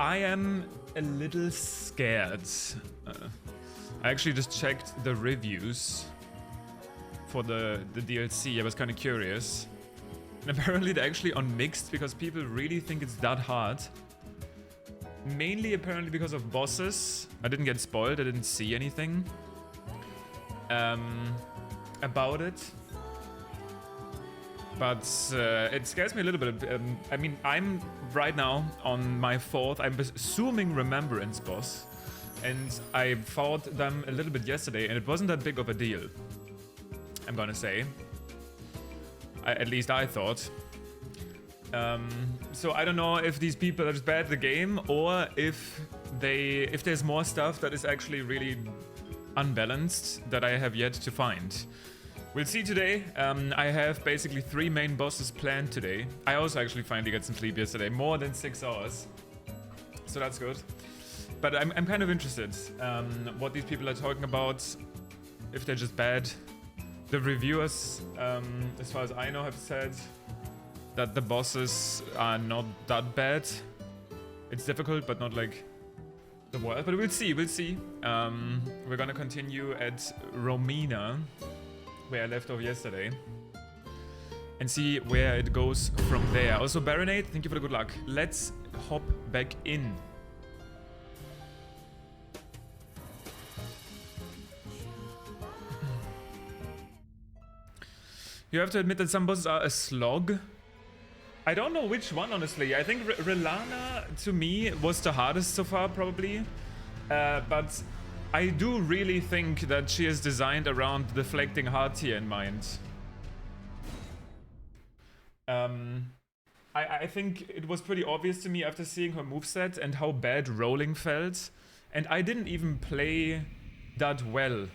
I am a little scared. I actually just checked the reviews for the DLC. I was kind of curious. And apparently they're actually on mixed because people really think it's that hard. Mainly apparently because of bosses. I didn't get spoiled, I didn't see anything about it. But it scares me a little bit. I mean, I'm right now on my 4th, I'm assuming Remembrance boss. And I fought them a little bit yesterday and it wasn't that big of a deal, I'm gonna say. At least I thought. So I don't know if these people are just bad at the game or if there's more stuff that is actually really unbalanced that I have yet to find. We'll see today. I have basically 3 main bosses planned today. I also actually finally got some sleep yesterday, more than 6 hours. So that's good. But I'm kind of interested what these people are talking about, if they're just bad. The reviewers, as far as I know, have said that the bosses are not that bad. It's difficult, but not like the worst. But we'll see, we'll see. We're gonna continue at Romina, where I left off yesterday, and see where it goes from there. Also, Baronade, thank you for the good luck. Let's hop back in. You have to admit that some bosses are a slog. I don't know which one, honestly. I think Relana, to me, was the hardest so far, probably. But I do really think that she is designed around the deflecting hard tier in mind. I think it was pretty obvious to me after seeing her moveset and how bad rolling felt. And I didn't even play that well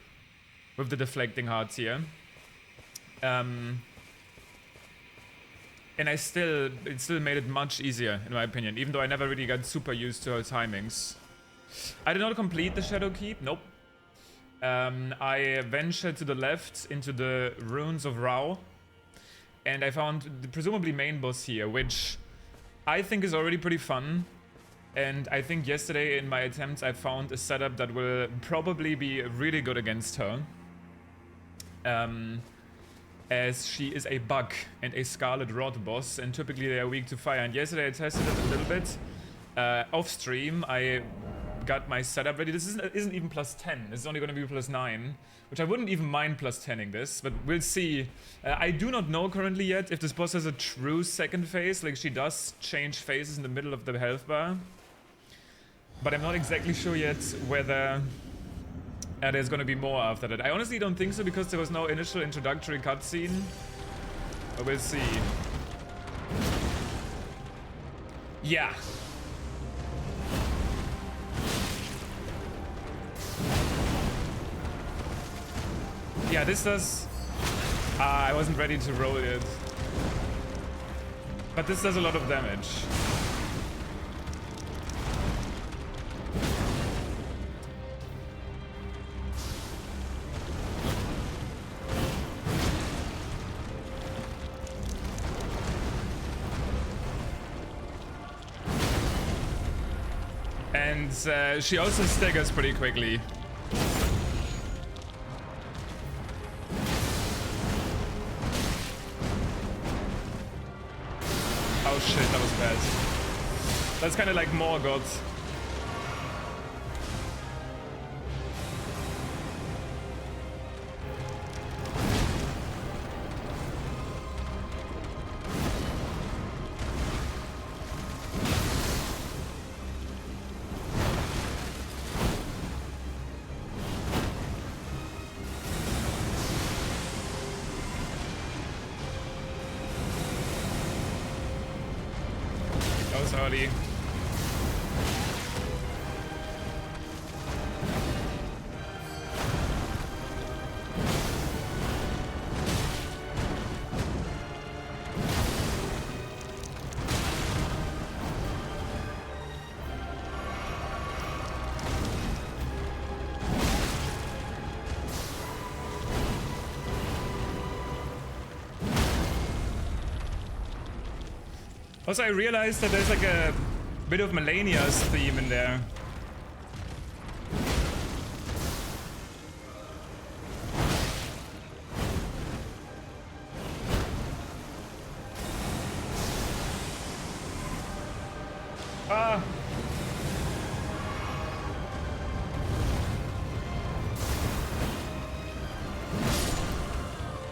with the deflecting hard tier. And it still made it much easier, in my opinion, even though I never really got super used to her timings. I did not complete the Shadow Keep, nope. I ventured to the left into the Ruins of Rao, and I found the presumably main boss here, which I think is already pretty fun. And I think yesterday in my attempts I found a setup that will probably be really good against her. As she is a bug and a Scarlet Rod boss, and typically they are weak to fire. And yesterday I tested it a little bit. Off stream, I got my setup ready. This isn't even plus 10. This is only going to be plus 9, which I wouldn't even mind plus 10ing this, but we'll see. I do not know currently yet if this boss has a true second phase, like she does change phases in the middle of the health bar. But I'm not exactly sure yet whether there's gonna be more after that. I honestly don't think so because there was no initial introductory cutscene. But we'll see. Yeah. Yeah, this does... I wasn't ready to roll it. But this does a lot of damage. And she also staggers pretty quickly. Oh shit, that was bad. That's kind of like Morgoth. Early. Also, I realized that there's like a Bit of Melania's theme in there. Ah!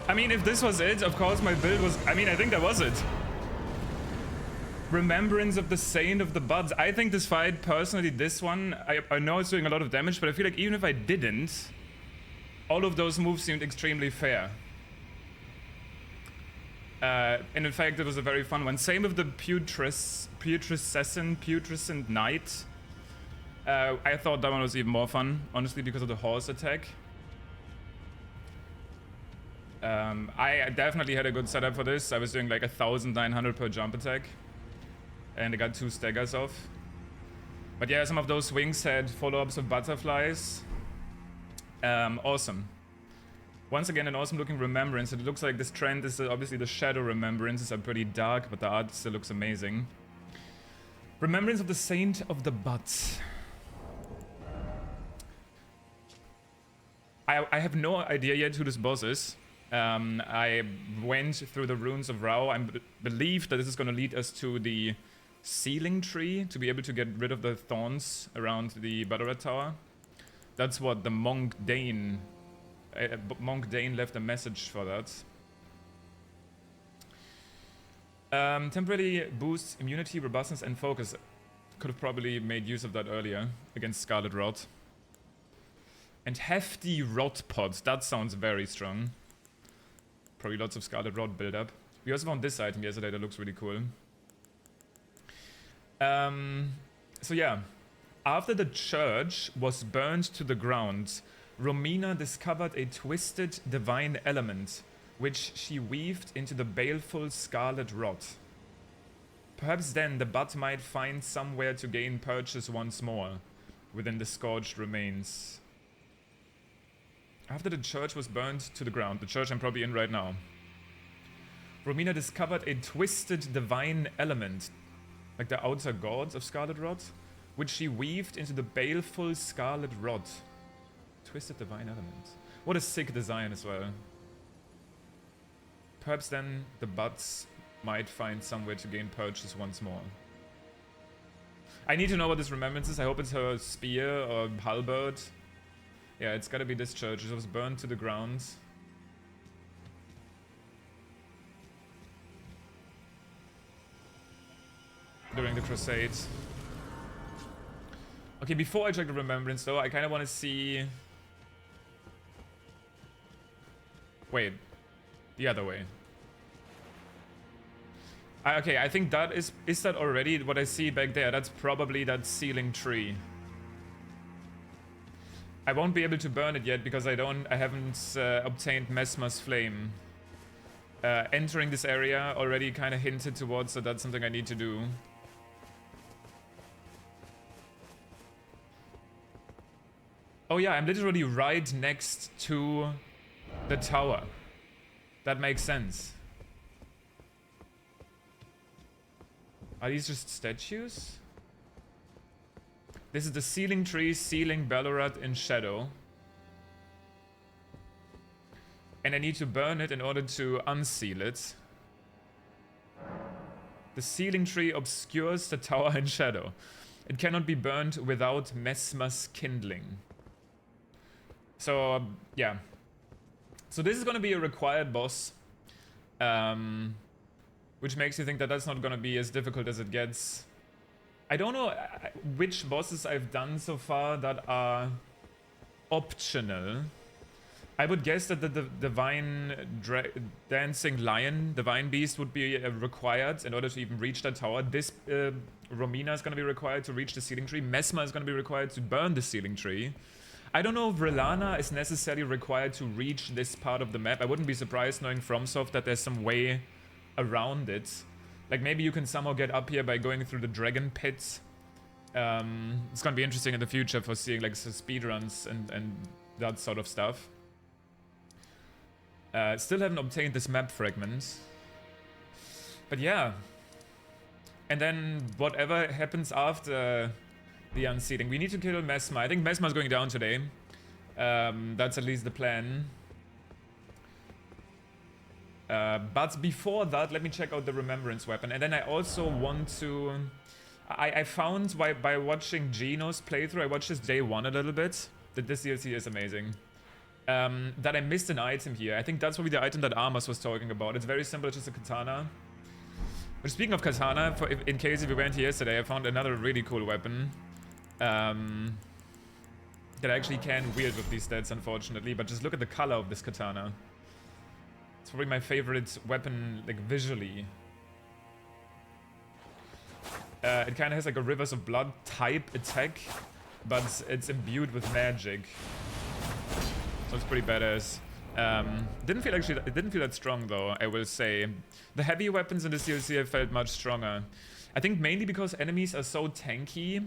I mean, if this was it, of course my build was... I mean, I think that was it. Remembrance of the Saint of the Buds. I think this fight, personally, this one, I know it's doing a lot of damage, but I feel like even if I didn't, all of those moves seemed extremely fair. And in fact, it was a very fun one. Same with the Putrescent Knight. I thought that one was even more fun, honestly, because of the horse attack. I definitely had a good setup for this. I was doing like 1,900 per jump attack. And I got 2 staggers off. But yeah, some of those swings had follow-ups of butterflies. Awesome. Once again, an awesome looking remembrance. It looks like this trend is obviously the shadow remembrances are pretty dark, but the art still looks amazing. Remembrance of the Saint of the Buds. I have no idea yet who this boss is. I went through the runes of Rao. I believe that this is going to lead us to the Sealing Tree to be able to get rid of the thorns around the Ballarat Tower. That's what the Monk Dane left a message for that. Temporarily boosts immunity, robustness, and focus. Could have probably made use of that earlier against Scarlet Rot. And Hefty Rot Pods. That sounds very strong. Probably lots of Scarlet Rot build-up. We also found this item yesterday that looks really cool. So yeah. After the church was burned to the ground, Romina discovered a twisted divine element, which she weaved into the baleful Scarlet Rot. Perhaps then the bud might find somewhere to gain purchase once more, within the scorched remains. After the church was burned to the ground, the church I'm probably in right now, Romina discovered a twisted divine element, like the outer gods of Scarlet Rot, which she weaved into the baleful Scarlet Rot. Twisted divine element. What a sick design as well. Perhaps then the buds might find somewhere to gain purchase once more. I need to know what this remembrance is. I hope it's her spear or halberd. Yeah, it's gotta be this church. It was burned to the ground. During the Crusade. Okay, before I check the remembrance though, I kinda wanna see... Wait. The other way. Okay, I think that is that already what I see back there? That's probably that Sealing Tree. I won't be able to burn it yet because I haven't obtained Mesmer's Flame. Entering this area already kind of hinted towards that that's something I need to do. Oh yeah, I'm literally right next to the tower. That makes sense. Are these just statues? This is the Sealing Tree, sealing Ballarat in shadow. And I need to burn it in order to unseal it. The Sealing Tree obscures the tower in shadow. It cannot be burned without Mesmer's kindling. So, yeah. So this is going to be a required boss. Which makes you think that that's not going to be as difficult as it gets. I don't know which bosses I've done so far that are optional. I would guess that the Divine Dancing Lion, Divine Beast, would be required in order to even reach that tower. This Romina is going to be required to reach the Sealing Tree. Mesmer is going to be required to burn the Sealing Tree. I don't know if Relana is necessarily required to reach this part of the map. I wouldn't be surprised knowing FromSoft that there's some way around it. Like maybe you can somehow get up here by going through the dragon pit. It's gonna be interesting in the future for seeing like speedruns and that sort of stuff. Still haven't obtained this map fragment. But yeah. And then whatever happens after the unseating. We need to kill Mesma. I think Mesma's going down today. That's at least the plan. But before that, let me check out the Remembrance weapon. And then I also want to... I found by watching Gino's playthrough, I watched his day 1 a little bit, that this DLC is amazing. That I missed an item here. I think that's probably the item that Amos was talking about. It's very simple, it's just a katana. But speaking of katana, in case if you weren't here yesterday, I found another really cool weapon. That I actually can wield with these stats, unfortunately. But just look at the color of this katana. It's probably my favorite weapon, like, visually. It kind of has like a Rivers of Blood type attack, but it's imbued with magic. So it's pretty badass. It didn't feel that strong though, I will say. The heavy weapons in this DLC I felt much stronger. I think mainly because enemies are so tanky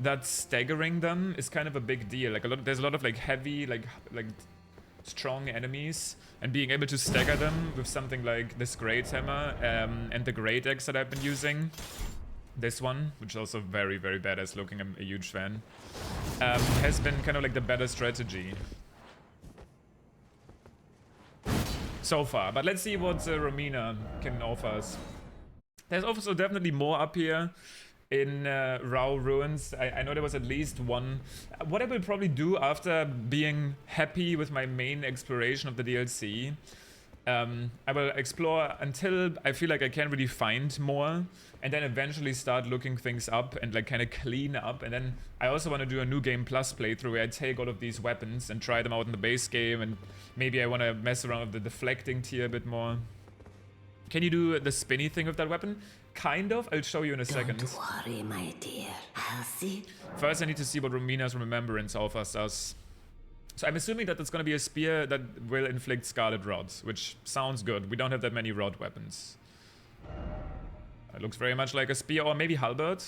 that staggering them is kind of a big deal. Like there's a lot of like heavy, like strong enemies, and being able to stagger them with something like this Great Hammer and the Great Axe that I've been using. This one, which is also very, very badass looking, I'm a huge fan, has been kind of like the better strategy so far. But let's see what Romina can offer us. There's also definitely more up here in Rao Ruins. I know there was at least one. What I will probably do after being happy with my main exploration of the DLC, I will explore until I feel like I can't really find more, and then eventually start looking things up and like kind of clean up. And then I also want to do a New Game Plus playthrough where I take all of these weapons and try them out in the base game, and maybe I want to mess around with the deflecting tier a bit more. Can you do the spinny thing with that weapon? Kind of. I'll show you in a second. Don't worry, my dear. I'll see. First, I need to see what Romina's Remembrance offers us. So I'm assuming that it's going to be a spear that will inflict Scarlet Rod, which sounds good. We don't have that many rod weapons. It looks very much like a spear, or maybe halberd.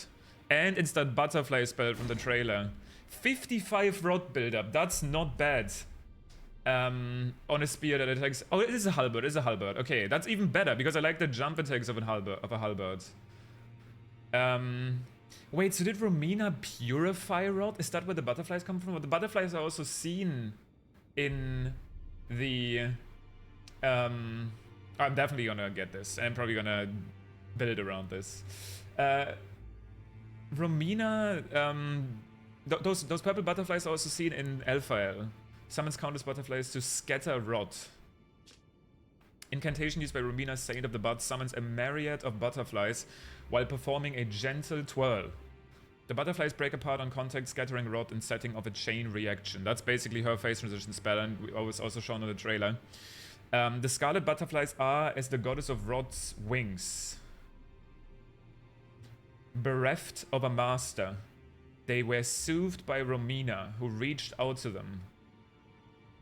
And it's that butterfly spell from the trailer. 55 rod buildup. That's not bad. On a spear that attacks... Oh, it is a halberd. It is a halberd. Okay, that's even better, because I like the jump attacks of a halberd. Wait, so did Romina purify rod? Is that where the butterflies come from? Well, the butterflies are also seen in the... I'm definitely gonna get this. I'm probably gonna build around this. Romina... those purple butterflies are also seen in Elphael. Summons countless butterflies to scatter rod. Incantation used by Romina, Saint of the Bud, summons a myriad of butterflies while performing a gentle twirl. The butterflies break apart on contact, scattering rod and setting off a chain reaction. That's basically her face transition spell, and it was also shown in the trailer. The scarlet butterflies are as the goddess of rod's wings. Bereft of a master, they were soothed by Romina, who reached out to them.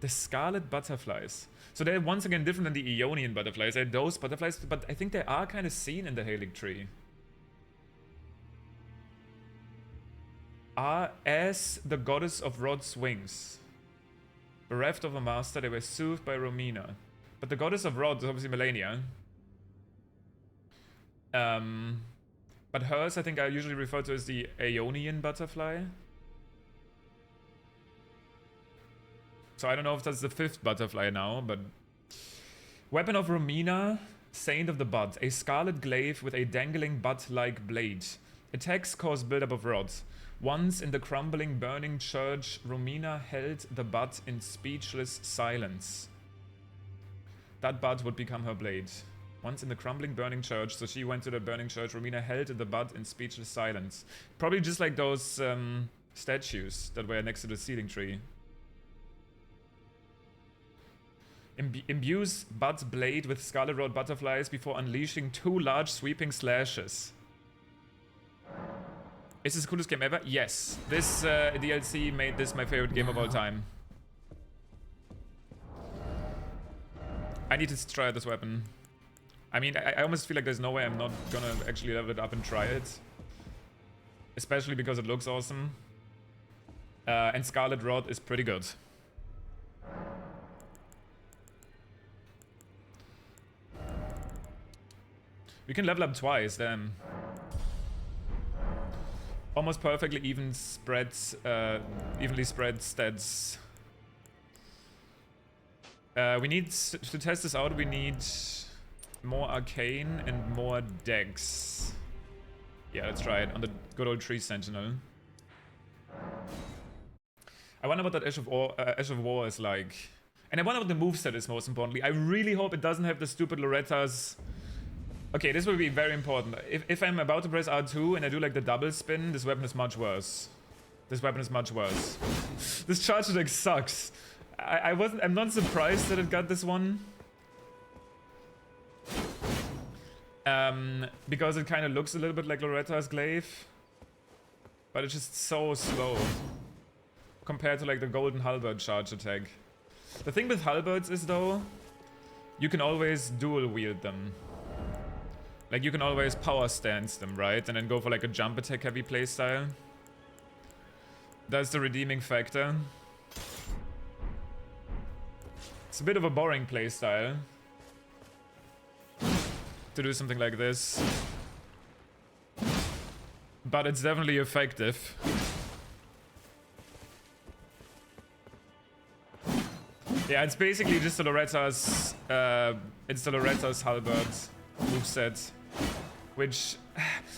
The scarlet butterflies. So they're once again different than the Aeonian butterflies. They're those butterflies, but I think they are kind of seen in the Erdtree. Are as the goddess of rod's wings. Bereft of a master, they were soothed by Romina. But the goddess of rod is obviously Melania. But hers, I think I usually refer to as the Aeonian butterfly. So I don't know if that's the 5th butterfly now, but... Weapon of Romina, Saint of the Bud. A scarlet glaive with a dangling butt-like blade. Attacks cause buildup of rods. Once in the crumbling, burning church, Romina held the butt in speechless silence. That butt would become her blade. Once in the crumbling, burning church, so she went to the burning church, Romina held the butt in speechless silence. Probably just like those statues that were next to the sealing tree. Imbues Bud's blade with Scarlet Rod butterflies before unleashing 2 large sweeping slashes. Is this the coolest game ever? Yes. This DLC made this my favorite game of all time. I need to try this weapon. I mean, I almost feel like there's no way I'm not gonna actually level it up and try it. Especially because it looks awesome. And Scarlet Rod is pretty good. We can level up twice, damn. Almost perfectly even spreads, evenly spread stats. We need to test this out. We need more arcane and more dex. Yeah, let's try it on the good old tree sentinel. I wonder what that Ash of War is like. And I wonder what the moveset is, most importantly. I really hope it doesn't have the stupid Loretta's. Okay, this will be very important. If I'm about to press R2 and I do like the double spin, this weapon is much worse. This weapon is much worse. This charge attack sucks. I'm not surprised that it got this one. Because it kind of looks a little bit like Loretta's glaive. But it's just so slow. Compared to like the golden halberd charge attack. The thing with halberds is though, you can always dual wield them. Like you can always power stance them, right? And then go for like a jump attack heavy playstyle. That's the redeeming factor. It's a bit of a boring playstyle to do something like this. But it's definitely effective. Yeah, it's basically just the Loretta's halberd moveset. Which,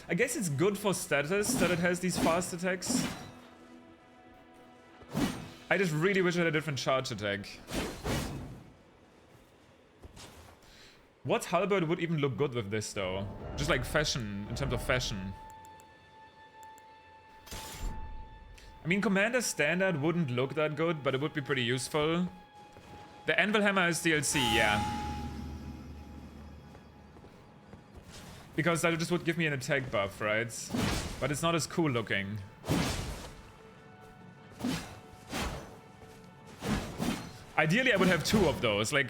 I guess it's good for status that it has these fast attacks. I just really wish it had a different charge attack. What halberd would even look good with this though? Just like fashion, in terms of fashion. I mean, Commander Standard wouldn't look that good, but it would be pretty useful. The Anvil Hammer is DLC, yeah. Because that just would give me an attack buff, right? But it's not as cool looking. Ideally, I would have two of those. Like,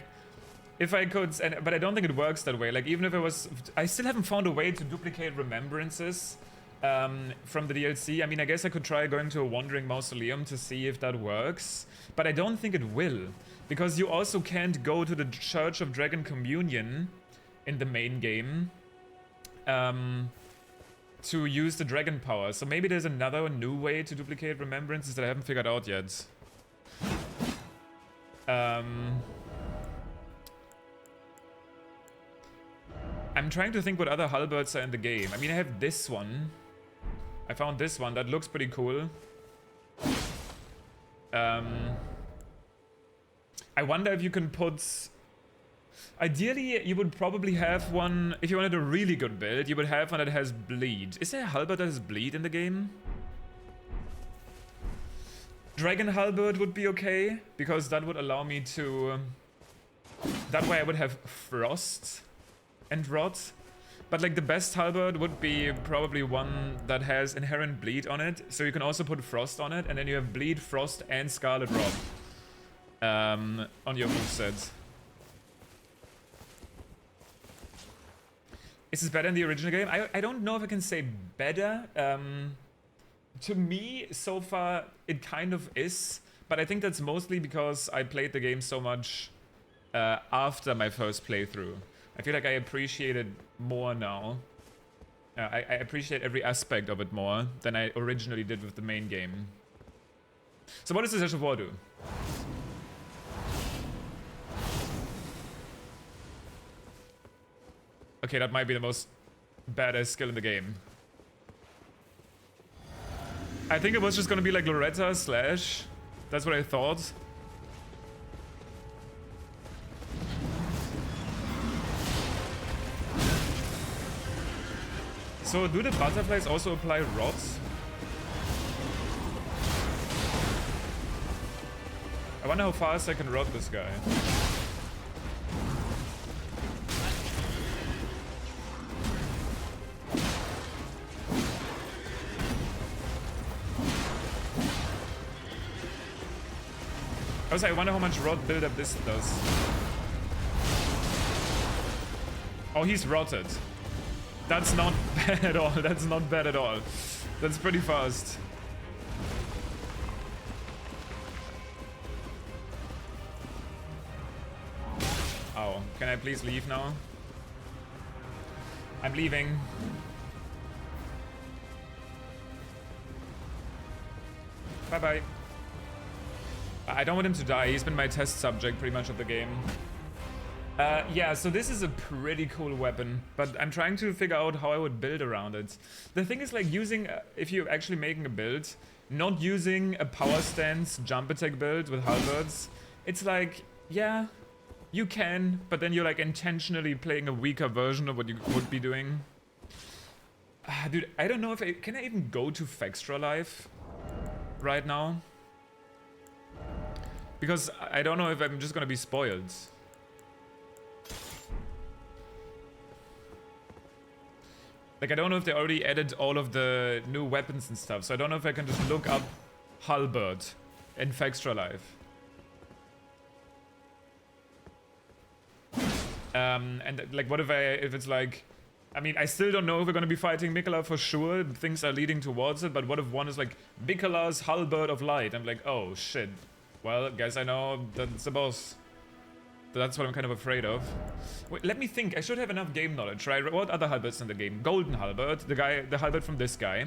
if I could, but I don't think it works that way. Like, even if it was, I still haven't found a way to duplicate remembrances from the DLC. I mean, I guess I could try going to a Wandering Mausoleum to see if that works. But I don't think it will. Because you also can't go to the Church of Dragon Communion in the main game to use the dragon power. So maybe there's another new way to duplicate remembrances that I haven't figured out yet. I'm trying to think what other halberds are in the game. I mean, I have this one. I found this one. That looks pretty cool. I wonder if you can put... Ideally, you would probably have one... If you wanted a really good build, you would have one that has bleed. Is there a halberd that has bleed in the game? Dragon halberd would be okay, because that would allow me to... That way I would have frost and rot. But like the best halberd would be probably one that has inherent bleed on it. So you can also put frost on it, and then you have bleed, frost, and scarlet rot on your moveset. Is this better in the original game? I don't know if I can say better. To me, so far, it kind of is. But I think that's mostly because I played the game so much after my first playthrough. I feel like I appreciate it more now. I appreciate every aspect of it more than I originally did with the main game. So what does this Ash of War do? Okay, that might be the most badass skill in the game. I think it was just gonna be like Loretta slash. That's what I thought. So do the butterflies also apply rods? I wonder how fast I can rod this guy. Also, I wonder how much rot buildup this does. Oh, he's rotted. That's not bad at all. That's not bad at all. That's pretty fast. Oh, can I please leave now? I'm leaving. Bye-bye. I don't want him to die. He's been my test subject pretty much of the game. Yeah, so this is a pretty cool weapon, but I'm trying to figure out how I would build around it. The thing is, like, using, if you're actually making a build, not using a power stance jump attack build with halberds, it's like, yeah, you can, but then you're like intentionally playing a weaker version of what you would be doing. Dude, I don't know if can I even go to Fextra Life right now? Because I don't know if I'm just gonna be spoiled. Like, I don't know if they already added all of the new weapons and stuff, so I don't know if I can just look up halberd in Fextra Life. And like, what if it's like, I mean, I still don't know if we're gonna be fighting Mikola for sure. Things are leading towards it, but what if one is like Mikola's halberd of light? I'm like, oh shit. Well, guess I know that's the boss. That's what I'm kind of afraid of. Wait, let me think. I should have enough game knowledge, right? What other halberds in the game? Golden halberd, the halberd from this guy.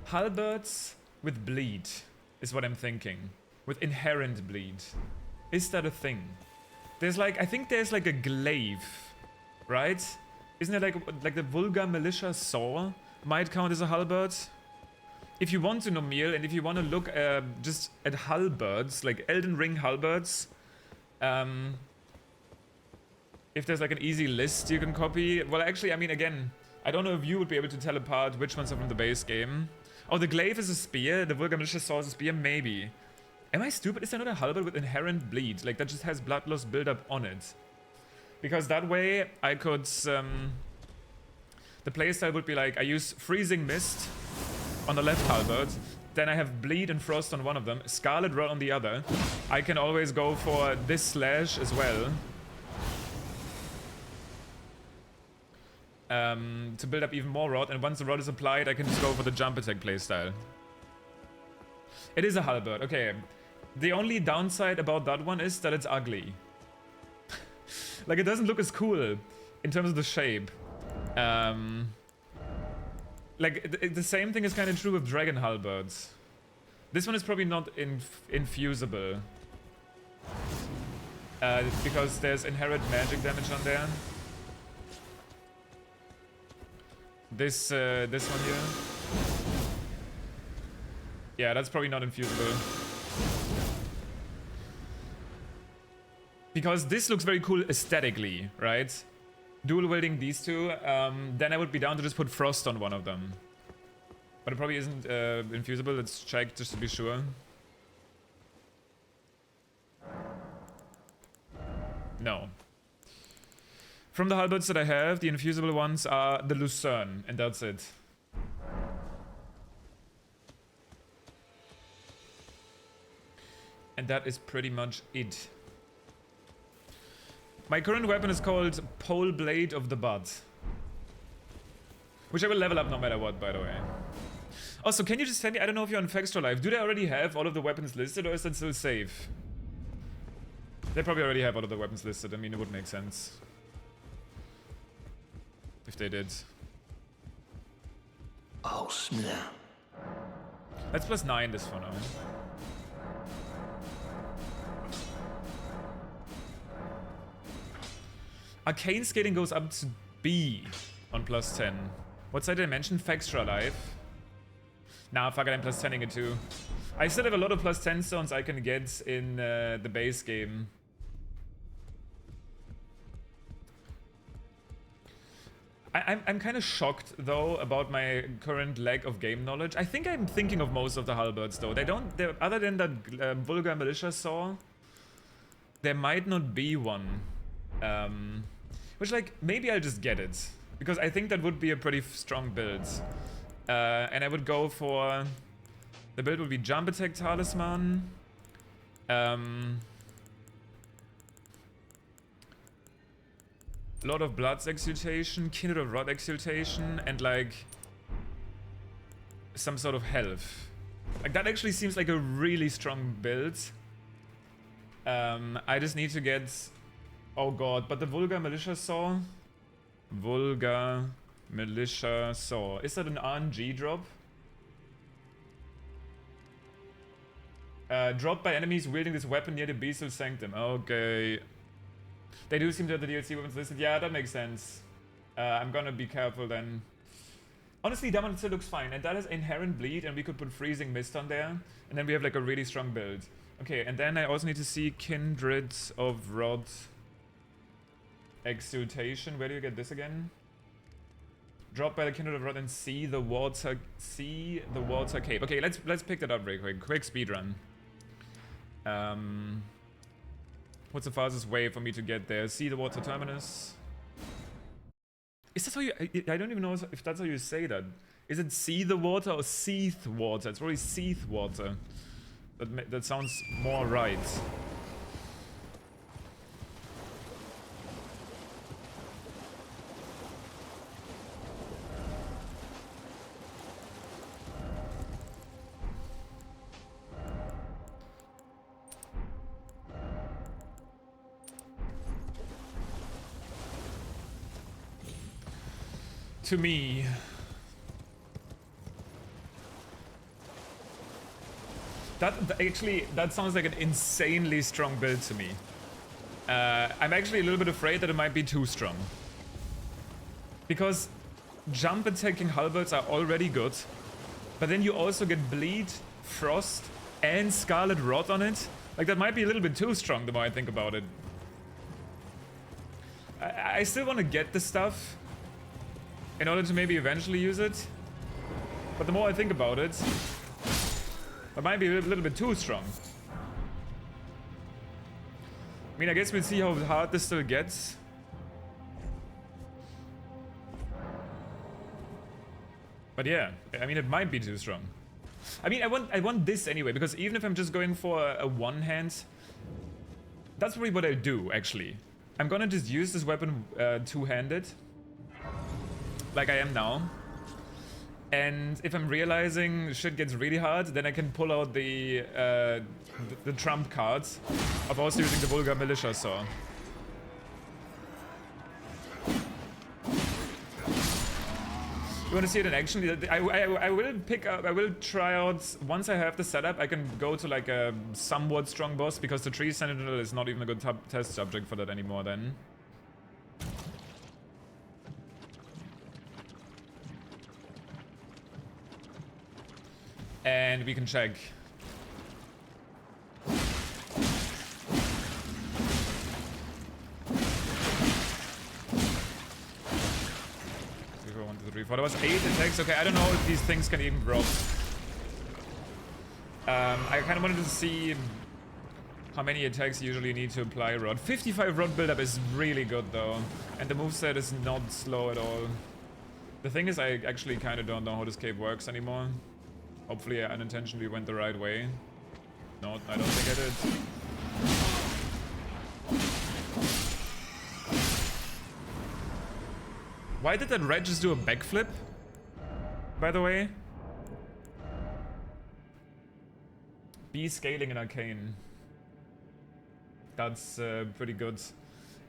Halberds with bleed is what I'm thinking. With inherent bleed. Is that a thing? There's like, I think there's like a glaive, right? Isn't it like the Vulgar Militia Saw might count as a halberd? If you want to know, Neil, and if you want to look just at halberds, like Elden Ring halberds, if there's like an easy list you can copy, well, actually, I mean, again, I don't know if you would be able to tell apart which ones are from the base game. Oh, the glaive is a spear, the Vulgar Militia Saw is a spear, maybe. Am I stupid? Is there not a halberd with inherent bleed, like that just has blood loss buildup on it? Because that way, I could, the playstyle would be like, I use Freezing Mist on the left halberd, then I have Bleed and Frost on one of them, Scarlet Rot on the other. I can always go for this slash as well. To build up even more rot, and once the rot is applied, I can just go for the jump attack playstyle. It is a halberd, okay. The only downside about that one is that it's ugly. Like, it doesn't look as cool in terms of the shape. Like, the same thing is kind of true with dragon halberds. This one is probably not infusible. Because there's inherent magic damage on there. This one here. Yeah, that's probably not infusible. Because this looks very cool aesthetically, right? Dual wielding these two, then I would be down to just put Frost on one of them. But it probably isn't infusible. Let's check just to be sure. No. From the halberds that I have, the infusible ones are the Lucerne, and that's it. And that is pretty much it. My current weapon is called Pole Blade of the Bud. Which I will level up no matter what, by the way. Also, can you just tell me, I don't know if you're on Fextra Life, do they already have all of the weapons listed, or is that still safe? They probably already have all of the weapons listed. I mean, it would make sense if they did. Oh, snap. That's +9 this for now. Arcane scaling goes up to B on +10. What side did I mention? Fextra Life. Nah, fuck it, I'm +10ing it too. I still have a lot of +10 stones I can get in the base game. I'm kind of shocked though about my current lack of game knowledge. I think I'm thinking of most of the halberds though. They're other than that Vulgar Militia Saw, there might not be one. Which, like, maybe I'll just get it. Because I think that would be a pretty strong build. And I would go for... The build would be Jump Attack Talisman. Lord of Blood's Exultation, Kindred of Rot Exultation, and like... some sort of health. Like, that actually seems like a really strong build. I just need to get... Oh god, but the Vulgar Militia Saw? Vulgar Militia Saw. Is that an RNG drop? Dropped by enemies wielding this weapon near the Beastal Sanctum. Okay. They do seem to have the DLC weapons listed. Yeah, that makes sense. I'm gonna be careful then. Honestly, that one still looks fine. And that has inherent bleed, and we could put freezing mist on there. And then we have like a really strong build. Okay, and then I also need to see Kindred of Rod Exultation. Where do you get this again? Drop by the Kindred of Rod and see the water cave. Okay, let's pick that up real quick. Quick speed run. What's the fastest way for me to get there? See the water terminus. Is that how you? I don't even know if that's how you say that. Is it see the water or seeth water? It's probably seeth water. That sounds more right. To me, that sounds like an insanely strong build to me. I'm actually a little bit afraid that it might be too strong, because jump attacking halberds are already good, but then you also get bleed, frost, and scarlet rot on it. Like, that might be a little bit too strong the more I think about it. I still want to get the stuff in order to maybe eventually use it. But the more I think about it, that might be a little bit too strong. I mean, I guess we'll see how hard this still gets. But yeah, I mean, it might be too strong. I mean, I want this anyway, because even if I'm just going for a one-hand, that's probably what I'll do, actually. I'm gonna just use this weapon two-handed, like I am now. And if I'm realizing shit gets really hard, then I can pull out the trump cards of also using the Vulgar Militia Saw. You want to see it in action? I will pick up, I will try out, once I have the setup, I can go to like a somewhat strong boss, because the Tree Sentinel is not even a good test subject for that anymore then. And we can check. One, two, three, four. That was 8 attacks. Okay, I don't know if these things can even drop. I kind of wanted to see how many attacks you usually need to apply Rod. 55 Rod buildup is really good though. And the moveset is not slow at all. The thing is, I actually kind of don't know how this cave works anymore. Hopefully I unintentionally went the right way. No, I don't think I did. Why did that red just do a backflip? By the way? B scaling in Arcane. That's pretty good.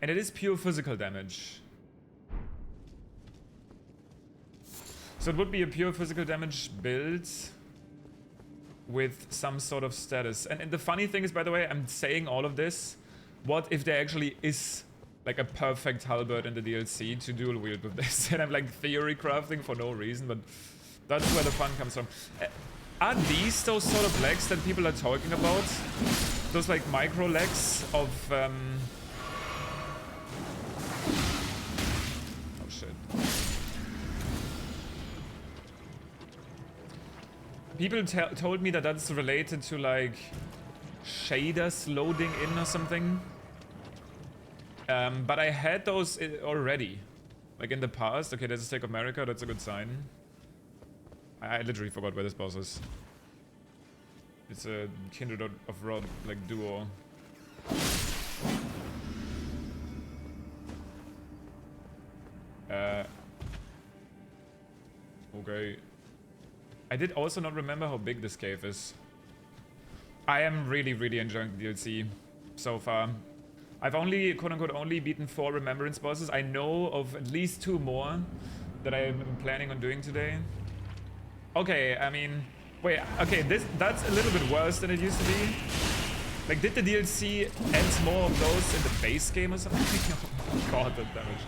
And it is pure physical damage. So it would be a pure physical damage build with some sort of status. And the funny thing is, by the way, I'm saying all of this. What if there actually is like a perfect halberd in the DLC to dual wield with this? And I'm like theory crafting for no reason, but that's where the fun comes from. Are these those sort of legs that people are talking about? Those like micro legs of... Oh shit. People told me that that's related to like shaders loading in or something. But I had those already, like in the past. Okay, there's a Stake of America, that's a good sign. I literally forgot where this boss is. It's a Kindred of Rod, like duo. Okay. I did also not remember how big this cave is. I am really, really enjoying the DLC so far. I've only, quote-unquote, only beaten 4 Remembrance bosses. I know of at least 2 more that I am planning on doing today. Okay, I mean, Wait, okay, that's a little bit worse than it used to be. Like, did the DLC add more of those in the base game or something? Oh god, that damage.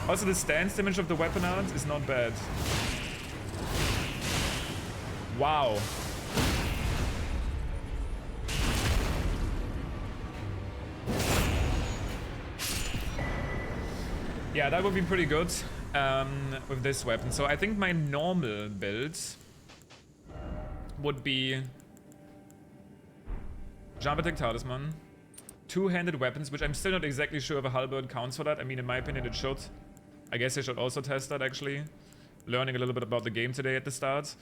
Also, the stance damage of the weapon art is not bad. Wow. Yeah, that would be pretty good with this weapon. So I think my normal build would be Jump Attack Talisman, two-handed weapons, which I'm still not exactly sure if a halberd counts for that. I mean, in my opinion, it should. I guess I should also test that, actually. Learning a little bit about the game today at the start.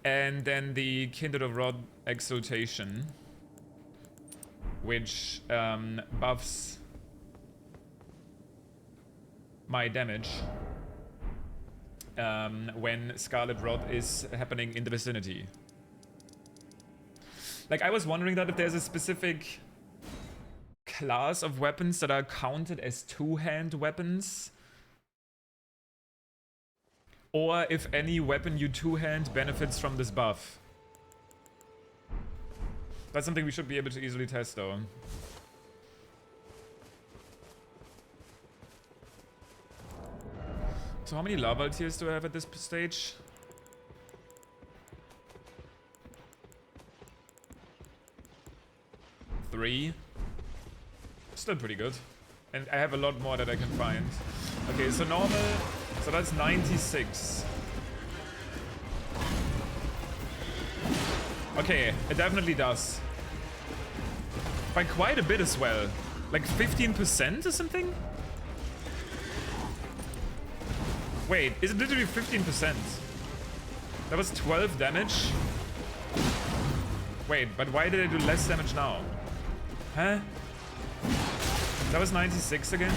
And then the Kindred of Rod Exaltation, which buffs my damage when Scarlet Rod is happening in the vicinity. Like, I was wondering that if there's a specific class of weapons that are counted as two-hand weapons, or if any weapon you two-hand benefits from this buff. That's something we should be able to easily test, though. So how many lava tiers do I have at this stage? 3. Still pretty good. And I have a lot more that I can find. Okay, so normal. So that's 96. Okay, it definitely does. By quite a bit as well. Like 15% or something? Wait, is it literally 15%? That was 12 damage? Wait, but why did I do less damage now? Huh? That was 96 again?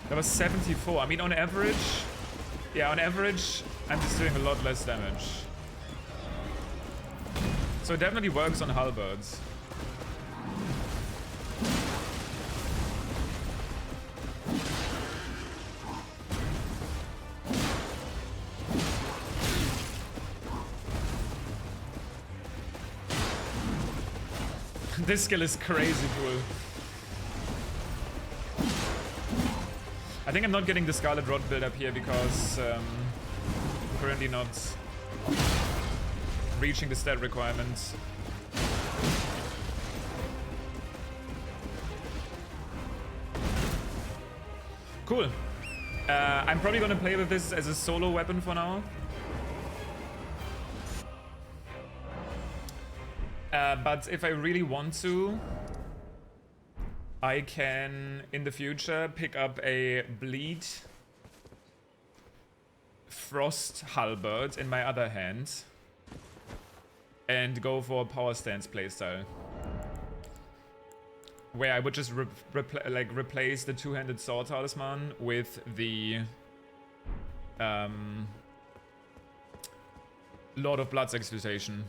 That was 74. I mean, on average... Yeah, on average, I'm just doing a lot less damage. So it definitely works on halberds. This skill is crazy cool. I think I'm not getting the Scarlet Rod build up here because I'm currently not reaching the stat requirements. Cool. I'm probably gonna play with this as a solo weapon for now. But if I really want to, I can, in the future, pick up a Bleed Frost Halberd in my other hand and go for a Power Stance playstyle. Where I would just replace the two-handed Sword Talisman with the Lord of Blood's Exaltation.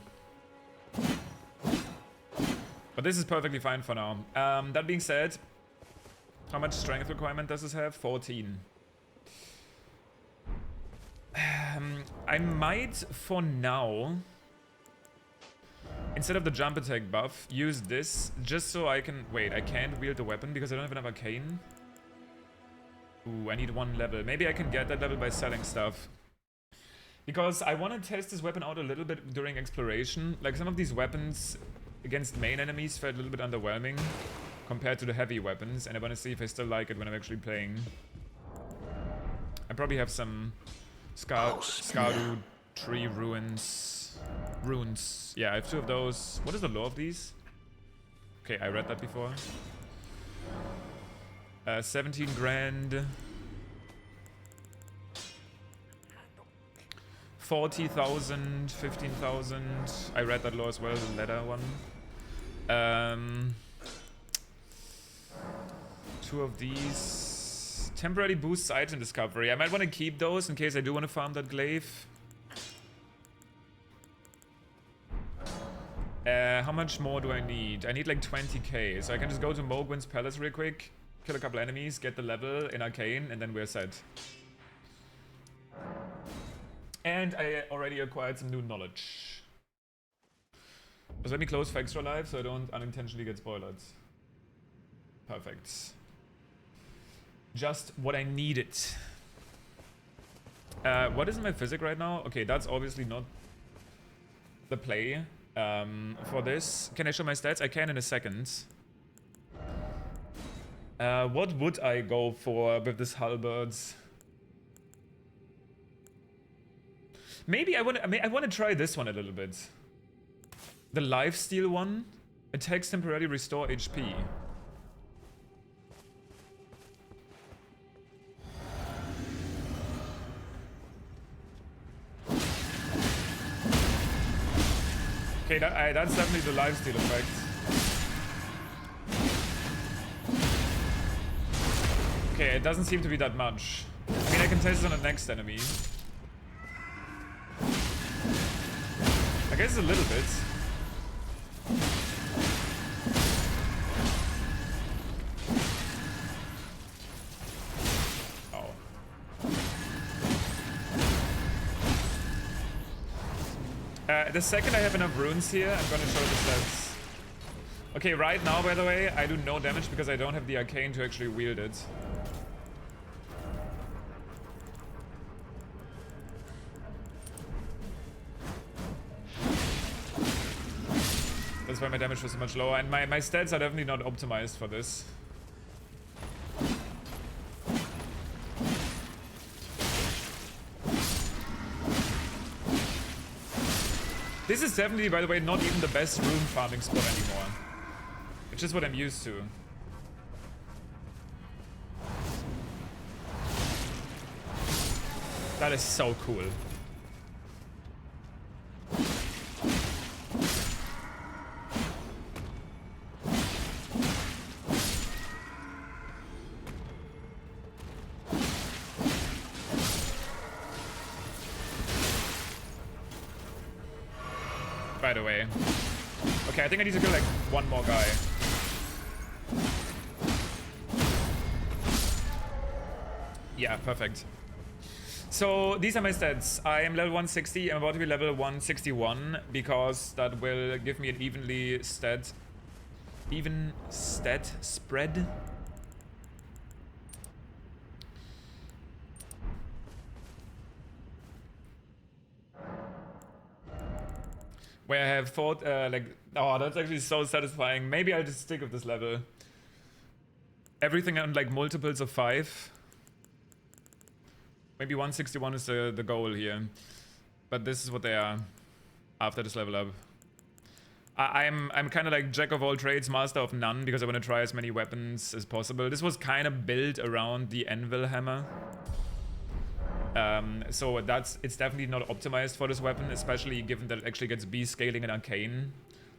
But this is perfectly fine for now. That being said, how much strength requirement does this have? 14. I might, for now, instead of the jump attack buff, use this just so I can... Wait, I can't wield the weapon because I don't have enough arcane? Ooh, I need 1 level. Maybe I can get that level by selling stuff. Because I want to test this weapon out a little bit during exploration. Like, some of these weapons against main enemies felt a little bit underwhelming compared to the heavy weapons, and I want to see if I still like it when I'm actually playing. I probably have some Erdtree runes. Yeah, I have 2 of those. What is the lore of these? Okay, I read that before. 17 grand. 40,000, 15,000. I read that lore as well, the letter one. 2 of these. Temporarily boosts item discovery. I might want to keep those in case I do want to farm that glaive. How much more do I need? I need like 20k, so I can just go to Mogwin's Palace real quick kill a couple enemies, get the level in Arcane, and then we're set. And I already acquired some new knowledge. Just let me close for extra life so I don't unintentionally get spoiled. Perfect. Just what I needed. What is my physic right now? Okay, that's obviously not the play for this. Can I show my stats? I can in a second. What would I go for with this halberds? Maybe I want to try this one a little bit. The lifesteal one. Attacks temporarily restore HP. Okay, that's definitely the lifesteal effect. Okay, it doesn't seem to be that much. I mean, I can test it on the next enemy. I guess a little bit. Oh. The second I have enough runes here, I'm gonna show the stats. Okay, right now, by the way, I do no damage because I don't have the arcane to actually wield it. That's why my damage was so much lower, and my stats are definitely not optimized for this. This is definitely, by the way, not even the best rune farming spot anymore. It's just what I'm used to. That is so cool. By the way. Okay, I think I need to kill like one more guy. Yeah, perfect. So these are my stats. I am level 160. I'm about to be level 161 because that will give me an even stat spread. Where I have thought, like, oh, that's actually so satisfying. Maybe I'll just stick with this level. Everything on, like, multiples of 5. Maybe 161 is the goal here. But this is what they are after this level up. I'm kind of like jack of all trades, master of none, because I want to try as many weapons as possible. This was kind of built around the anvil hammer. So it's definitely not optimized for this weapon, especially given that it actually gets B scaling and arcane.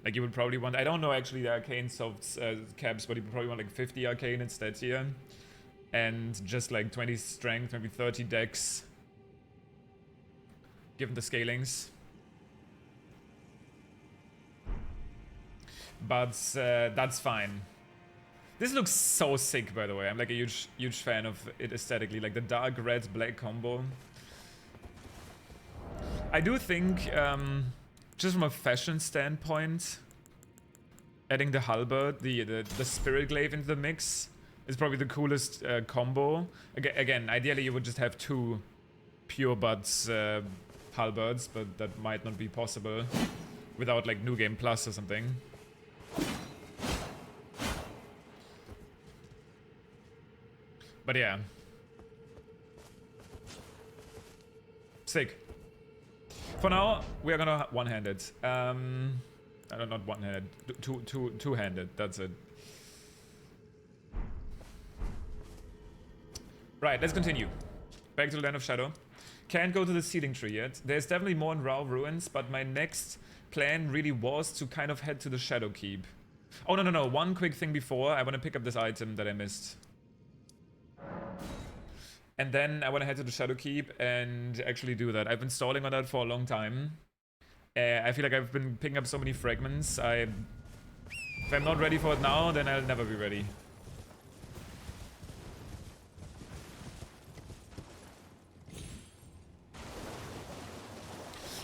Like you would probably want, I don't know actually the arcane soft caps, but you would probably want like 50 arcane instead here. And just like 20 strength, maybe 30 dex. Given the scalings. But that's fine. This looks so sick, by the way. I'm like a huge fan of it aesthetically, like the dark red black combo. I do think, just from a fashion standpoint, adding the halberd, the spirit glaive into the mix is probably the coolest combo. Again, ideally you would just have 2 pure buds halberds, but that might not be possible without like New Game Plus or something. But yeah. Sick. For now, we are gonna one-hand it. Not one-handed. Two-handed. That's it. Right, let's continue. Back to the Land of Shadow. Can't go to the Seeding Tree yet. There's definitely more in Rao Ruins, but my next plan really was to kind of head to the Shadow Keep. Oh, no. One quick thing before. I want to pick up this item that I missed. And then I want to head to the Shadow Keep and actually do that. I've been stalling on that for a long time. I feel like I've been picking up so many fragments. If I'm not ready for it now, then I'll never be ready.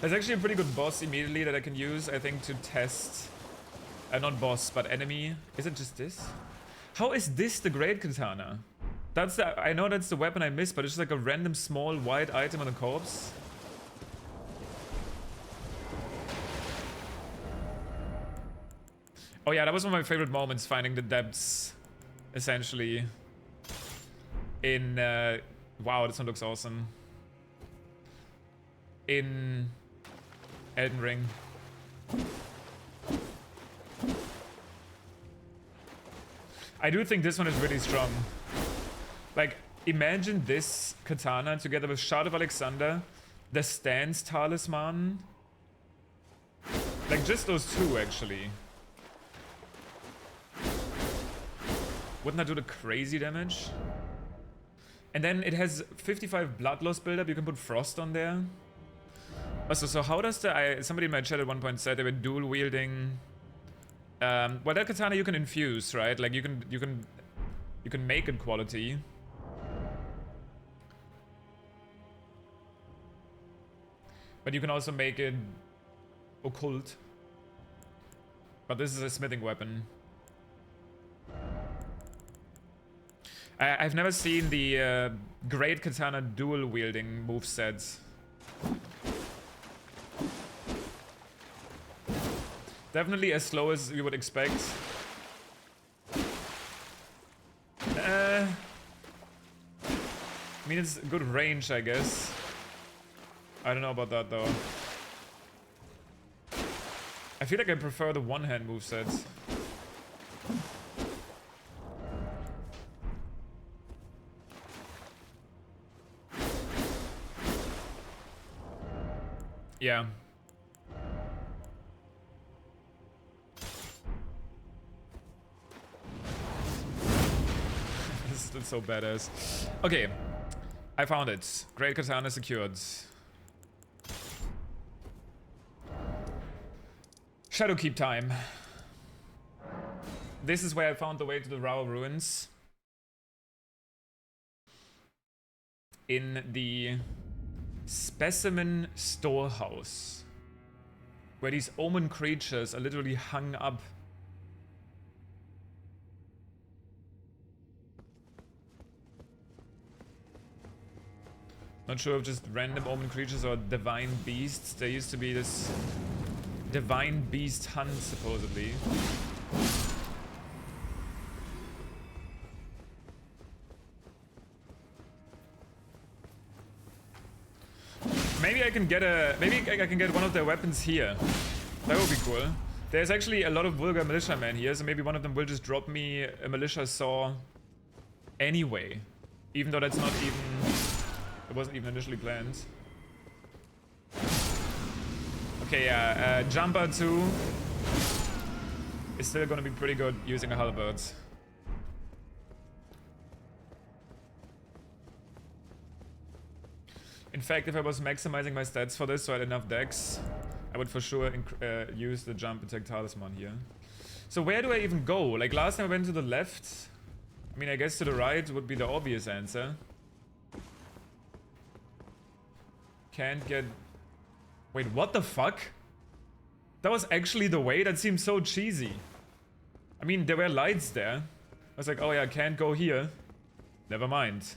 There's actually a pretty good boss immediately that I can use, I think, to test... not boss, but enemy. Is it just this? How is this the Great Katana? That's the... I know that's the weapon I missed, but it's just like a random small white item on a corpse. Oh yeah, that was one of my favorite moments, finding the depths, essentially, in... wow, this one looks awesome. In Elden Ring. I do think this one is really strong. Like, imagine this katana together with Shard of Alexander, the Stance Talisman. Like, just those two, actually. Wouldn't that do the crazy damage? And then it has 55 blood loss buildup. You can put Frost on there. Also, so how does the... somebody in my chat at one point said they were dual wielding... well, that katana you can infuse, right? Like you can make it quality. But you can also make it occult. But this is a smithing weapon. I've never seen the Great Katana dual wielding movesets. Definitely as slow as we would expect. I mean, it's good range, I guess. I don't know about that, though. I feel like I prefer the one-hand movesets. Yeah. It's so badass. Okay, I found it. Great Katana secured. Shadowkeep time. This is where I found the way to the Rao ruins. In the specimen storehouse, where these omen creatures are literally hung up. Not sure if just random omen creatures or divine beasts. There used to be this divine beast hunt, supposedly. Maybe I can get I can get one of their weapons here. That would be cool. There's actually a lot of vulgar militiamen here, so maybe one of them will just drop me a militia saw anyway. Even though that's not even... It wasn't even initially planned. Okay, yeah, Jumper 2 is still gonna be pretty good using a halberd. In fact, if I was maximizing my stats for this so I had enough decks, I would for sure use the Jump Attack Talisman here. So where do I even go? Like last time I went to the left. I mean, I guess to the right would be the obvious answer. Can't get... Wait, what the fuck? That was actually the way? That seems so cheesy. I mean, there were lights there. I was like, oh yeah, can't go here. Never mind.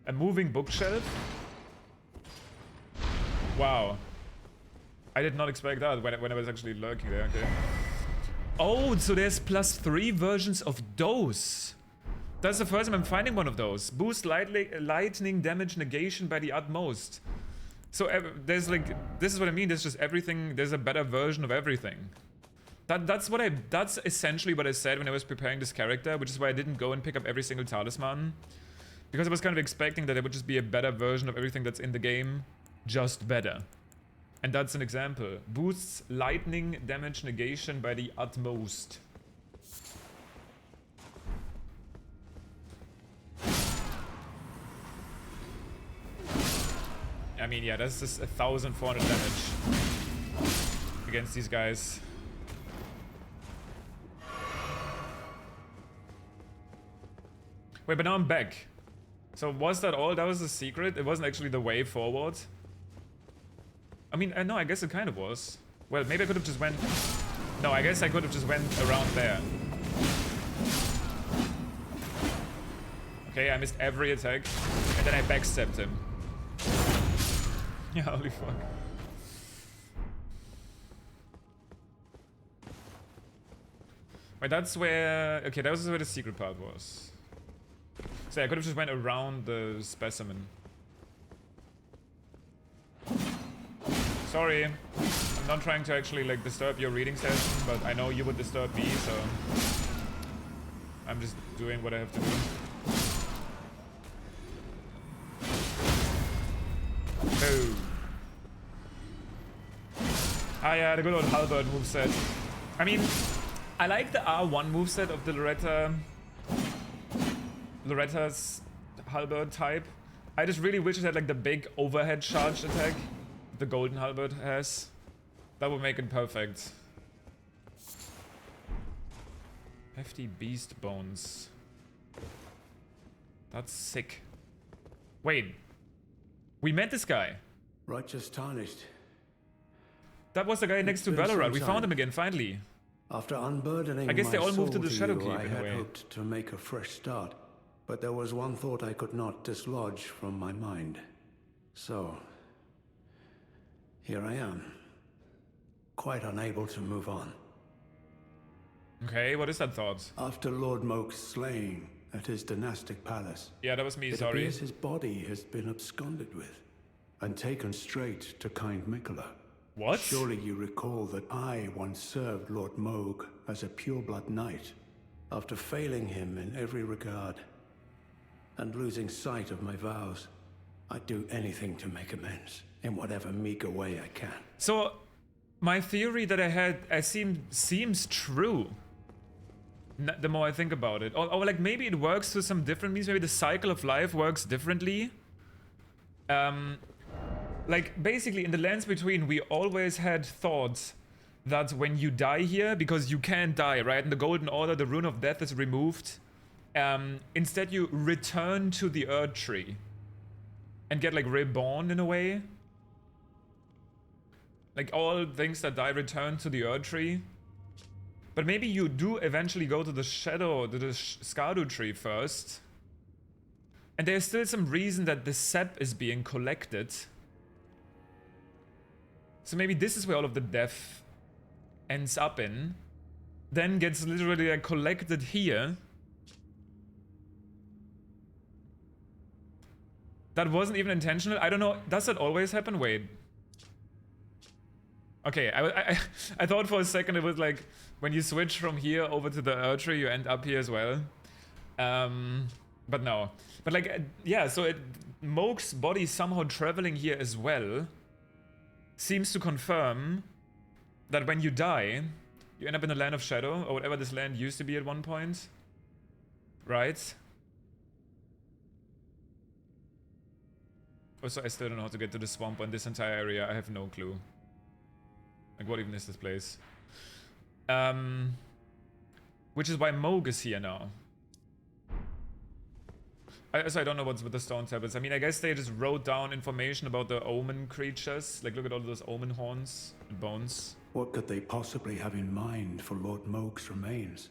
A moving bookshelf? Wow. I did not expect that when I was actually lurking there, okay. Oh, so there's +3 versions of those. That's the first time I'm finding one of those. Boost lightning damage negation by the utmost. So there's like, this is what I mean. There's just everything. There's a better version of everything. That's essentially what I said when I was preparing this character, which is why I didn't go and pick up every single talisman, because I was kind of expecting that it would just be a better version of everything that's in the game, just better. And that's an example. Boosts lightning damage negation by the utmost. I mean, yeah, that's just 1,400 damage against these guys. Wait, but now I'm back. So was that all? That was the secret? It wasn't actually the way forward? I mean, no, I guess it kind of was. Well, maybe I could have just went... No, I guess I could have just went around there. Okay, I missed every attack. And then I backstepped him. Yeah, holy fuck. Wait, that's where... Okay, that was where the secret part was. So yeah, I could have just went around the specimen. Sorry. I'm not trying to actually like disturb your reading session, but I know you would disturb me, so... I'm just doing what I have to do. Oh. Ah yeah, the good old halberd moveset. I mean, I like the R1 moveset of the Loretta's halberd type. I just really wish it had like the big overhead charged attack the golden halberd has. That would make it perfect. Hefty beast bones. That's sick. Wait. We met this guy. Righteous tarnished. That was the guy next to Ballarat. We found him again, finally. After unburdening I guess they my all moved to soul the Shadow you, Keep I in a had way. hoped to make a fresh start, but there was one thought I could not dislodge from my mind. So, here I am, quite unable to move on. Okay, what is that thought? After Lord Moke's slaying at his dynastic palace, Yeah, that was me, it sorry. appears his body has been absconded with and taken straight to kind Mikola. What? Surely you recall that I once served Lord Moog as a pureblood knight, after failing him in every regard, and losing sight of my vows. I'd do anything to make amends, in whatever meager way I can. So, my theory that I had seems true. The more I think about it. Or like maybe it works through some different means. Maybe the cycle of life works differently. Like, basically, in the lands between, we always had thoughts that when you die here, because you can't die, right? In the Golden Order, the Rune of Death is removed. Instead, you return to the Erdtree and get, like, reborn in a way. Like, all things that die return to the Erdtree. But maybe you do eventually go to the Skardu tree first. And there's still some reason that the sap is being collected. So maybe this is where all of the death ends up in. Then gets literally like collected here. That wasn't even intentional. I don't know. Does that always happen? Wait. Okay, I thought for a second it was like when you switch from here over to the Erdtree, you end up here as well. But no. But like, yeah, so Moke's body somehow traveling here as well seems to confirm that when you die, you end up in the Land of Shadow, or whatever this land used to be at one point. Right? Also, I still don't know how to get to the swamp on this entire area. I have no clue. Like, what even is this place? Which is why Moog is here now. So I don't know what's with the stone tablets. I mean, I guess they just wrote down information about the omen creatures. Like, look at all those omen horns and bones. What could they possibly have in mind for Lord Moog's remains?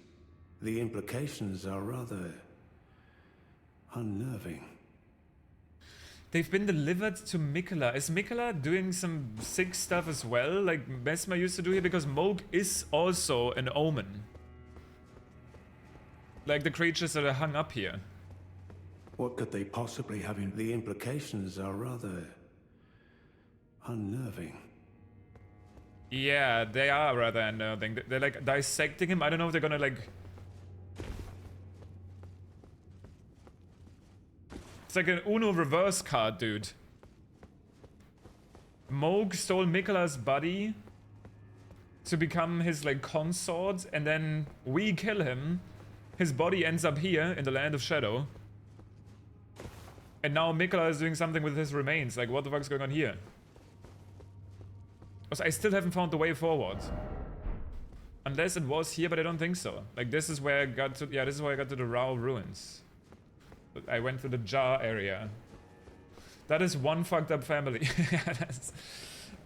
The implications are rather unnerving. They've been delivered to Mikola. Is Mikola doing some sick stuff as well, like Mesmer used to do here? Because Moog is also an omen. Like the creatures that are hung up here. What could they possibly have in... The implications are rather unnerving. Yeah, they are rather unnerving. They're like dissecting him. I don't know if they're gonna like... It's like an Uno reverse card, dude. Moog stole Mikola's body to become his like consort, and then we kill him. His body ends up here in the Land of Shadow. And now Mikola is doing something with his remains. Like, what the fuck's going on here? Also, I still haven't found the way forward. Unless it was here, but I don't think so. Like, this is where I got to... Yeah, this is where I got to the Rao ruins. I went to the Jar area. That is one fucked up family.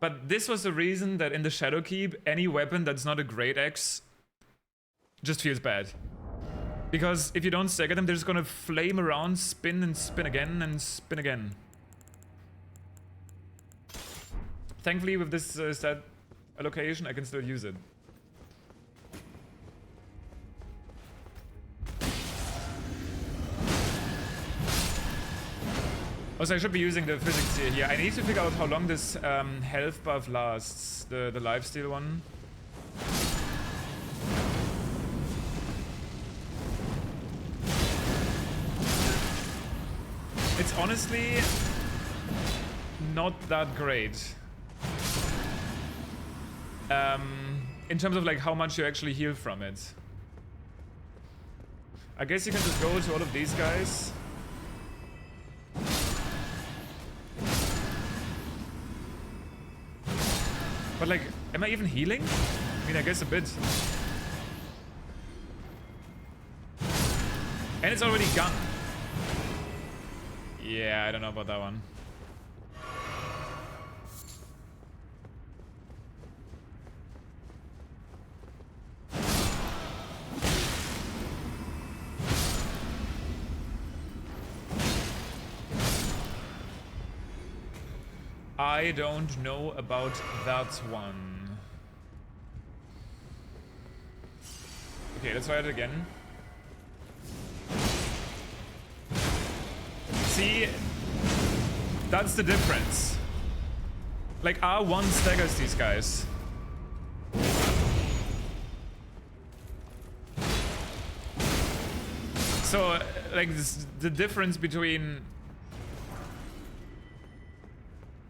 But this was the reason that in the Shadowkeep, any weapon that's not a Great Axe just feels bad. Because if you don't stagger them, they're just gonna flame around, spin and spin again and spin again. Thankfully, with this stat allocation, I can still use it. Also, I should be using the physics here. I need to figure out how long this health buff lasts, the lifesteal one. It's honestly not that great. In terms of like how much you actually heal from it. I guess you can just go to all of these guys. But like, am I even healing? I mean, I guess a bit. And it's already gone. Yeah, I don't know about that one. I don't know about that one. Okay, let's try it again. See, that's the difference. Like R1 staggers these guys. So, like, the difference between...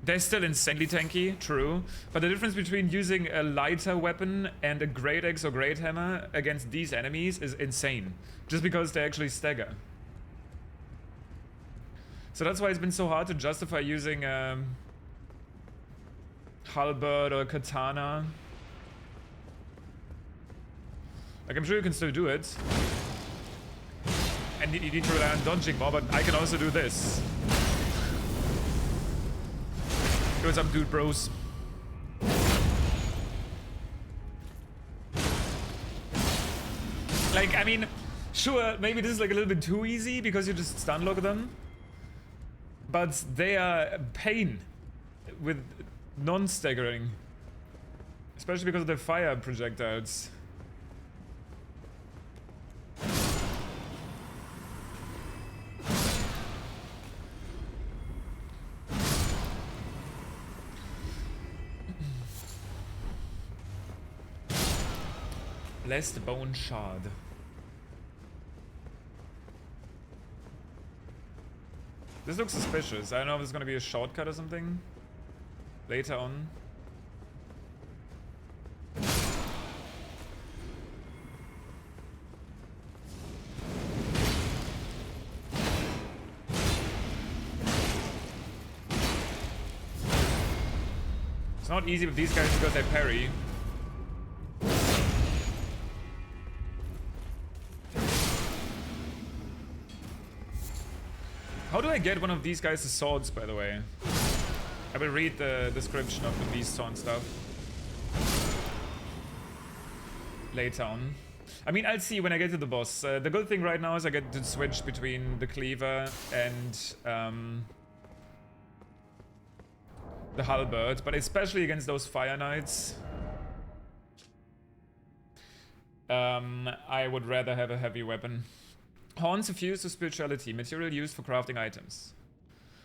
They're still insanely tanky, true, but the difference between using a lighter weapon and a Great Axe or Great Hammer against these enemies is insane. Just because they actually stagger. So that's why it's been so hard to justify using halberd or katana. Like, I'm sure you can still do it. And you need to rely on dodging more, but I can also do this. What's up, dude, bros? Like, I mean, sure, maybe this is like a little bit too easy because you just stun lock them. But they are pain with non-staggering. Especially because of their fire projectiles. Blessed Bone Shard. This looks suspicious. I don't know if it's gonna be a shortcut or something. Later on. It's not easy with these guys because they parry. How do I get one of these guys' swords, by the way? I will read the description of the beast sword stuff later on. I mean, I'll see when I get to the boss. The good thing right now is I get to switch between the cleaver and the halberd, but especially against those fire knights, I would rather have a heavy weapon. Horns suffused with spirituality, material used for crafting items.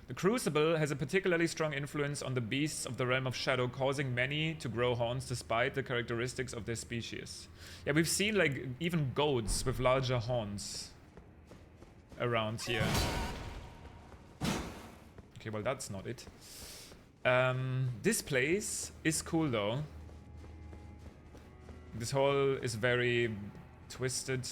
The Crucible has a particularly strong influence on the beasts of the realm of shadow, causing many to grow horns despite the characteristics of their species. Yeah, we've seen like even goats with larger horns around here. Okay, well that's not it. This place is cool though. This hole is very twisted.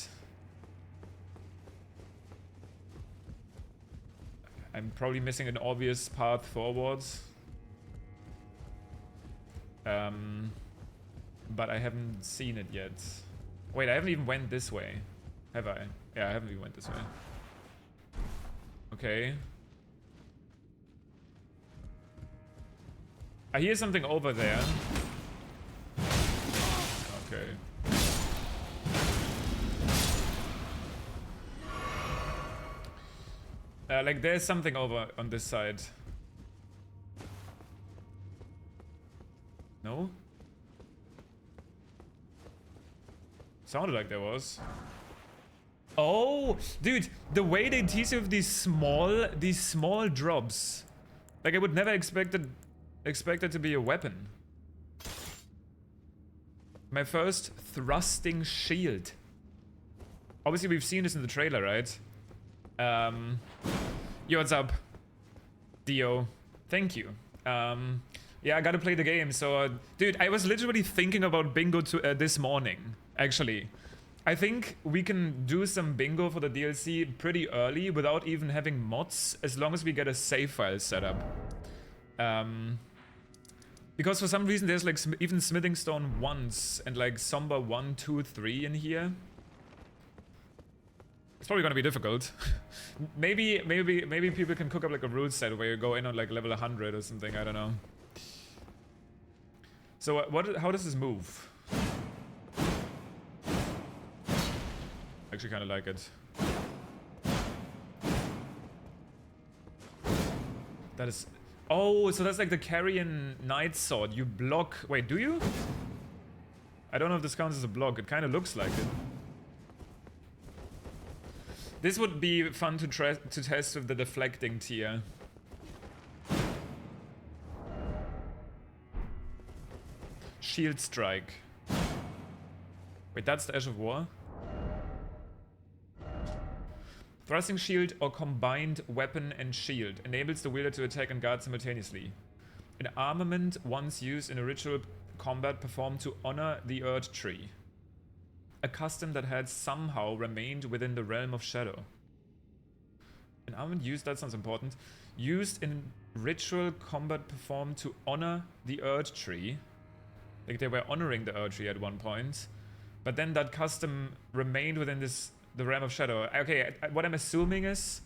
I'm probably missing an obvious path forwards. But I haven't seen it yet. Wait, I haven't even went this way. Have I? Yeah, I haven't even went this way. Okay. I hear something over there. Okay. Like there's something over on this side. No? Sounded like there was. Oh, dude, the way they tease you with these small drops. Like I would never expect it to be a weapon. My first thrusting shield. Obviously we've seen this in the trailer, right? Yo, what's up? Dio. Thank you. Yeah, I gotta play the game, so... dude, I was literally thinking about bingo this morning, actually. I think we can do some bingo for the DLC pretty early without even having mods, as long as we get a save file set up. Because for some reason there's like even Smithing Stone 1s and like Somber 1, 2, 3 in here. It's probably gonna be difficult. maybe people can cook up like a rule set where you go in on like level 100 or something, I don't know. So how does this move? Actually kind of like it. That is... oh, so that's like the Carrion Knight Sword. You block... wait, do you? I don't know if this counts as a block. It kind of looks like it. This would be fun to test with the deflecting tier. Shield Strike. Wait, that's the Ash of War? Thrusting Shield or Combined Weapon and Shield enables the wielder to attack and guard simultaneously. An armament once used in a ritual combat performed to honor the Erdtree. A custom that had somehow remained within the realm of shadow. An armament used, that sounds important, used in ritual combat performed to honor the Erdtree. Like they were honoring the Erdtree at one point. But then that custom remained within the realm of shadow. Okay, what I'm assuming is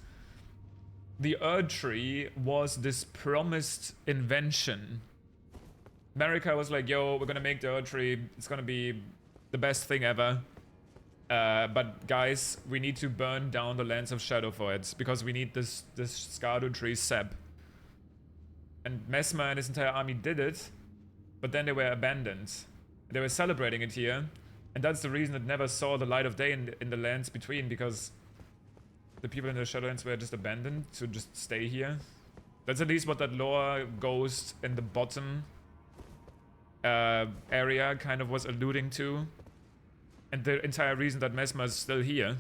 the Erdtree was this promised invention. America was like, yo, we're gonna make the Erdtree, it's gonna be the best thing ever. But guys, we need to burn down the lands of shadow for it, because we need this Scardo tree sap. And Mesmer and his entire army did it, but then they were abandoned. They were celebrating it here. And that's the reason it never saw the light of day in the lands between, because the people in the Shadowlands were just abandoned to just stay here. That's at least what that lore ghost in the bottom area kind of was alluding to. And the entire reason that Mesmer is still here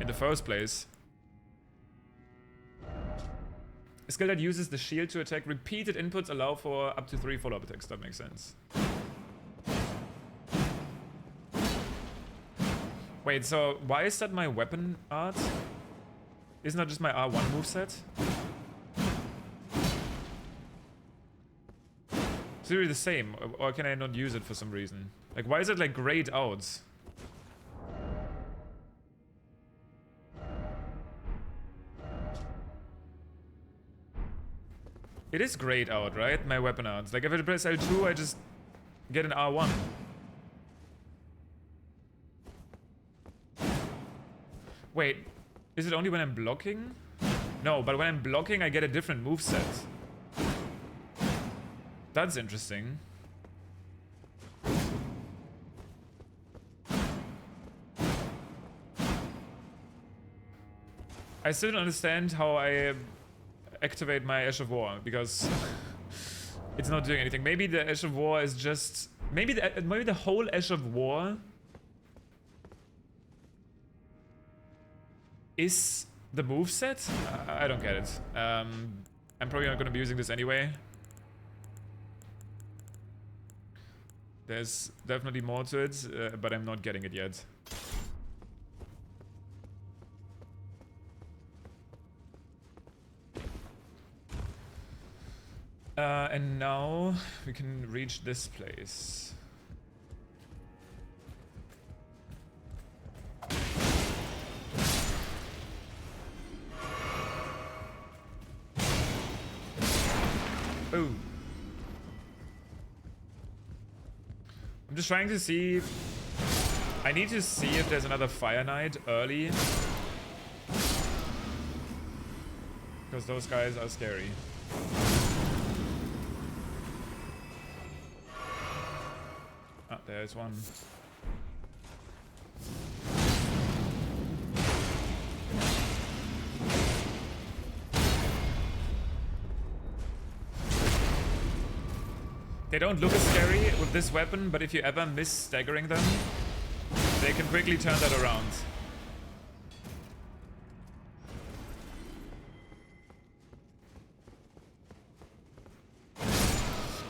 in the first place. A skill that uses the shield to attack. Repeated inputs allow for up to 3 follow-up attacks. That makes sense. Wait, so why is that my weapon art? Isn't that just my R1 moveset? It's really the same, or can I not use it for some reason? Like, why is it like grayed out? It is grayed out, right? My weapon arts. Like, if I press L2, I just get an R1. Wait, is it only when I'm blocking? No, but when I'm blocking, I get a different moveset. That's interesting. I still don't understand how I activate my Ash of War, because it's not doing anything. Maybe the Ash of War is just... maybe the whole Ash of War is the moveset? I don't get it. I'm probably not going to be using this anyway. There's definitely more to it, but I'm not getting it yet. And now we can reach this place. Ooh. just trying to see. I need to see if there's another Fire Knight early. Because those guys are scary. Ah, there's one. They don't look as scary with this weapon, but if you ever miss staggering them, they can quickly turn that around.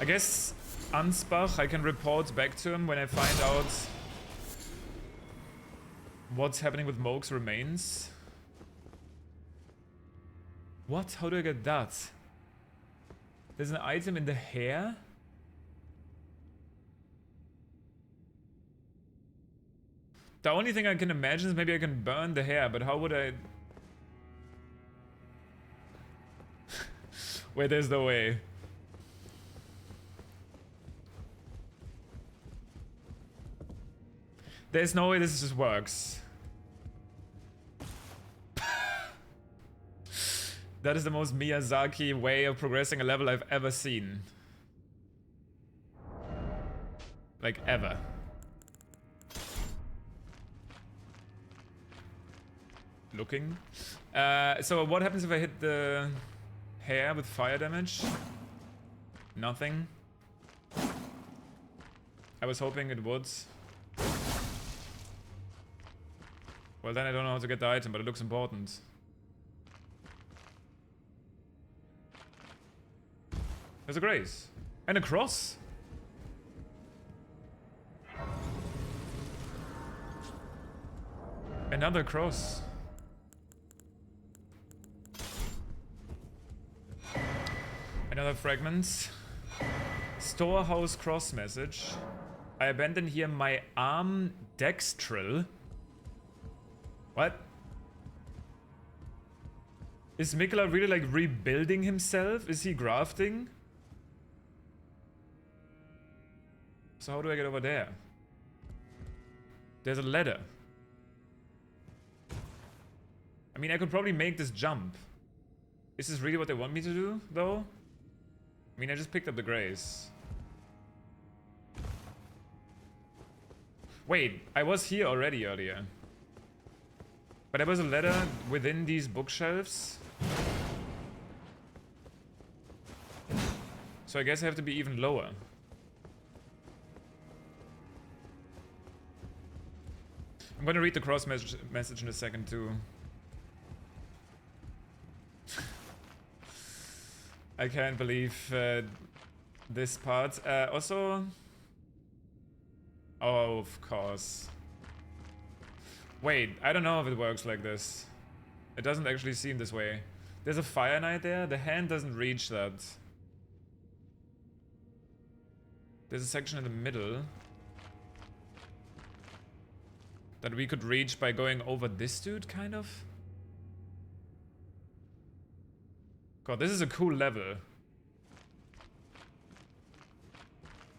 I guess Ansbach, I can report back to him when I find out what's happening with Moog's remains. What? How do I get that? There's an item in the hair? The only thing I can imagine is maybe I can burn the hair, but how would I... Wait, there's no way. There's no way this just works. That is the most Miyazaki way of progressing a level I've ever seen. Like, ever. Looking. So what happens if I hit the hair with fire damage? Nothing. I was hoping it would. Well, then I don't know how to get the item, but it looks important. There's a grace. And a cross. Another cross. Another fragment. Storehouse cross message. I abandon here my arm dextril. What? Is Mikula really like rebuilding himself? Is he grafting? So how do I get over there? There's a ladder. I mean, I could probably make this jump. Is this really what they want me to do, though? I mean, I just picked up the grace. Wait, I was here already earlier. But there was a ladder within these bookshelves. So I guess I have to be even lower. I'm gonna read the cross message in a second too. I can't believe this part. Also... Oh, of course. Wait, I don't know if it works like this. It doesn't actually seem this way. There's a Fire Knight there. The hand doesn't reach that. There's a section in the middle that we could reach by going over this dude, kind of. God, this is a cool level.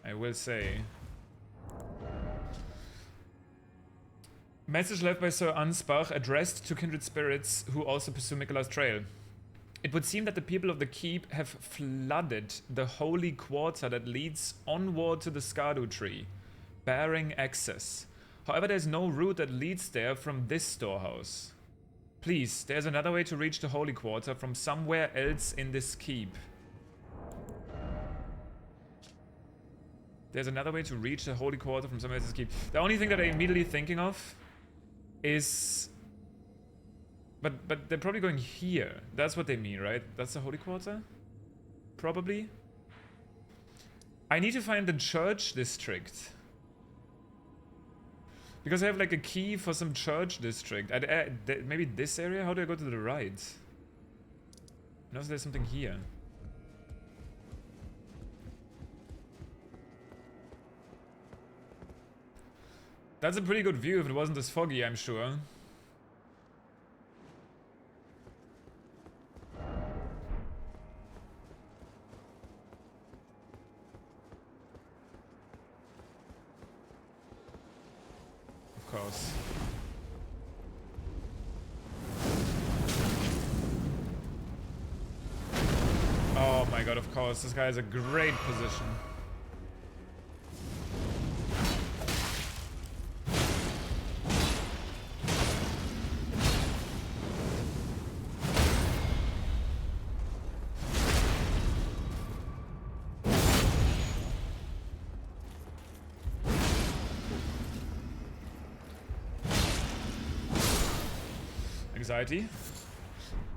I will say. Message left by Sir Ansbach addressed to kindred spirits who also pursue Mikula's trail. It would seem that the people of the keep have flooded the holy quarter that leads onward to the Erdtree, barring access. However, there's no route that leads there from this storehouse. Please, there's another way to reach the holy quarter from somewhere else in this keep. There's another way to reach the holy quarter from somewhere else in this keep. The only thing that I'm immediately thinking of is... But they're probably going here. That's what they mean, right? That's the holy quarter? Probably. I need to find the church district. Because I have like a key for some church district. Maybe this area? How do I go to the right? Notice there's something here. That's a pretty good view if it wasn't this foggy, I'm sure. course. Oh my god, of course. This guy has a great position. Anxiety.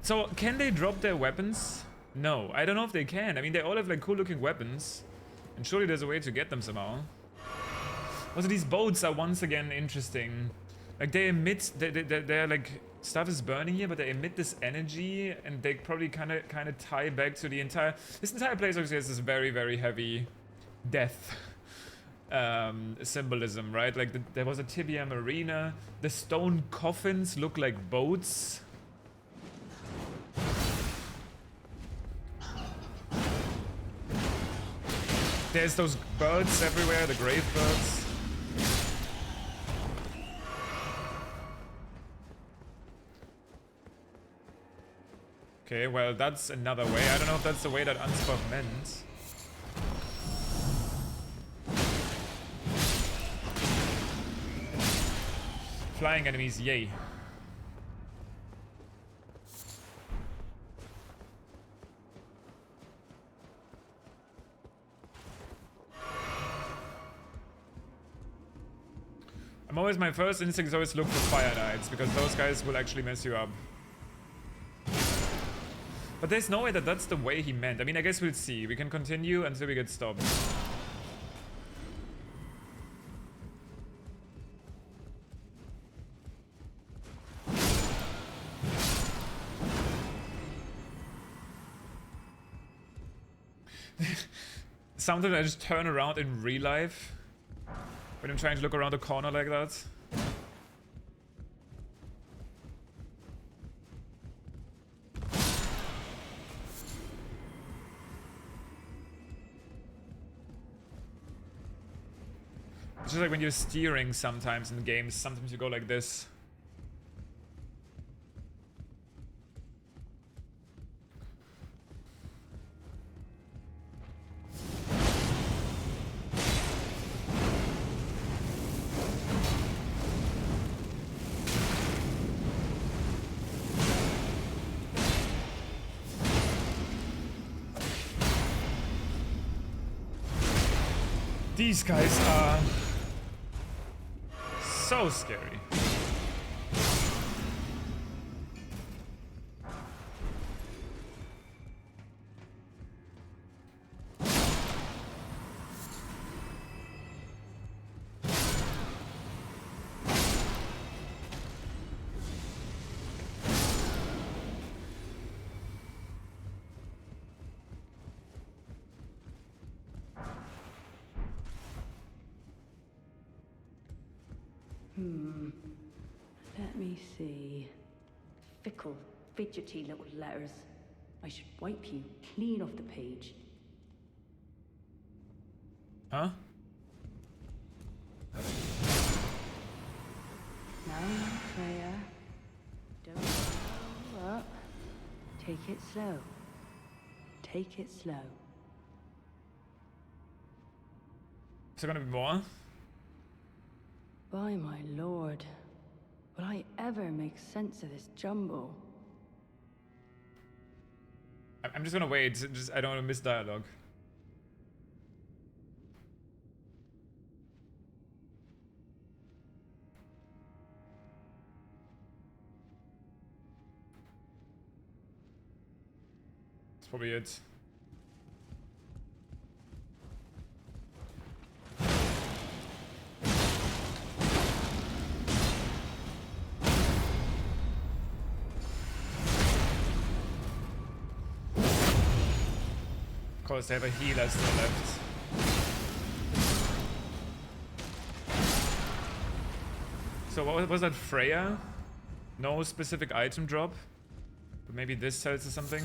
So, can they drop their weapons? No, I don't know if they can. I mean, they all have like cool looking weapons. And surely there's a way to get them somehow. Also, these boats are once again interesting. Like, they emit, they're like, stuff is burning here, but they emit this energy, and they probably kind of tie back to the entire, this entire place obviously has this very, very heavy death symbolism, right? Like, there was a Tibia Marina. The stone coffins look like boats. There's those birds everywhere, the grave birds. Okay, well, that's another way. I don't know if that's the way that Ansbach meant. Flying enemies, yay. My first instinct is always look for Fire Knights, because those guys will actually mess you up. But there's no way that that's the way he meant. I mean, I guess we'll see. We can continue until we get stopped. Sometimes I just turn around in real life when I'm trying to look around the corner like that. It's just like when you're steering sometimes in games, sometimes you go like this. These guys are so scary. Let me see. Fickle, fidgety little letters. I should wipe you clean off the page. Huh? Now, Freya. Don't go up. Take it slow. Take it slow. Is there gonna be more? By my lord. Will I ever make sense of this jumble? I'm just gonna wait. I don't want to miss dialogue. That's probably it. Of course, they have a healer still left. So what was that, Freya? No specific item drop? But maybe this tells us something?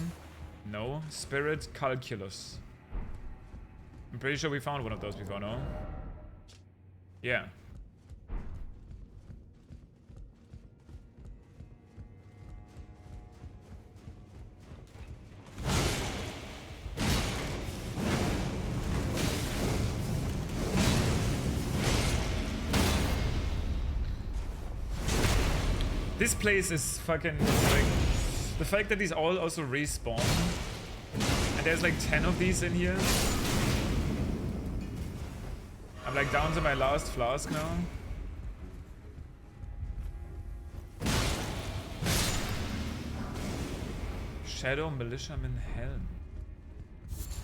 No. Spirit Calculus. I'm pretty sure we found one of those before, no? Yeah. This place is fucking like, the fact that these all also respawn and there's like 10 of these in here. I'm like down to my last flask now. Shadow Militiaman Helm.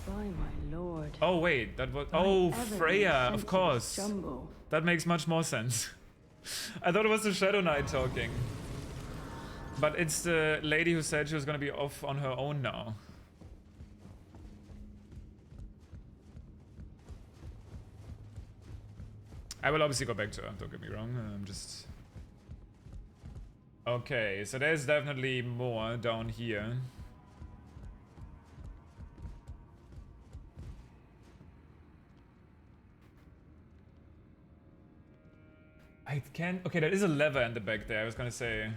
By my lord. Oh wait, that was Freya, of course. That makes much more sense. I thought it was the Shadow Knight talking. But it's the lady who said she was gonna be off on her own now. I will obviously go back to her, don't get me wrong. I'm just... Okay, so there's definitely more down here. I can't... Okay, there is a lever in the back there, I was gonna say.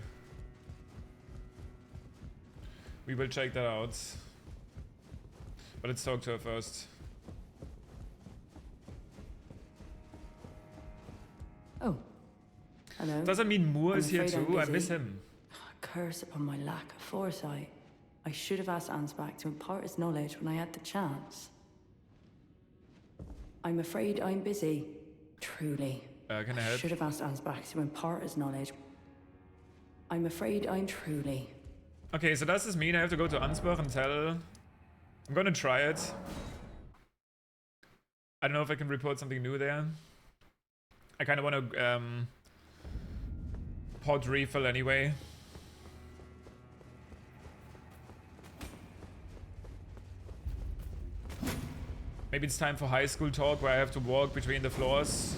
We will check that out. But let's talk to her first. Oh. Hello. Does that mean Moore I'm is here afraid I'm too? I busy. miss him. Curse upon my lack of foresight. I should have asked Ansbach to impart his knowledge when I had the chance. I'm afraid I'm busy. Truly. Can I help? Should have asked Ansbach to impart his knowledge. I'm afraid I'm truly. Okay, so does this mean I have to go to Ansbach and tell... I'm gonna try it. I don't know if I can report something new there. I kinda wanna pod refill anyway. Maybe it's time for high school talk where I have to walk between the floors.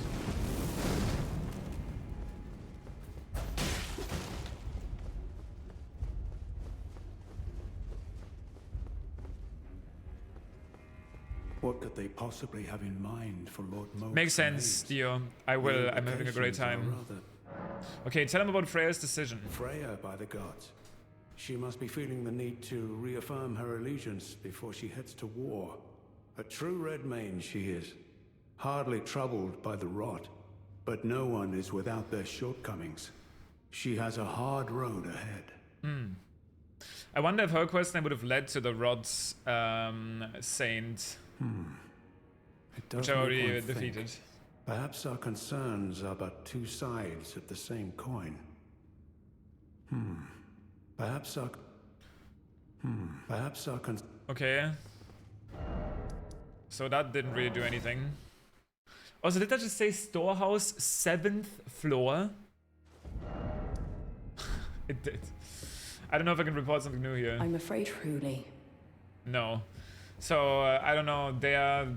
What could they possibly have in mind for Lord Moog? Makes sense, Dio. I will. I'm having a great time. Okay, tell him about Freya's decision. Freya, by the gods. She must be feeling the need to reaffirm her allegiance before she heads to war. A true Redmane she is. Hardly troubled by the rot. But no one is without their shortcomings. She has a hard road ahead. I wonder if her quest then would have led to the Rod's Saint. It does Which I make already one think. defeated. Perhaps our concerns are but two sides of the same coin. Perhaps our... Perhaps our Okay. So that didn't really do anything. Also, did that just say storehouse 7th floor? It did. I don't know if I can report something new here. I'm afraid truly. No. So, I don't know, they are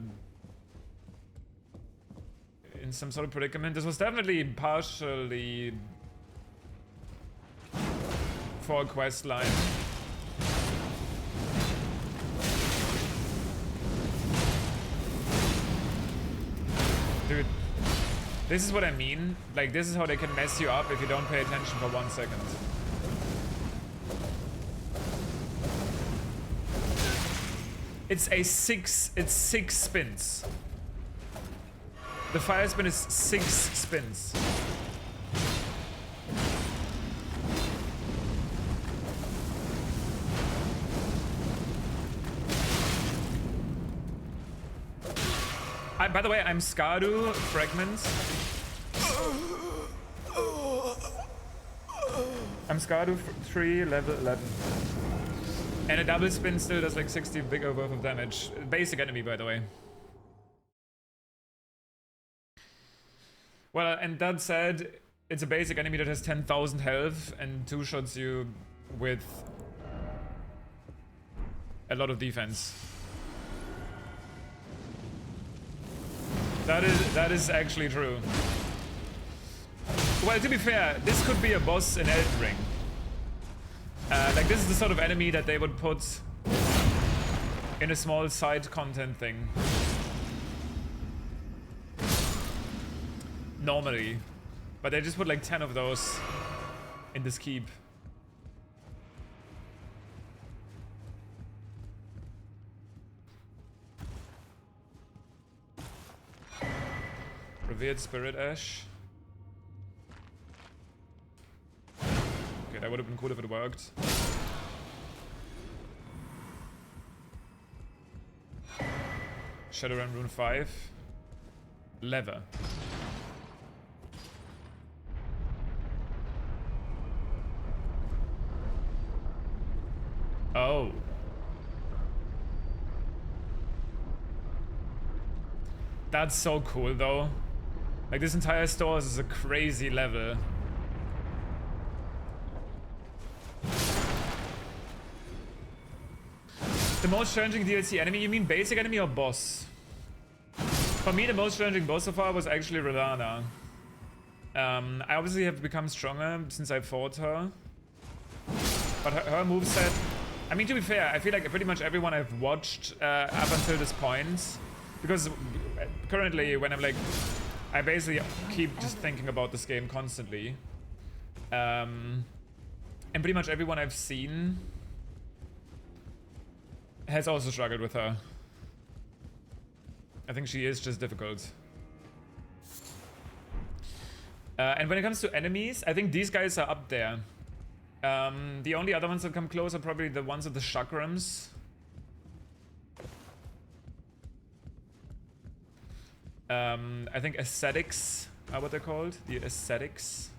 in some sort of predicament. This was definitely partially for a quest line. Dude, this is what I mean. Like, this is how they can mess you up if you don't pay attention for 1 second. It's 6 spins. The fire spin is 6 spins. By the way, I'm Skadu Fragments. I'm Skadu 3, level 11. And a double spin still does like 60 bigger worth of damage. Basic enemy, by the way. Well, and that said, it's a basic enemy that has 10,000 health and two-shots you with a lot of defense. That is actually true. Well, to be fair, this could be a boss in Elden Ring. Like, this is the sort of enemy that they would put in a small side content thing. Normally. But they just put like 10 of those in this keep. Revered Spirit Ash. would have been cool if it worked. Shadowrun Rune 5. Lever. Oh. That's so cool though. Like this entire store is a crazy level. The most challenging DLC enemy? You mean basic enemy or boss? For me, the most challenging boss so far was actually Relana. I obviously have become stronger since I fought her. But her moveset... I mean, to be fair, I feel like pretty much everyone I've watched up until this point... Because currently, when I'm like... I basically keep just thinking about this game constantly. And pretty much everyone I've seen... has also struggled with her. I think she is just difficult. And when it comes to enemies, I think these guys are up there. The only other ones that come close are probably the ones with the chakrams. I think ascetics are what they're called. The ascetics.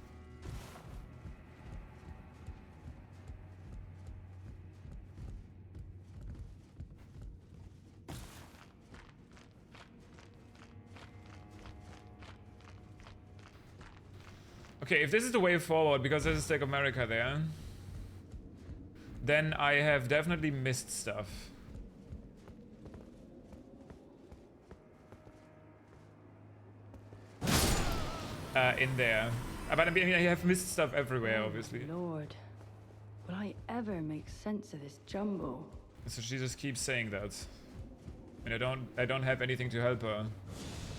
Okay, if this is the way forward, because there's a Stake of America there, then I have definitely missed stuff. In there. But I mean, I have missed stuff everywhere, obviously. Lord, will I ever make sense of this jumble? So she just keeps saying that. And I don't have anything to help her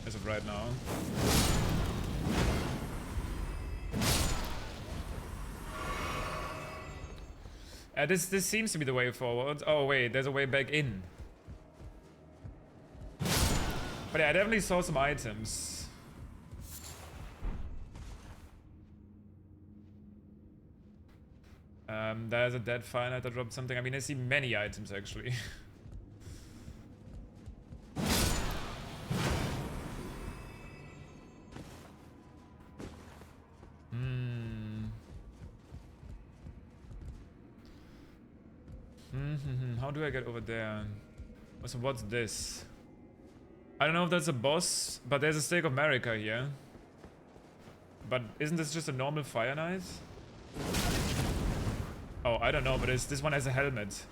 as of right now. This seems to be the way forward. Oh wait, there's a way back in. But yeah, I definitely saw some items. There's a dead fire knight that dropped something. I mean, I see many items actually. How do I get over there? So what's this? I don't know if that's a boss, but there's a Stake of America here. But isn't this just a normal fire knight? Oh, I don't know, but this one has a helmet.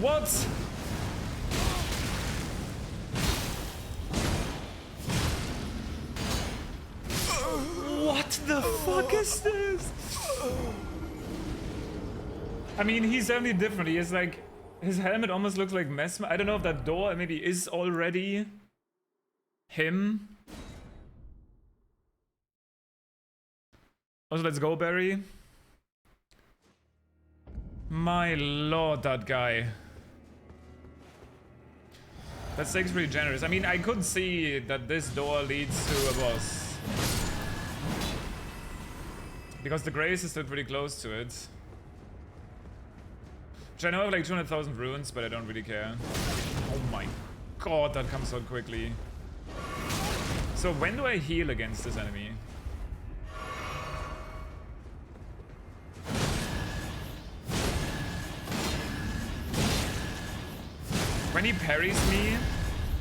What? What the fuck is this? I mean, he's definitely different. He is like, his helmet almost looks like Mesmer. I don't know if that door maybe is already him. Also, let's go, Barry. My lord, that guy. That stake's pretty generous. I mean, I could see that this door leads to a boss. Because the Grace is still pretty close to it. Which I know have like 200,000 runes, but I don't really care. Oh my god, that comes so quickly. So when do I heal against this enemy? When he parries me,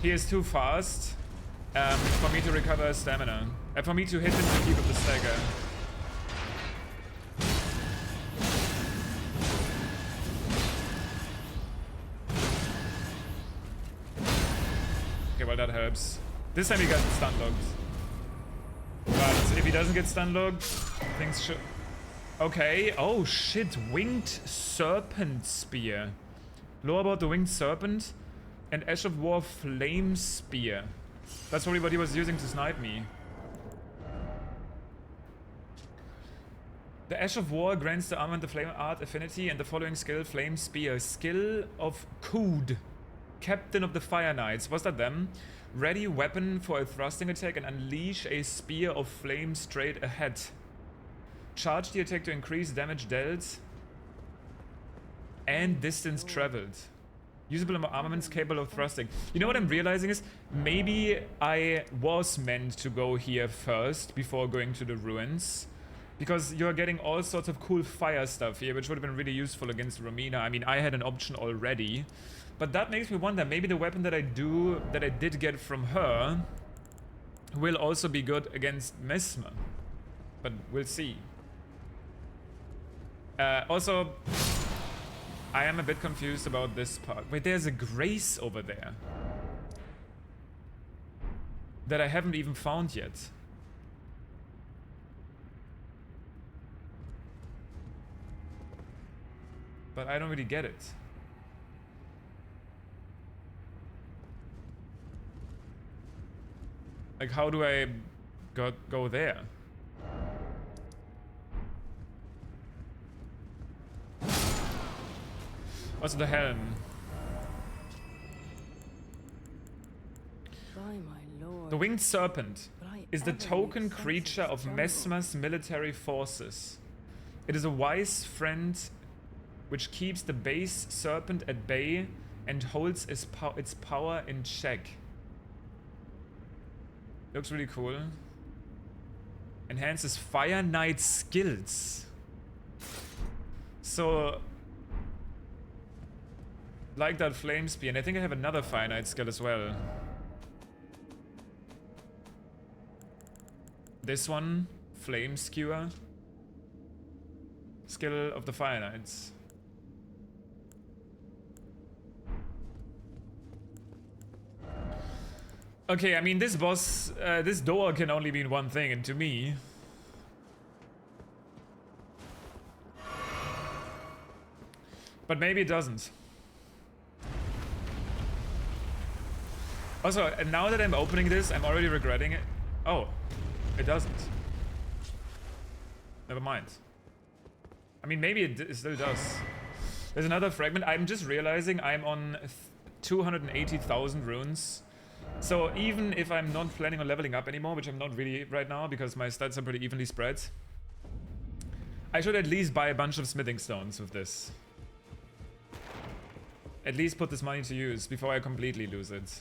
he is too fast for me to recover stamina. For me to hit him to keep up the stagger. Okay, well that helps. This time he got stun locked. But if he doesn't get stun locked, things should... Okay, oh shit, Winged Serpent Spear. Lore about the winged serpent and Ash of War flame spear. That's probably what he was using to snipe me. The Ash of War grants the armament the flame art affinity and the following skill: flame spear. Skill of Kood, captain of the Fire Knights. Was that them? Ready weapon for a thrusting attack and unleash a spear of flame straight ahead. Charge the attack to increase damage dealt and distance traveled. Usable armaments capable of thrusting. You know what I'm realizing is, maybe I was meant to go here first before going to the ruins. Because you're getting all sorts of cool fire stuff here, which would have been really useful against Romina. I mean, I had an option already. But that makes me wonder, maybe the weapon that I did get from her will also be good against Mesmer. But we'll see. Also, I am a bit confused about this part. Wait, there's a grace over there that I haven't even found yet. But I don't really get it. Like, how do I go there? Also the helm. By my lord. The winged serpent is the token creature of Mesmer's military forces. It is a wise friend which keeps the base serpent at bay and holds its power in check. Looks really cool. Enhances Fire Knight skills. So, like that flame spear, and I think I have another Fire Knight skill as well. This one, Flame Skewer. Skill of the Fire Knights. Okay, I mean, this boss, this door can only mean one thing, and to me... But maybe it doesn't. Also, and now that I'm opening this, I'm already regretting it. Oh, it doesn't. Never mind. I mean, maybe it still does. There's another fragment. I'm just realizing I'm on 280,000 runes. So even if I'm not planning on leveling up anymore, which I'm not really right now because my stats are pretty evenly spread, I should at least buy a bunch of smithing stones with this. At least put this money to use before I completely lose it.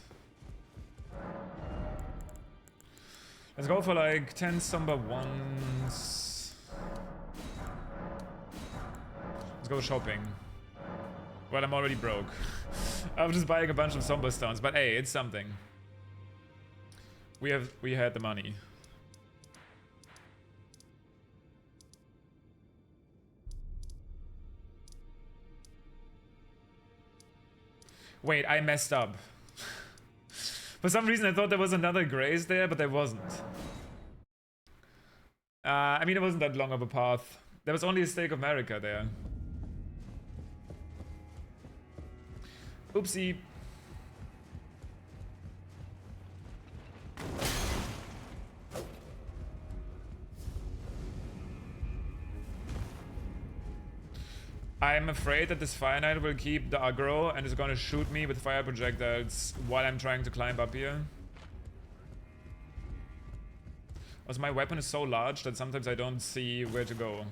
Let's go for like 10 somber ones. Let's go shopping. Well, I'm already broke. I'm just buying a bunch of somber stones, but hey, it's something. We had the money. Wait, I messed up. For some reason I thought there was another grace there, but there wasn't. I mean, it wasn't that long of a path. There was only a Stake of Marika there. Oopsie. I'm afraid that this Fire Knight will keep the aggro and is gonna shoot me with fire projectiles while I'm trying to climb up here. Also, my weapon is so large that sometimes I don't see where to go.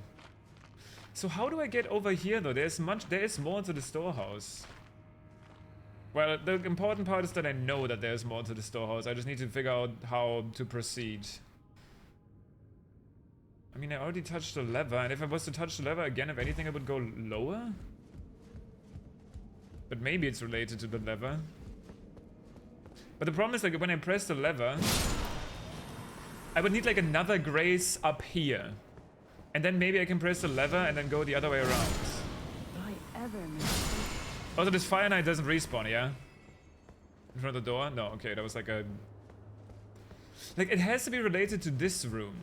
So how do I get over here though? There is more to the storehouse. Well, the important part is that I know that there's more to the storehouse. I just need to figure out how to proceed. I mean, I already touched the lever, and if I was to touch the lever again, if anything, it would go lower? But maybe it's related to the lever. But the problem is, like, when I press the lever, I would need, like, another grace up here. And then maybe I can press the lever and then go the other way around. Also, this Fire Knight doesn't respawn, yeah? In front of the door? No, okay, that was like a... Like, it has to be related to this room.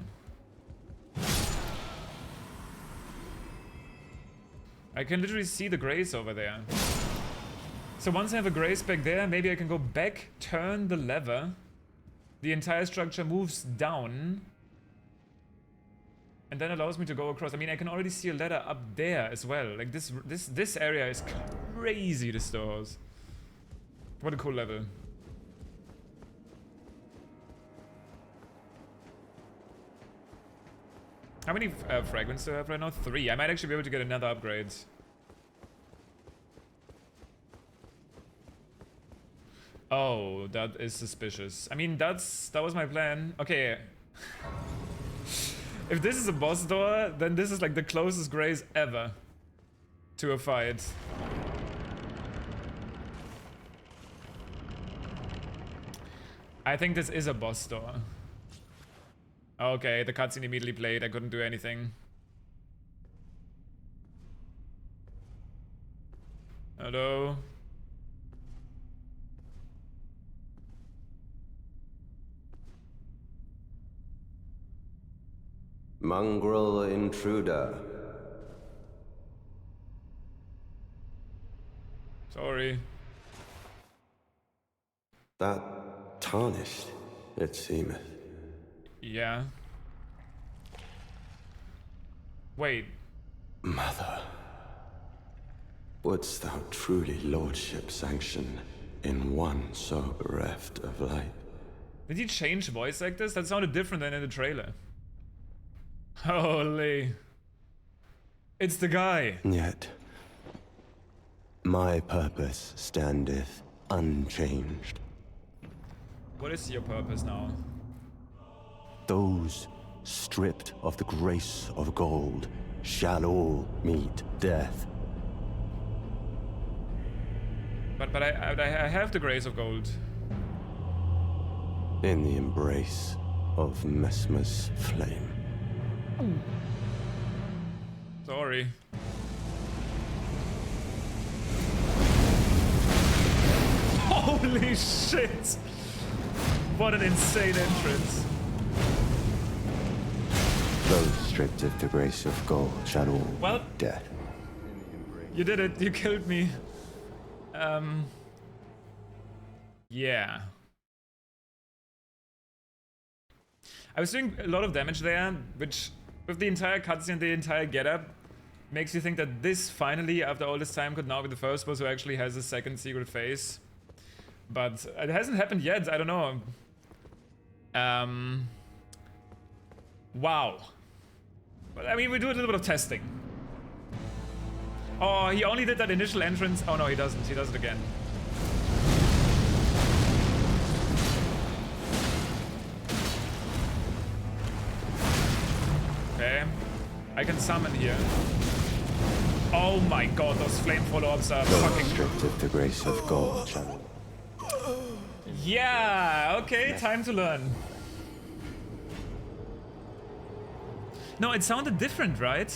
I can literally see the grace over there. So once I have a grace back there, maybe I can go back, turn the lever. The entire structure moves down. And then allows me to go across. I mean, I can already see a ladder up there as well. Like this area is crazy, the stores. What a cool level. How many fragments do I have right now? 3. I might actually be able to get another upgrade. Oh, that is suspicious. I mean, that was my plan. Okay. If this is a boss door, then this is like the closest grace ever to a fight. I think this is a boss door. Okay, the cutscene immediately played. I couldn't do anything. Hello? Mongrel intruder. Sorry. That tarnished, it seemeth. Yeah. Wait. Mother, wouldst thou truly lordship sanction in one so bereft of light? Did he change voice actors? That sounded different than in the trailer. Holy. It's the guy. Yet, my purpose standeth unchanged. What is your purpose now? Those stripped of the grace of gold shall all meet death. But I have the grace of gold. In the embrace of Mesmer's flame. Sorry. Holy shit! What an insane entrance. Those stripped of the grace of gold shall all Well, meet death. You did it. You killed me. Yeah. I was doing a lot of damage there, which, with the entire cutscene, the entire getup, makes you think that this finally, after all this time, could now be the first boss who actually has a second secret phase. But it hasn't happened yet. I don't know. Wow. But I mean, we do a little bit of testing. Oh, he only did that initial entrance. Oh no, he doesn't. He does it again. Okay. I can summon here. Oh my god, those flame follow-ups are fucking... Stripped of the grace of gold shall... Yeah, okay, time to learn. No, it sounded different, right?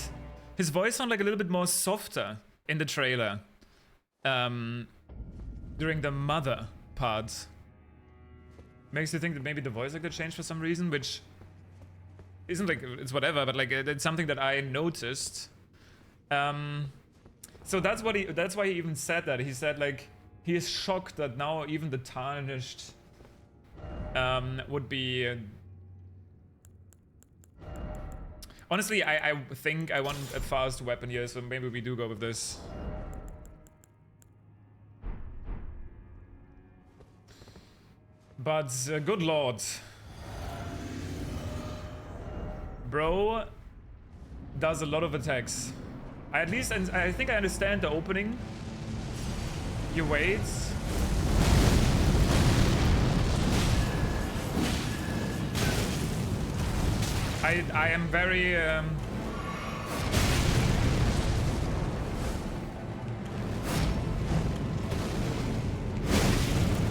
His voice sounded like a little bit more softer in the trailer. During the mother part. Makes you think that maybe the voice actor changed for some reason, which isn't like, it's whatever, but like it's something that I noticed. So that's why he even said that. He said like, he is shocked that now even the tarnished would be... Honestly, I think I want a fast weapon here, so maybe we do go with this. But, good lord. Bro does a lot of attacks. I think I understand the opening. You wait. I am very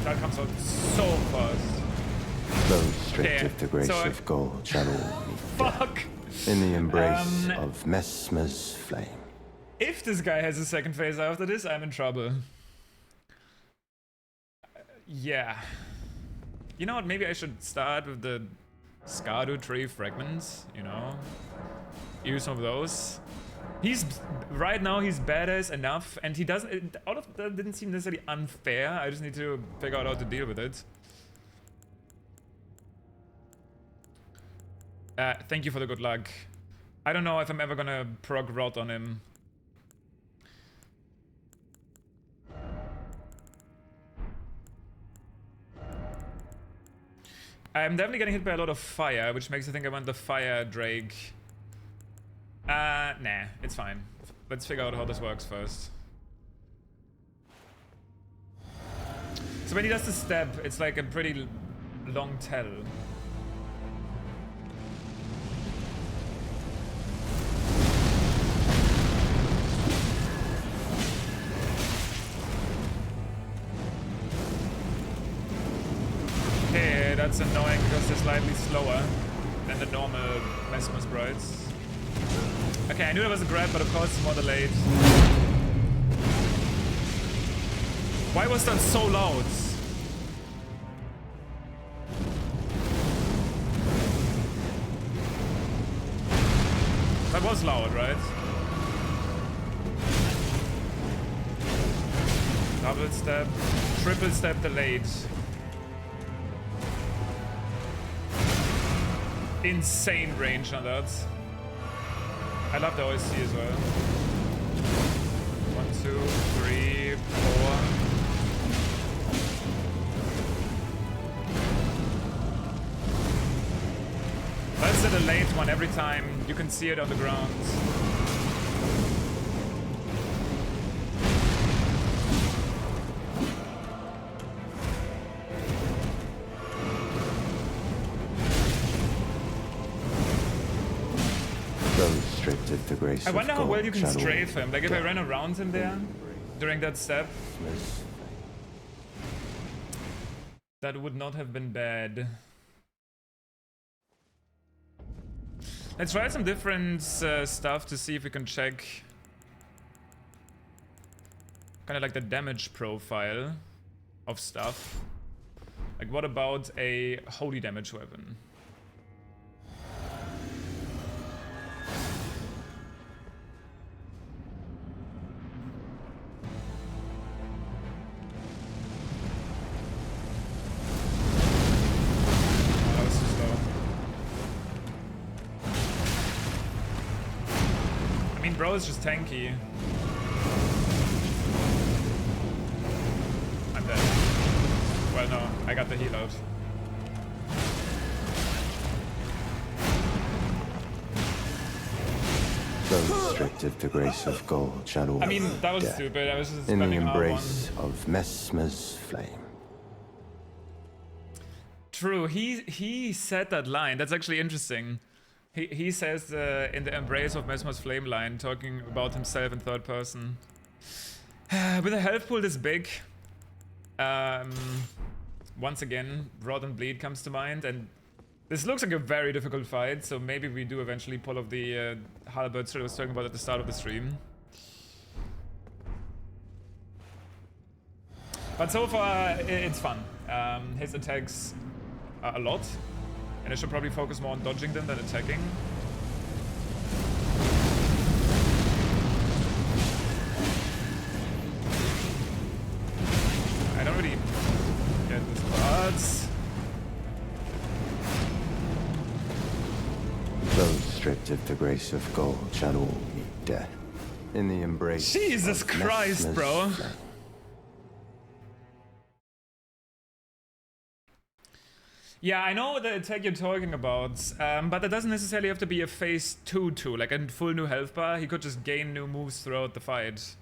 that comes out so fast. Those stripped of the grace so of gold shall all meet fuck in the embrace of Mesmer's flame. If this guy has a second phase after this, I'm in trouble. Yeah. You know what, maybe I should start with the Erdtree fragments, you know? Use some of those. He's right now he's badass enough, and he doesn't. All of that didn't seem necessarily unfair. I just need to figure out how to deal with it. Thank you for the good luck. I don't know if I'm ever gonna proc rot on him. I'm definitely getting hit by a lot of fire, which makes me think I want the fire Drake. Nah, it's fine. Let's figure out how this works first. So when he does the step, it's like a pretty long tell. Okay, that's annoying because they're slightly slower than the normal Mesmer sprites. Okay, I knew there was a grab, but of course it's more delayed. Why was that so loud? That was loud, right? Double step, triple step delayed. Insane range on that. I love the OSC as well. 1, 2, 3, 4. That's a delayed one every time. You can see it on the ground. The grace I wonder how well you can shadow strafe him. Like if I ran around him there during that step, that would not have been bad. Let's try some different stuff to see if we can check kind of like the damage profile of stuff. Like what about a holy damage weapon? Bro is just tanky. I'm dead. Well, no, I got the heal out. So restricted the grace of gold, shadow. I mean, that was death. stupid. I was just In the spamming embrace R1. of Mesmer's flame. True, he said that line. That's actually interesting. He says in the embrace of Mesmer's flame line, talking about himself in third person. With a health pool this big, once again, Rot and Bleed comes to mind, and this looks like a very difficult fight, so maybe we do eventually pull off the halberds that I was talking about at the start of the stream. But so far, it's fun. His attacks are a lot. And I should probably focus more on dodging them than attacking. I don't really get this part. Those stripped of the grace of gold shall all meet death. In the embrace Jesus of Christ, Mesmer's bro. flame. Yeah, I know the attack you're talking about, but that doesn't necessarily have to be a phase 2, like a full new health bar. He could just gain new moves throughout the fight.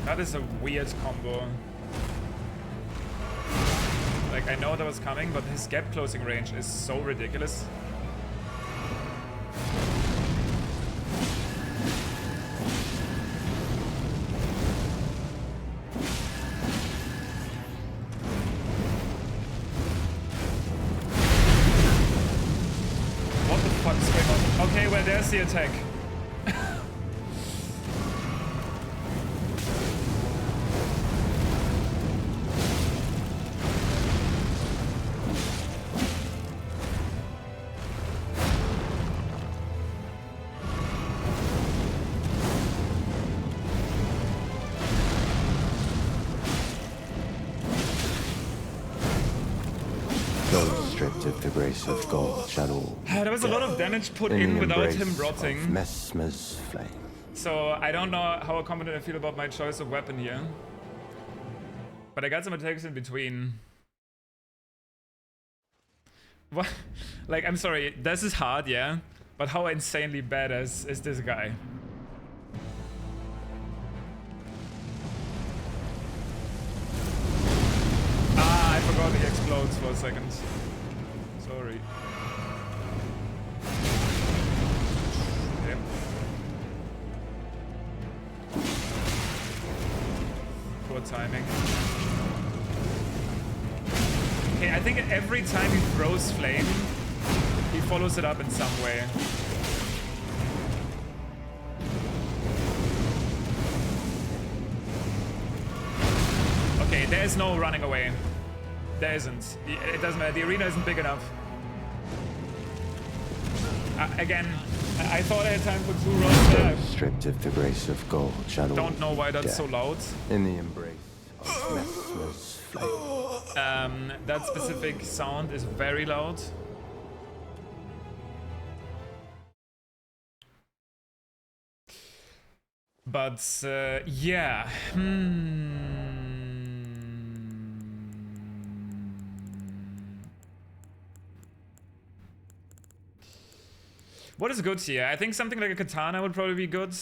That is a weird combo. Like, I know that was coming, but his gap closing range is so ridiculous. What the attack. Those stripped of the grace of God shall all There was a lot of damage put in the without him embrace rotting. of Mesmer's flame. So I don't know how confident I feel about my choice of weapon here. But I got some attacks in between. What? Like, I'm sorry, this is hard, yeah? But how insanely badass is this guy? Ah, I forgot he explodes for a second. Sorry. Okay. Poor timing. Okay, I think every time he throws flame, he follows it up in some way. Okay, there is no running away. There isn't. It doesn't matter. The arena isn't big enough. Again, I thought I had time for 2 rounds there. Stripped of the grace of God shall all Don't know why that's so loud. in the embrace of Mesmer's flame. That specific sound is very loud. But yeah. What is good here? I think something like a katana would probably be good.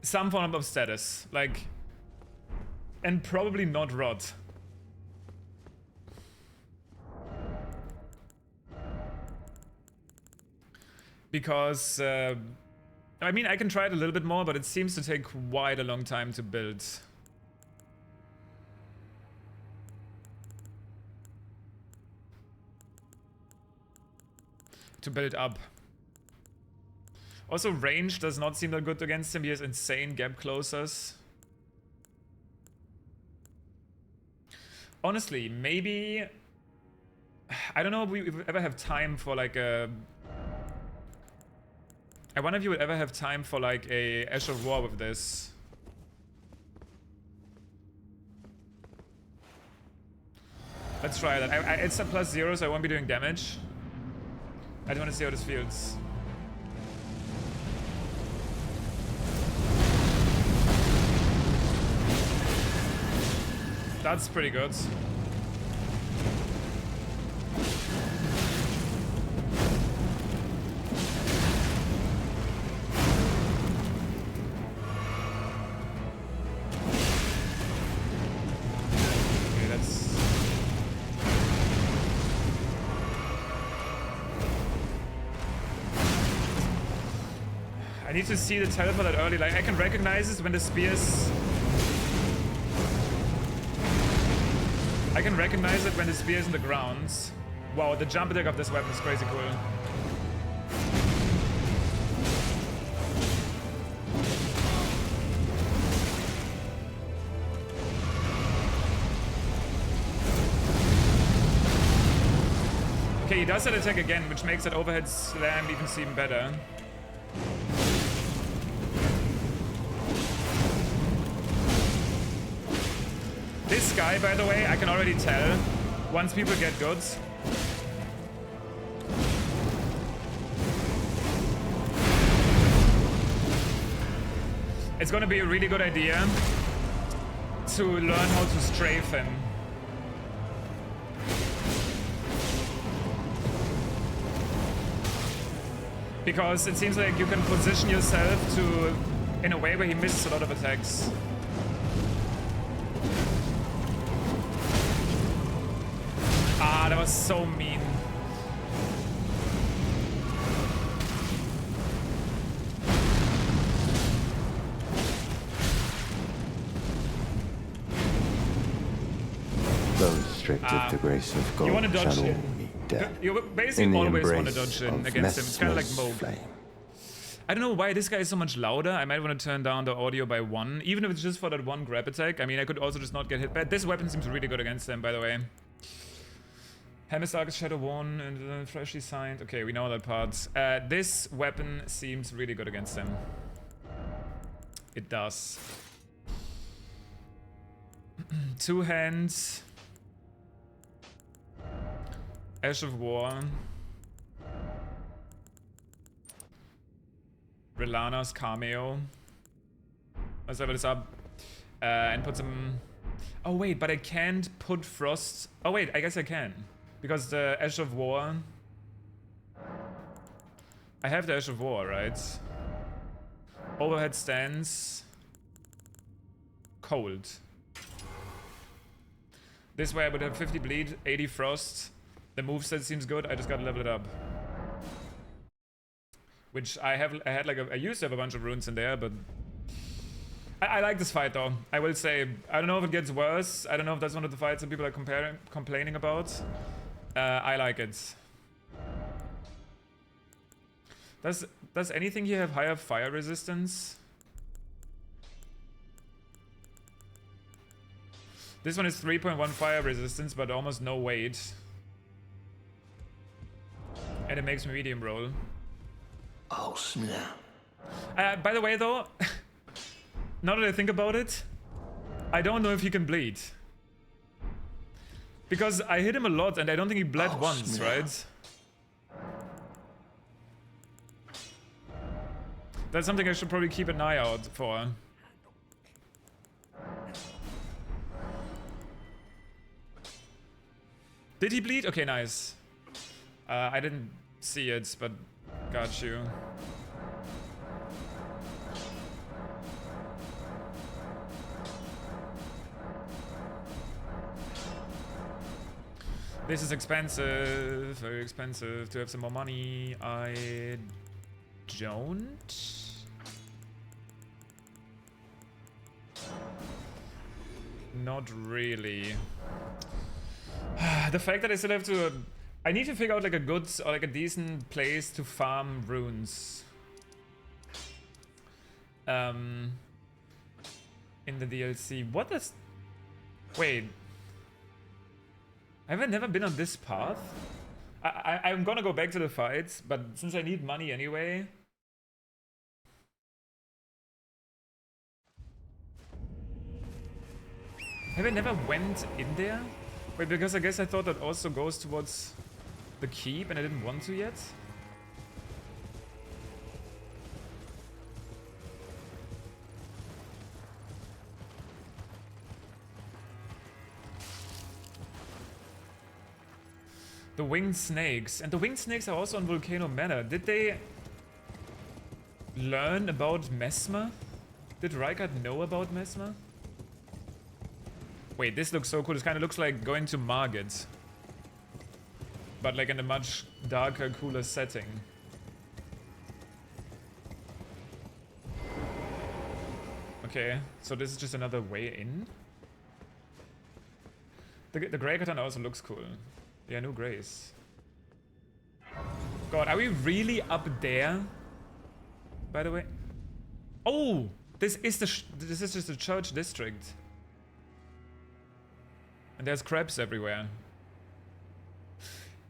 Some form of status, like, and probably not rod. Because I mean, I can try it a little bit more, but it seems to take quite a long time to build. To build up. Also, range does not seem that good against him. He has insane gap closers. Honestly, maybe... I don't know if we would ever have time for like a... I wonder if you would ever have time for like a Ash of War with this. Let's try that. It's a +0, so I won't be doing damage. I just want to see how this feels. That's pretty good. Okay, that's... I need to see the teleport that early. Like, I can recognize this when the spears... I can recognize it when the spear is in the ground. Wow, the jump attack of this weapon is crazy cool. Okay, he does that attack again, which makes that overhead slam even seem better. This guy, by the way, I can already tell, once people get good, it's gonna be a really good idea to learn how to strafe him. Because it seems like you can position yourself to, in a way where he misses a lot of attacks. Ah, that was so mean. Those stripped of the grace of God you wanna dodge shall all it? meet dead. You In basically the always want to embrace dodge in of against him. It's kind of like Messmer's Moog. flame. I don't know why this guy is so much louder. I might want to turn down the audio by 1, even if it's just for that one grab attack. I mean, I could also just not get hit by it. This weapon seems really good against him, by the way. Hammer's Dark is Shadow 1 and freshly signed. Okay, we know that part. This weapon seems really good against him. It does. 2 hands. Ash of War. Relana's cameo. Let's level this up. And put some... Oh wait, but I can't put Frost... Oh wait, I guess I can. Because the Ash of War... I have the Ash of War, right? Overhead stance... Cold. This way I would have 50 bleed, 80 frost. The moveset seems good, I just gotta level it up. Which I used to have a bunch of runes in there, but... I like this fight though, I will say. I don't know if it gets worse, I don't know if that's one of the fights that people are complaining about. I like it. Does anything here have higher fire resistance? This one is 3.1 fire resistance, but almost no weight. And it makes me medium roll. Oh, snap. By the way though, now that I think about it, I don't know if he can bleed. Because I hit him a lot and I don't think he bled once, snap. right? That's something I should probably keep an eye out for. Did he bleed? Okay, nice. I didn't see it, but got you. This is expensive, very expensive to have some more money. I don't. Not really. The fact that I still have to... I need to figure out like a good or like a decent place to farm runes. In the DLC. What is... Wait. Have I never been on this path? I'm gonna go back to the fights, but since I need money anyway... Have I never went in there? Wait, because I guess I thought that also goes towards the keep and I didn't want to yet? The winged snakes. And the winged snakes are also on Volcano Manor. Did they learn about Messmer? Did Rykard know about Messmer? Wait, this looks so cool. This kind of looks like going to Margit. But like in a much darker, cooler setting. Okay, so this is just another way in? The Grey Katana also looks cool. Yeah, new Grace. God, are we really up there? By the way. Oh! This is just a church district. And there's crabs everywhere.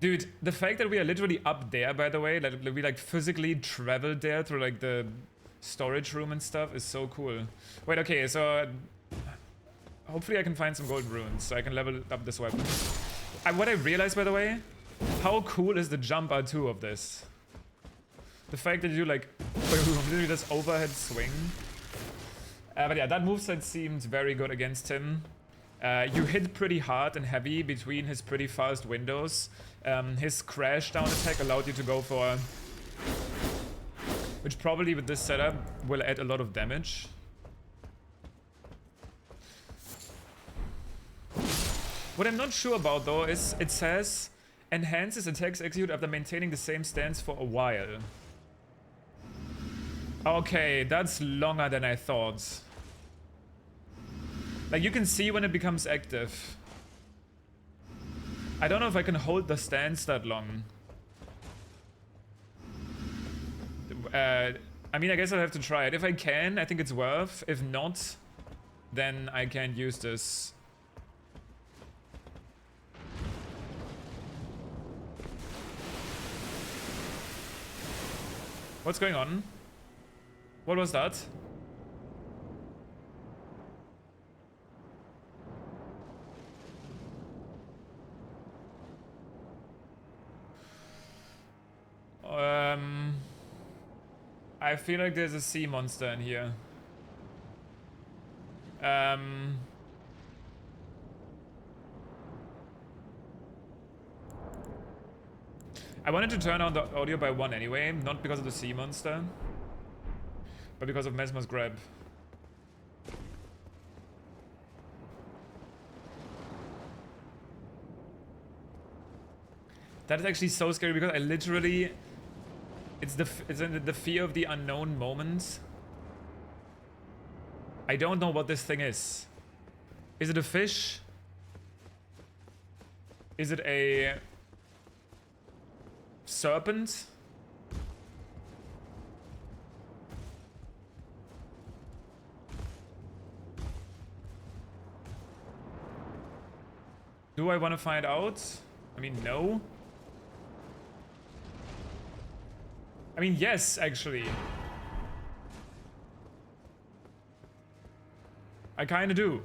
Dude, the fact that we are literally up there, by the way, that we like physically traveled there through like the storage room and stuff is so cool. Wait, okay, so hopefully I can find some gold runes so I can level up this weapon. What I realized, by the way, how cool is the jump R2 of this? The fact that you do like literally this overhead swing. But yeah, that moveset seemed very good against him. You hit pretty hard and heavy between his pretty fast windows. His crash down attack allowed you to go for... Which probably with this setup will add a lot of damage. What I'm not sure about though is it says enhances attacks execute after maintaining the same stance for a while. Okay, that's longer than I thought. Like you can see when it becomes active. I don't know if I can hold the stance that long. I mean, I guess I'll have to try it. If I can, I think it's worth. If not, then I can't use this. What's going on? What was that? I feel like there's a sea monster in here. I wanted to turn on the audio by 1 anyway, not because of the sea monster, but because of Mesmer's grab. That is actually so scary because I literally, it's the fear of the unknown moment. I don't know what this thing is. Is it a fish? Is it a serpent? Do I want to find out? I mean, no. I mean, yes, actually. I kinda do.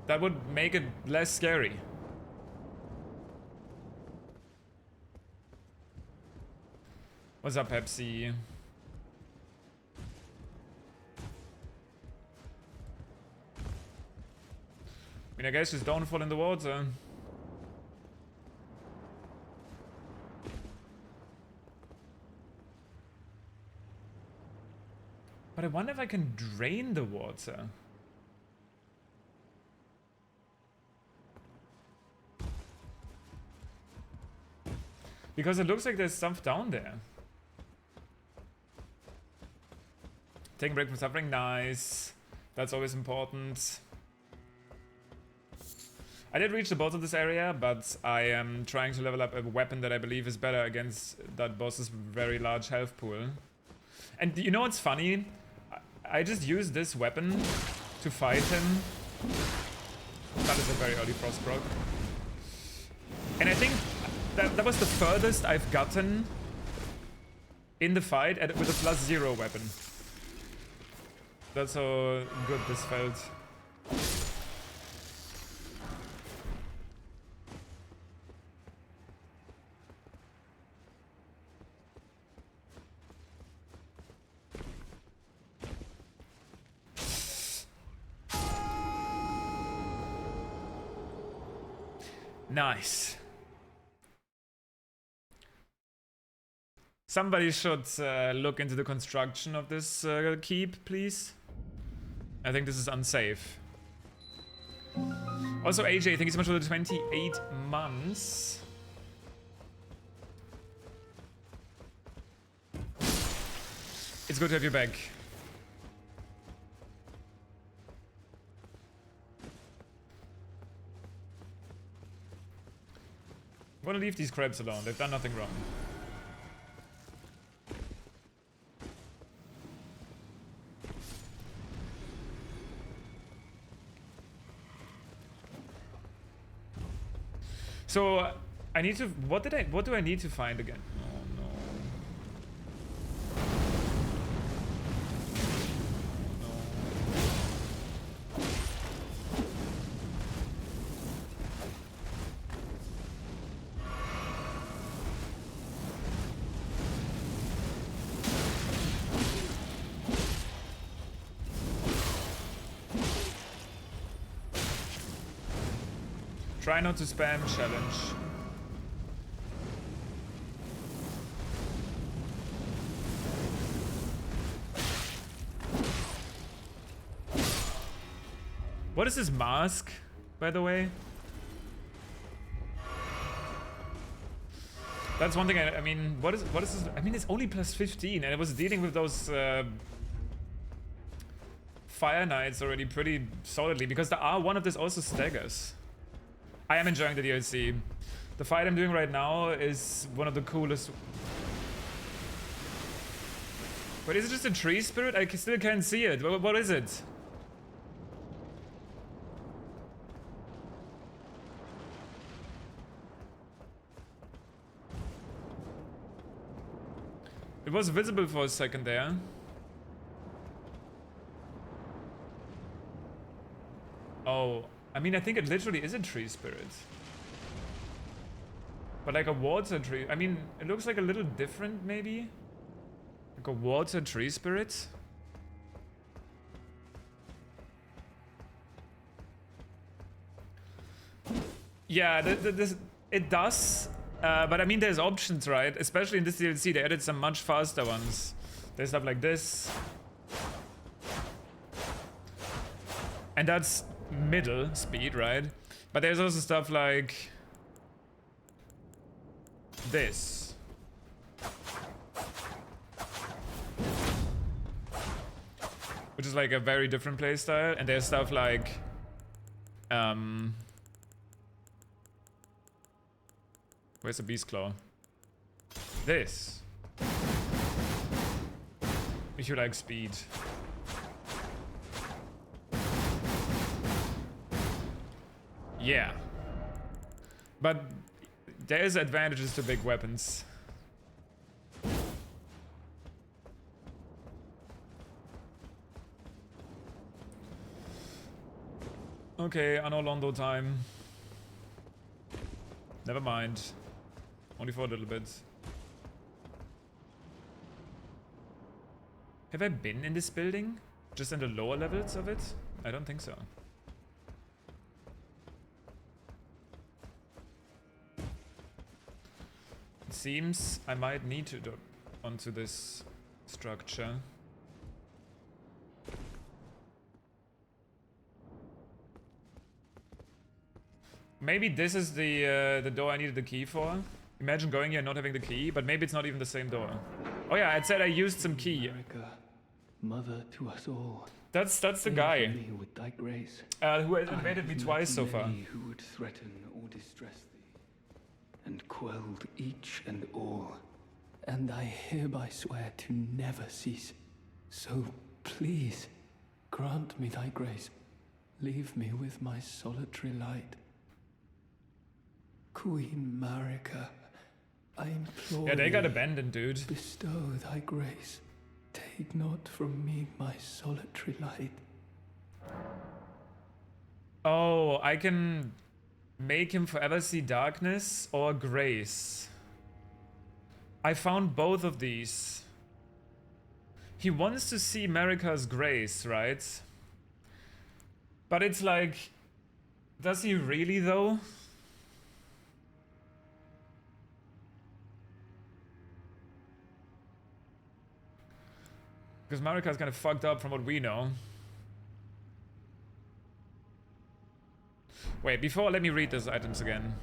That would make it less scary. What's up, Pepsi? I mean, I guess just don't fall in the water. But I wonder if I can drain the water. Because it looks like there's stuff down there. Take a break from suffering, nice. That's always important. I did reach the boss of this area, but I am trying to level up a weapon that I believe is better against that boss's very large health pool. And you know what's funny? I just used this weapon to fight him. That is a very early frost proc. And I think that was the furthest I've gotten in the fight with a +0 weapon. That's how good this felt. Nice. Somebody should look into the construction of this keep, please. I think this is unsafe. Also, AJ, thank you so much for the 28 months. It's good to have you back. I'm gonna leave these crabs alone. They've done nothing wrong. So I need to. What do I need to find again? Oh no. Try not to spam challenge. What is this mask, by the way? That's one thing I mean, what is this? I mean, it's only +15 and it was dealing with those Fire Knights already pretty solidly, because the R1 of this also staggers. I am enjoying the DLC. The fight I'm doing right now is one of the coolest. Wait, is it just a tree spirit? I still can't see it. What is it? It was visible for a second there. Oh, I mean, I think it literally is a tree spirit. But like a water tree. I mean, it looks like a little different, maybe? Like a water tree spirit? Yeah, it does. But I mean, there's options, right? Especially in this DLC, they added some much faster ones. There's stuff like this. And that's middle speed, right? But there's also stuff like this. Which is like a very different playstyle. And there's stuff like where's the beast claw? This. If you like speed. Yeah. But there is advantages to big weapons. Okay, Anno Londo time. Never mind. Only for a little bit. Have I been in this building? Just in the lower levels of it? I don't think so. It seems I might need to do onto this structure. Maybe this is the door I needed the key for. Imagine going here and not having the key, but maybe it's not even the same door. Oh yeah, it said I used some key. America, mother to us all. That's the guy Me with thy grace. who has invaded me I have twice so met far. many who would threaten or distress thee, and quelled each and all. And I hereby swear to never cease. So please, grant me thy grace. Leave me with my solitary light. Queen Marika, I implore Yeah, they got thee, abandoned, dude. bestow thy grace. Take not from me my solitary light. Oh, I can make him forever see darkness or grace. I found both of these. He wants to see Marika's grace, right? But it's like, does he really though? Because Marika's kind of fucked up from what we know. Wait, before, let me read those items again.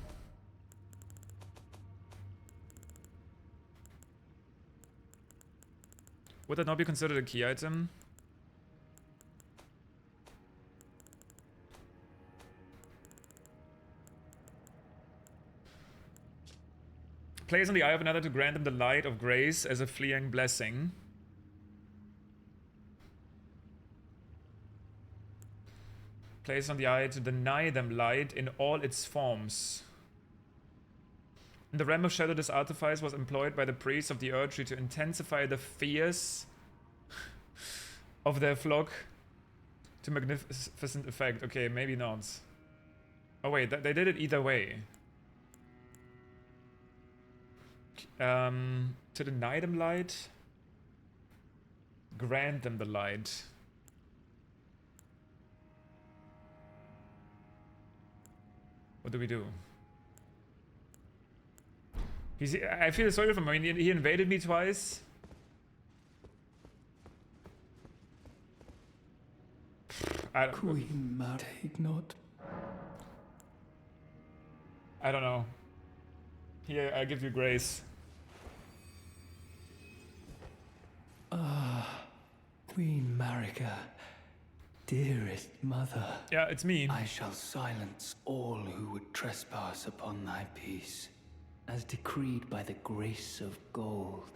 Would that not be considered a key item? Place on the eye of another to grant him the light of grace as a fleeing blessing. Place on the eye to deny them light in all its forms. In the realm of shadow, this artifice was employed by the priests of the Erdtree to intensify the fears of their flock to magnificent effect. Okay, maybe not. Oh wait, they did it either way. To deny them light, grant them the light. What do we do? I feel sorry for him. I mean, he invaded me twice. Queen Mar, take not. I don't know. Here, I give you grace. Queen Marika, dearest mother. Yeah, it's me. I shall silence all who would trespass upon thy peace, as decreed by the grace of gold.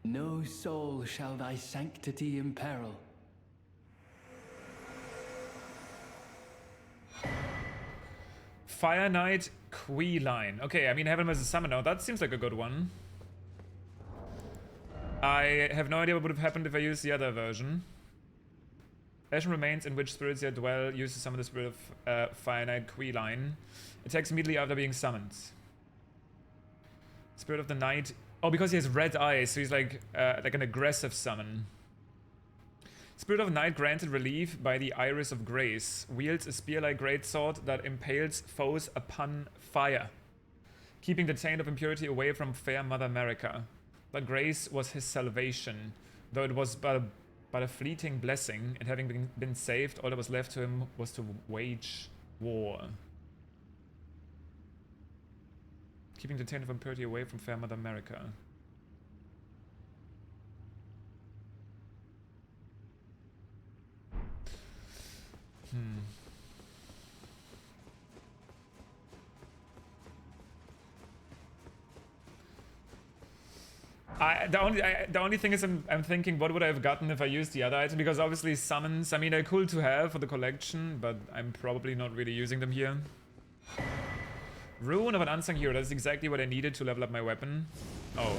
No soul shall thy sanctity imperil. Fire Knight Queeline. Okay, I mean, have him as a summoner. That seems like a good one. I have no idea what would have happened if I used the other version. Ashen remains in which spirits yet dwell. Used to summon the spirit of Fire Knight Queeline. Attacks immediately after being summoned. Spirit of the Night. Oh, because he has red eyes, so he's like an aggressive summon. Spirit of Night granted relief by the Iris of Grace. Wields a spear-like greatsword that impales foes upon fire, keeping the taint of impurity away from fair Mother America. But Grace was his salvation, though it was but a fleeting blessing, and having been saved, all that was left to him was to wage war. Keeping the taint of impurity away from fair Mother America. The only thing is I'm thinking, what would I have gotten if I used the other item? Because obviously summons, I mean, they're cool to have for the collection, but I'm probably not really using them here. Rune of an unsung hero, that's exactly what I needed to level up my weapon. Oh.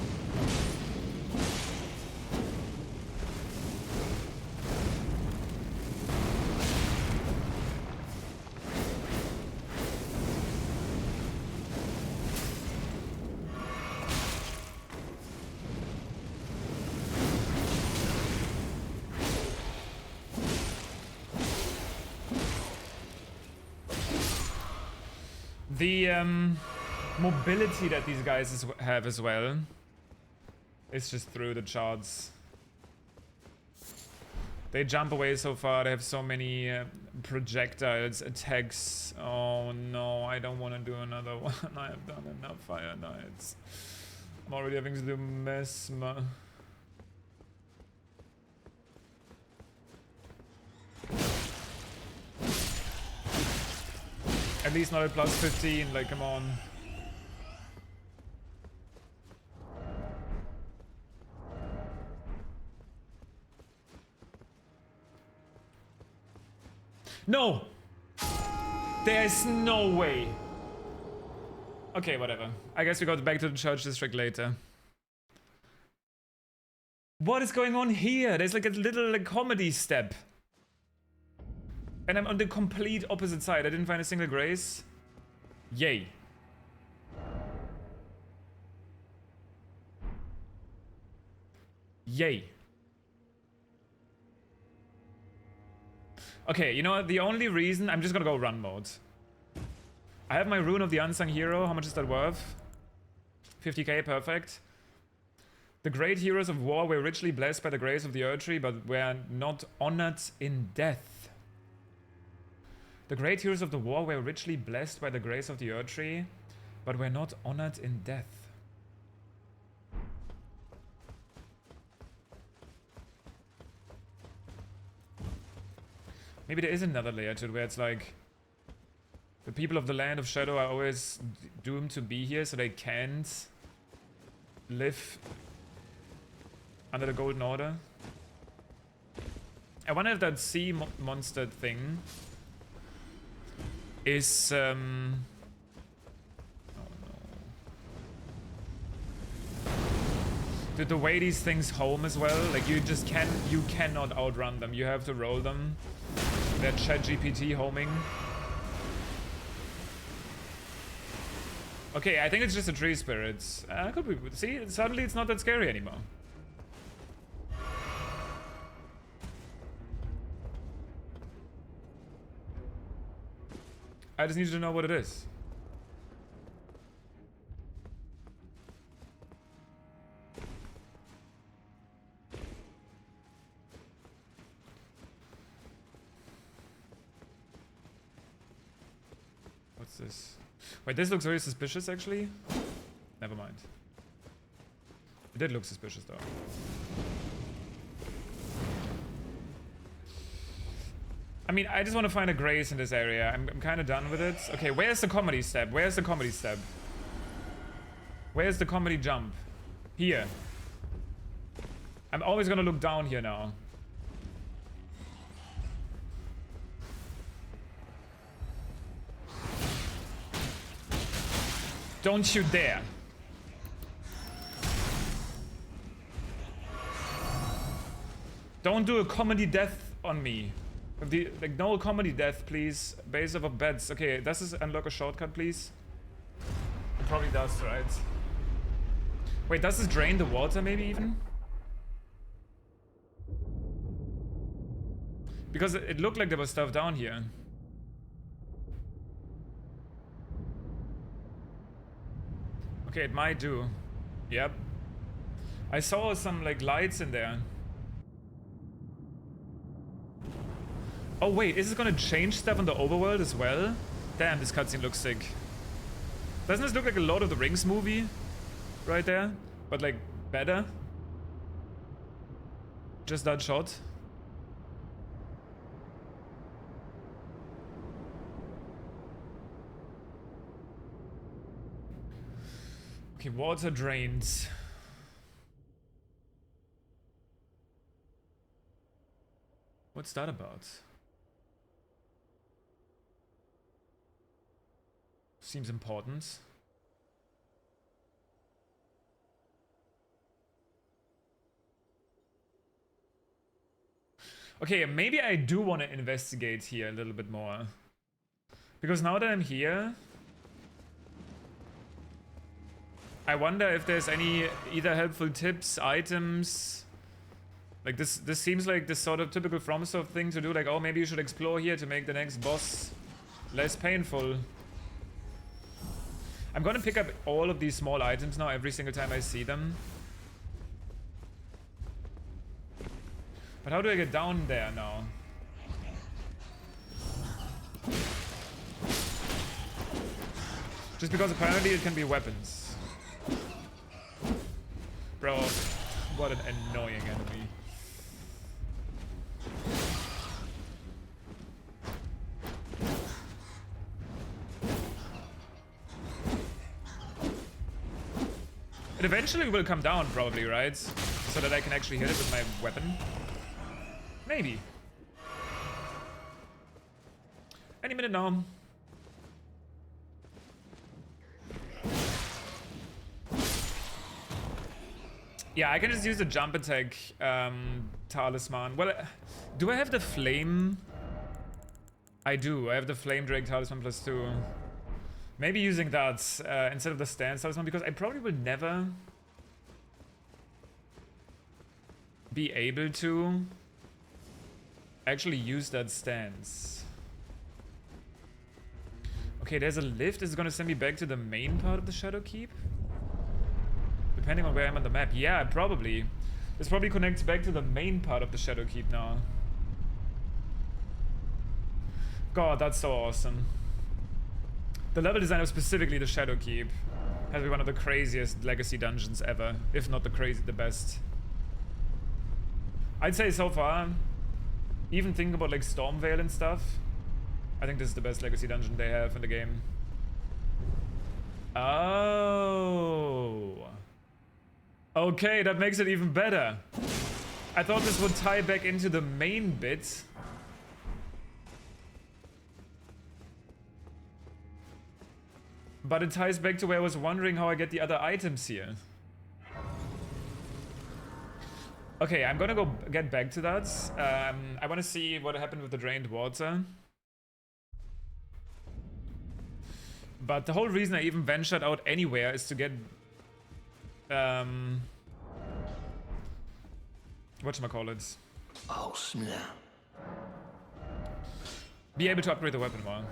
The mobility that these guys have as well is just through the charts. They jump away so far, they have so many projectiles, attacks. Oh no, I don't want to do another one. I have done enough Fire Knights. I'm already having to do Mesmer. At least not at plus 15, like, come on. No! There's no way. Okay, whatever. I guess we go back to the church district later. What is going on here? There's like a little comedy step. And I'm on the complete opposite side. I didn't find a single grace. Yay. Yay. Okay, you know what? The only reason... I'm just gonna go run mode. I have my Rune of the Unsung Hero. How much is that worth? 50k, perfect. The great heroes of war were richly blessed by the grace of the Erdtree, but were not honored in death. The great heroes of the war were richly blessed by the grace of the Erdtree, but were not honored in death. Maybe there is another layer to it where it's like the people of the land of shadow are always doomed to be here, so they can't live under the Golden Order. I wonder if that sea monster thing is oh no. Dude, the way these things home as well, like you cannot outrun them. You have to roll them. They're ChatGPT homing. Okay, I think it's just a tree spirits. Could be. See, suddenly it's not that scary anymore. I just need to know what it is. What's this? Wait, this looks very suspicious actually. Never mind. It did look suspicious though. I mean, I just want to find a grace in this area. I'm kind of done with it. Okay, where's the comedy step? Where's the comedy step? Where's the comedy jump? Here. I'm always gonna look down here now. Don't you dare. Don't do a comedy death on me. Like, no comedy death, please. Base of beds. Okay, does this unlock a shortcut, please? It probably does, right? Wait, does this drain the water, maybe, even? Because it looked like there was stuff down here. Okay, it might do. Yep. I saw some, like, lights in there. Oh wait, is this gonna change stuff on the overworld as well? Damn, this cutscene looks sick. Doesn't this look like a Lord of the Rings movie? Right there? But like, better? Just that shot? Okay, water drains. What's that about? Seems important. Okay, maybe I do want to investigate here a little bit more. Because now that I'm here, I wonder if there's any either helpful tips, items. Like this seems like this sort of typical FromSoft thing to do. Like, oh, maybe you should explore here to make the next boss less painful. I'm gonna pick up all of these small items now every single time I see them. But how do I get down there now? Just because apparently it can be weapons. Bro, what an annoying enemy. It eventually will come down, probably, right? So that I can actually hit it with my weapon. Maybe. Any minute now. Yeah, I can just use the jump attack talisman. Well, do I have the flame? I do. I have the flame drake talisman +2. Maybe using that instead of the stance talisman, because I probably will never be able to actually use that stance. Okay, there's a lift. Is it gonna send me back to the main part of the Shadow Keep? Depending on where I'm on the map. Yeah, probably. This probably connects back to the main part of the Shadow Keep now. God, that's so awesome. The level design of specifically the Shadow Keep has to be one of the craziest legacy dungeons ever, if not the best. I'd say so far, even thinking about like Stormveil and stuff, I think this is the best legacy dungeon they have in the game. Oh. Okay, that makes it even better. I thought this would tie back into the main bit. But it ties back to where I was wondering how I get the other items here. Okay, I'm gonna go get back to that. I want to see what happened with the drained water. But the whole reason I even ventured out anywhere is to get... whatchamacallit? Oh, snap. Be able to upgrade the weapon more.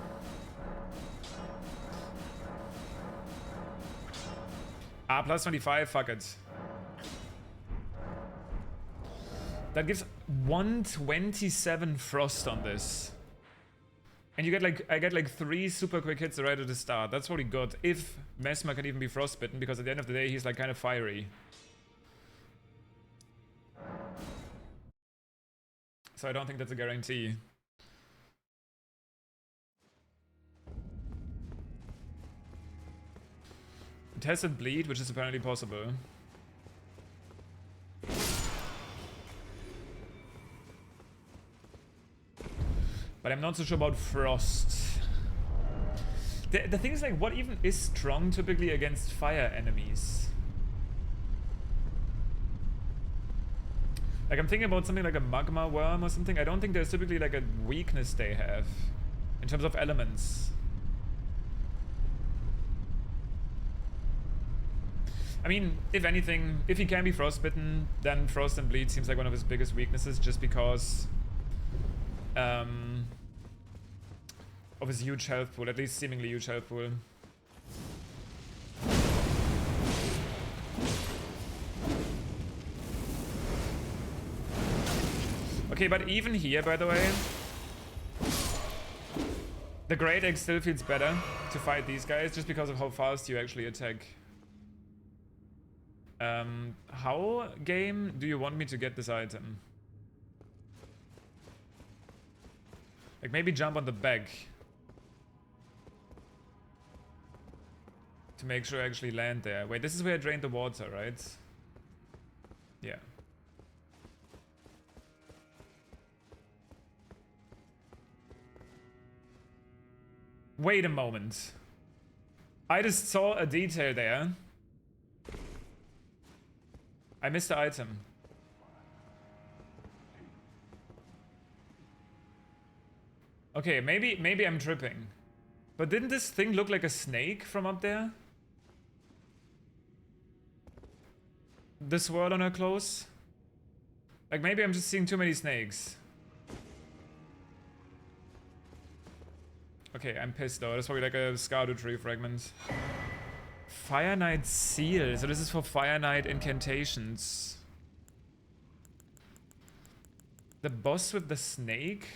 Ah, plus 25, fuck it. That gives 127 frost on this. And you get like, I get like 3 super quick hits right at the start. That's probably good. If Mesmer can even be frostbitten, because at the end of the day, he's like kind of fiery. So I don't think that's a guarantee. Tested bleed, which is apparently possible. But I'm not so sure about frost. The thing is, like, what even is strong typically against fire enemies? Like, I'm thinking about something like a magma worm or something. I don't think there's typically like a weakness they have in terms of elements. I mean, if anything, if he can be frostbitten, then frost and bleed seems like one of his biggest weaknesses, just because of his huge health pool, at least seemingly huge health pool. Okay, but even here, by the way, the Great Axe still feels better to fight these guys just because of how fast you actually attack. How, game, do you want me to get this item? Like, maybe jump on the back to make sure I actually land there. Wait, this is where I drained the water, right? Yeah. Wait a moment. I just saw a detail there. I missed the item. Okay, maybe I'm tripping. But didn't this thing look like a snake from up there? The swirl on her clothes? Like, maybe I'm just seeing too many snakes. Okay, I'm pissed though. That's probably like a Erdtree fragment. Fire Knight Seal. So this is for Fire Knight incantations. The boss with the snake?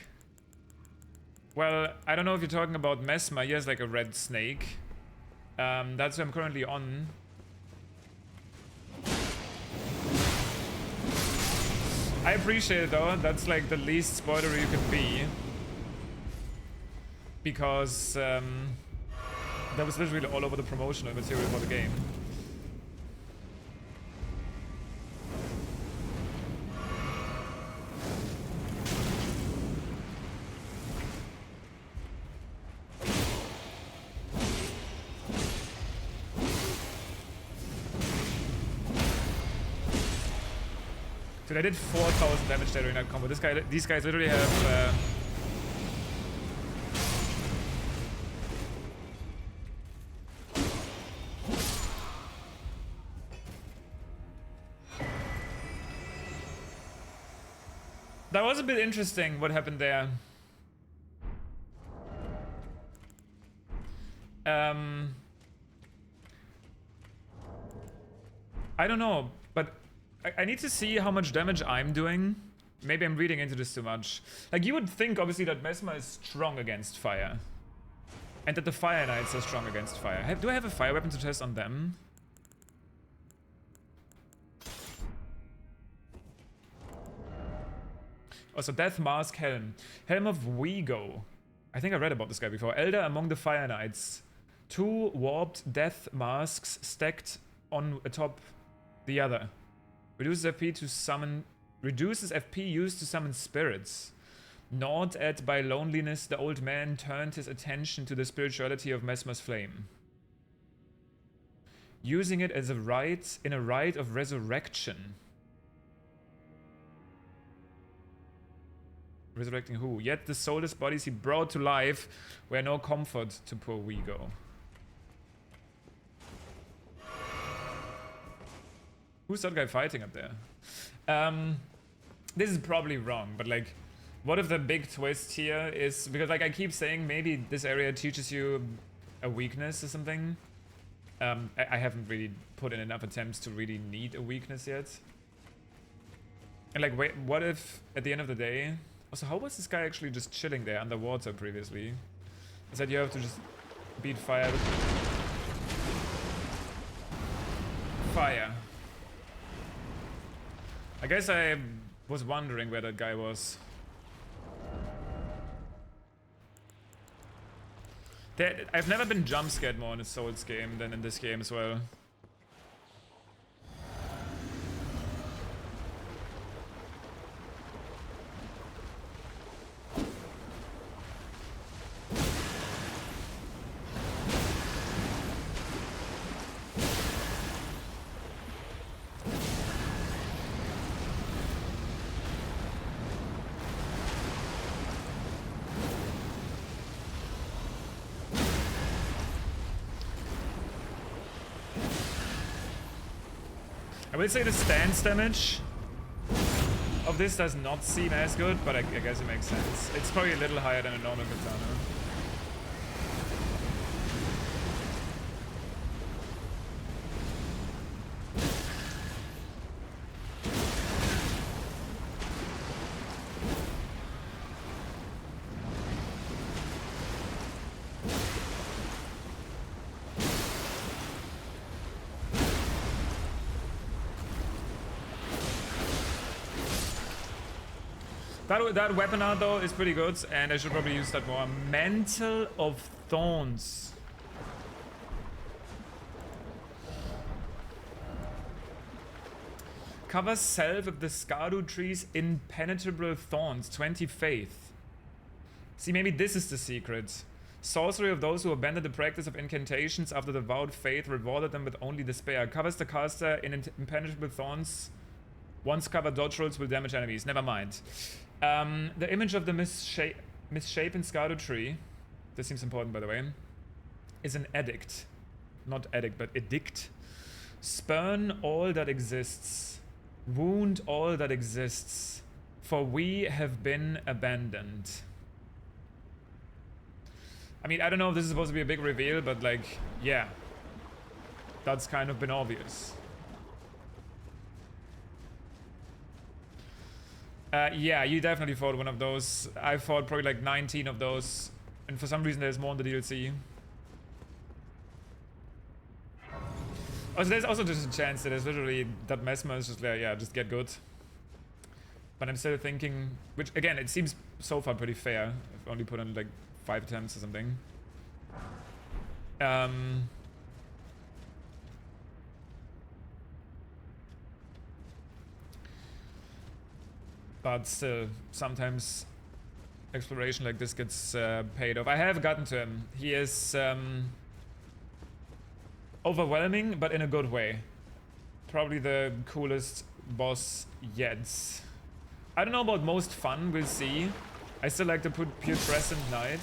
Well, I don't know if you're talking about Mesmer. He has like a red snake. That's what I'm currently on. I appreciate it though. That's like the least spoilery you can be. Because that was literally all over the promotional material for the game. Dude, I did 4,000 damage there during that combo. These guys literally have that was a bit interesting what happened there. I don't know, but I need to see how much damage I'm doing. Maybe I'm reading into this too much. Like, you would think, obviously, that Mesmer is strong against fire. And that the Fire Knights are strong against fire. Do I have a fire weapon to test on them? Also, Death Mask Helm. Helm of Vigo. I think I read about this guy before. Elder among the Fire Knights. 2 warped death masks stacked on atop the other. Reduces FP used to summon spirits. Gnawed at by loneliness, the old man turned his attention to the spirituality of Mesmer's flame. Using it as a rite in a rite of resurrection. Resurrecting who? Yet the soulless bodies he brought to life were no comfort to poor Vigo. Who's that guy fighting up there? This is probably wrong, but like, what if the big twist here is, because like I keep saying maybe this area teaches you a weakness or something. I haven't really put in enough attempts to really need a weakness yet. And like, wait, what if at the end of the day... Also, how was this guy actually just chilling there underwater previously? Is that you have to just beat fire with fire? I guess I was wondering where that guy was. I've never been jump scared more in a Souls game than in this game as well. I would say the stance damage of this does not seem as good, but I guess it makes sense. It's probably a little higher than a normal katana. That weapon art though is pretty good, and I should probably use that more. Mantle of Thorns. Covers self with the Erdtree's impenetrable thorns, 20 faith. See, maybe this is the secret. Sorcery of those who abandoned the practice of incantations after the vowed faith rewarded them with only despair. Covers the caster in impenetrable thorns. Once covered dodge rolls will damage enemies. Never mind. The image of the misshapen Erdtree, this seems important by the way, is an edict. Not edict, but edict. Spurn all that exists. Wound all that exists. For we have been abandoned. I mean, I don't know if this is supposed to be a big reveal, but like, yeah. That's kind of been obvious. Yeah, you definitely fought one of those. I fought probably like 19 of those. And for some reason there's more in the DLC. Also, there's also just a chance that there's literally that Mesmer is just like, yeah, just get good. But I'm still thinking, which again, it seems so far pretty fair. I've only put in like 5 attempts or something. But still, sometimes exploration like this gets paid off. I have gotten to him. He is overwhelming, but in a good way. Probably the coolest boss yet. I don't know about most fun, we'll see. I still like to put Pure Crescent Knight.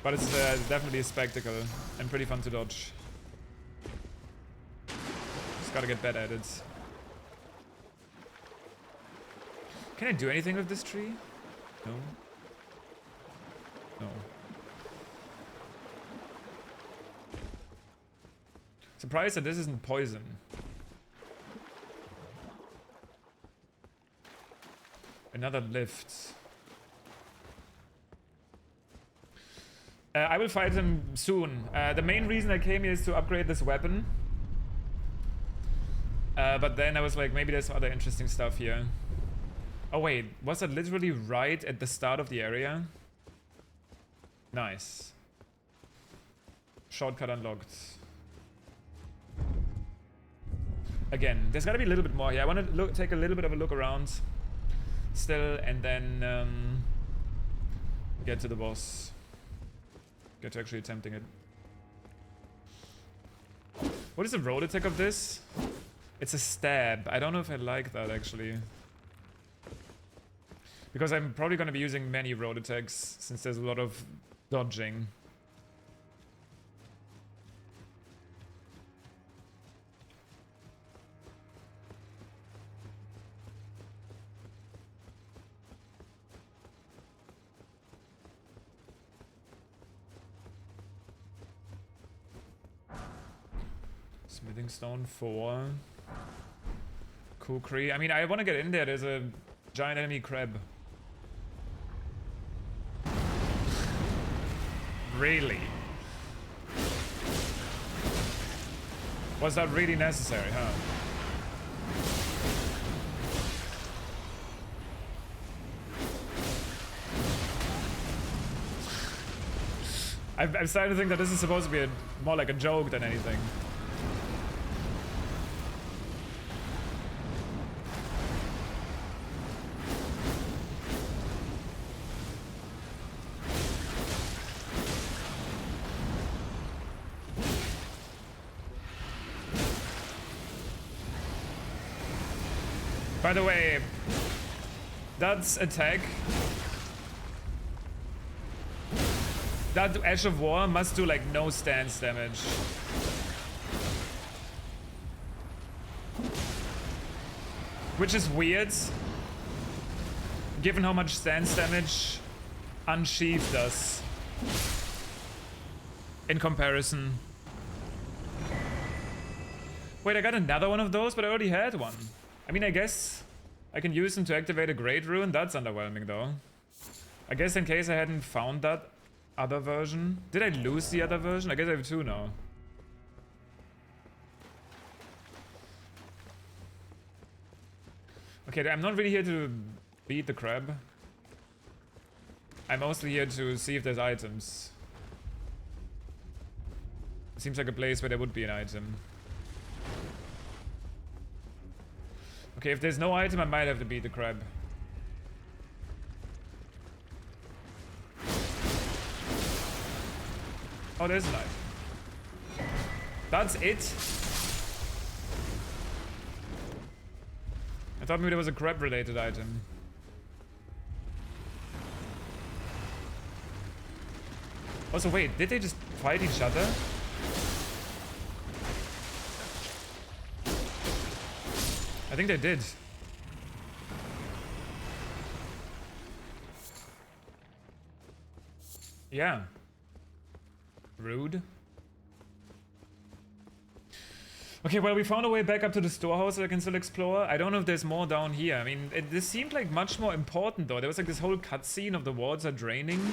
But it's definitely a spectacle and pretty fun to dodge. Just gotta get better at it. Can I do anything with this tree? No. No. Surprised that this isn't poison. Another lift. I will fight him soon. The main reason I came here is to upgrade this weapon. But then I was like, maybe there's other interesting stuff here. Oh wait, was that literally right at the start of the area? Nice. Shortcut unlocked. Again, there's gotta be a little bit more here. I want to take a little bit of a look around still, and then get to the boss. Get to actually attempting it. What is the road attack of this? It's a stab. I don't know if I like that actually. Because I'm probably going to be using many road attacks since there's a lot of dodging. Smithing stone 4. Kukri. I mean, I want to get in there. There's a giant enemy crab. Really? Was that really necessary, huh? I'm starting to think that this is supposed to be more like a joke than anything. By the way, that's attack. That Ash of War must do like no stance damage. Which is weird, given how much stance damage Unsheath does in comparison. Wait, I got another one of those, but I already had one. I mean, I guess I can use them to activate a Great Rune. That's underwhelming, though. I guess in case I hadn't found that other version. Did I lose the other version? I guess I have two now. Okay, I'm not really here to beat the crab. I'm mostly here to see if there's items. It seems like a place where there would be an item. Okay, if there's no item, I might have to beat the crab. Oh, there's an item. That's it? I thought maybe there was a crab-related item. Also, wait, did they just fight each other? I think they did. Yeah. Rude. Okay, well, we found a way back up to the storehouse that I can still explore. I don't know if there's more down here. I mean, this seemed like much more important, though. There was like this whole cutscene of the wards are draining.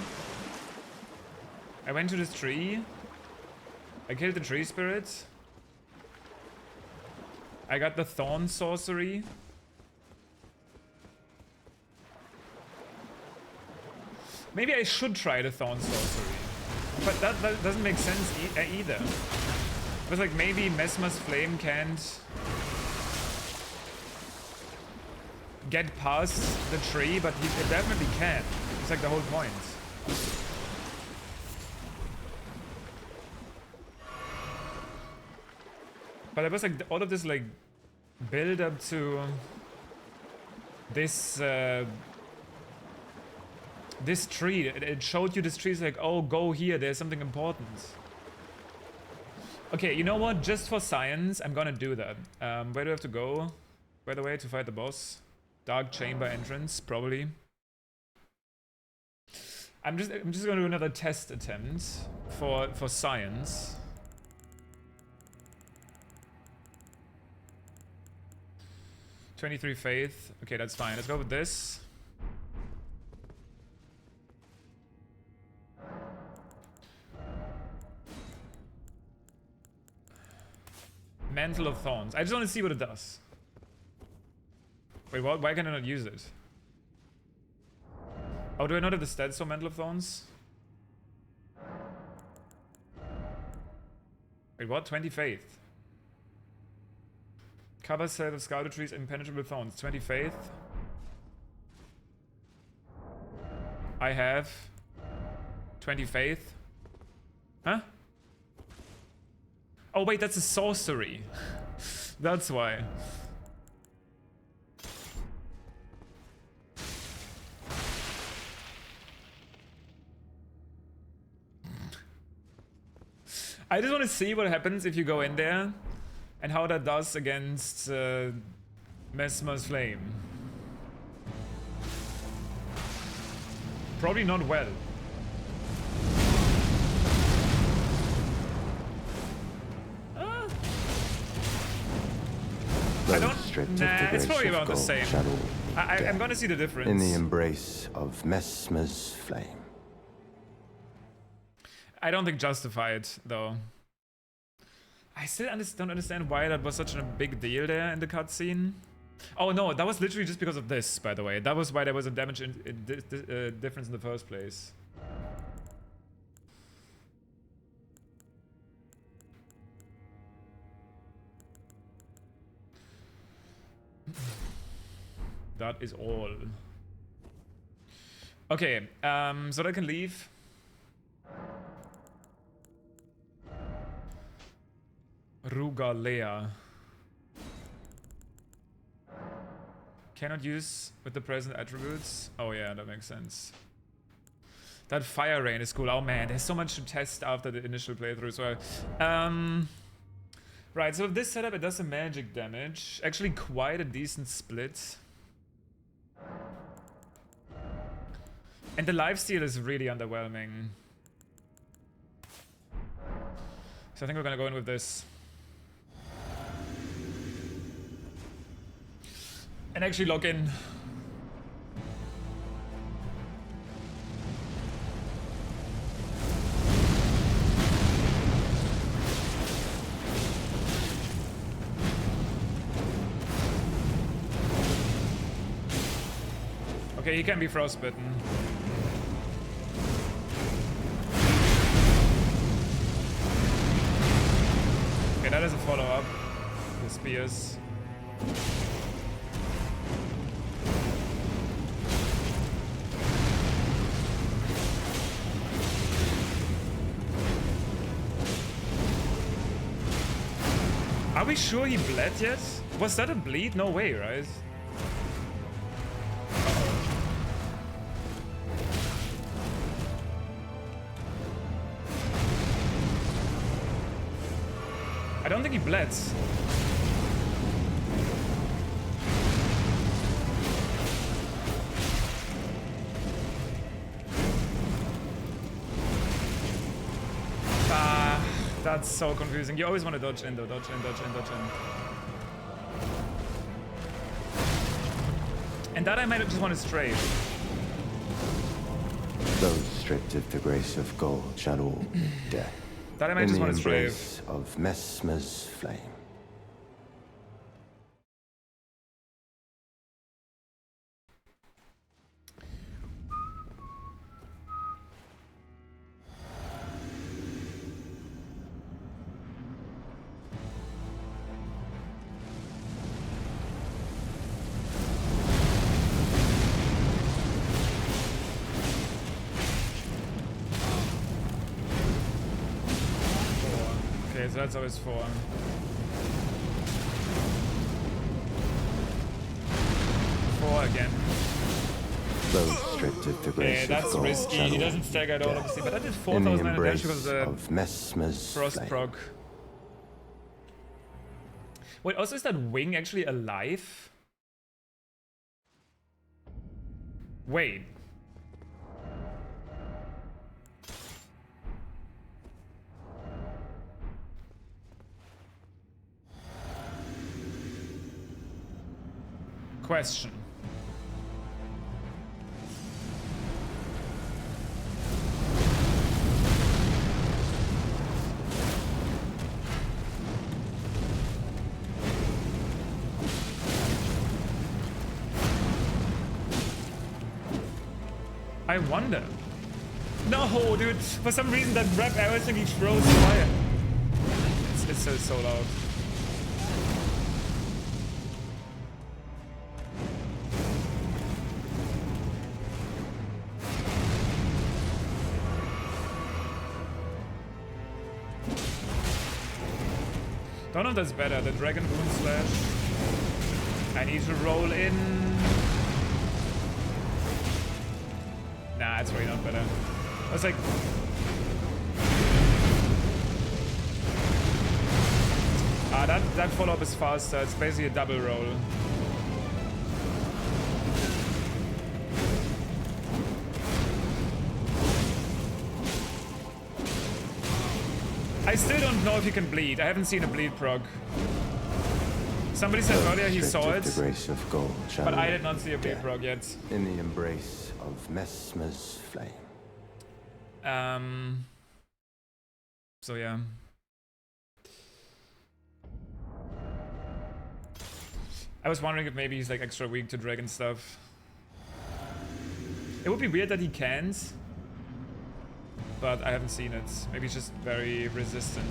I went to this tree. I killed the tree spirit. I got the thorn sorcery. Maybe I should try the thorn sorcery. But that doesn't make sense either. It was like maybe Mesmer's flame can't get past the tree, but it definitely can. It's like the whole point. But it was like all of this like build up to this this tree. It showed you this tree. It's like, oh, go here. There's something important. Okay, you know what? Just for science, I'm gonna do that. Where do I have to go? By the way, to fight the boss? Dark chamber entrance, probably. I'm just gonna do another test attempt for science. "23 faith." Okay, that's fine. Let's go with this. Mantle of Thorns. I just want to see what it does. Wait, what? Why can I not use it? Oh, do I not have the stats for Mantle of Thorns? Wait, what? 20 faith. Cover set of Scouter Trees, impenetrable thorns. 20 faith. I have 20 faith. Huh? Oh wait, that's a sorcery. That's why. I just want to see what happens if you go in there and how that does against Mesmer's flame. Probably not well. I don't. Nah, it's probably about the same. I'm gonna see the difference. In the embrace of Mesmer's flame. I don't think justified though. I still don't understand why that was such a big deal there in the cutscene. Oh no, that was literally just because of this, by the way. That was why there was a damage difference in the first place. That is all. Okay, so I can leave. Rugalea. Cannot use with the present attributes. Oh yeah, that makes sense. That fire rain is cool. Oh man, there's so much to test after the initial playthrough. So, right, so with this setup, it does some magic damage. Actually, quite a decent split. And the lifesteal is really underwhelming. So I think we're gonna go in with this. And actually log in. Okay, he can be frostbitten. Okay, that is a follow-up. The spears. Are we sure he bled yet? Was that a bleed? No way, right? I don't think he bled. That's so confusing. You always want to dodge in though, dodge in, dodge in, dodge in. And that I might just want to strafe. Those stripped of the grace of gold shall all meet death. That I might just want to strafe. In the embrace of Messmer's flame. So that's always 4. 4 again. Those stripped of the grace that's of risky. He doesn't stagger at all, obviously, but that did 4,000 damage because of the frost proc. Wait, also is that wing actually alive? Wait. Question. I wonder. No, dude. For some reason, that rep everything he throws fire. It's so loud. Don't know if that's better. The Dragon Boon Slash. I need to roll in. Nah, it's really not better. I was like. That follow-up is faster. It's basically a double roll. I still don't know if he can bleed. I haven't seen a bleed proc. Somebody said earlier he saw it, but I did not see a bleed proc yet. In the embrace of Messmer's flame. So yeah. I was wondering if maybe he's like extra weak to dragon stuff. It would be weird that he can't. But I haven't seen it. Maybe it's just very resistant.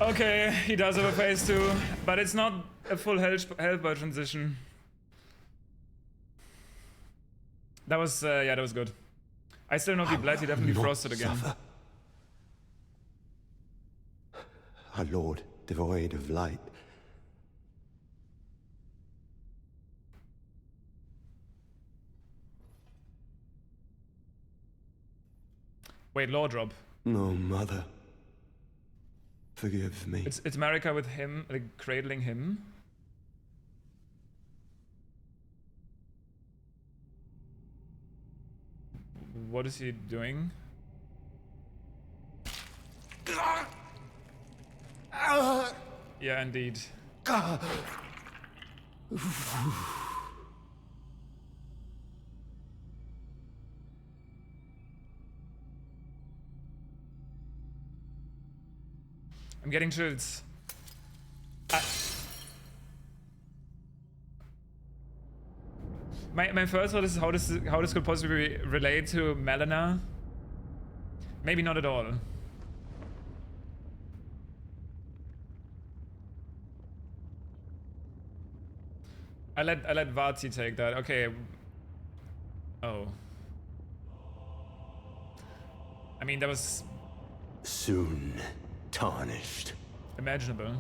Okay, he does have a phase 2, but it's not a full health bar transition. That was, yeah, that was good. I still know he bled, he definitely frosted again. Suffer. Our Lord, devoid of light. Wait, law drop. No, Mother. Forgive me. It's Marika with him, like, cradling him. What is he doing? Yeah, indeed. I'm getting chills. My first thought is how this could possibly relate to Melina. Maybe not at all. I let Vati take that. Okay. Oh. I mean, that was Soon tarnished. imaginable.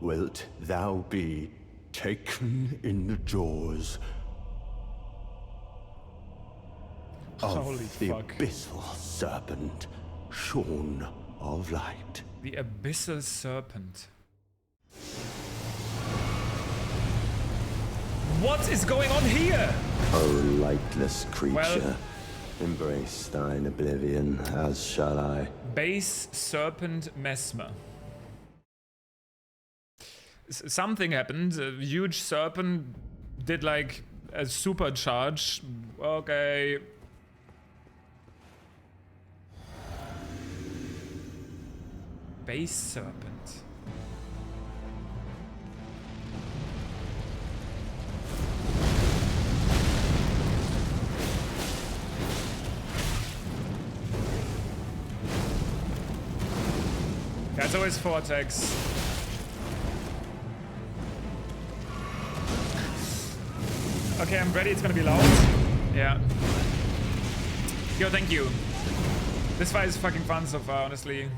Wilt thou be taken in the jaws of Holy the fuck. abyssal serpent, shorn of light? The abyssal serpent. What is going on here? O lightless creature, Well- embrace thine oblivion, as shall I. Base serpent mesmer. Something happened. A huge serpent did like a supercharge. Okay. Base serpent. That's always Vortex. Okay, I'm ready. It's gonna be loud. Yeah. Yo, thank you. This fight is fucking fun so far, honestly.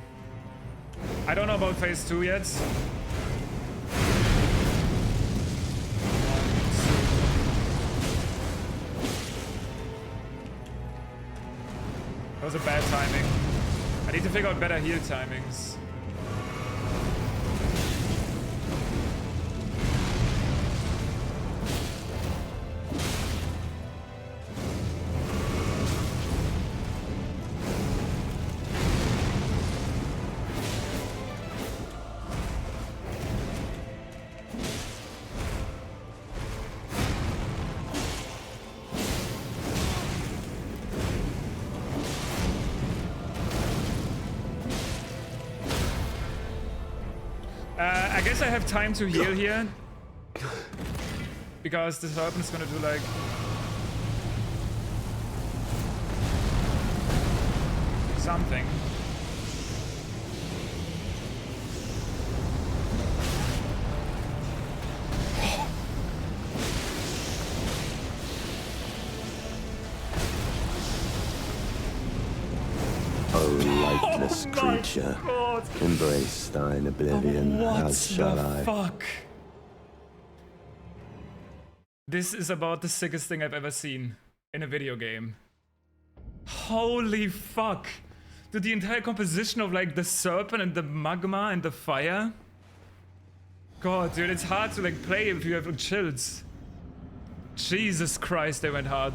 I don't know about phase 2 yet. That was a bad timing. I need to figure out better heal timings. I guess I have time to heal here. Because the serpent is gonna do like... something. O lightless creature, God. embrace thine oblivion, What as shall the I. fuck? This is about the sickest thing I've ever seen in a video game. Holy fuck. Dude, the entire composition of like the serpent and the magma and the fire. God, dude, it's hard to like play if you have chills. Jesus Christ, they went hard.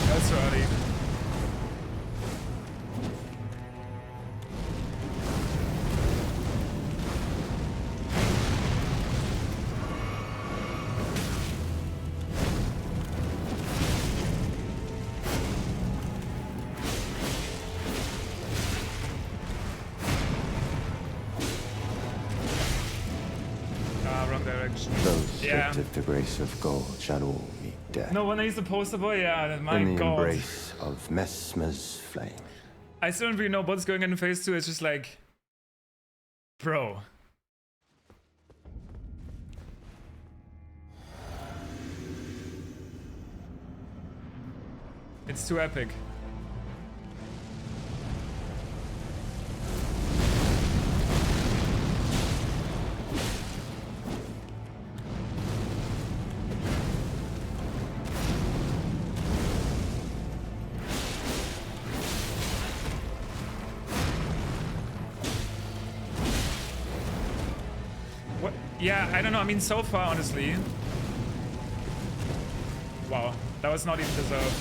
That's early. stripped of the grace of gold shall all meet death. No wonder he's the poster boy. Yeah, my in the god. embrace of Mesmer's flame. I still don't really know what's going on in phase 2. It's just like, bro. It's too epic. What? Yeah, I don't know. I mean, so far, honestly. Wow, that was not even deserved.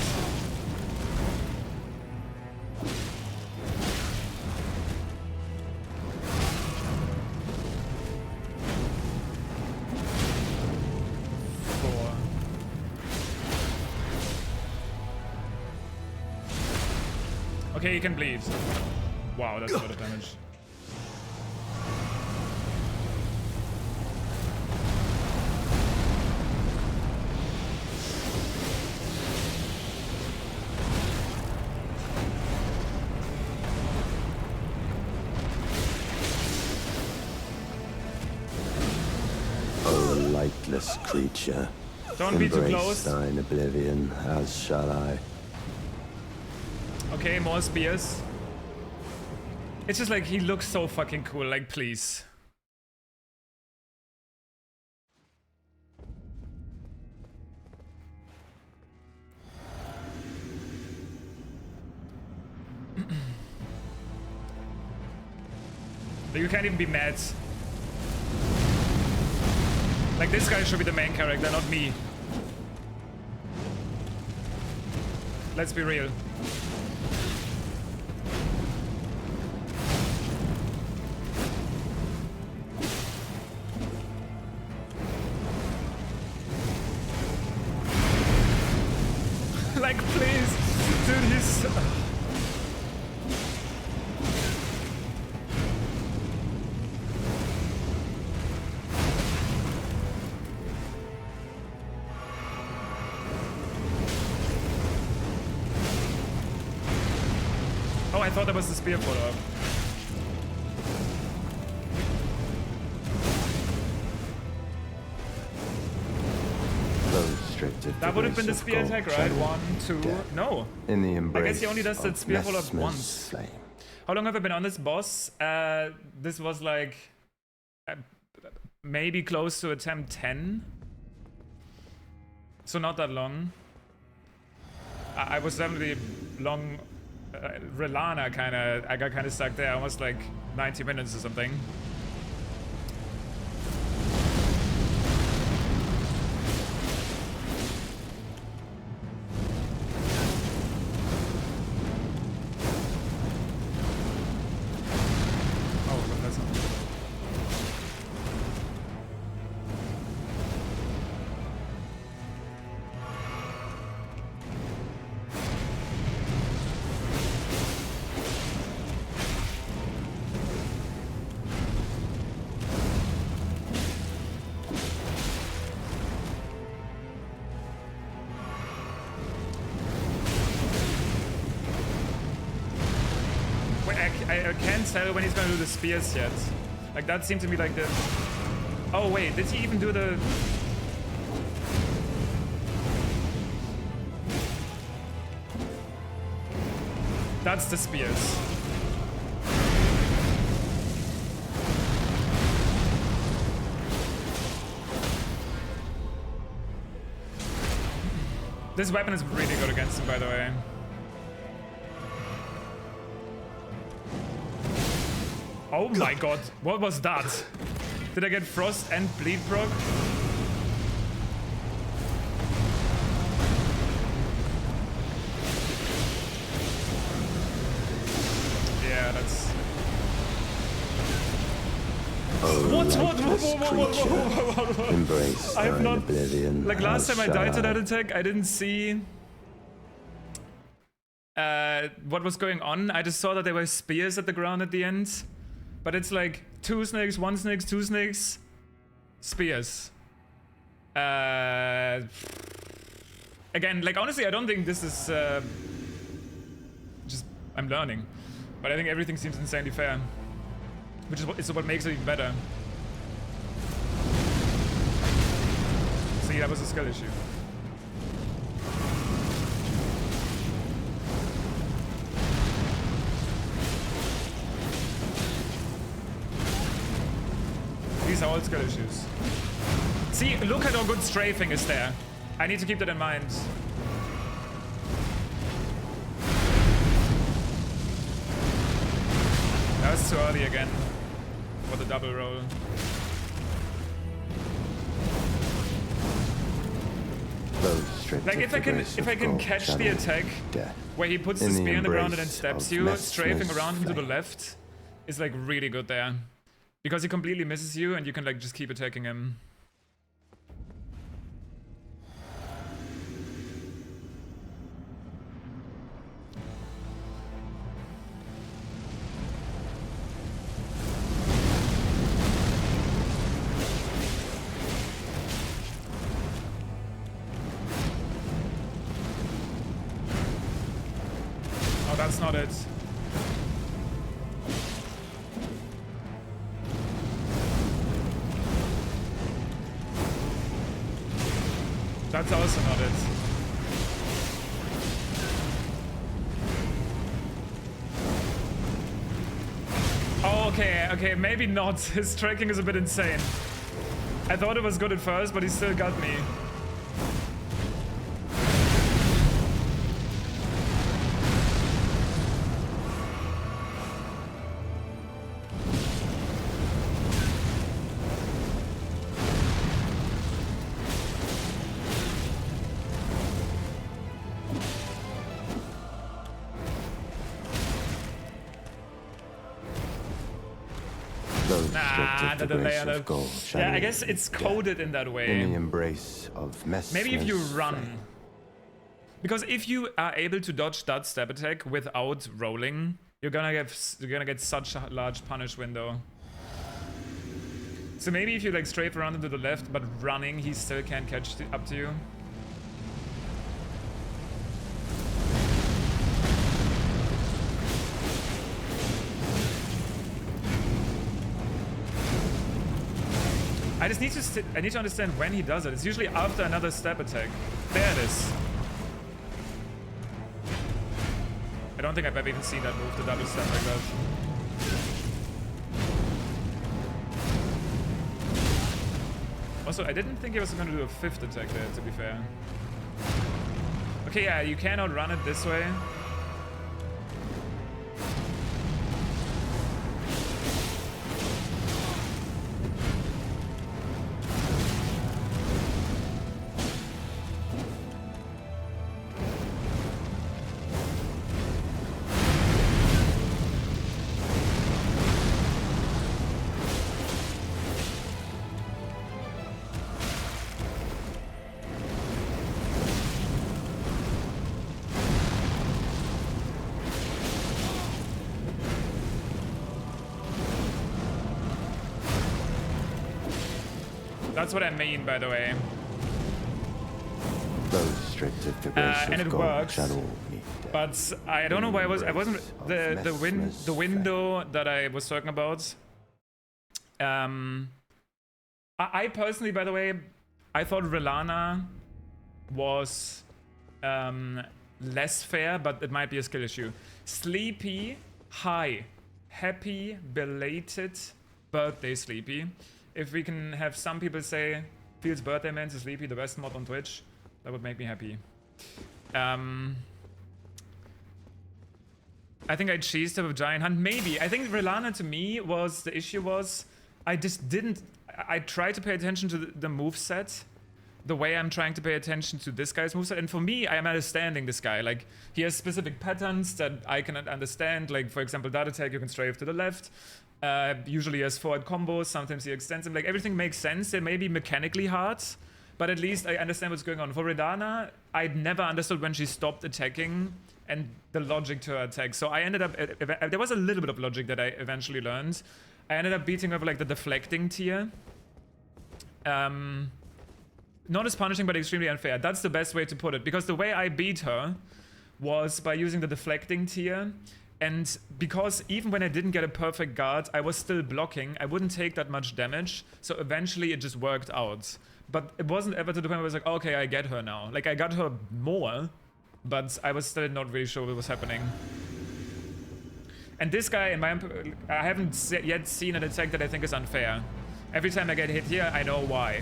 Okay, he can bleed. Wow, that's a lot of damage. O lightless creature, Don't be too embrace close. thine oblivion, as shall I. Okay, more spears. It's just like he looks so fucking cool, like please. Like, you can't even be mad. Like this guy should be the main character, not me. Let's be real. Like, please, dude, he's... Oh, I thought that was the spear follow-up. That would have been the spear attack, right? 1, 2, no. In the I embrace guess he only does that spear follow-up Mesmer's once. flame. How long have I been on this boss? This was like maybe close to attempt 10. So not that long. I was definitely long. Relana kinda, I got kinda stuck there, almost like 90 minutes or something. I can't tell when he's gonna do the spears yet. Like, that seemed to be like the... Oh wait, did he even do the... That's the spears. This weapon is really good against him, by the way. Oh my god, what was that? Did I get frost and bleed proc? Yeah, that's... What? Embrace I have thine not... oblivion, Like, last as time I shall died to that attack, I didn't see... what was going on. I just saw that there were spears at the ground at the end. But it's like 2 snakes, 1 snake, 2 snakes, spears. Again, like honestly, I don't think this is just I'm learning, but I think everything seems insanely fair, which is what makes it even better. See, that was a skill issue. These are all skill issues. See, look at how good strafing is there. I need to keep that in mind. That was too early again for the double roll. Like if I can catch the attack where he puts the spear in the ground and then stabs you, strafing around him to the left is like really good there. Because he completely misses you and you can like just keep attacking him. Oh, that's not it. That's also not it. Oh, okay, maybe not. His tracking is a bit insane. I thought it was good at first, but he still got me. Yeah, I guess it's coded in that way. In the embrace of maybe if you run. Because if you are able to dodge that stab attack without rolling, you're gonna get such a large punish window. So maybe if you like strafe around into the left, but running, he still can't catch up to you. I just need to understand when he does it. It's usually after another step attack. There it is. I don't think I've ever even seen that move, the double step like that. Also, I didn't think he was going to do a fifth attack there, to be fair. Okay, yeah, you cannot run it this way. That's what I mean, by the way. And it works. But I don't know why I wasn't the window that I was talking about. I personally, by the way, I thought Relana was less fair, but it might be a skill issue. Sleepy, high, happy, belated, birthday Sleepy. If we can have some people say, feels birthday man to Sleepy, the best mod on Twitch, that would make me happy. I think I cheesed her with Giant Hunt, maybe. I think Relana to me was, the issue was, I just didn't, I tried to pay attention to the moveset, the way I'm trying to pay attention to this guy's moveset, and for me, I am understanding this guy. Like, he has specific patterns that I can understand, like, for example, that attack, you can strafe to the left. Usually he has forward combos, sometimes he extends them. Like, everything makes sense. They may be mechanically hard, but at least I understand what's going on. For Redana, I'd never understood when she stopped attacking and the logic to her attack. So I ended up, there was a little bit of logic that I eventually learned. I ended up beating over like the deflecting tier. not as punishing, but extremely unfair. That's the best way to put it. Because the way I beat her was by using the deflecting tier. And because even when I didn't get a perfect guard, I was still blocking. I wouldn't take that much damage. So eventually it just worked out. But it wasn't ever to the point where I was like, okay, I get her now. Like, I got her more, but I was still not really sure what was happening. And this guy, I haven't yet seen an attack that I think is unfair. Every time I get hit here, I know why.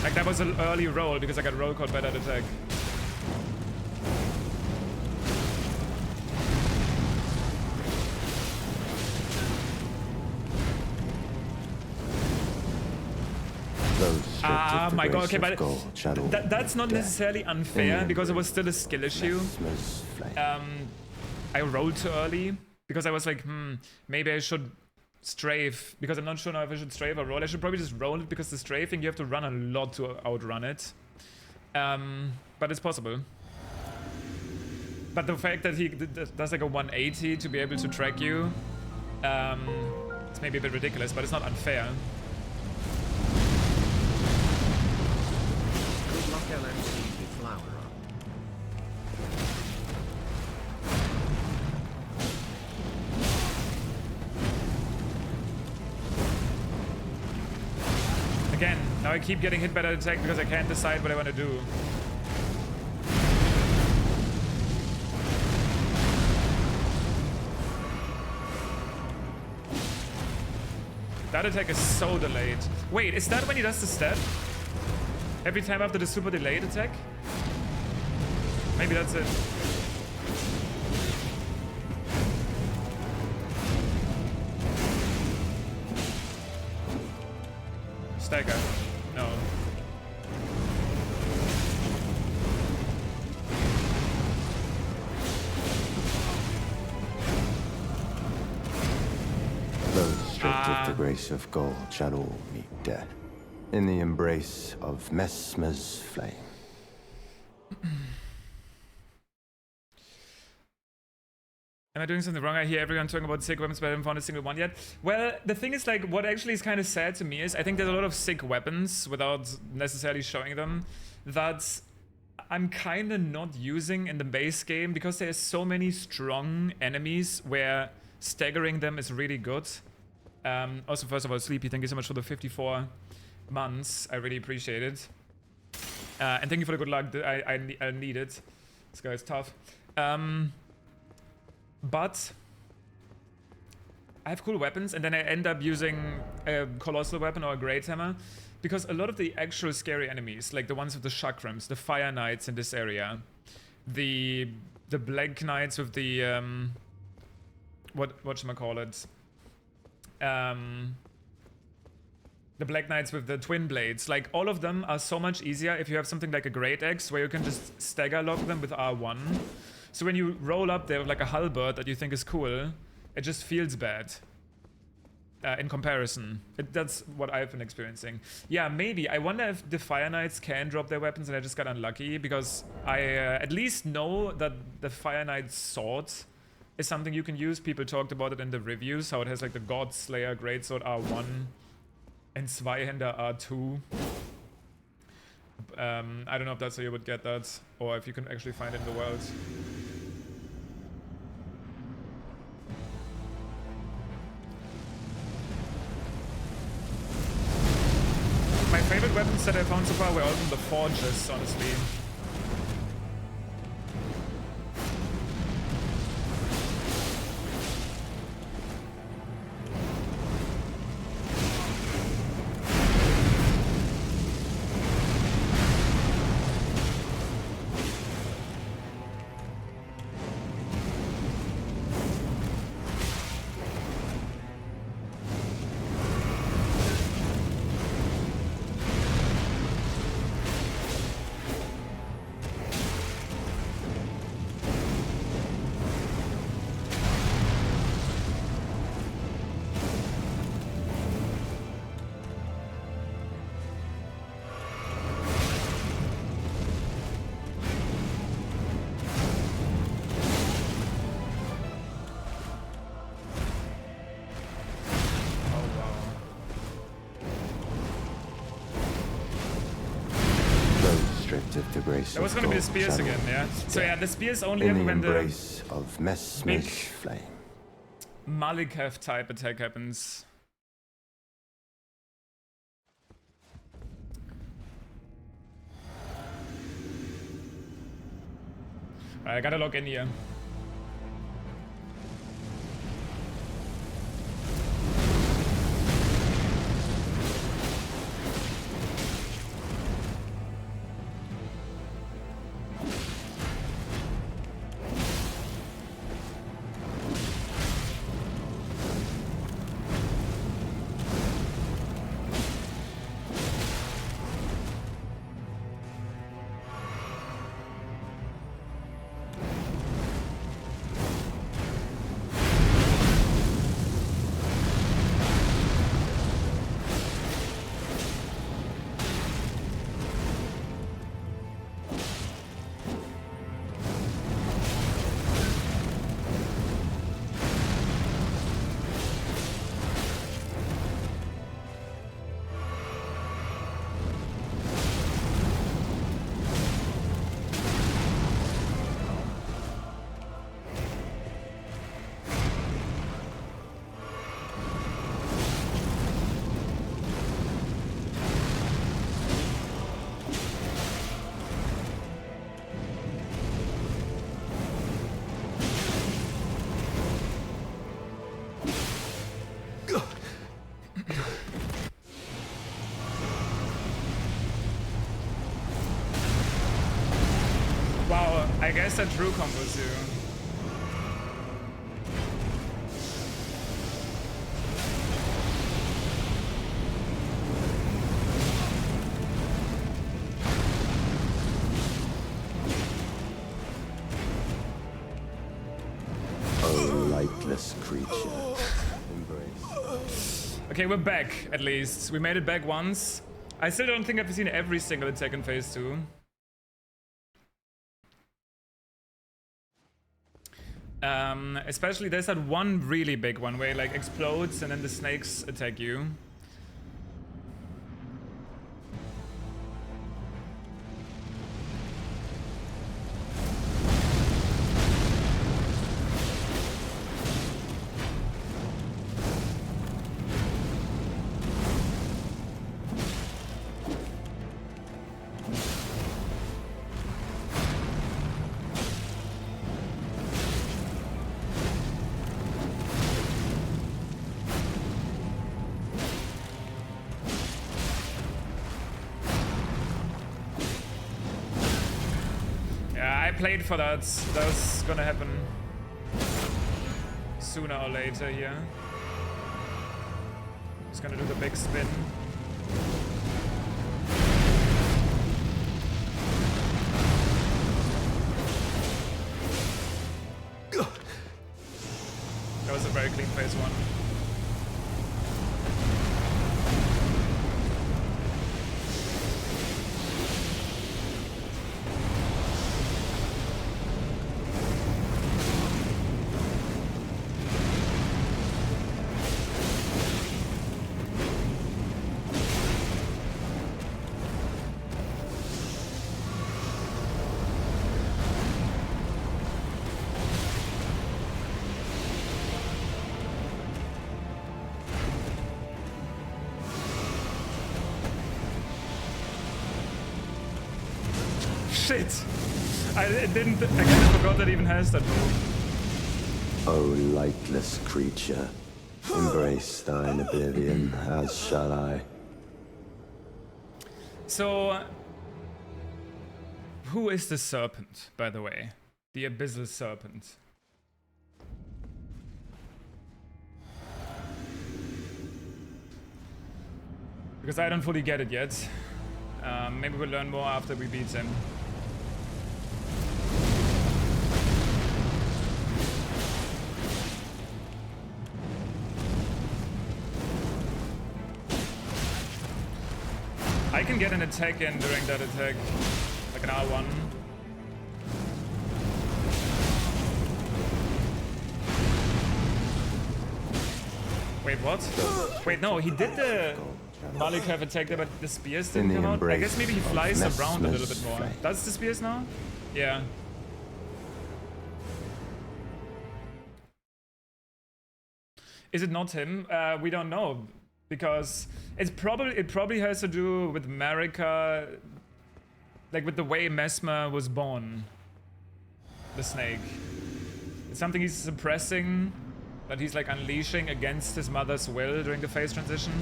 Like, that was an early roll because I got roll caught by that attack. Ah, my god, okay, but that's not necessarily unfair because it was still a skill issue. I rolled too early because I was like, maybe I should strafe, because I'm not sure now if I should strafe or roll. I should probably just roll it because the strafing, you have to run a lot to outrun it. But it's possible. But the fact that he does like a 180 to be able to track you, it's maybe a bit ridiculous, but it's not unfair. Good luck, LMC, flower up. Again, now I keep getting hit by that attack because I can't decide what I want to do. That attack is so delayed. Wait, is that when he does the step? Every time after the super delayed attack? Maybe that's it. Stagger. No. Those stripped of the grace of gold shall all meet death in the embrace of Mesmer's flame. Am I doing something wrong? I hear everyone talking about sick weapons, but I haven't found a single one yet. Well, the thing is, like, what actually is kind of sad to me is I think there's a lot of sick weapons, without necessarily showing them, that I'm kind of not using in the base game because there's so many strong enemies where staggering them is really good. Also, first of all, Sleepy, thank you so much for the 54 months. I really appreciate it. And thank you for the good luck. I need it. This guy's tough. But I have cool weapons, and then I end up using a colossal weapon or a great hammer, because a lot of the actual scary enemies, like the ones with the chakrams, the fire knights in this area, the black knights with the whatchamacallit, the black knights with the twin blades, like all of them are so much easier if you have something like a great axe where you can just stagger lock them with R1. So when you roll up there with like a halberd that you think is cool, it just feels bad in comparison. That's what I've been experiencing. Yeah, maybe. I wonder if the Fire Knights can drop their weapons and I just got unlucky, because I at least know that the Fire Knight's sword is something you can use. People talked about it in the reviews, how it has like the God Slayer Greatsword R1 and Zweihander R2. I don't know if that's how you would get that, or if you can actually find it in the world. My favorite weapons that I found so far were all from the forges, honestly. grace That was of gonna be the gold spears shall again, all yeah? meet So yeah, death. the spears only In happen the when the embrace of Messmer's big flame. Malikath type attack happens. I gotta log in here. Wow, I guess that Drew combos you. Oh, lightless creature. Embrace. Okay, we're back, at least. We made it back once. I still don't think I've seen every single attack in phase 2. Especially there's that one really big one where it like explodes and then the snakes attack you. I played for that. That's gonna happen sooner or later here. Just gonna do the big spin. That was a very clean phase 1. Shit! I kind of forgot that it even has that move. O lightless creature, embrace thine oblivion, as shall I. So, who is the serpent, by the way? The abyssal serpent. Because I don't fully get it yet. Maybe we'll learn more after we beat him. I can get an attack in during that attack, like an R1. Wait, what? Wait, no, he did the... Malik have attacked him, but the spears In didn't the come out? I embrace guess maybe he of flies around a little Messmer's bit more. flame. That's the spears now? Yeah. Is it not him? We don't know. Because it probably has to do with Marika, like with the way Messmer was born. The snake. It's something he's suppressing, that he's like unleashing against his mother's will during the phase transition.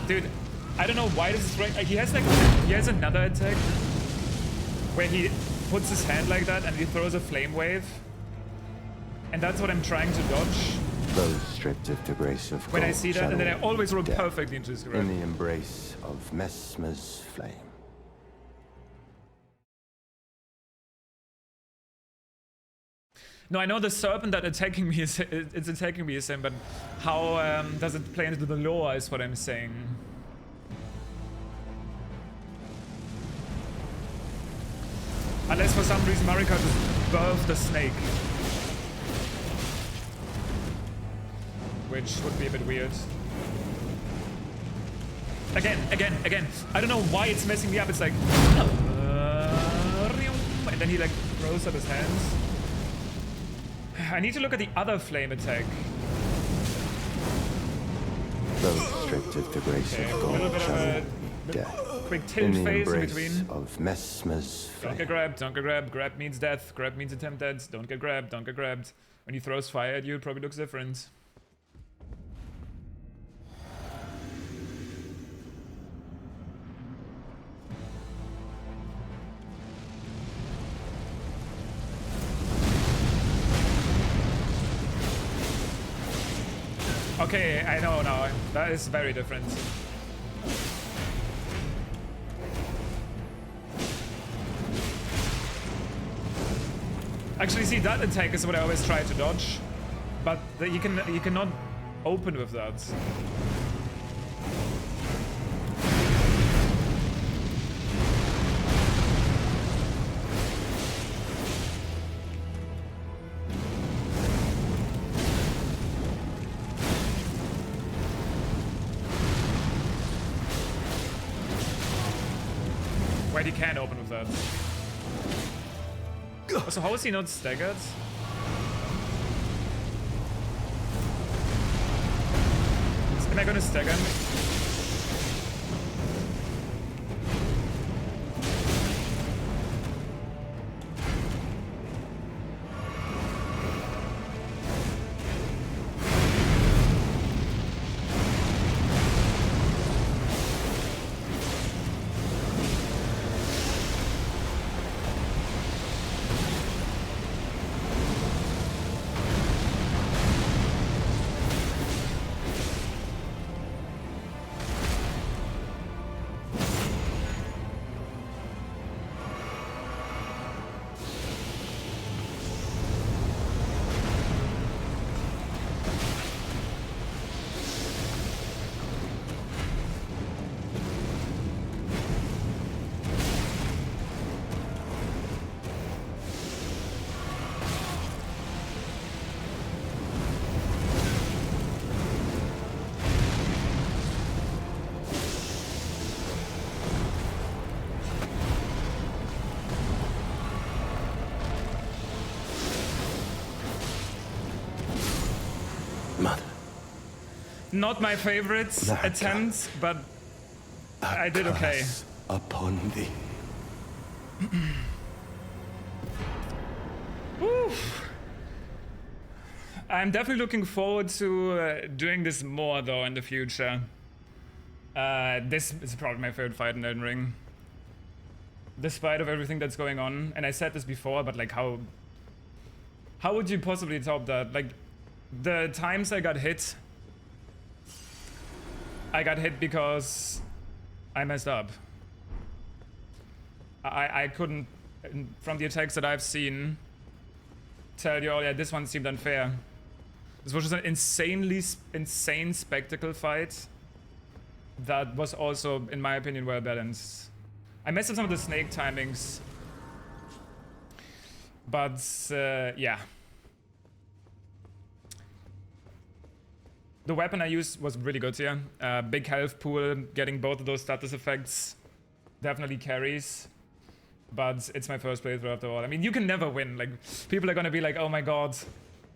Dude, I don't know why this is right. He has another attack where he puts his hand like that and he throws a flame wave. And that's what I'm trying to dodge. Those stripped of the grace of When I gold see that, shall and then I all always roll meet death. perfectly into his In grab. the embrace of Messmer's flame. No, I know the serpent that attacking me is it's attacking me is him, but how does it play into the lore is what I'm saying. Unless for some reason Marika just birthed the snake. Which would be a bit weird. Again. I don't know why it's messing me up. It's like... and then he like throws up his hands. I need to look at the other flame attack. Those stripped of the grace Okay, of a gold little bit of shall a all meet death. quick In tilt the phase in embrace between. of Messmer's Don't flame. get grabbed, don't get grabbed. Grab means death, grab means attempted. Don't get grabbed, don't get grabbed. When he throws fire at you, it probably looks different. Okay, I know now. That is very different. Actually, see, that attack is what I always try to dodge, but you cannot open with that. Wait, he can open with that. So how is he not staggered? Am I gonna stagger him? Mother. Not my favorite That attempt, but I did okay. curse upon thee. Oof. I'm definitely looking forward to doing this more though in the future. This is probably my favorite fight in Elden Ring. Despite of everything that's going on, and I said this before, but like how would you possibly top that? Like the times I got hit because I messed up. I couldn't, from the attacks that I've seen, tell you, oh yeah, this one seemed unfair. This was just an insane spectacle fight that was also, in my opinion, well balanced. I messed up some of the snake timings, But yeah. The weapon I used was really good here. Big health pool, getting both of those status effects definitely carries. But it's my first playthrough after all. I mean, you can never win. Like, people are gonna be like, oh my god,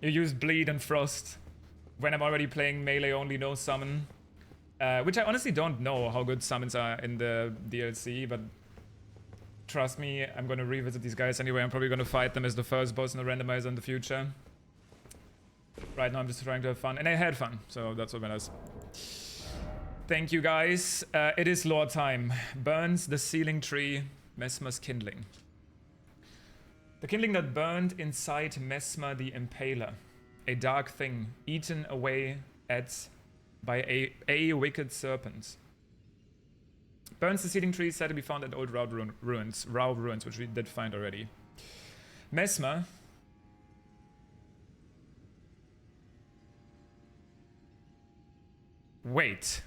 you used bleed and frost when I'm already playing melee only, no summon. Which I honestly don't know how good summons are in the DLC, but trust me, I'm gonna revisit these guys anyway. I'm probably gonna fight them as the first boss in the randomizer in the future. Right now I'm just trying to have fun, and I had fun, so that's what matters. Thank you guys. It is lore time. Burns the ceiling tree, Messmer's kindling. The kindling that burned inside Messmer the Impaler. A dark thing, eaten away by a wicked serpent. Burns the ceiling tree, said to be found at old Rao ruins, which we did find already. Messmer. Wait.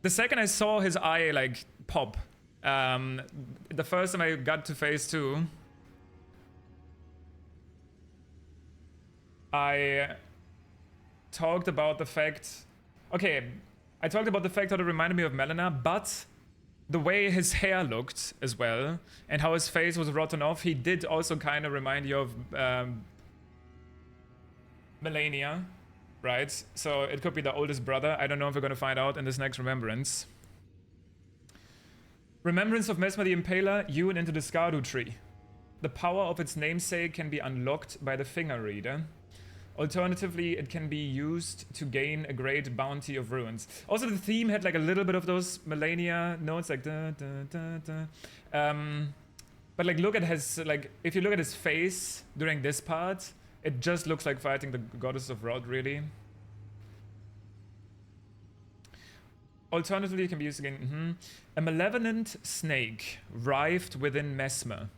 The second I saw his eye like pop, the first time I got to phase 2, I talked about the fact, okay, I talked about the fact that it reminded me of Melina, but the way his hair looked as well, and how his face was rotten off, he did also kind of remind you of Melania, right? So it could be the oldest brother. I don't know if we're going to find out in this next Remembrance. Remembrance of Messmer the Impaler, hewn into the Skardu tree. The power of its namesake can be unlocked by the finger reader. Alternatively, it can be used to gain a great bounty of ruins. Also, the theme had like a little bit of those Melania notes, like da da da da. But like, look at his, like, if you look at his face during this part, it just looks like fighting the goddess of Rod, really. Alternatively, it can be used again. A malevolent snake writhed within Messmer,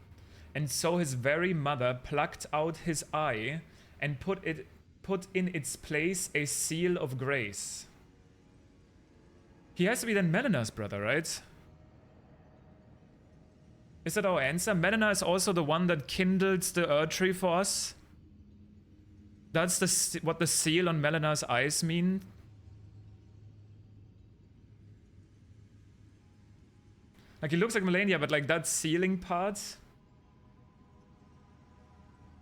and so his very mother plucked out his eye and put in its place a seal of grace. He has to be then Melina's brother, right? Is that our answer? Melina is also the one that kindled the Erdtree for us. That's what the seal on Melina's eyes mean. Like, he looks like Melania, but like that sealing part.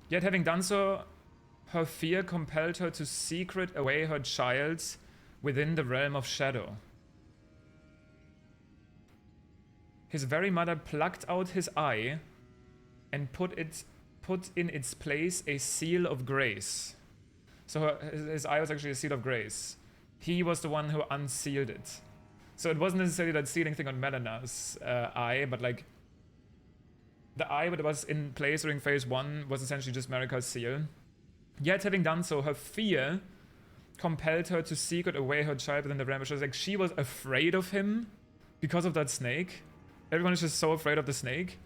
Yet having done so, her fear compelled her to secret away her child within the realm of shadow. His very mother plucked out his eye and put in its place a seal of grace. So his eye was actually a seal of grace. He was the one who unsealed it. So it wasn't necessarily that sealing thing on Melina's eye, but like the eye that was in place during phase 1 was essentially just Marika's seal. Yet having done so, her fear compelled her to secret away her child within the realm. Like, she was afraid of him because of that snake. Everyone is just so afraid of the snake.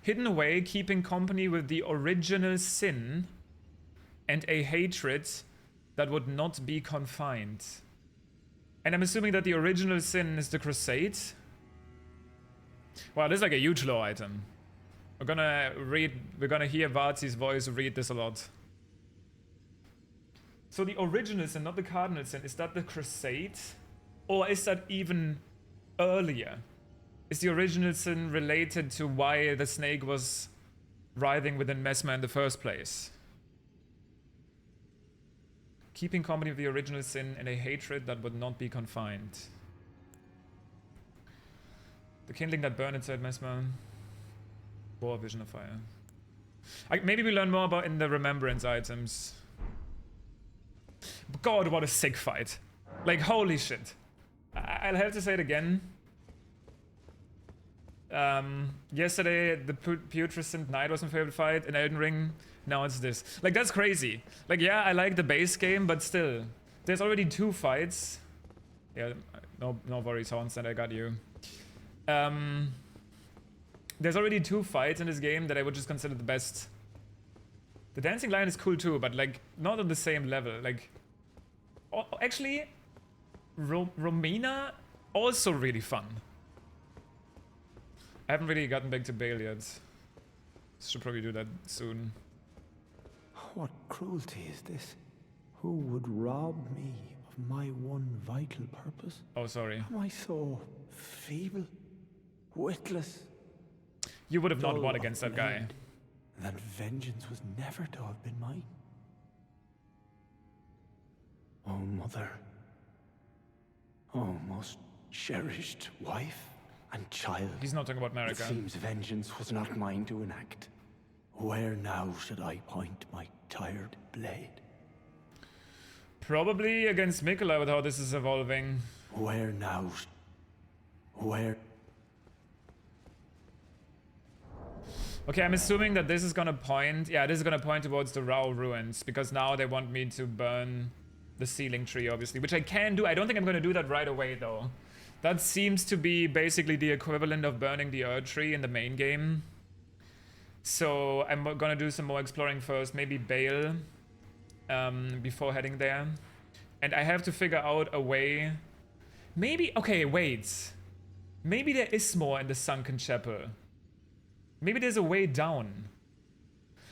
Hidden away, keeping company with the original sin and a hatred that would not be confined. And I'm assuming that the original sin is the Crusade. Wow, this is like a huge lore item. We're gonna hear Varzi's voice read this a lot. So the original sin, not the cardinal sin, is that the Crusade? Or is that even earlier? Is the original sin related to why the snake was writhing within Messmer in the first place? Keeping company with the original sin and a hatred that would not be confined. The kindling that burned inside Messmer. War, vision of fire. Maybe we learn more about in the remembrance items. God, what a sick fight. Like, holy shit. I'll have to say it again. Yesterday, the Putrescent Knight was my favorite fight in Elden Ring. Now it's this. Like, that's crazy. Like, yeah, I like the base game, but still. There's already 2 fights. Yeah, no worries, Hornstead, I got you. There's already 2 fights in this game that I would just consider the best. The Dancing Lion is cool too, but like, not on the same level. Like, actually, Romina Also really fun. I haven't really gotten back to Bale yet. Should probably do that soon. What cruelty is this? Who would rob me of my one vital purpose? Oh, sorry. Am I so feeble, witless? You would have not dull won of against that guy. blade, that vengeance was never to have been mine? Oh, mother. Oh, most cherished wife and child. He's not talking about It America. seems vengeance was not mine to enact. Where now should I point my tired blade? Probably against Mikola with how this is evolving. Where now? Where? Okay, I'm assuming that this is gonna point... Yeah, this is gonna point towards the Rao ruins, because now they want me to burn the ceiling tree, obviously, which I can do. I don't think I'm gonna do that right away, though. That seems to be basically the equivalent of burning the Erdtree in the main game. So I'm gonna do some more exploring first, maybe Bale, before heading there. And I have to figure out a way... Maybe... Okay, wait. Maybe there is more in the Sunken Chapel. Maybe there's a way down.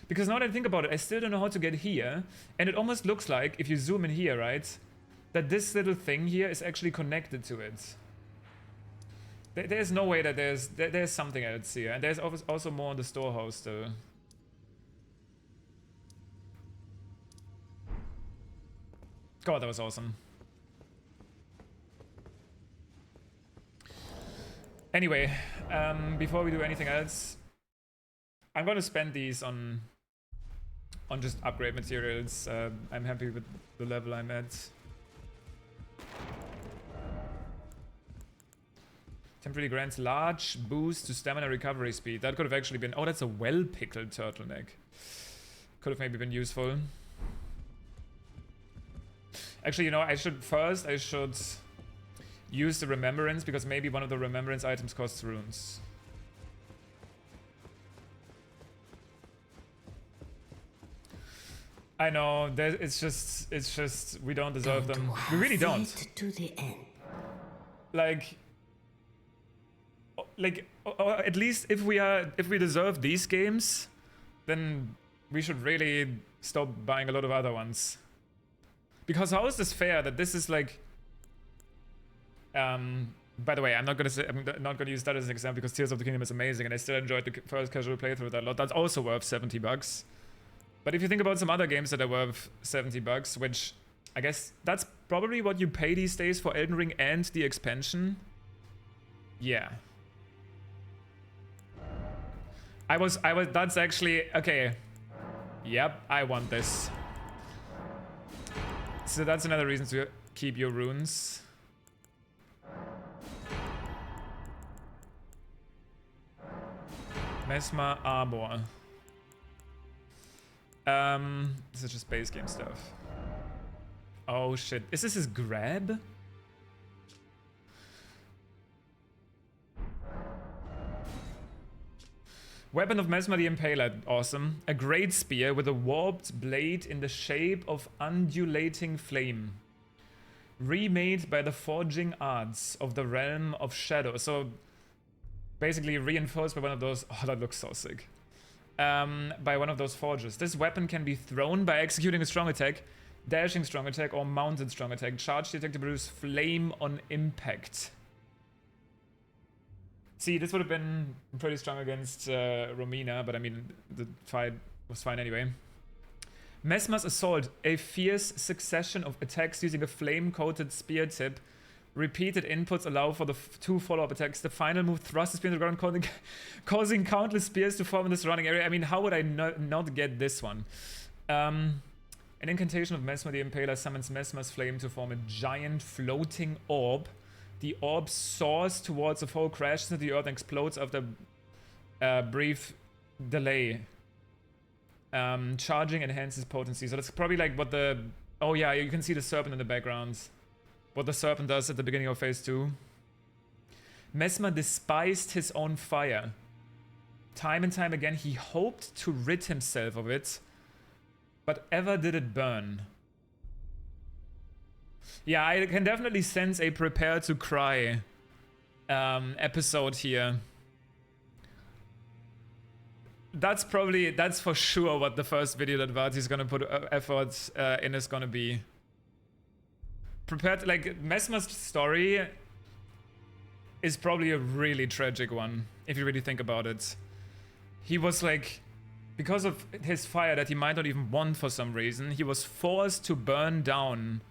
Because now that I think about it, I still don't know how to get here. And it almost looks like, if you zoom in here, right? That this little thing here is actually connected to it. There's no way that there's something else here. And there's also more in the storehouse, though. God, that was awesome. Anyway, before we do anything else, I'm gonna spend these on just upgrade materials. I'm happy with the level I'm at. Temporarily grants large boost to stamina recovery speed. That could have actually been... Oh, that's a well-pickled turtleneck. Could have maybe been useful. Actually, you know, I should use the remembrance, because maybe one of the remembrance items costs runes. I know, it's just, we don't deserve them. We really don't. To the end. Like, or at least if we deserve these games, then we should really stop buying a lot of other ones. Because how is this fair that this is like, by the way, I'm not gonna use that as an example because Tears of the Kingdom is amazing and I still enjoyed the first casual playthrough that a lot. That's also worth $70. But if you think about some other games that are worth $70, which I guess that's probably what you pay these days for Elden Ring and the expansion. Yeah. That's actually, okay. Yep, I want this. So that's another reason to keep your runes. Mesmer Arbor. This is just base game stuff. Oh shit, is this his grab? Weapon of Mesmer the Impaler, awesome. A great spear with a warped blade in the shape of undulating flame. Remade by the forging arts of the realm of shadow. So basically reinforced by one of those, oh that looks so sick. By one of those forges. This weapon can be thrown by executing a strong attack, dashing strong attack, or mounted strong attack. Charge the attack to produce flame on impact. See, this would have been pretty strong against Romina, but I mean, the fight was fine anyway. Mesmer's Assault, a fierce succession of attacks using a flame-coated spear tip. Repeated inputs allow for the two follow-up attacks. The final move thrusts the spear into the ground, causing countless spears to form in the surrounding area. I mean, how would I not get this one? An incantation of Mesmer the Impaler summons Mesmer's Flame to form a giant floating orb. The orb soars towards the foe, crashes into the earth, and explodes after a brief delay. Charging enhances potency. So that's probably like what the... Oh yeah, you can see the serpent in the background. What the serpent does at the beginning of phase 2. Mesmer despised his own fire. Time and time again, he hoped to rid himself of it, but ever did it burn. Yeah, I can definitely sense a prepare to cry episode here. That's for sure what the first video that Vati's gonna put effort in is gonna be. Prepared, like, Messmer's story is probably a really tragic one, if you really think about it. He was like, because of his fire that he might not even want for some reason, he was forced to burn down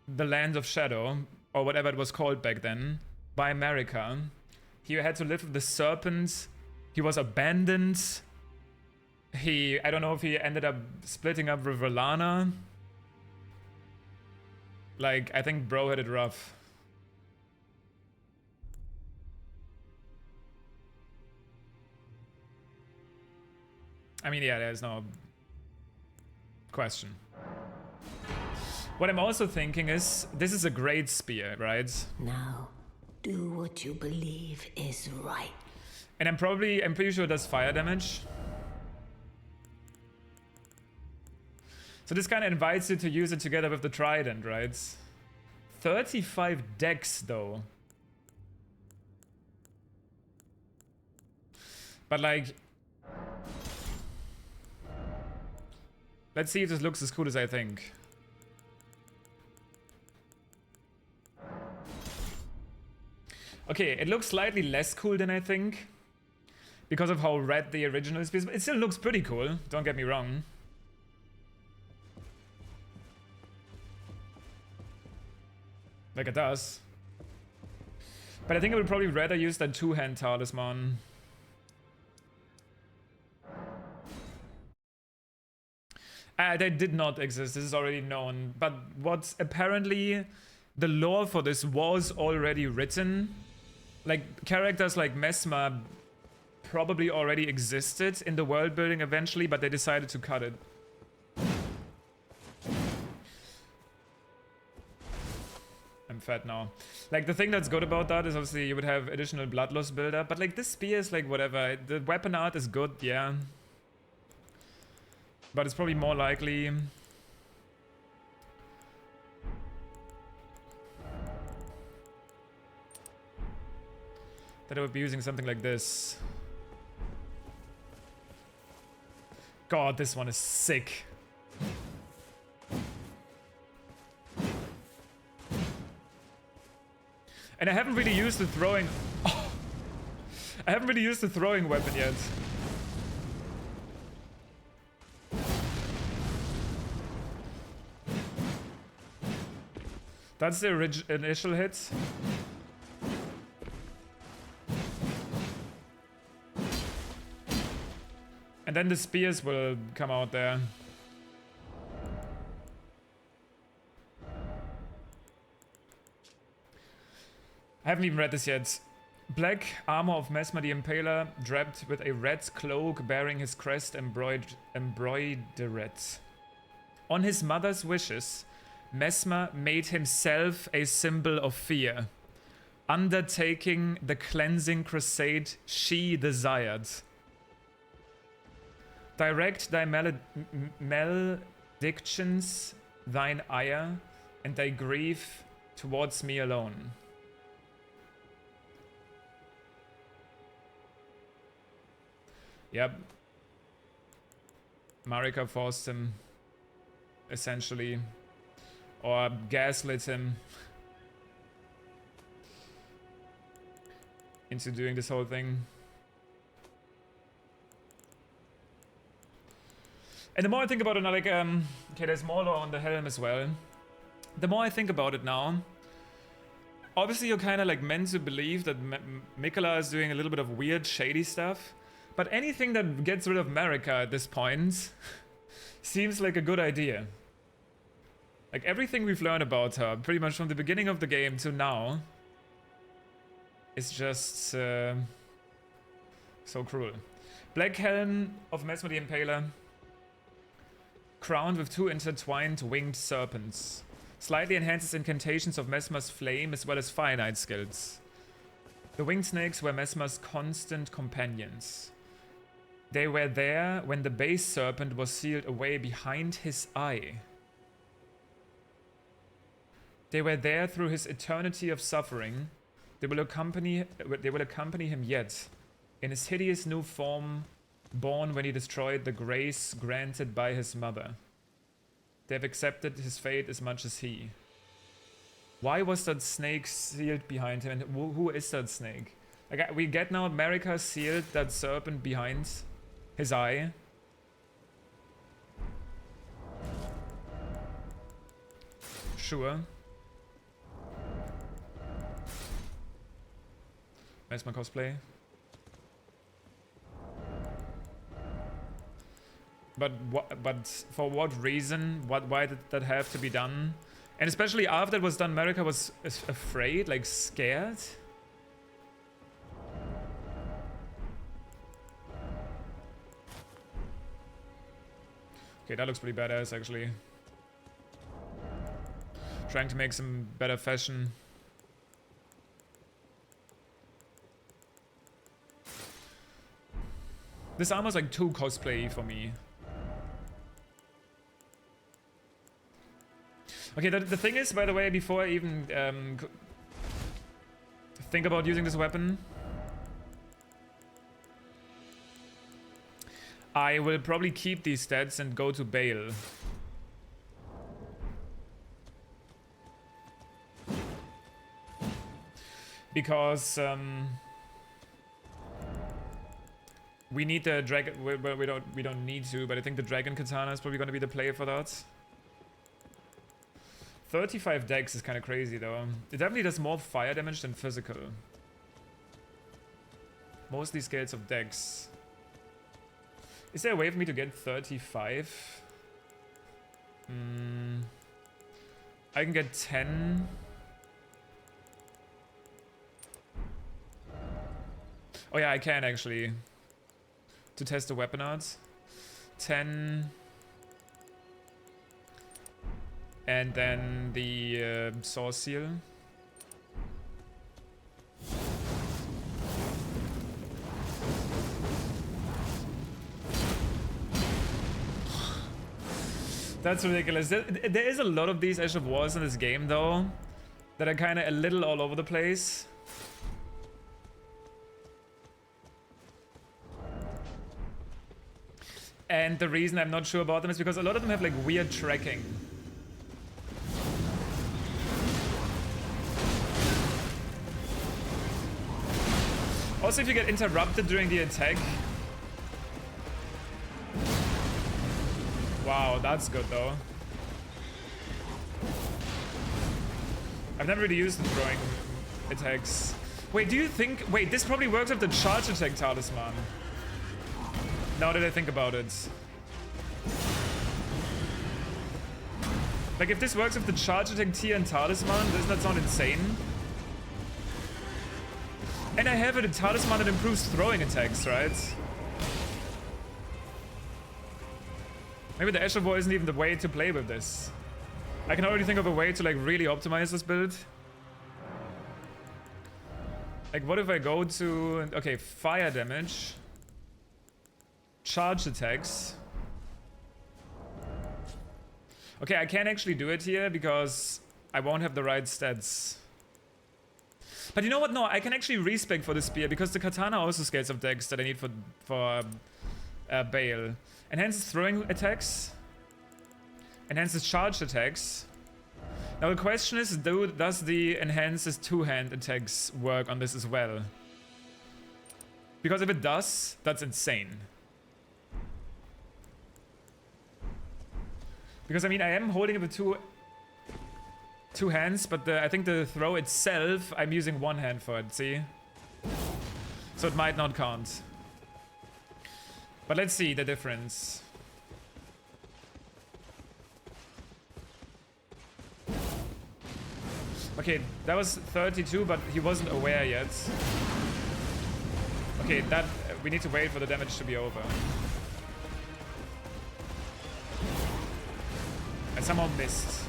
the Land of Shadow, or whatever it was called back then, by America. He had to live with the serpent. He was abandoned. I don't know if he ended up splitting up with R'Lana. Like, I think bro had it rough. I mean, yeah, there's no question. What I'm also thinking is, this is a great spear, right? Now, do what you believe is right. And I'm pretty sure it does fire damage. So this kind of invites you to use it together with the trident, right? 35 dex though. But like, let's see if this looks as cool as I think. Okay, it looks slightly less cool than I think, because of how red the original is. It still looks pretty cool, don't get me wrong. Like it does. But I think I would probably rather use that two-hand talisman. They did not exist, this is already known. But what's apparently the lore for this was already written. Like, characters like Messmer probably already existed in the world building eventually, but they decided to cut it. I'm fat now. Like, the thing that's good about that is obviously you would have additional bloodlust buildup, but like this spear is like whatever. The weapon art is good, yeah. But it's probably more likely that I would be using something like this. God, this one is sick. And I haven't really used the throwing... Oh. I haven't really used the throwing weapon yet. That's the initial hit. And then the spears will come out there. I haven't even read this yet. Black armor of Messmer the Impaler, draped with a red cloak bearing his crest embroidered. On his mother's wishes, Messmer made himself a symbol of fear, undertaking the cleansing crusade she desired. Direct thy maledictions, thine ire, and thy grief towards me alone. Yep. Marika forced him, essentially, or gaslit him into doing this whole thing. And the more I think about it now, like, okay, there's more lore on the helm as well. The more I think about it now, obviously you're kind of like meant to believe that Miquella is doing a little bit of weird, shady stuff. But anything that gets rid of Marika at this point seems like a good idea. Like, everything we've learned about her, pretty much from the beginning of the game to now, is just so cruel. Black helm of Messmer the Impaler, crowned with two intertwined winged serpents. Slightly enhances incantations of Messmer's flame as well as Fire Knight skills. The winged snakes were Messmer's constant companions. They were there when the base serpent was sealed away behind his eye. They were there through his eternity of suffering. They will accompany him yet, in his hideous new form, born when he destroyed the grace granted by his mother. They have accepted his fate as much as he. Why was that snake sealed behind him? And who is that snake? Like, we get now America sealed that serpent behind his eye. Sure. Where's my cosplay? But for what reason? Why did that have to be done? And especially after it was done, America was afraid, like scared. Okay, that looks pretty badass actually. Trying to make some better fashion. This armor's like too cosplay for me. Okay, the thing is, by the way, before I even think about using this weapon, I will probably keep these stats and go to Bale. Because we need the dragon. Well, we don't need to, but I think the dragon katana is probably going to be the play for that. 35 dex is kind of crazy though. It definitely does more fire damage than physical. Mostly scales of dex. Is there a way for me to get 35? I can get 10. Oh yeah, I can actually. To test the weapon arts. 10. And then the saw seal. That's ridiculous. There is a lot of these Ash of Wars in this game though, that are kind of a little all over the place. And the reason I'm not sure about them is because a lot of them have like weird tracking. Also, if you get interrupted during the attack. Wow, that's good though. I've never really used the throwing attacks. Wait, do you think... Wait, this probably works with the charge attack talisman. Now that I think about it. Like, if this works with the charge attack tier and talisman, doesn't that sound insane? And I have a talisman that improves throwing attacks, right? Maybe the Ash of War isn't even the way to play with this. I can already think of a way to like really optimize this build. Like what if I go to... Okay, fire damage. Charge attacks. Okay, I can't actually do it here because I won't have the right stats. But you know what? No, I can actually respec for the spear because the katana also scales of dex that I need for Bale. Enhances throwing attacks. Enhances charged attacks. Now the question is, does the enhances two-hand attacks work on this as well? Because if it does, that's insane. Because I mean, I am holding it with two hands, but I think the throw itself, I'm using one hand for it, see? So it might not count. But let's see the difference. Okay, that was 32, but he wasn't aware yet. Okay, that we need to wait for the damage to be over. I somehow missed.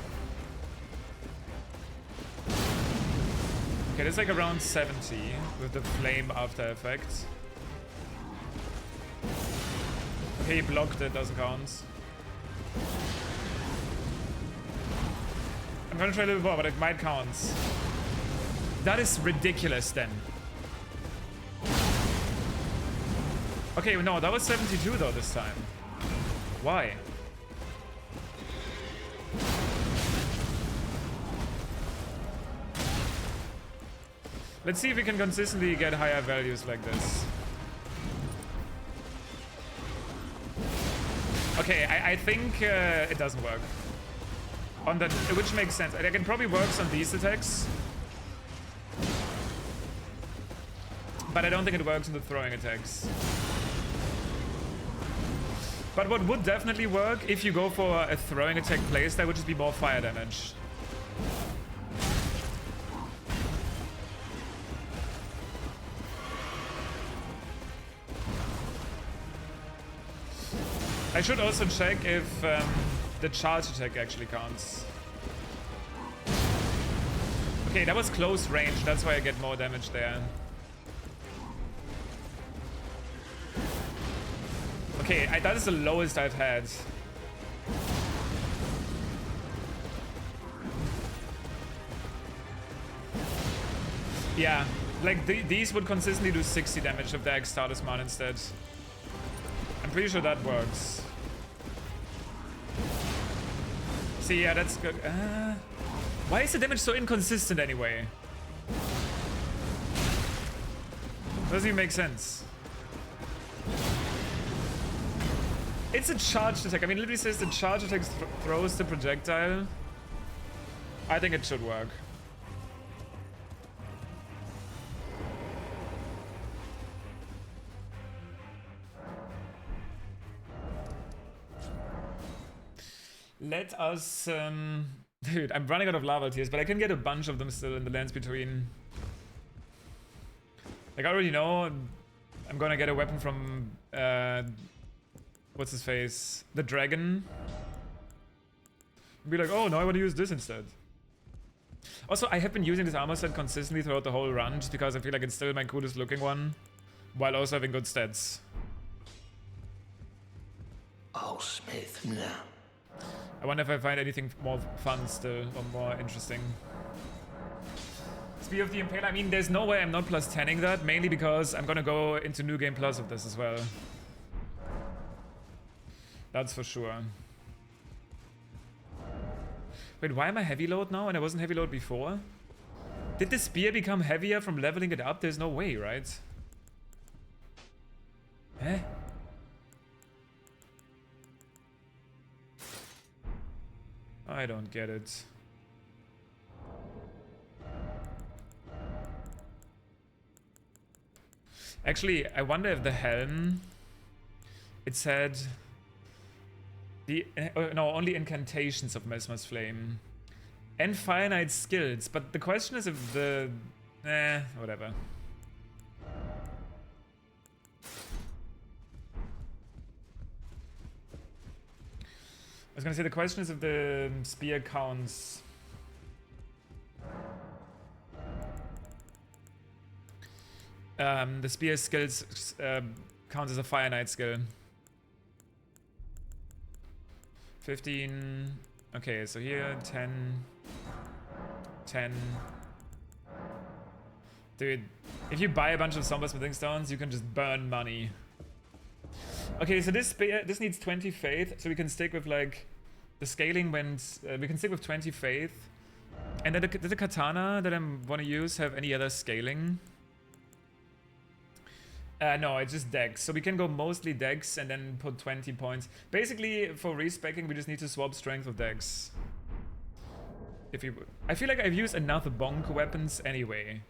Okay, that's like around 70 with the flame after effect. Okay, he blocked it, doesn't count. I'm gonna try a little more, but it might count. That is ridiculous then. Okay, no, that was 72 though this time. Why? Let's see if we can consistently get higher values like this. Okay, I think it doesn't work. On that, which makes sense. It can probably works on these attacks. But I don't think it works on the throwing attacks. But what would definitely work if you go for a throwing attack playstyle would just be more fire damage. I should also check if the charge attack actually counts. Okay, that was close range, that's why I get more damage there. Okay, that is the lowest I've had. Yeah, like these would consistently do 60 damage if the X starters mount instead. I'm pretty sure that works. See, yeah, that's good. Why is the damage so inconsistent anyway? Doesn't even make sense. It's a charged attack. I mean, it literally says the charge attack throws the projectile. I think it should work. Let us... Dude, I'm running out of lava tears, but I can get a bunch of them still in the lands between. Like, I already know I'm gonna get a weapon from... what's his face? The dragon. Be like, oh, no, I want to use this instead. Also, I have been using this armor set consistently throughout the whole run, just because I feel like it's still my coolest looking one, while also having good stats. Oh, Smith, now. I wonder if I find anything more fun still, or more interesting. Spear of the Impaler, I mean, there's no way I'm not plus 10ing that, mainly because I'm gonna go into New Game Plus with this as well. That's for sure. Wait, why am I heavy load now and I wasn't heavy load before? Did the spear become heavier from leveling it up? There's no way, right? Eh? I don't get it. Actually, I wonder if the helm... It said... no, only incantations of Mesmer's Flame. And finite skills, but the question is if the... whatever. I was gonna say the question is if the spear counts. The spear skills counts as a Fire Knight skill. 15. Okay, so here 10. 10. Dude, if you buy a bunch of Somber Smithing Stones, you can just burn money. Okay, so this needs 20 faith, so we can stick with like the scaling went. We can stick with 20 faith. And then did the katana that I want to use have any other scaling? No, it's just dex. So we can go mostly dex and then put 20 points. Basically, for respeccing, we just need to swap strength with dex. I feel like I've used enough bonk weapons anyway.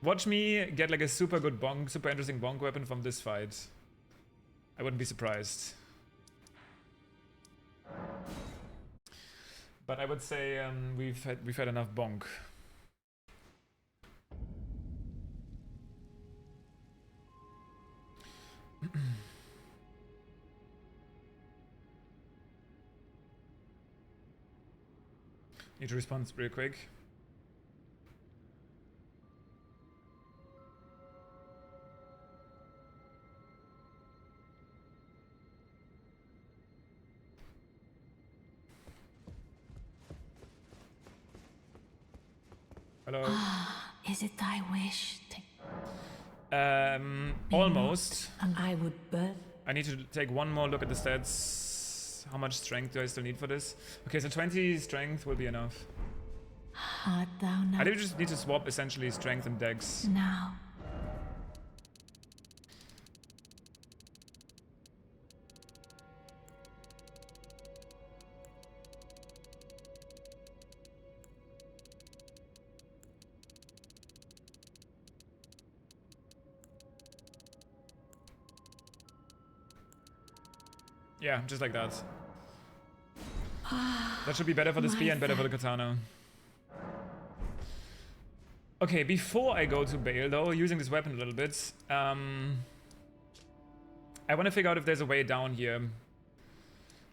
Watch me get like a super good bonk, super interesting bonk weapon from this fight. I wouldn't be surprised. But I would say we've had enough bonk. Need to respond real quick. Hello. Is it thy wish to Almost. I would birth? I need to take one more look at the stats. How much strength do I still need for this? Okay, so 20 strength will be enough. Art thou not I do just need to swap essentially strength and dex. now? Yeah, just like that. That should be better for the spear and better for the katana. Okay, before I go to Bale though, using this weapon a little bit, I want to figure out if there's a way down here.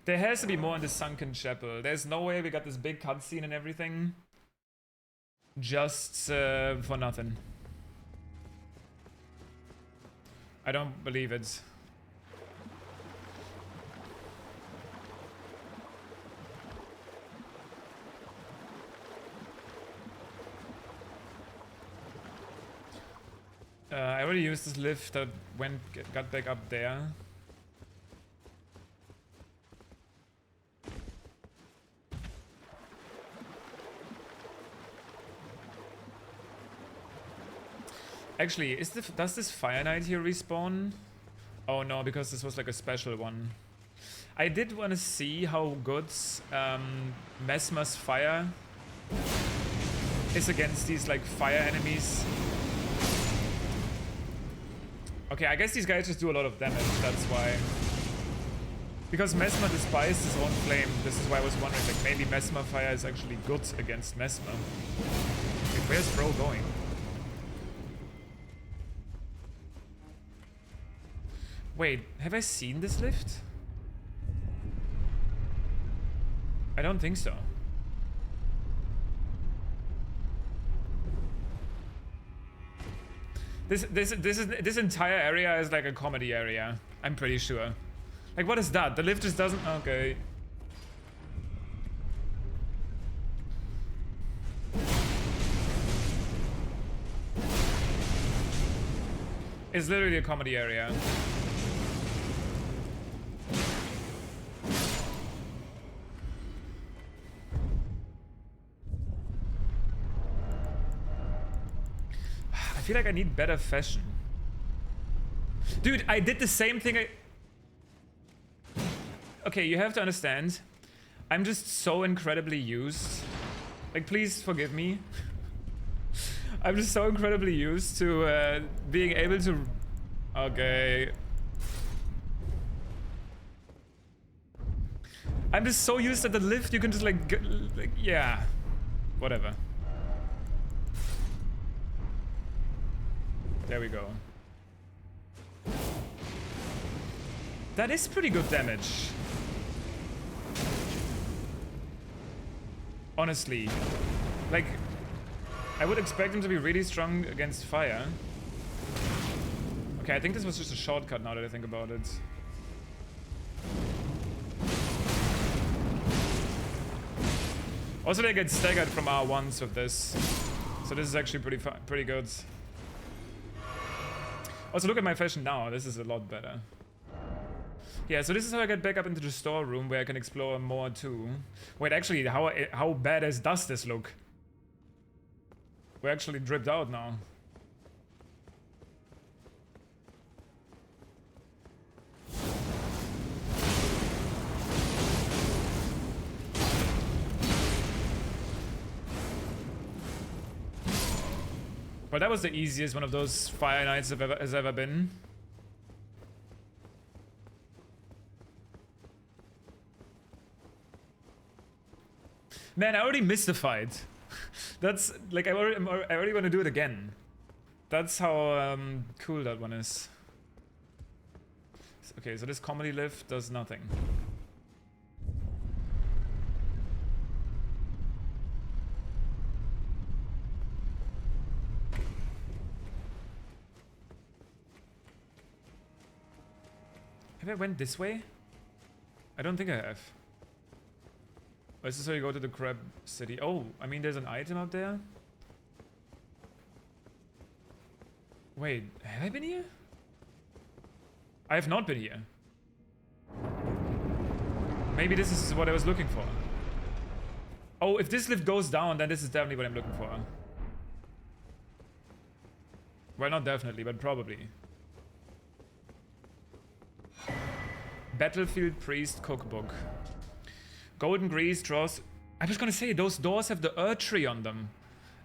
There has to be more in the sunken chapel. There's no way we got this big cutscene and everything just for nothing. I don't believe it. I already used this lift that got back up there. Actually, does this Fire Knight here respawn? Oh no, because this was like a special one. I did want to see how good Mesmer's fire is against these like fire enemies. Okay, I guess these guys just do a lot of damage, that's why. Because Mesmer despised his own flame, this is why I was wondering, like, maybe Mesmer fire is actually good against Mesmer. Wait, where's Bro going? Wait, have I seen this lift? I don't think so. This entire area is like a comedy area. I'm pretty sure. Like, what is that? The lift just doesn't. Okay. It's literally a comedy area. I feel like I need better fashion. Dude, I did the same thing. Okay, you have to understand. I'm just so incredibly used. Like, please forgive me. I'm just so incredibly used to being able to... Okay. I'm just so used that the lift, you can just like yeah. Whatever. There we go. That is pretty good damage. Honestly. Like, I would expect him to be really strong against fire. Okay, I think this was just a shortcut now that I think about it. Also, they get staggered from R1s with this. So this is actually pretty good. Also, look at my fashion now. This is a lot better. Yeah, so this is how I get back up into the storeroom where I can explore more too. Wait, actually, how badass does this look? We're actually dripped out now. Well, that was the easiest one of those Fire Knights has ever been. Man, I already missed the fight. That's like I already want to do it again. That's how cool that one is. Okay, so this comedy lift does nothing. Have I went this way? I don't think I have. Or is this how you go to the crab city? Oh, I mean there's an item up there? Wait, have I been here? I have not been here. Maybe this is what I was looking for. Oh, if this lift goes down, then this is definitely what I'm looking for. Well, not definitely, but probably. Battlefield Priest Cookbook. Golden grease draws... I was gonna say, those doors have the Erdtree on them.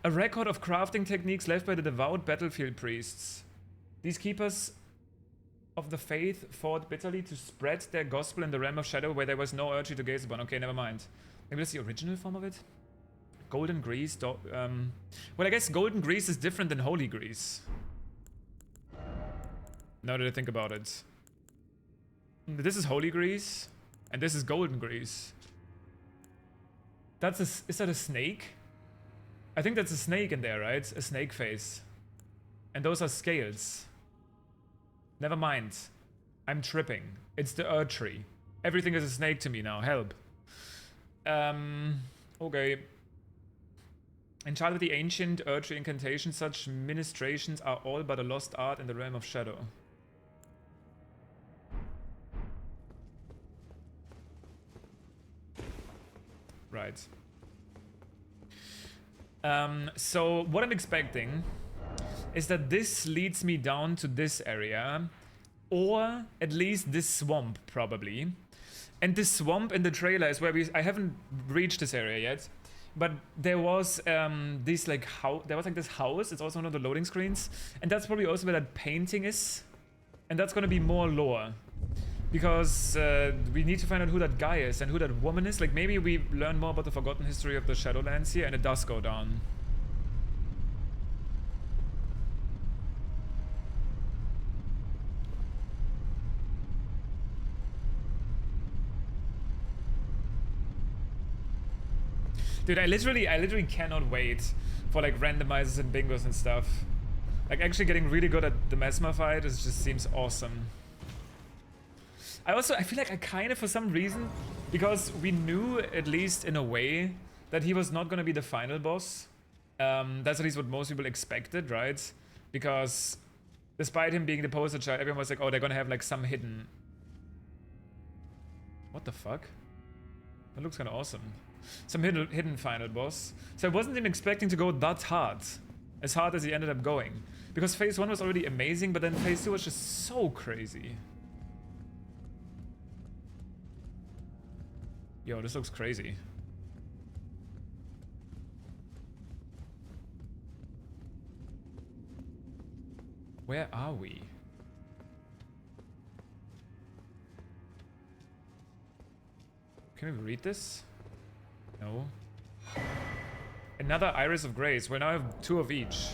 A record of crafting techniques left by the devout battlefield priests. These keepers of the faith fought bitterly to spread their gospel in the realm of shadow where there was no Erdtree to gaze upon. Okay, never mind. Maybe that's the original form of it? Golden grease... well, I guess golden grease is different than holy grease. Now that I think about it. This is holy grease, and this is golden grease. That's a... Is that a snake? I think that's a snake in there, right? A snake face. And those are scales. Never mind. I'm tripping. It's the Erdtree. Everything is a snake to me now. Help. Okay. Enchanted with the ancient Erdtree incantation, such ministrations are all but a lost art in the realm of shadow. Right. So what I'm expecting is that this leads me down to this area, or at least this swamp probably. And this swamp in the trailer is where I haven't reached this area yet, but there was this like this house. It's also one of the loading screens, and that's probably also where that painting is, and that's gonna be more lore. Because we need to find out who that guy is and who that woman is. Like, maybe we learn more about the forgotten history of the Shadowlands here, and it does go down. Dude, I literally cannot wait for like randomizers and bingos and stuff. Like, actually getting really good at the Mesmer fight just seems awesome. I feel like I kind of, for some reason, because we knew, at least in a way, that he was not going to be the final boss. That's at least what most people expected, right? Because despite him being the poster child, everyone was like, oh, they're going to have like some hidden... What the fuck? That looks kind of awesome. Some hidden final boss. So I wasn't even expecting to go that hard. As hard as he ended up going. Because phase 1 was already amazing, but then phase 2 was just so crazy. Yo, this looks crazy. Where are we? Can we read this? No. Another Iris of Grace. We now have 2 of each.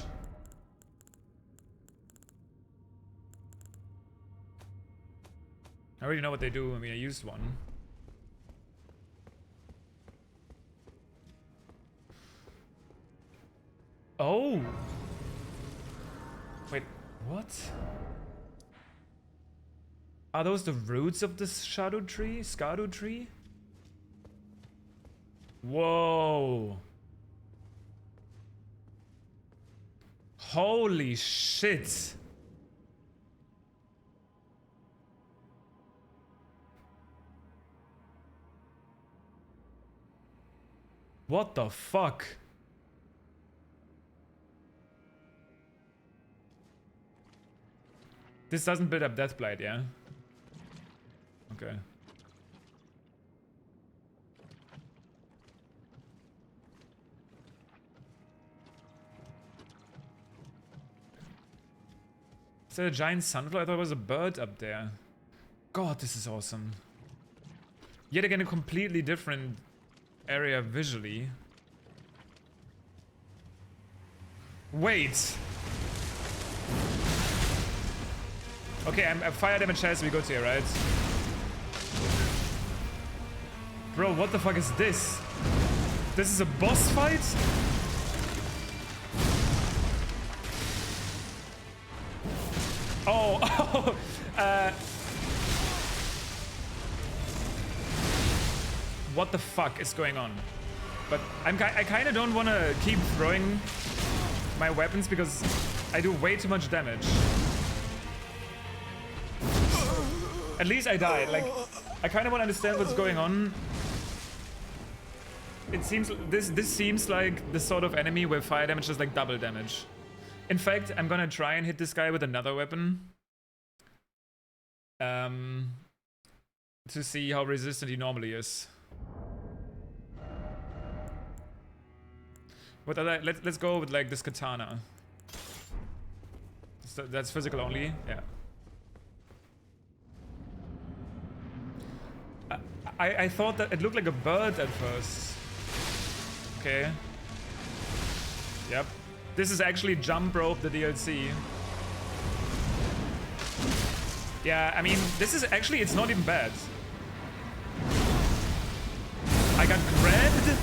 I already know what they do. I mean, I used one. Oh! Wait, what? Are those the roots of this shadow tree? Skadu tree? Whoa! Holy shit! What the fuck? This doesn't build up Deathblight, yeah? Okay. Is that a giant sunflower? I thought it was a bird up there. God, this is awesome. Yet again, a completely different area visually. Wait! Okay, I'm fire damage as we go to here, right? Bro, what the fuck is this? This is a boss fight? Oh, what the fuck is going on? But I kind of don't want to keep throwing my weapons because I do way too much damage. At least I died. Like, I kind of want to understand what's going on. It seems this seems like the sort of enemy where fire damage is like double damage. In fact, I'm gonna try and hit this guy with another weapon. To see how resistant he normally is. What other? Let's go with like this katana. So that's physical only. Yeah. I thought that it looked like a bird at first. Okay. Yep. This is actually Jump Rope, the DLC. Yeah, I mean, this is actually, it's not even bad. I got grabbed?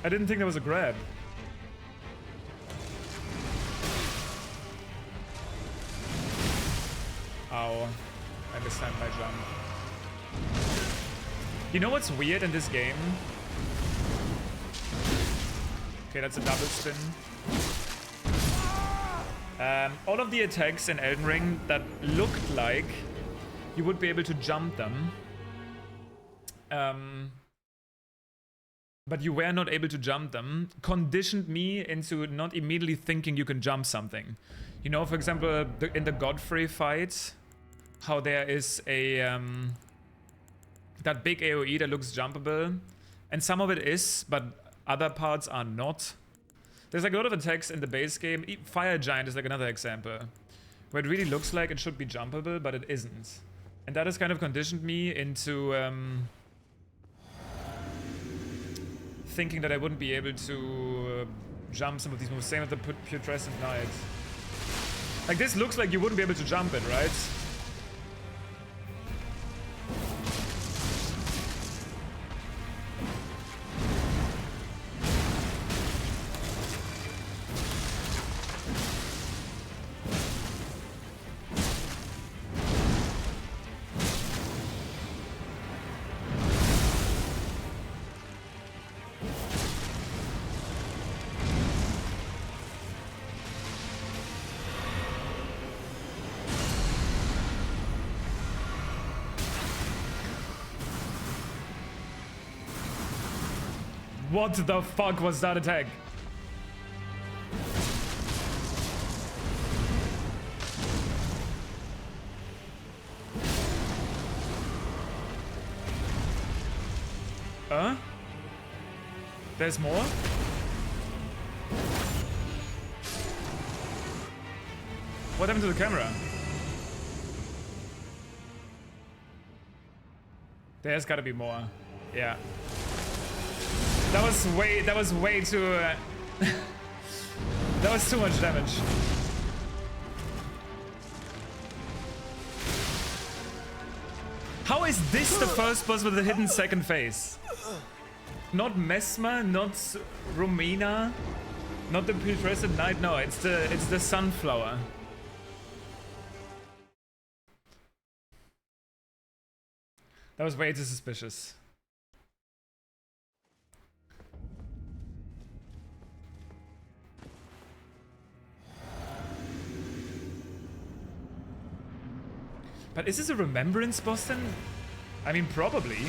I didn't think there was a grab. Ow. I understand my jump. You know what's weird in this game? Okay, that's a double spin. All of the attacks in Elden Ring that looked like you would be able to jump them. But you were not able to jump them, conditioned me into not immediately thinking you can jump something. You know, for example, in the Godfrey fight, how there is a that big AoE that looks jumpable, and some of it is, but other parts are not. There's like a lot of attacks in the base game. Fire Giant is like another example, where it really looks like it should be jumpable, but it isn't. And that has kind of conditioned me into thinking that I wouldn't be able to jump some of these moves. Same with the Putrescent Knight. Like, this looks like you wouldn't be able to jump it, right? What the fuck was that attack? There's more? What happened to the camera? There's gotta be more. Yeah. That was way too that was too much damage. How is this the first boss with a hidden second face? Not Mesmer, not Romina, not the Putrescent Knight. No, it's the Sunflower. That was way too suspicious. But is this a Remembrance boss then? I mean, probably.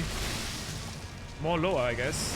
More lower, I guess.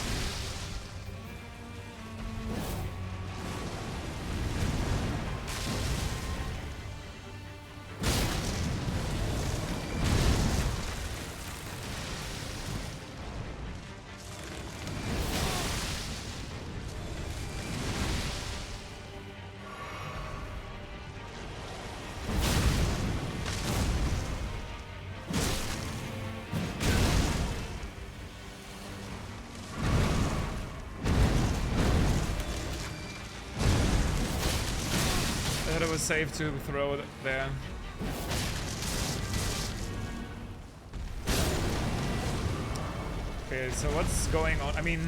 It was safe to throw it there. Okay, so what's going on? I mean,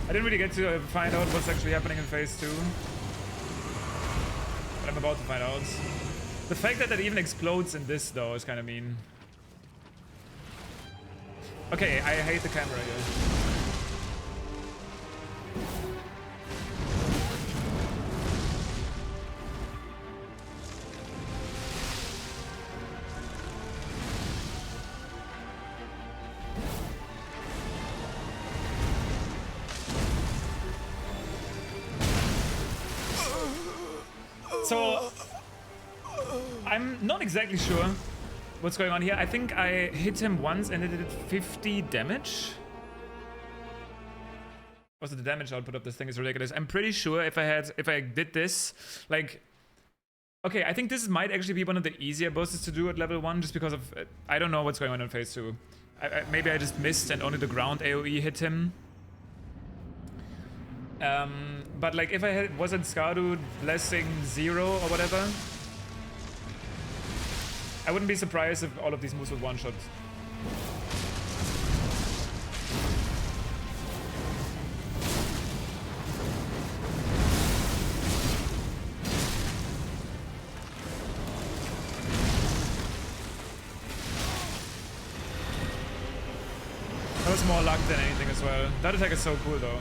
I didn't really get to find out what's actually happening in phase 2. But I'm about to find out. The fact that it even explodes in this, though, is kind of mean. Okay, I hate the camera here. So I'm not exactly sure what's going on here. I think I hit him once and it did 50 damage. Also, the damage output of this thing is ridiculous. I'm pretty sure if I did this, like, okay, I think this might actually be one of the easier bosses to do at level 1, just because of I don't know what's going on in phase 2. Maybe I just missed and only the ground AoE hit him. But like, if I was at Skardu Blessing 0 or whatever, I wouldn't be surprised if all of these moves would one-shot. That was more luck than anything as well. That attack is so cool though.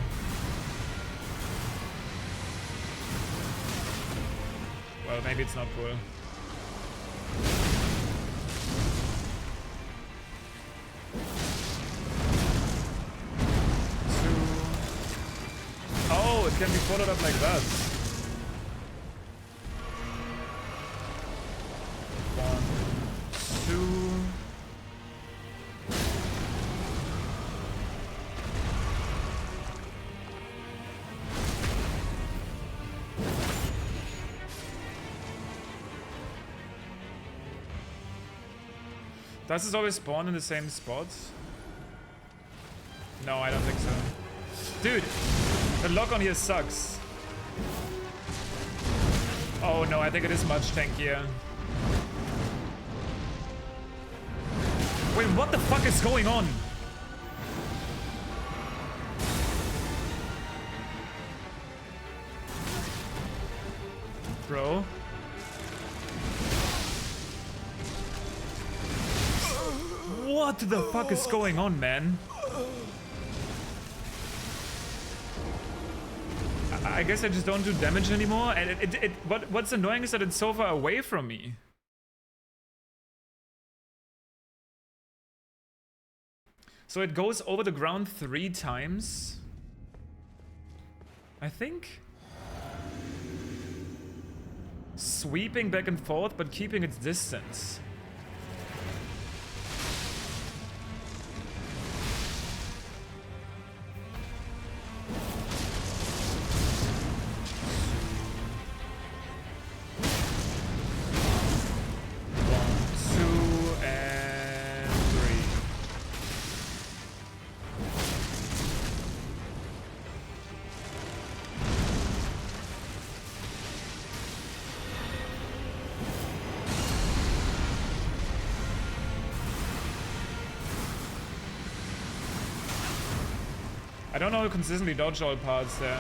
Well, maybe it's not cool. Oh, it can be followed up like that. 1, 2. Does this always spawn in the same spot? No, I don't think so. Dude, the lock on here sucks. Oh no, I think it is much tankier. Wait, what the fuck is going on? Bro. What the fuck is going on, man? I guess I just don't do damage anymore, and what's annoying is that it's so far away from me. So it goes over the ground 3 times, I think? Sweeping back and forth, but keeping its distance. I don't know how to consistently dodge all parts there.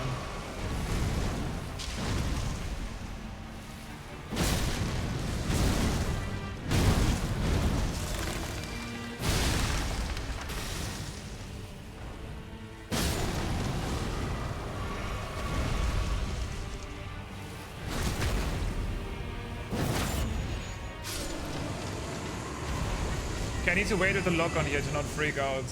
Okay, I need to wait with the lock on here to not freak out.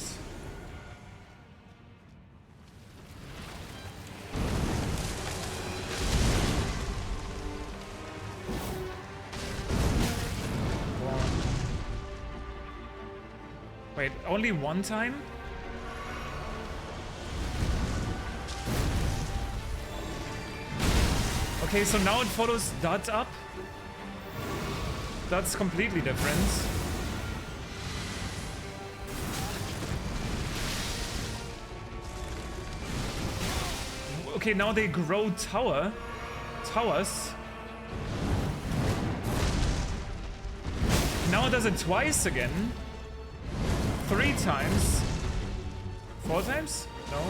Wait, only one time? Okay, so now it follows that up. That's completely different. Okay, now they grow towers. Now it does it twice again. 3 times. 4 times? No.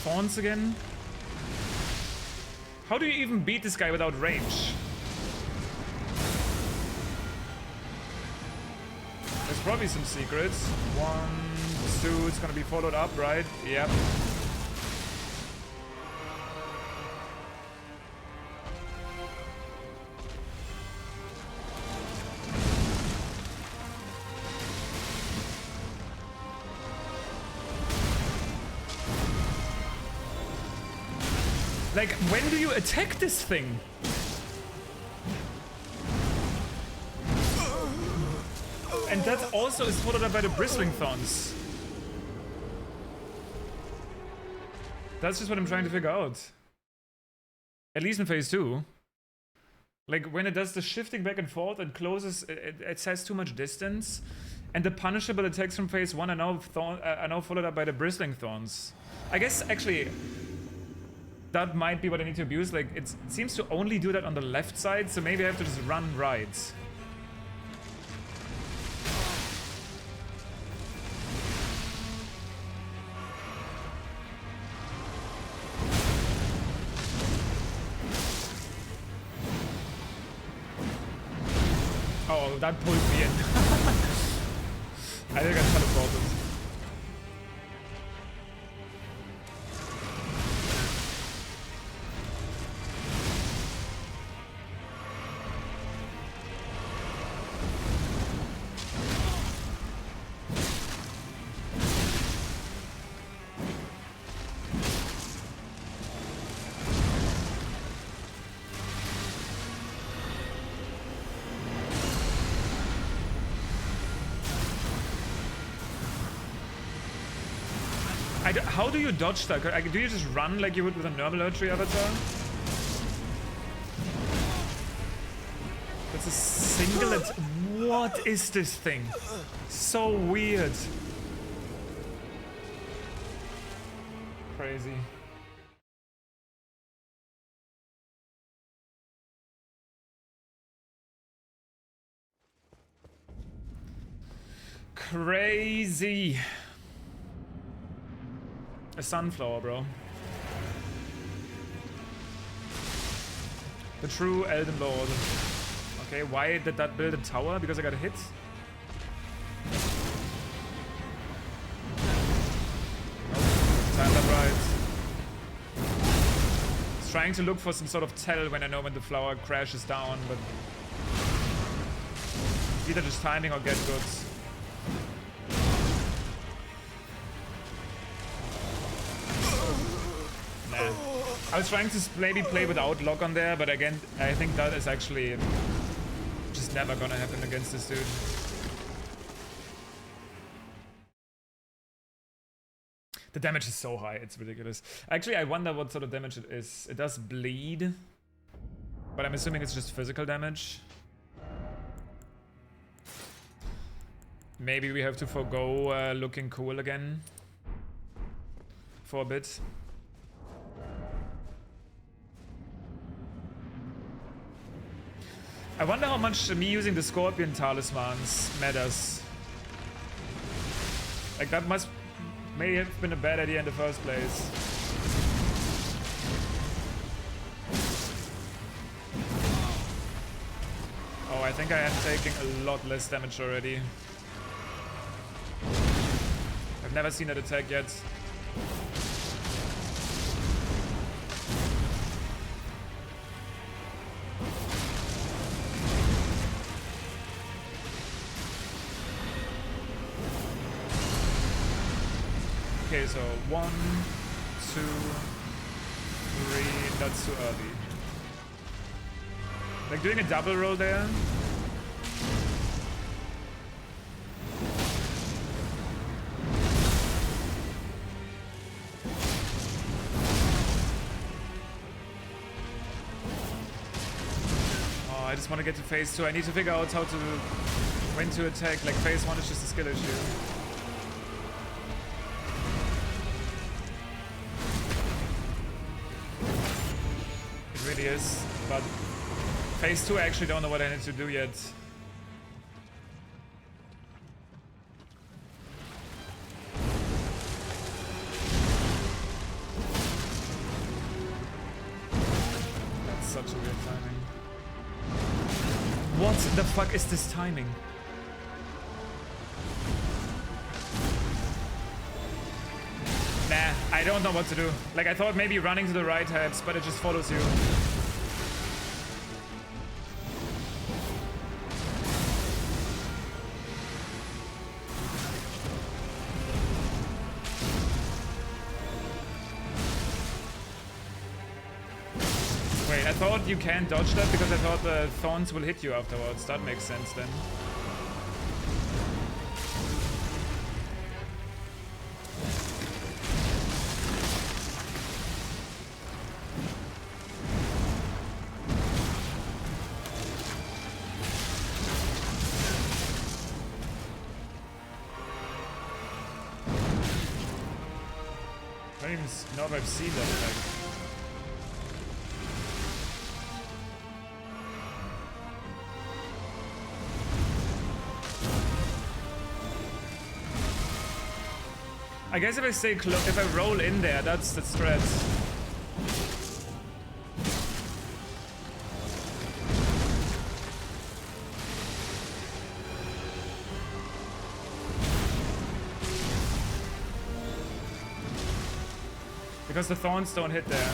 Fawns again. How do you even beat this guy without range? There's probably some secrets. 1, 2, it's gonna be followed up, right? Yep. Like, when do you attack this thing? And that also is followed up by the bristling thorns. That's just what I'm trying to figure out. At least in phase 2. Like, when it does the shifting back and forth and closes, it says too much distance. And the punishable attacks from phase 1 are now followed up by the bristling thorns. I guess, actually, that might be what I need to abuse. Like, it seems to only do that on the left side, so maybe I have to just run right. Oh, that pulled me in. I think I teleported. How do you dodge that? Do you just run like you would with a normal Erdtree avatar? That's a single... What is this thing? So weird. Crazy. Crazy. A sunflower, bro. The true Elden Lord. Okay, why did that build a tower? Because I got hit? Nope. Timed up right. It's trying to look for some sort of tell when I know when the flower crashes down, but either just timing or get good. I was trying to maybe play without lock on there, but again, I think that is actually just never gonna happen against this dude. The damage is so high, it's ridiculous. Actually, I wonder what sort of damage it is. It does bleed, but I'm assuming it's just physical damage. Maybe we have to forgo looking cool again for a bit. I wonder how much me using the Scorpion talismans matters. Like, that may have been a bad idea in the first place. Oh, I think I am taking a lot less damage already. I've never seen that attack yet. Okay, so 1, 2, 3, that's too early. Like doing a double roll there. Oh, I just want to get to phase 2. I need to figure out how to, when to attack. Like phase 1 is just a skill issue. Is, but phase 2 I actually don't know what I need to do yet. That's such a weird timing. What the fuck is this timing? Nah, I don't know what to do. Like, I thought maybe running to the right helps, but it just follows you. I thought you can't dodge that because I thought the thorns will hit you afterwards. That makes sense then. I don't even know if I've seen that effect. I guess if I stay close, if I roll in there, that's the threat. Because the thorns don't hit there.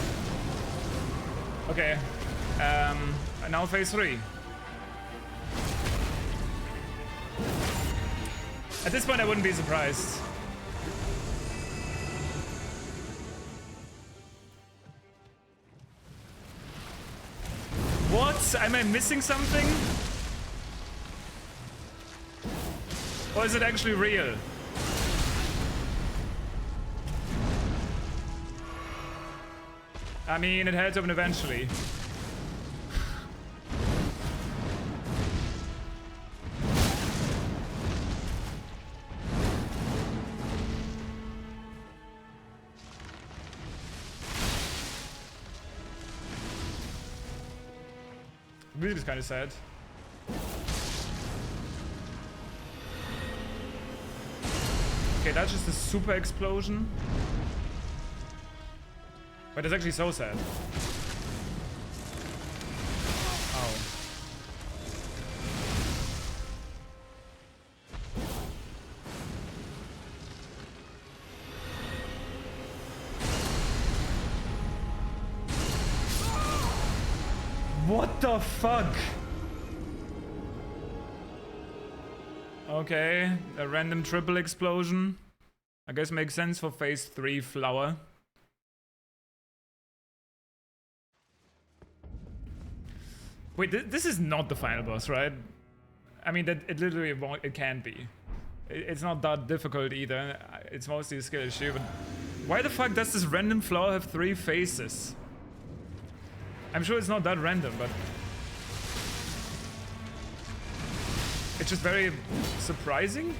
Okay. Now phase 3. At this point I wouldn't be surprised. What? Am I missing something? Or is it actually real? I mean, it had to happen eventually. Really is kind of sad. Okay, that's just a super explosion. But it's actually so sad. Oh. What the fuck? Okay, a random triple explosion. I guess makes sense for phase 3 flower. Wait, this is not the final boss, right? I mean, that it literally won't, it can't be. It's not that difficult either. It's mostly a skill issue, but why the fuck does this random flower have 3 faces? I'm sure it's not that random, but it's just very surprising.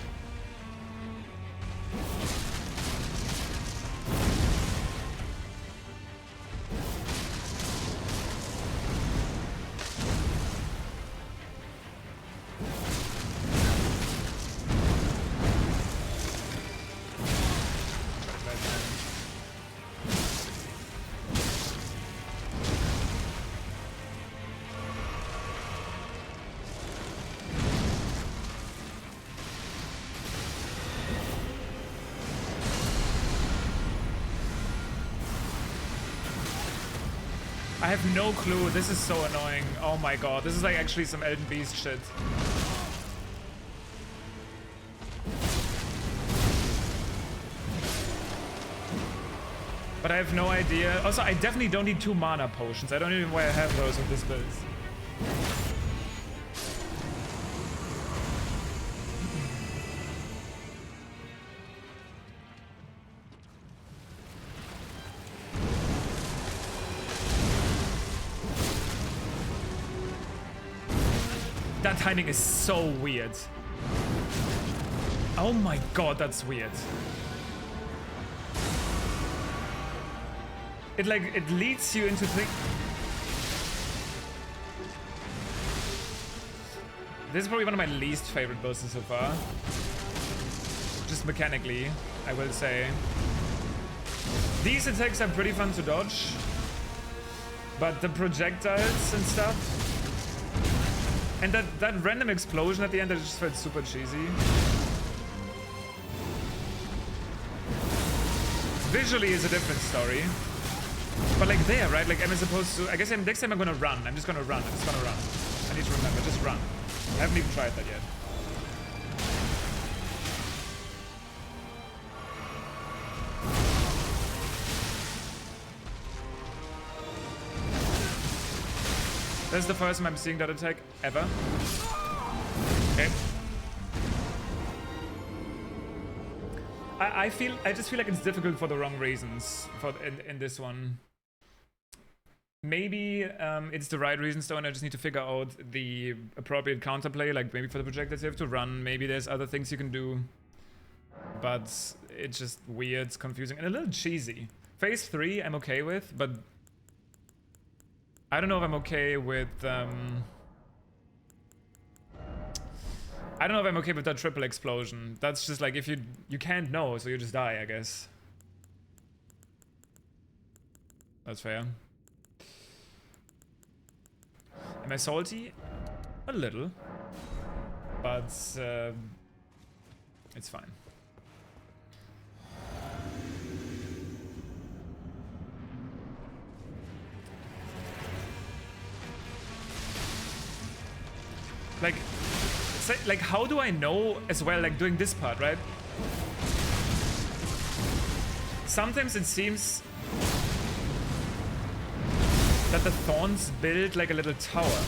I have no clue. This is so annoying. Oh my god. This is like actually some Elden Beast shit. But I have no idea. Also, I definitely don't need 2 mana potions. I don't even know why I have those with this build. That timing is so weird. Oh my god, that's weird. It leads you into things. This is probably one of my least favorite bosses so far. Just mechanically, I will say. These attacks are pretty fun to dodge. But the projectiles and stuff. And that random explosion at the end, that just felt super cheesy. Visually is a different story. But like there, right? Like am I supposed to... I guess next time I'm gonna run. I'm just gonna run. I need to remember, just run. I haven't even tried that yet. This is the first time I'm seeing that attack ever. Okay. I just feel like it's difficult for the wrong reasons in this one. Maybe it's the right reasons though, and I just need to figure out the appropriate counterplay, like maybe for the projectiles you have to run, maybe there's other things you can do. But it's just weird, it's confusing, and a little cheesy. Phase 3 I'm okay with, but I don't know if I'm okay with I don't know if I'm okay with that triple explosion. That's just like, if you can't know, so you just die, I guess. That's fair. Am I salty? A little. But it's fine. Like, how do I know as well, like doing this part, right? Sometimes it seems that the thorns build like a little tower.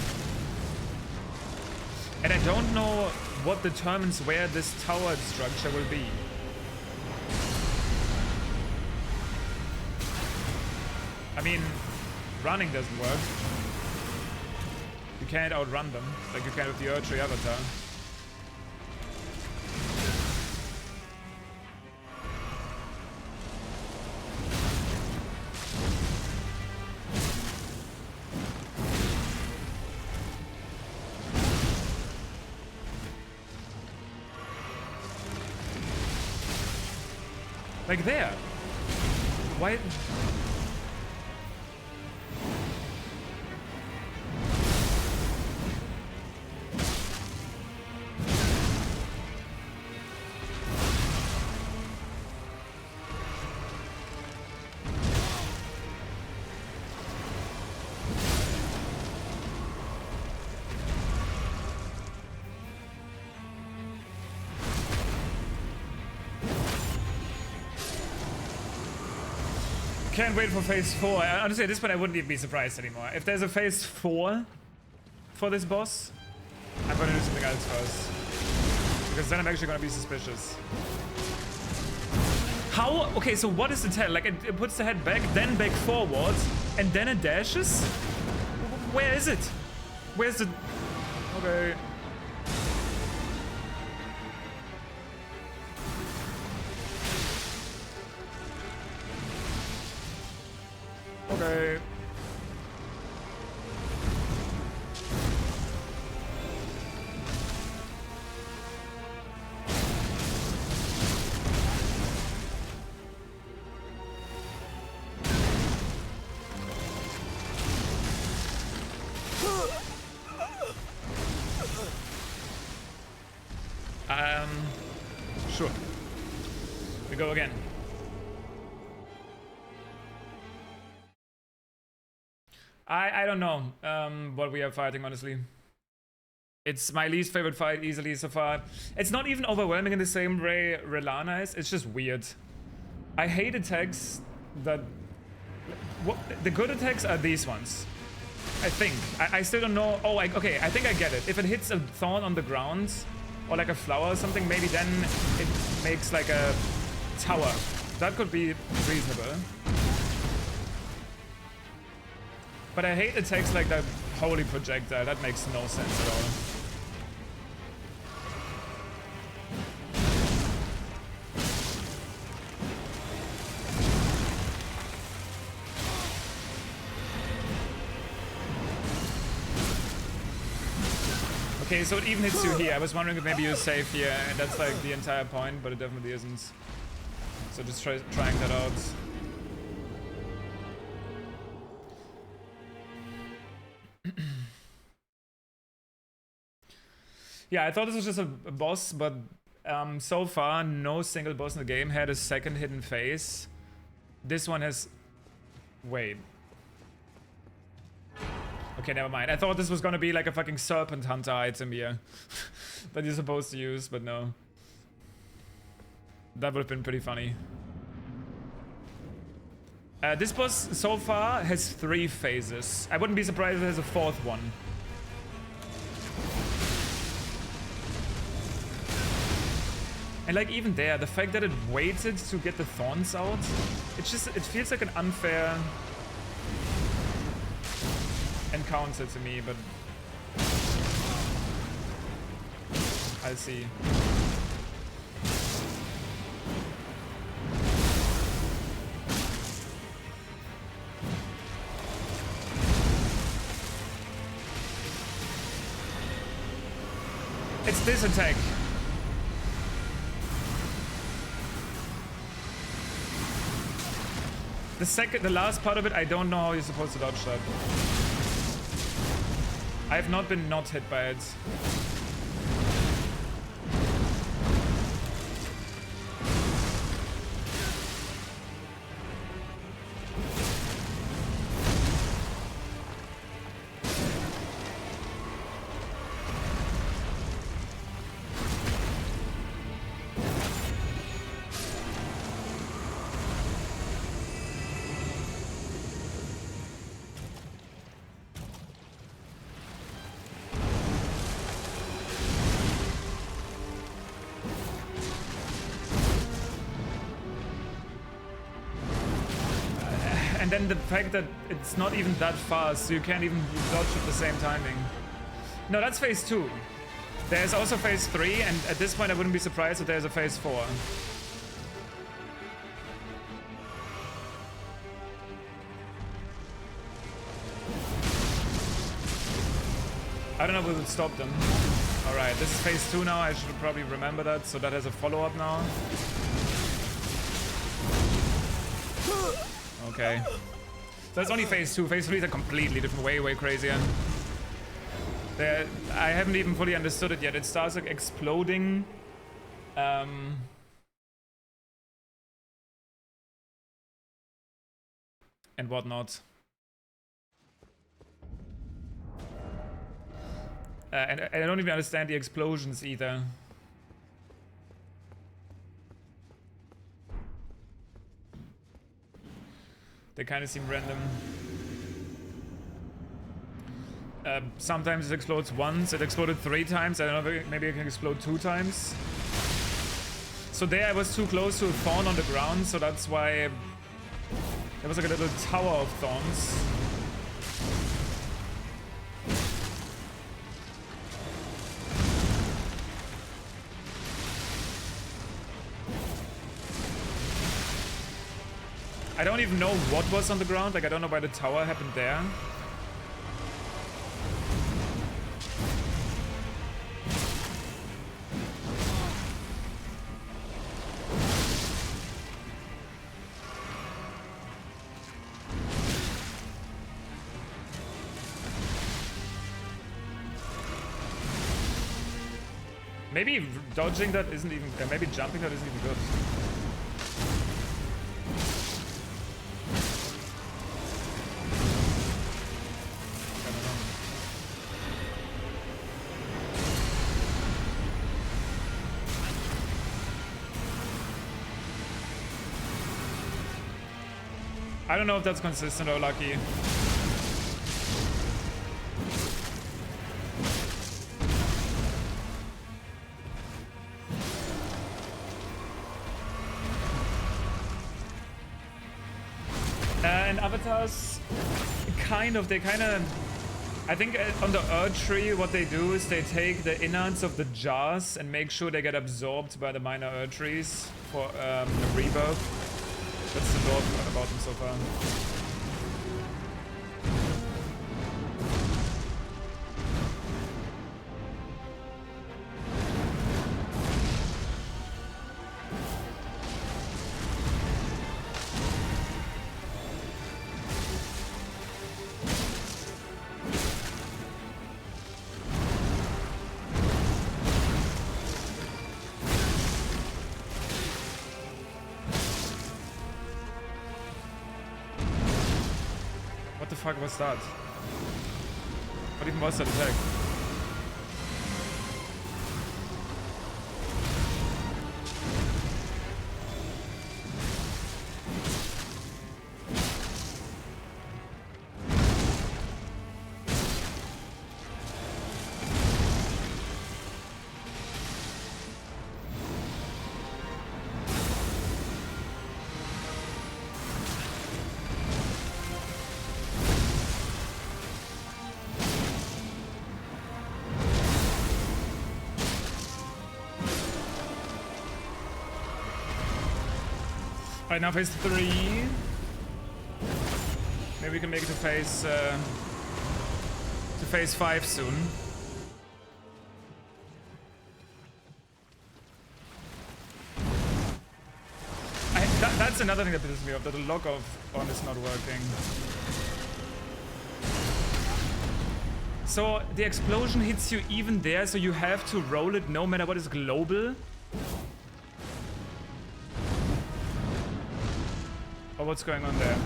And I don't know what determines where this tower structure will be. I mean, running doesn't work. You can't outrun them, like you can with the Erdtree avatar. Like there. Why? Can't wait for phase 4. Honestly, at this point I wouldn't even be surprised anymore. If there's a phase 4 for this boss, I'm gonna do something else first. Because then I'm actually gonna be suspicious. How? Okay, so what is the tell? Like it puts the head back, then back forwards, and then it dashes? Where is it? Where's the... Okay. Okay. Sure. We go again. I don't know what we are fighting, honestly. It's my least favorite fight easily so far. It's not even overwhelming in the same way Relana is. It's just weird. I hate attacks that... the good attacks are these ones. I think. I still don't know. Oh, okay, I think I get it. If it hits a thorn on the ground, or like a flower or something, maybe then it makes like a tower. That could be reasonable. But I hate attacks like that holy projectile. That makes no sense at all. Okay, so it even hits you here. I was wondering if maybe you're safe here, and that's like the entire point, but it definitely isn't. So just trying that out. Yeah, I thought this was just a boss, but so far no single boss in the game had a second hidden phase. This one has... Wait. Okay, never mind. I thought this was gonna be like a fucking serpent hunter item here that you're supposed to use, but no. That would have been pretty funny. This boss so far has 3 phases. I wouldn't be surprised if there's a 4th one. And like even there, the fact that it waited to get the thorns out, it feels like an unfair encounter to me, but I'll see. It's this attack. The last part of it, I don't know how you're supposed to dodge that. I have not been not hit by it. And then the fact that it's not even that fast, so you can't even dodge at the same timing. No, that's phase 2. There's also phase 3, and at this point I wouldn't be surprised if there's a phase 4. I don't know if we will stop them. Alright, this is phase 2 now, I should probably remember that, so that has a follow-up now. Okay. So that's only phase 2. Phase 3 is a completely different, way crazier. I haven't even fully understood it yet. It starts like exploding. And whatnot. And I don't even understand the explosions either. They kind of seem random. Sometimes it explodes once. It exploded 3 times. I don't know, maybe it can explode 2 times. So there I was too close to a thorn on the ground, so that's why there was like a little tower of thorns. I don't even know what was on the ground, like I don't know why the tower happened there. Maybe dodging that isn't even, maybe jumping that isn't even good. I don't know if that's consistent or lucky. And avatars, they kind of, I think on the Erdtree what they do is they take the innards of the jars and make sure they get absorbed by the minor Erdtrees for rebirth. That's the lore about them so far. What the fuck was that? What even was that attack? Right now, phase 3. Maybe we can make it to phase 5 soon. That's another thing that pisses me off, that the lock on is not working. So the explosion hits you even there, so you have to roll it no matter what is global. Or what's going on there?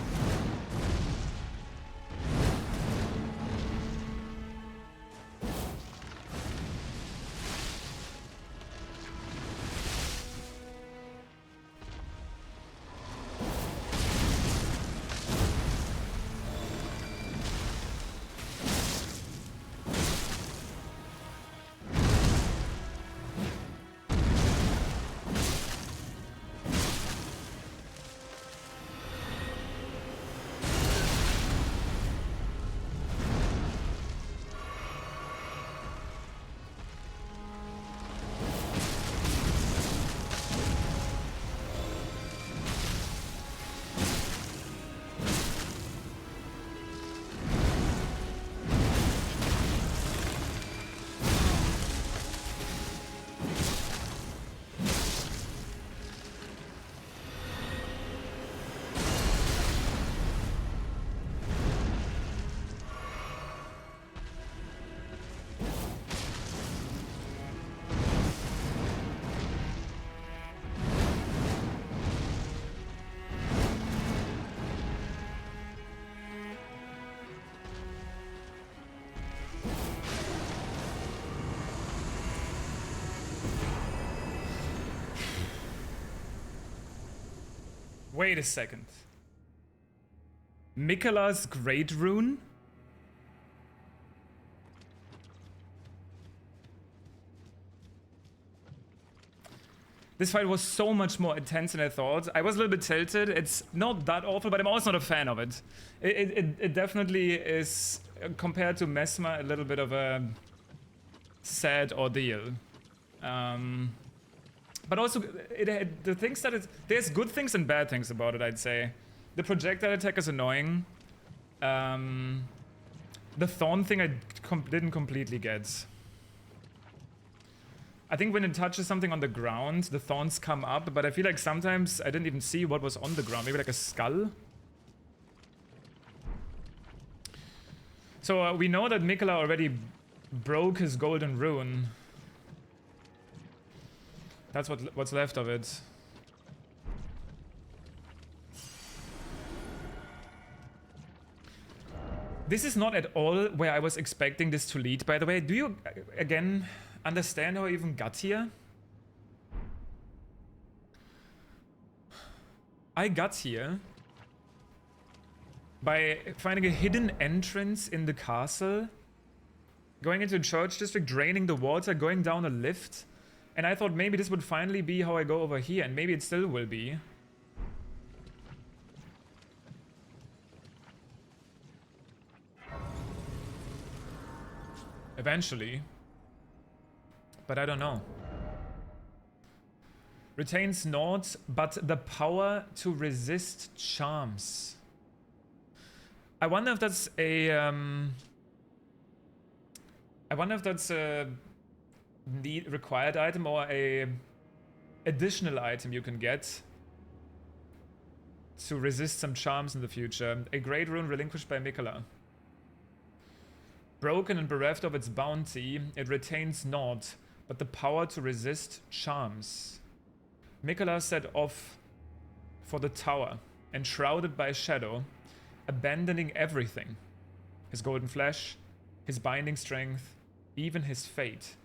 Wait a second. Miquella's Great Rune? This fight was so much more intense than I thought. I was a little bit tilted. It's not that awful, but I'm also not a fan of it. It definitely is, compared to Mesmer, a little bit of a sad ordeal. But also, the things that there's good things and bad things about it, I'd say. The projectile attack is annoying. The thorn thing I didn't completely get. I think when it touches something on the ground, the thorns come up, but I feel like sometimes I didn't even see what was on the ground. Maybe like a skull? So we know that Miquella already broke his golden rune. That's what's left of it. This is not at all where I was expecting this to lead, by the way. Do you, again, understand how I even got here? I got here by finding a hidden entrance in the castle, going into the church district, draining the water, going down a lift. And I thought maybe this would finally be how I go over here, and maybe it still will be. Eventually. But I don't know. Retains naught but the power to resist charms. I wonder if that's a required item or a additional item you can get to resist some charms in the future. A great rune relinquished by Miquella. Broken and bereft of its bounty, it retains naught but the power to resist charms. Miquella set off for the tower, enshrouded by shadow, abandoning everything. His golden flesh, his binding strength, even his fate.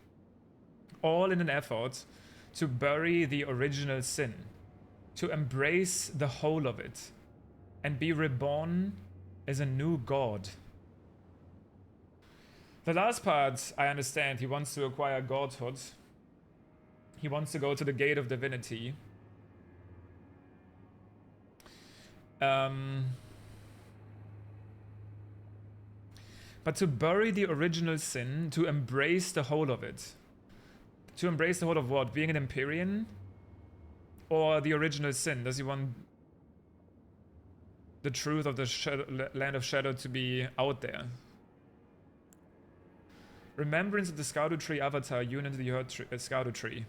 All in an effort to bury the original sin, to embrace the whole of it, and be reborn as a new god. The last part, I understand. He wants to acquire godhood. He wants to go to the Gate of Divinity. But to bury the original sin, to embrace the whole of it. To embrace the whole of what? Being an Empyrean? Or the original sin? Does he want the truth of the land of shadow to be out there. Remembrance of the Erdtree avatar unit the Erdtree.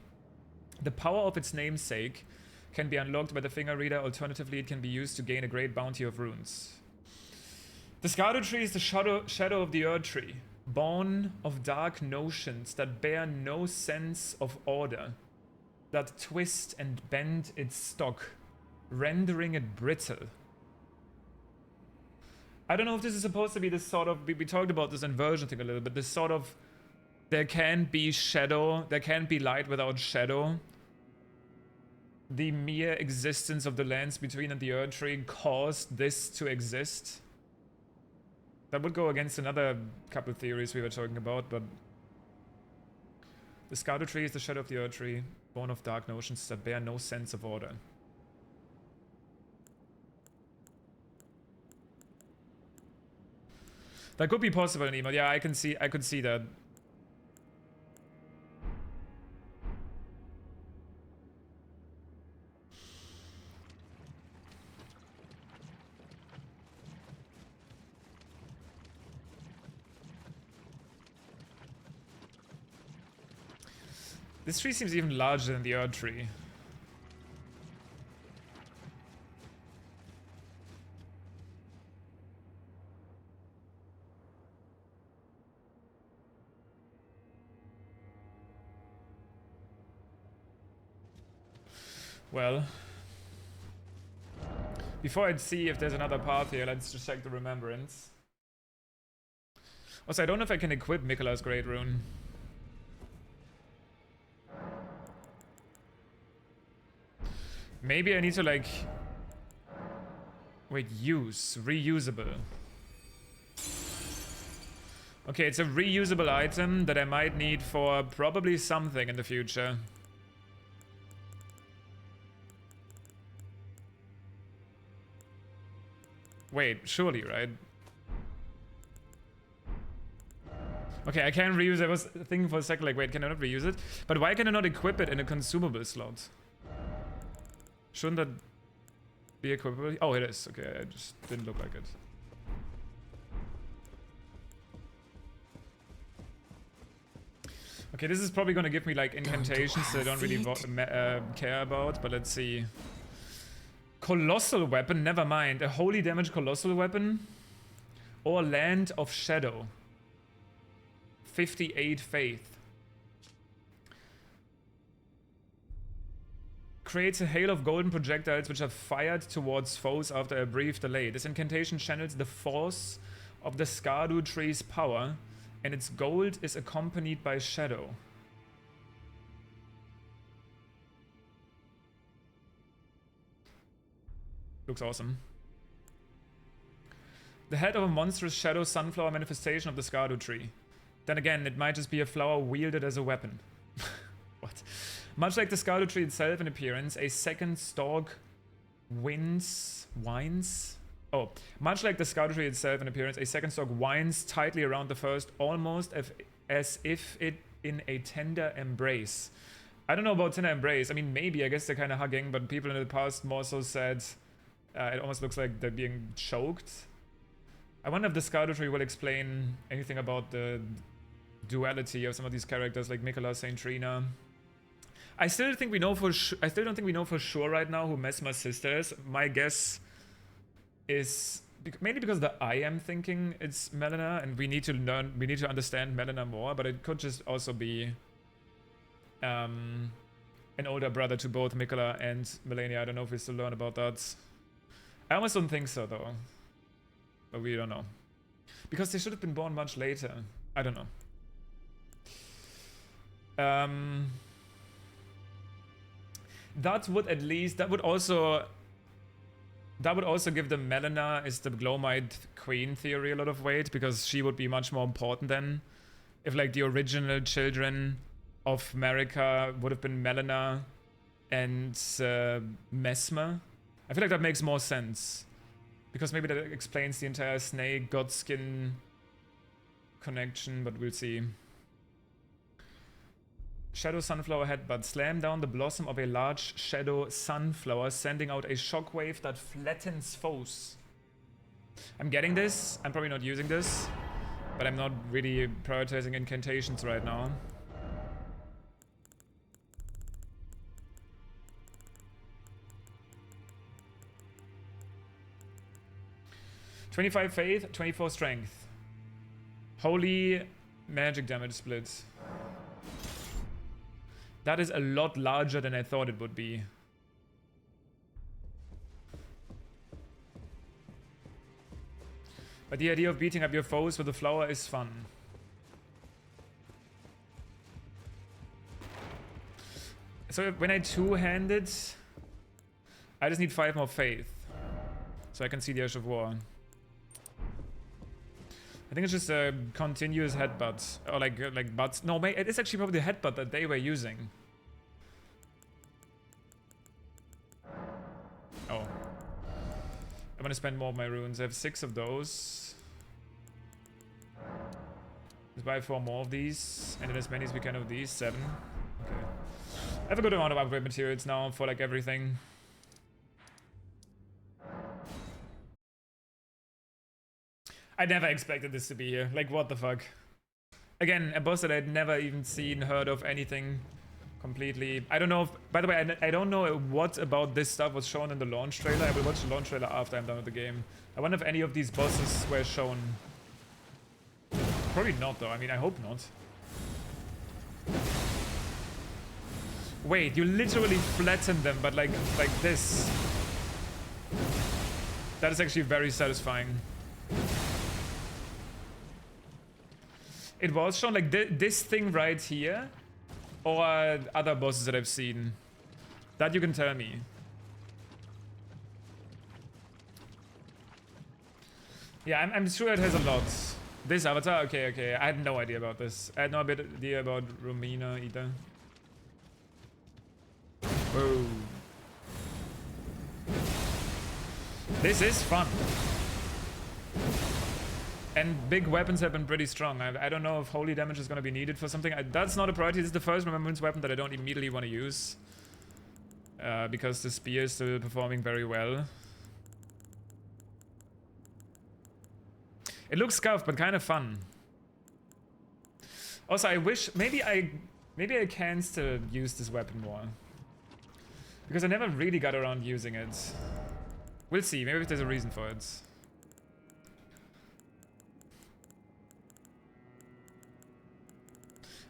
The power of its namesake can be unlocked by the finger reader. Alternatively, it can be used to gain a great bounty of runes. The Erdtree is the shadow of the Erdtree, born of dark notions that bear no sense of order, that twist and bend its stock, rendering it brittle. I don't know if this is supposed to be this sort of, we talked about this inversion thing a little bit, this sort of, there can't be shadow, there can't be light without shadow. The mere existence of the lands between and the Erdtree caused this to exist. That would go against another couple theories we were talking about, but the Erdtree is the shadow of the Erdtree, born of dark notions that bear no sense of order. That could be possible, Nemo. Yeah, I could see that. This tree seems even larger than the Erdtree. Well, before I see if there's another path here, let's just check the remembrance. Also, I don't know if I can equip Mikola's Great Rune. Maybe I need to like... Wait, reusable. Okay, it's a reusable item that I might need for probably something in the future. Wait, surely, right? Okay, I can reuse it. I was thinking for a second, like, wait, can I not reuse it? But why can I not equip it in a consumable slot? Shouldn't that be equipable? Oh, it is. Okay, it just didn't look like it. Okay, this is probably going to give me, like, incantations that I don't really care about, but let's see. Colossal weapon, never mind. A holy damage colossal weapon or Land of Shadow. 58 faith. Creates a hail of golden projectiles which are fired towards foes after a brief delay. This incantation channels the force of the Erdtree's power, and its gold is accompanied by shadow. Looks awesome. The head of a monstrous shadow sunflower manifestation of the Erdtree. Then again, it might just be a flower wielded as a weapon. What? Much like the Erdtree itself in appearance, a second stalk winds. Oh, much like the Erdtree itself in appearance, a second stalk winds tightly around the first, almost as if it in a tender embrace. I don't know about tender embrace. I mean, maybe, I guess they're kind of hugging, but people in the past more so said it almost looks like they're being choked. I wonder if the Erdtree will explain anything about the duality of some of these characters, like Mikola, Saint Trina. I still don't think we know for sure right now who Mesmer's sister is. My guess is mainly because I am thinking it's Melina, and we need to understand Melina more. But it could just also be an older brother to both Mikola and Melania. I don't know if we still learn about that. I almost don't think so though, but we don't know because they should have been born much later. I don't know. That would also give the Melina is the Glowmite Queen theory a lot of weight, because she would be much more important then. If like the original children of Marika would have been Melina and Mesmer. I feel like that makes more sense, because maybe that explains the entire snake godskin connection, but we'll see. Shadow sunflower headbutt. Slam down the blossom of a large shadow sunflower, sending out a shockwave that flattens foes. I'm getting this. I'm probably not using this. But I'm not really prioritizing incantations right now. "25 faith, 24 strength. Holy magic damage split. That is a lot larger than I thought it would be. But the idea of beating up your foes with a flower is fun. So when I two-hand it, I just need 5 more faith. So I can see the Ash of War. I think it's just a continuous headbutt. Or like butts. No, it is actually probably the headbutt that they were using. Oh. I'm gonna spend more of my runes. I have 6 of those. Let's buy 4 more of these. And then as many as we can of these. 7. Okay. I have a good amount of upgrade materials now for like everything. I never expected this to be here. Like, what the fuck? Again, a boss that I'd never even seen, heard of, anything completely. I don't know if, by the way, I don't know what about this stuff was shown in the launch trailer. I will watch the launch trailer after I'm done with the game. I wonder if any of these bosses were shown. Probably not, though. I mean, I hope not. Wait, you literally flatten them, but like this. That is actually very satisfying. It was shown like this thing right here, or other bosses that I've seen. That you can tell me. Yeah, I'm sure it has a lot. This avatar? Okay, okay. I had no idea about this. I had no idea about Romina either. Whoa. This is fun. And big weapons have been pretty strong. I don't know if holy damage is going to be needed for something. That's not a priority. This is the first remembrance weapon that I don't immediately want to use. Because the spear is still performing very well. It looks scuffed, but kind of fun. Also, I wish... Maybe I can still use this weapon more. Because I never really got around using it. We'll see. Maybe if there's a reason for it.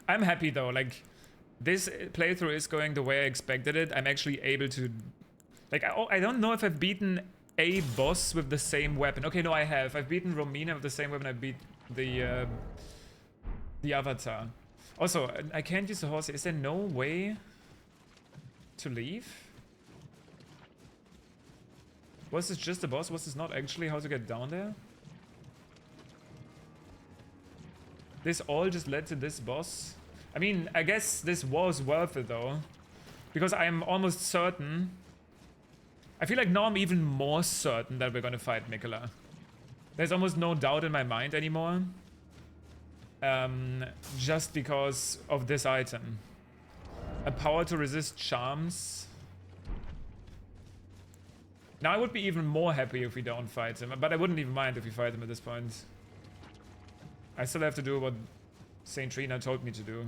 I'm happy though, like, this playthrough is going the way I expected it. I'm actually able to... Like, I don't know if I've beaten a boss with the same weapon. Okay, no, I have. I've beaten Romina with the same weapon I beat the Avatar. Also, I can't use the horse. Is there no way to leave? Was this just a boss? Was this not actually how to get down there? This all just led to this boss? I mean, I guess this was worth it though. Because I'm almost certain... I feel like now I'm even more certain that we're gonna fight Mikola. There's almost no doubt in my mind anymore. Just because of this item. A power to resist charms. Now I would be even more happy if we don't fight him. But I wouldn't even mind if we fight him at this point. I still have to do what Saint Trina told me to do.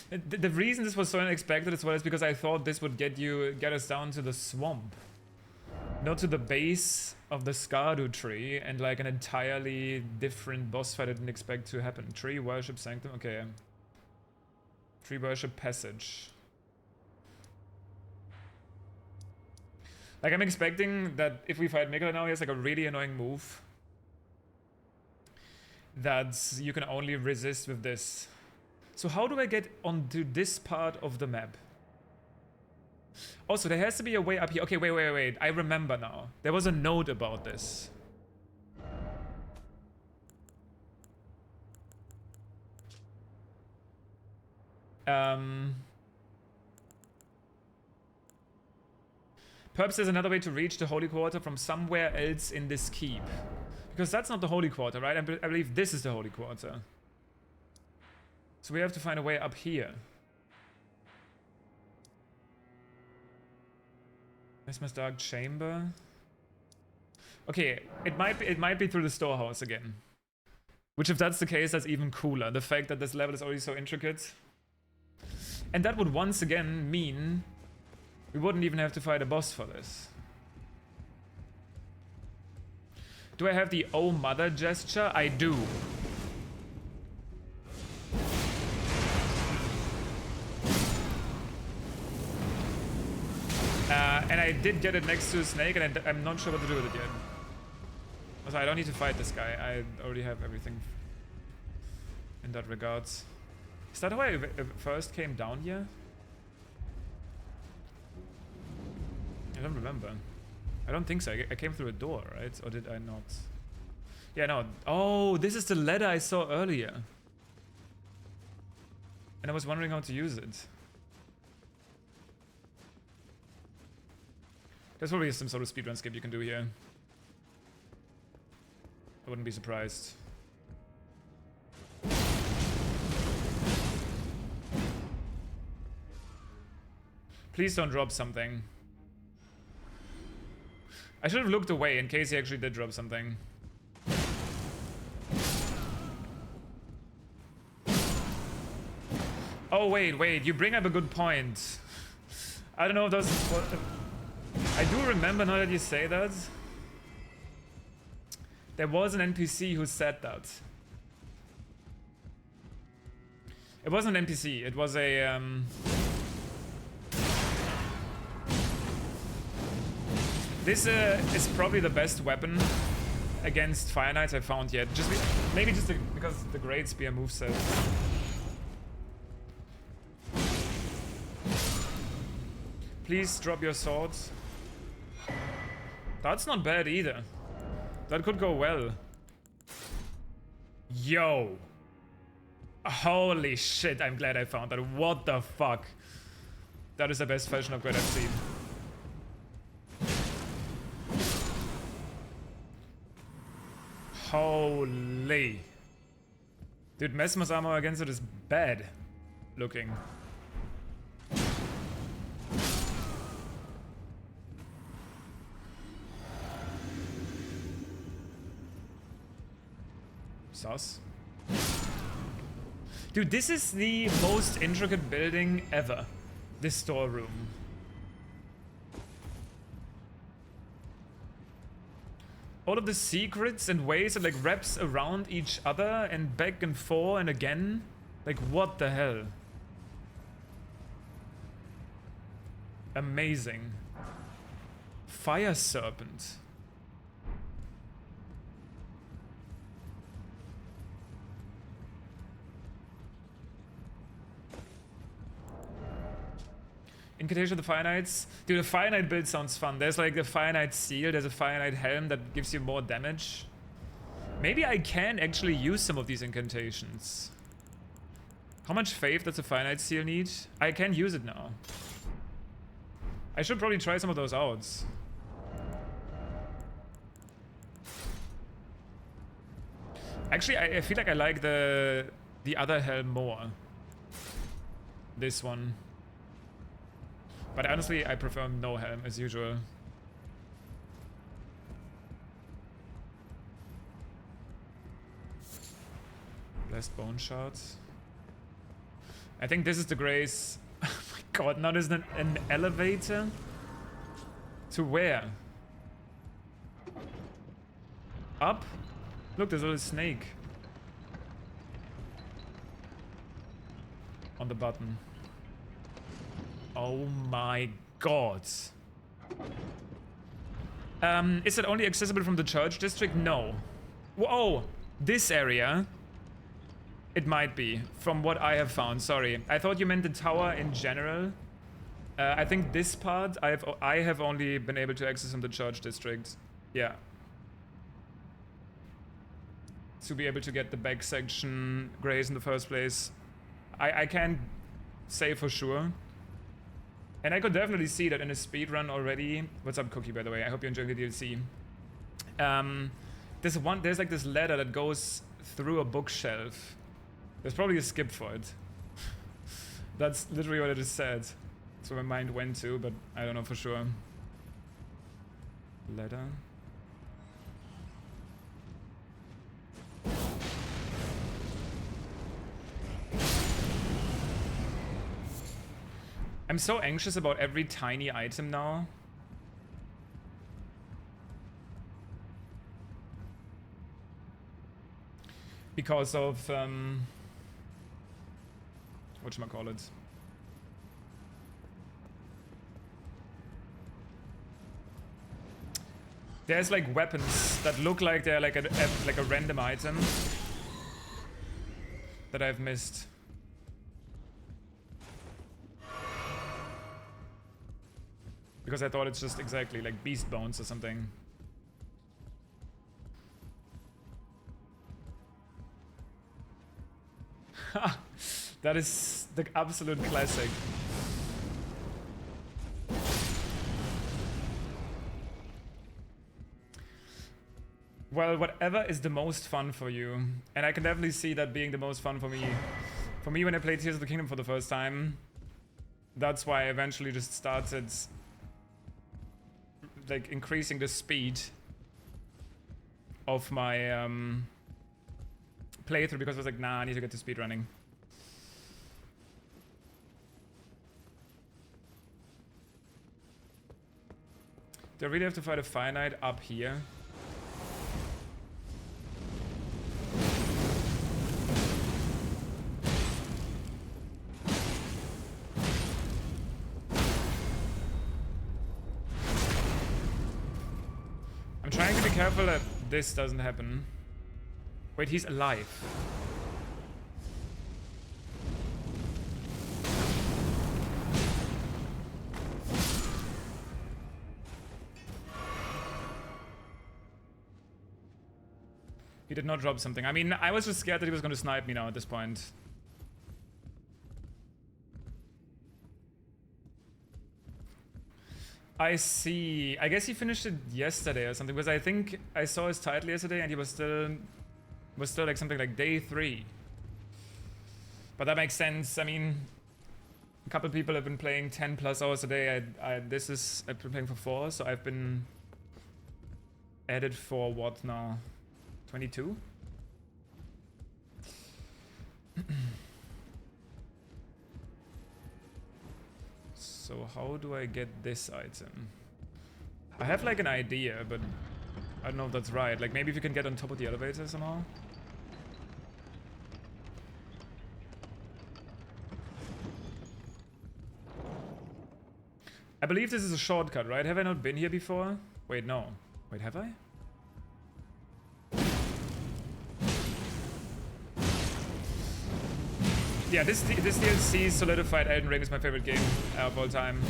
The reason this was so unexpected as well is because I thought this would get us down to the swamp. Not to the base of the Erdtree and like an entirely different boss fight I didn't expect to happen. Tree Worship Sanctum, okay. Tree Worship Passage. Like, I'm expecting that if we fight Mikola now, he has like a really annoying move that you can only resist with this. So how do I get onto this part of the map? Also, there has to be a way up here. Okay, wait. I remember now. There was a note about this. Perhaps there's another way to reach the Holy Quarter from somewhere else in this keep. Because that's not the Holy Quarter, right? I believe this is the Holy Quarter. So we have to find a way up here. Mesmer's Dark Chamber. Okay, it might be through the storehouse again. Which, if that's the case, that's even cooler. The fact that this level is already so intricate. And that would once again mean we wouldn't even have to fight a boss for this. Do I have the Oh Mother gesture? I do. And I did get it next to a snake, and I'm not sure what to do with it yet. Also, I don't need to fight this guy. I already have everything in that regards. Is that how I first came down here? I don't remember. I don't think so. I came through a door, right? Or did I not? Yeah, no. Oh, this is the ladder I saw earlier. And I was wondering how to use it. There's probably some sort of speedrun skip you can do here. I wouldn't be surprised. Please don't drop something. I should have looked away in case he actually did drop something. Oh, wait, you bring up a good point. I don't know if those... I do remember now that you say that. There was an NPC who said that. It wasn't an NPC, it was a... This is probably the best weapon against Fire Knights I found yet. Maybe just because the Great Spear moveset. Please drop your swords. That's not bad either. That could go well. Yo. Holy shit, I'm glad I found that. What the fuck? That is the best fashion upgrade I've seen. Holy. Dude, Mesmer's armor against it is bad looking. Sus. Dude, this is the most intricate building ever. This storeroom. All of the secrets and ways it like wraps around each other and back and forth and again. Like, what the hell? Amazing. Fire Serpent. Incantation of the Fire Knights. Dude, the Fire Knight build sounds fun. There's like the Fire Knight seal, there's a Fire Knight helm that gives you more damage. Maybe I can actually use some of these incantations. How much faith does the Fire Knight seal need? I can use it now. I should probably try some of those out. Actually, I feel like I like the other helm more. This one. But honestly, I prefer no helm as usual. Blessed bone shards. I think this is the grace. Oh my god, now there's an elevator? To where? Up? Look, there's a little snake. On the button. Oh my god. Is it only accessible from the church district? No. Whoa, this area. It might be, from what I have found, sorry. I thought you meant the tower in general. I think this part, I have only been able to access from the church district. Yeah. To be able to get the back section grace in the first place. I can't say for sure. And I could definitely see that in a speedrun already. What's up, Cookie, by the way? I hope you're enjoying the DLC. There's like this ladder that goes through a bookshelf. There's probably a skip for it. That's literally what I just said. That's where my mind went to, but I don't know for sure. Ladder. I'm so anxious about every tiny item now. Because of whatchamacallit. There's like weapons that look like they're like a random item that I've missed. Because I thought it's just exactly like beast bones or something. That is the absolute classic. Well, whatever is the most fun for you. And I can definitely see that being the most fun for me. For me, when I played Tears of the Kingdom for the first time, that's why I eventually just started like increasing the speed of my playthrough, because I was like, nah, I need to get to speed running. Do I really have to fight a Fire Knight up here? I'm trying to be careful that this doesn't happen. Wait, he's alive. He did not drop something. I mean, I was just scared that he was going to snipe me now at this point. I see. I guess he finished it yesterday or something, because I think I saw his title yesterday and he was still like something like day 3. But that makes sense. I mean, a couple people have been playing 10 plus hours a day. I've been playing for 4, so I've been added for what now? 22? So how do I get this item? I have like an idea, but I don't know if that's right. Like maybe if you can get on top of the elevator somehow? I believe this is a shortcut, right? Have I not been here before? Wait, no. Wait, have I? Yeah, this DLC solidified Elden Ring is my favorite game of all time.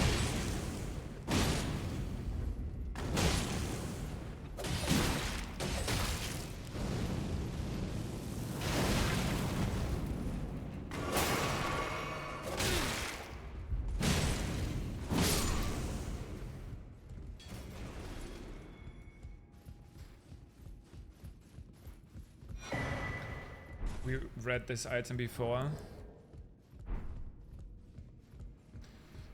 We read this item before.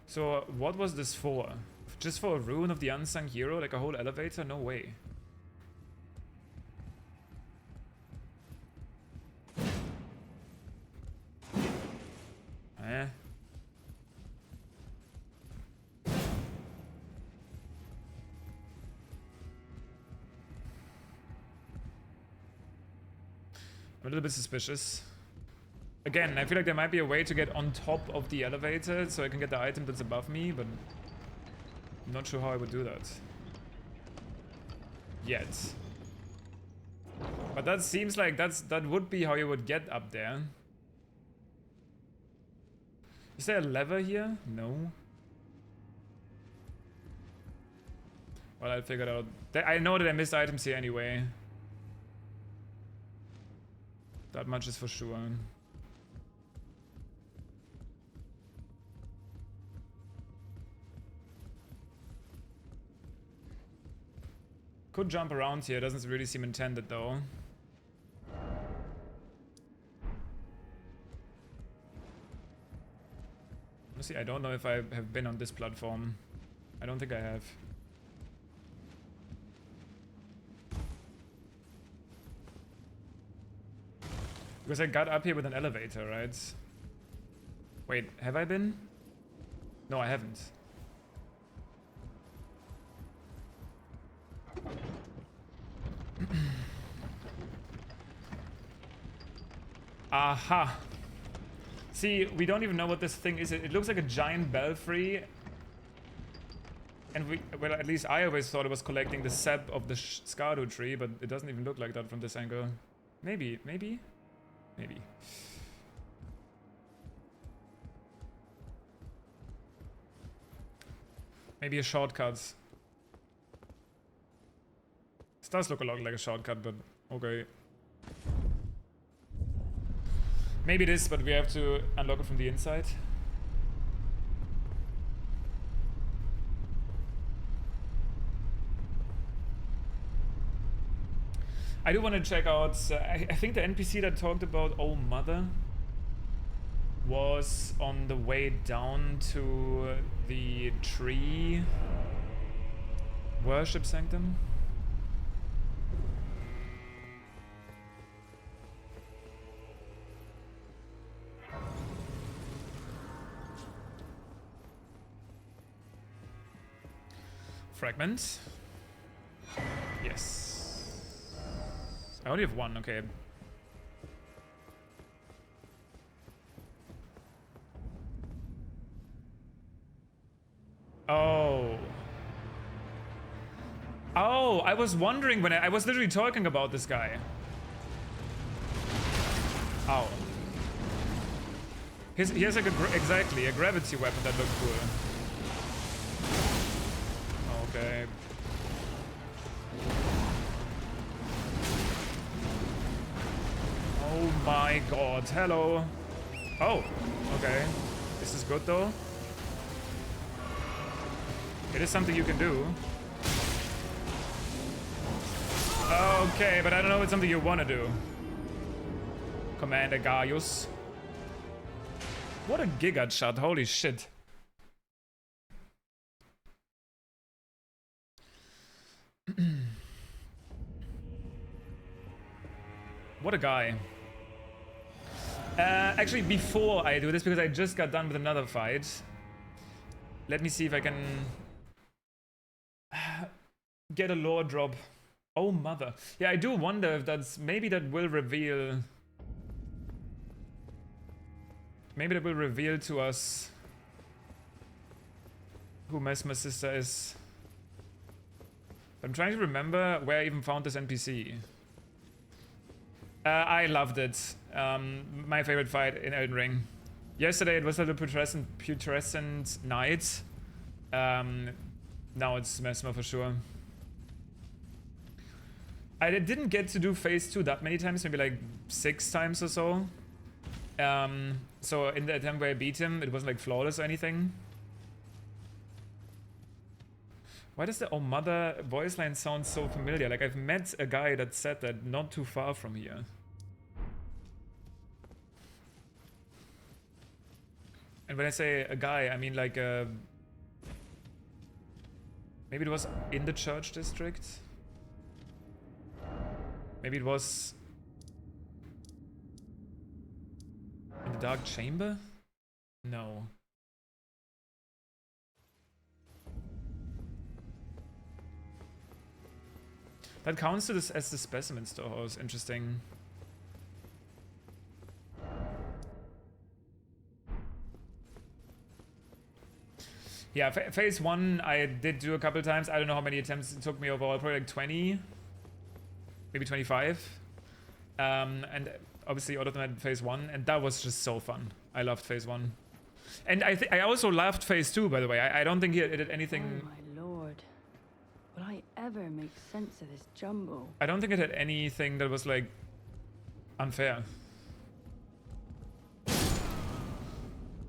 So what was this for? Just for a rune of the unsung hero? Like a whole elevator? No way. Eh? I'm a little bit suspicious. Again, I feel like there might be a way to get on top of the elevator so I can get the item that's above me, but I'm not sure how I would do that. Yet. But that seems like that would be how you would get up there. Is there a lever here? No. Well, I'll figure it out. I know that I missed items here anyway. That much is for sure. Could jump around here, doesn't really seem intended though. Honestly, I don't know if I have been on this platform. I don't think I have. Because I got up here with an elevator, right? Wait, have I been? No, I haven't. Aha! See, we don't even know what this thing is. It looks like a giant belfry. And well, at least I always thought it was collecting the sap of the Scardo tree, but it doesn't even look like that from this angle. Maybe. Maybe. Maybe a shortcut. This does look a lot like a shortcut, but okay. Maybe it is, but we have to unlock it from the inside. I do want to check out, I think the NPC that talked about Oh Mother was on the way down to the tree worship sanctum. Fragment. Yes. I only have one, okay. Oh. Oh, I was wondering when I was literally talking about this guy. Ow. He has like exactly a gravity weapon that looked cool. Okay. Oh my god, hello. Oh, okay. This is good though. It is something you can do. Okay, but I don't know if it's something you want to do. Commander Gaius. What a giga shot, holy shit. What a guy. Actually, before I do this, because I just got done with another fight, let me see if I can get a lore drop. Oh mother. Yeah, I do wonder if that's, maybe that will reveal, maybe that will reveal to us who Mesmer's sister is. I'm trying to remember where I even found this NPC. I loved it. My favorite fight in Elden Ring. Yesterday it was a little putrescent night. Now it's Mesmer for sure. I didn't get to do phase 2 that many times, maybe like 6 times or so. So in the attempt where I beat him, it wasn't like flawless or anything. Why does the Oh Mother voice line sound so familiar? Like I've met a guy that said that not too far from here. And when I say a guy, I mean like maybe it was in the church district. Maybe it was in the dark chamber? No. That counts to this as the specimen storehouse. Interesting. Yeah, phase 1 I did do a couple times. I don't know how many attempts it took me overall. Probably like 20, maybe 25. And obviously all of them had phase 1, and that was just so fun. I loved phase 1. And I also loved phase 2, by the way. I don't think it did anything. Oh my lord. Will I ever make sense of this jumbo? I don't think it had anything that was like unfair.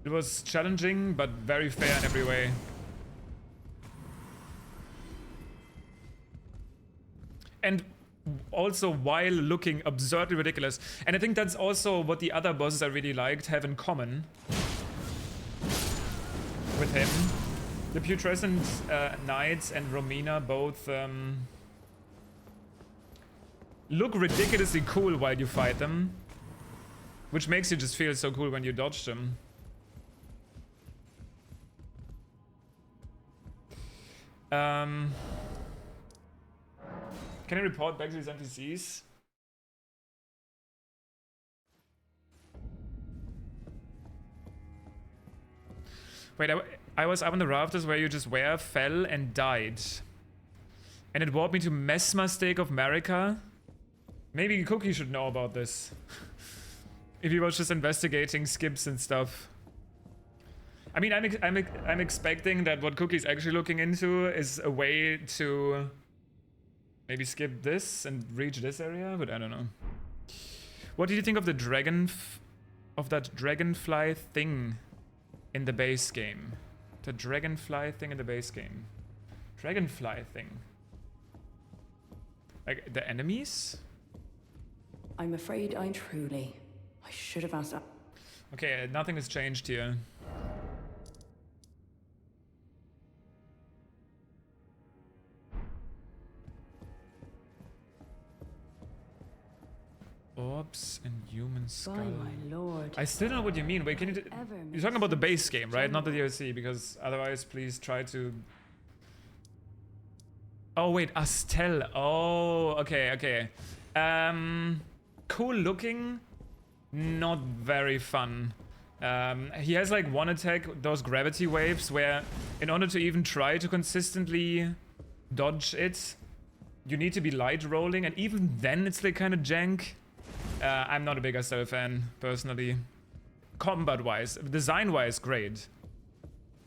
It was challenging, but very fair in every way. And also while looking absurdly ridiculous. And I think that's also what the other bosses I really liked have in common with him. The Putrescent Knights and Romina both look ridiculously cool while you fight them. Which makes you just feel so cool when you dodge them. Can I report back to these NPCs? Wait, I was up on the rafters where you just fell and died. And it brought me to Mesmer's Stake of Marika. Maybe Cookie should know about this. If he was just investigating skips and stuff. I mean, I'm expecting that what Cookie's actually looking into is a way to maybe skip this and reach this area, but I don't know. What did you think of the that dragonfly thing in the base game? The dragonfly thing in the base game. Dragonfly thing. Like the enemies? I'm afraid I should have asked that. Okay, nothing has changed here. Orbs and human skull. By my lord. I still don't know what you mean. Wait, can you... You're talking about the base game, right? Not the DLC, because otherwise please try to... Oh, wait, Astel. Oh, okay, okay. Cool looking, not very fun. He has like one attack, those gravity waves, where in order to even try to consistently dodge it, you need to be light rolling, and even then it's like kind of jank. I'm not a big Astel fan, personally. Combat-wise, design-wise, great.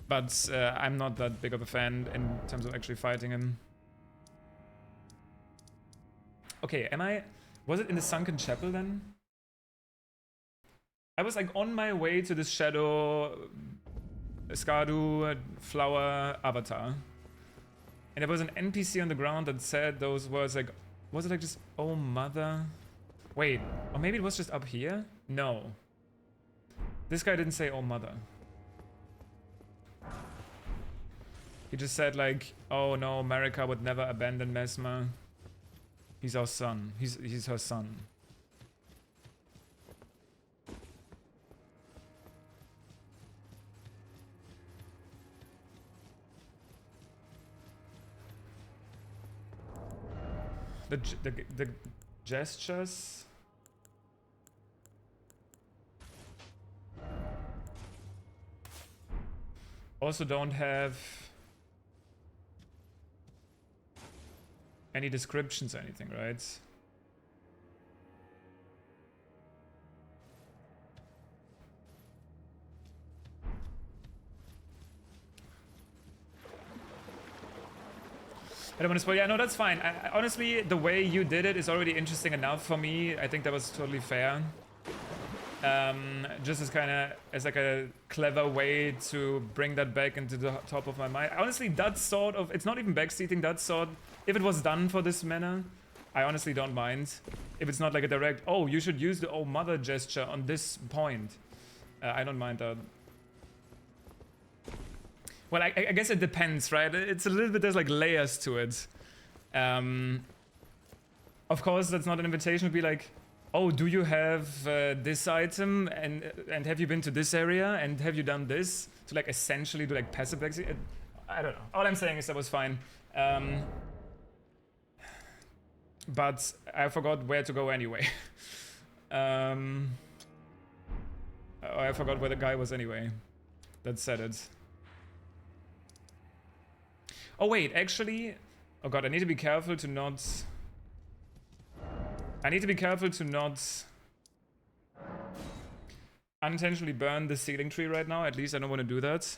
But I'm not that big of a fan in terms of actually fighting him. Okay, was it in the Sunken Chapel then? I was like on my way to this Shadow Skardu flower avatar. And there was an NPC on the ground that said those words like, was it like just, oh mother? Wait, or maybe it was just up here? No. This guy didn't say, oh mother. He just said like, oh no, Marika would never abandon Mesmer. He's our son. He's her son. The gestures. Also don't have any descriptions or anything, right? I don't want to spoil. Yeah, no, that's fine. Honestly, the way you did it is already interesting enough for me. I think that was totally fair. Just as like a clever way to bring that back into the top of my mind. Honestly, that sort of, it's not even backseating, that sort, if it was done for this manner, I honestly don't mind. If it's not like a direct, oh, you should use the oh mother gesture on this point. I don't mind that. Well, I guess it depends, right? It's a little bit, there's like layers to it. Of course, that's not an invitation to be like, oh, do you have this item, and have you been to this area, and have you done this? To like essentially do like passive backseat. I don't know. All I'm saying is that was fine. But I forgot where to go anyway. I forgot where the guy was anyway. That said it. Oh wait, actually, oh god, I need to be careful to not. I need to be careful to not unintentionally burn the ceiling tree right now. At least I don't want to do that.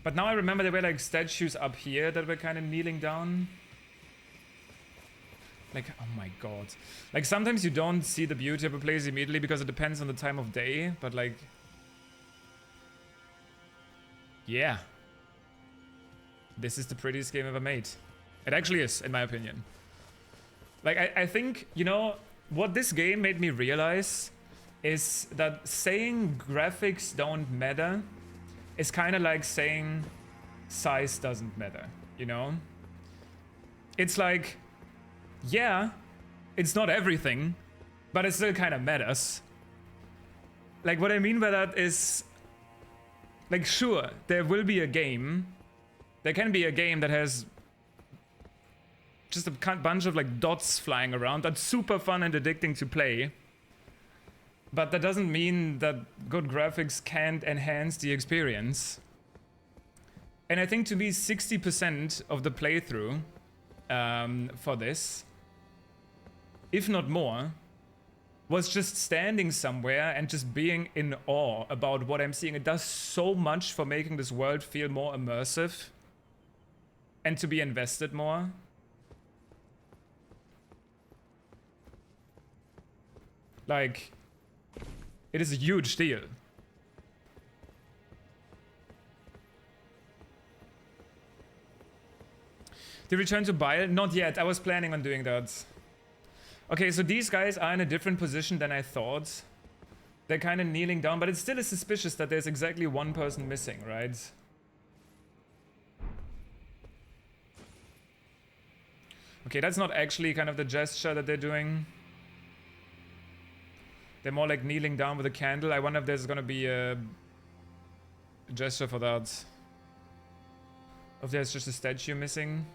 But now I remember there were like statues up here that were kind of kneeling down. Like, oh my god. Like sometimes you don't see the beauty of a place immediately because it depends on the time of day, but like... yeah. This is the prettiest game ever made. It actually is, in my opinion. Like, I think, you know, what this game made me realize is that saying graphics don't matter is kind of like saying size doesn't matter, you know? It's like, yeah, it's not everything, but it still kind of matters. Like, what I mean by that is, like, sure, there will be a game. There can be a game that has just a bunch of, like, dots flying around. That's super fun and addicting to play. But that doesn't mean that good graphics can't enhance the experience. And I think to me, 60% of the playthrough for this, if not more, was just standing somewhere and just being in awe about what I'm seeing. It does so much for making this world feel more immersive and to be invested more. Like, it is a huge deal. The return to Bile? Not yet. I was planning on doing that. Okay, so these guys are in a different position than I thought. They're kind of kneeling down, but it still is suspicious that there's exactly one person missing, right? Okay, that's not actually kind of the gesture that they're doing. They're more like kneeling down with a candle. I wonder if there's gonna be a gesture for that. If there's just a statue missing.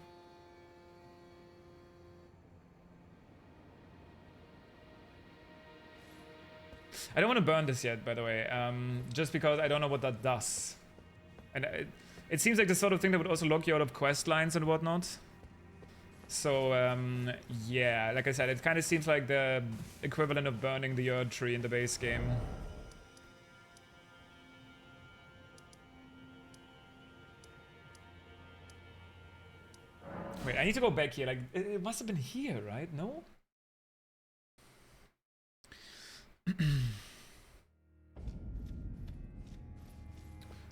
I don't want to burn this yet, by the way, just because I don't know what that does. And it seems like the sort of thing that would also lock you out of quest lines and whatnot. So, yeah, like I said, it kind of seems like the equivalent of burning the Erdtree in the base game. Wait, I need to go back here. Like, it must have been here, right? No?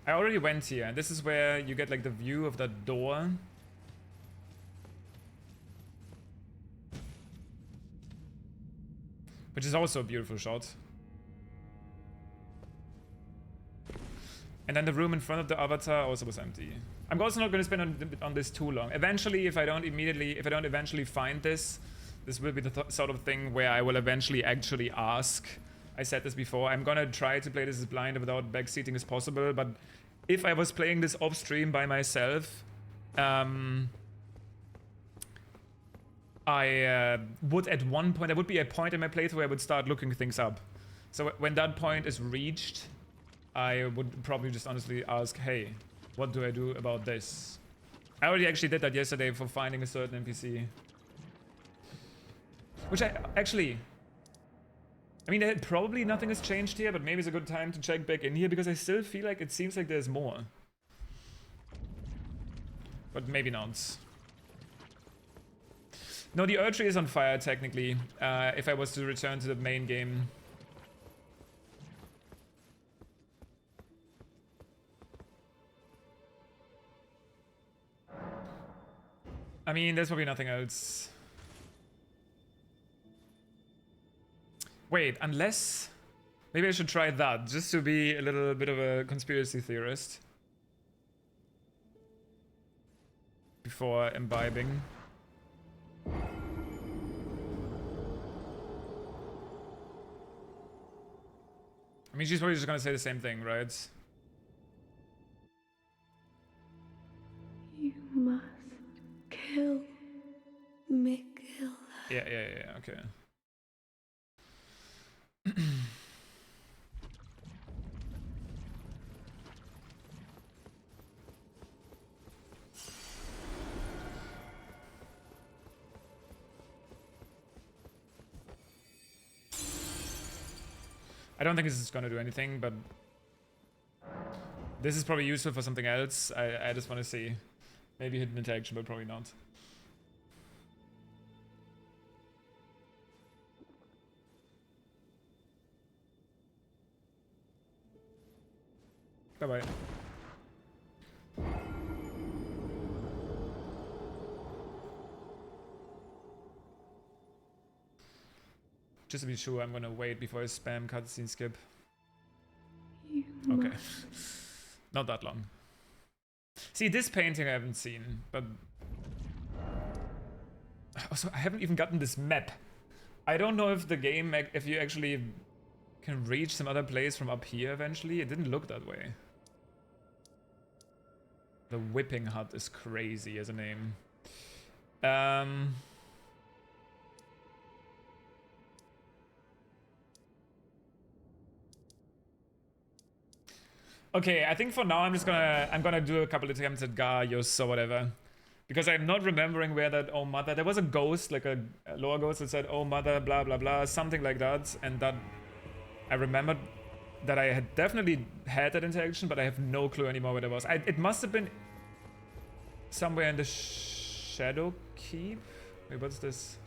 I already went here, and this is where you get like the view of that door. Which is also a beautiful shot. And then the room in front of the avatar also was empty. I'm also not going to spend on this too long. Eventually, if I don't eventually find this, this will be the sort of thing where I will eventually actually ask. I said this before, I'm gonna try to play this as blind without backseating as possible, but if I was playing this off stream by myself, I would at one point, there would be a point in my playthrough where I would start looking things up. So when that point is reached, I would probably just honestly ask, hey, what do I do about this? I already actually did that yesterday for finding a certain NPC. Which I mean, probably nothing has changed here, but maybe it's a good time to check back in here because I still feel like it seems like there's more. But maybe not. No, the Erdtree is on fire, technically, if I was to return to the main game. I mean, there's probably nothing else. Wait, unless... Maybe I should try that, just to be a little bit of a conspiracy theorist. Before imbibing. I mean, she's probably just gonna say the same thing, right? You must kill Miguel. Yeah, okay. I don't think this is gonna do anything, but this is probably useful for something else. I just want to see. Maybe hidden interaction, but probably not. Bye-bye. Just to be sure, I'm gonna wait before I spam cutscene skip. Okay. Not that long. See, this painting I haven't seen, but... Also, I haven't even gotten this map. I don't know if the game, if you actually can reach some other place from up here eventually. It didn't look that way. The Whipping Hut is crazy as a name. Okay, I think for now I'm gonna do a couple attempts at Gaius or whatever. Because I'm not remembering where that oh mother, there was a ghost, like a lower ghost that said oh mother, blah blah blah, something like that, and that I remembered that I had definitely had that interaction, but I have no clue anymore where it was. It must have been somewhere in the Shadow Keep. Wait, what's this?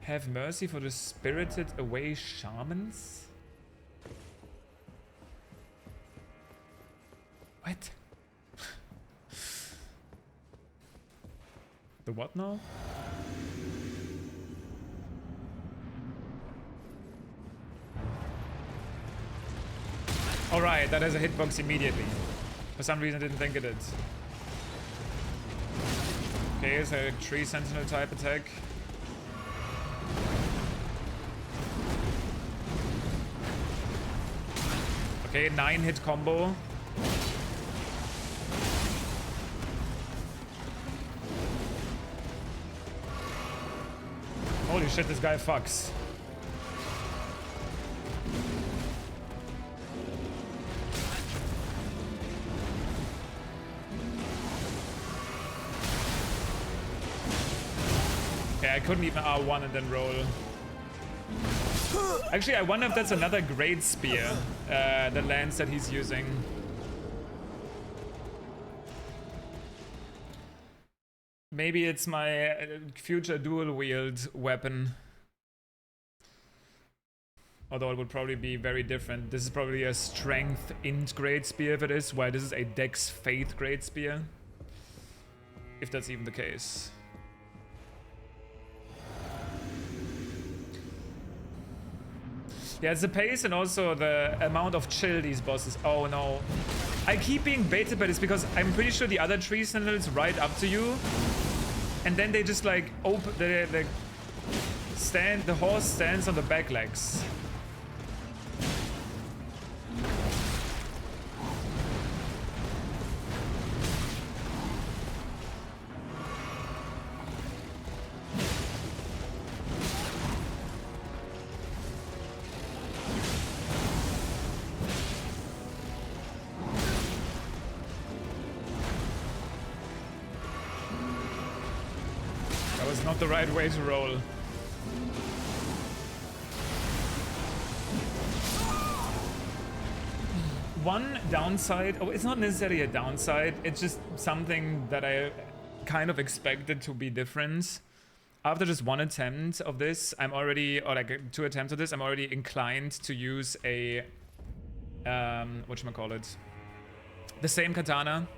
Have mercy for the spirited away shamans? What? The what now? Alright, that has a hitbox immediately. For some reason I didn't think it did. Okay, it's a tree sentinel type attack. Okay, 9-hit combo. Holy shit, this guy fucks. Okay, I couldn't even R1 and then roll. Actually, I wonder if that's another great spear, the lance that he's using. Maybe it's my future dual wield weapon. Although it would probably be very different. This is probably a strength int great spear if it is, while this is a dex faith great spear. If that's even the case. Yeah, it's the pace and also the amount of chill these bosses. Oh no. I keep being baited by this because I'm pretty sure the other tree sentinels ride up to you. And then they just like open the horse stands on the back legs. The right way to roll. One downside, oh, it's not necessarily a downside, it's just something that I kind of expected to be different. After just one attempt of this, I'm already, or like 2 attempts of this, I'm already inclined to use a, whatchamacallit, the same katana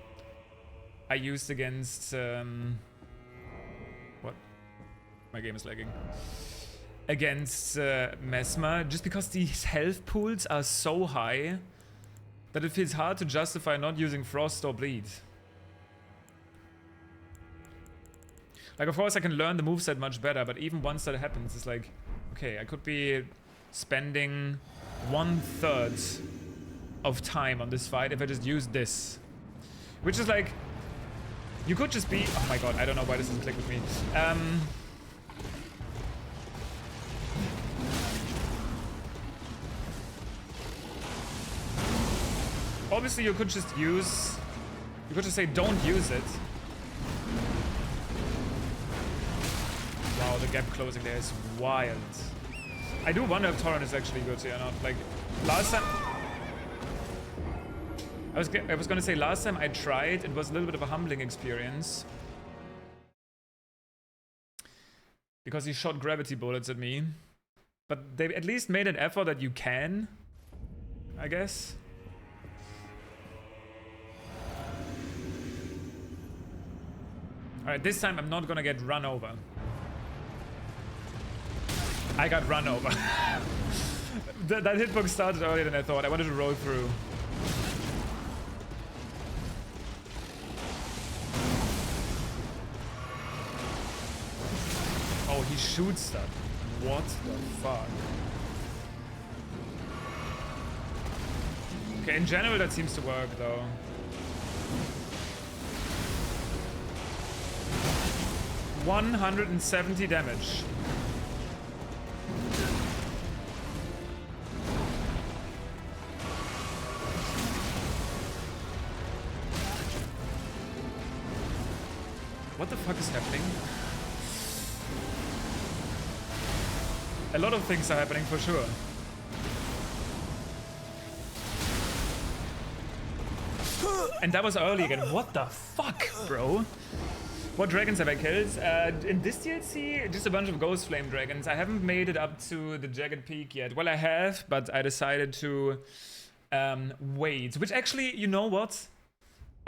I used against, my game is lagging. Against Mesmer, just because these health pools are so high that it feels hard to justify not using Frost or Bleed. Like, of course I can learn the moveset much better, but even once that happens, it's like, okay, I could be spending 1/3 of time on this fight if I just use this. Which is like, you could just be, oh my god, I don't know why this doesn't click with me. Obviously, you could just say don't use it. Wow, the gap closing there is wild. I do wonder if Torrent is actually good here or not. Like, last time... I was gonna say last time I tried, it was a little bit of a humbling experience. Because he shot gravity bullets at me. But they at least made an effort that you can, I guess. Alright, this time I'm not gonna get run over. I got run over. that hitbox started earlier than I thought. I wanted to roll through. Oh, he shoots stuff. What the fuck? Okay, in general that seems to work though. $170 damage. What the fuck is happening? A lot of things are happening for sure. And that was early again. What the fuck, bro? What dragons have I killed? In this DLC, just a bunch of Ghost Flame dragons. I haven't made it up to the Jagged Peak yet. Well, I have, but I decided to wait. Which actually, you know what?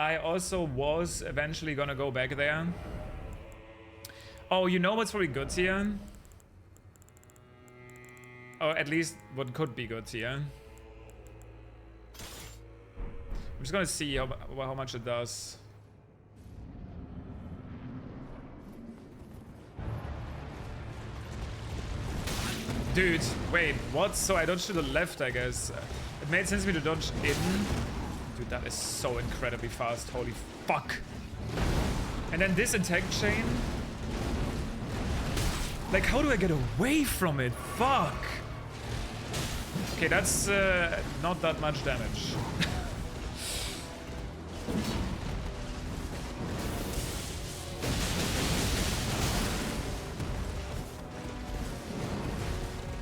I also was eventually gonna go back there. Oh, you know what's probably good here? Or at least what could be good here. I'm just gonna see how much it does. Dude, wait, what? So I dodged to the left, I guess. It made sense to me to dodge in. Dude, that is so incredibly fast. Holy fuck. And then this attack chain. Like, how do I get away from it? Fuck. Okay, that's not that much damage.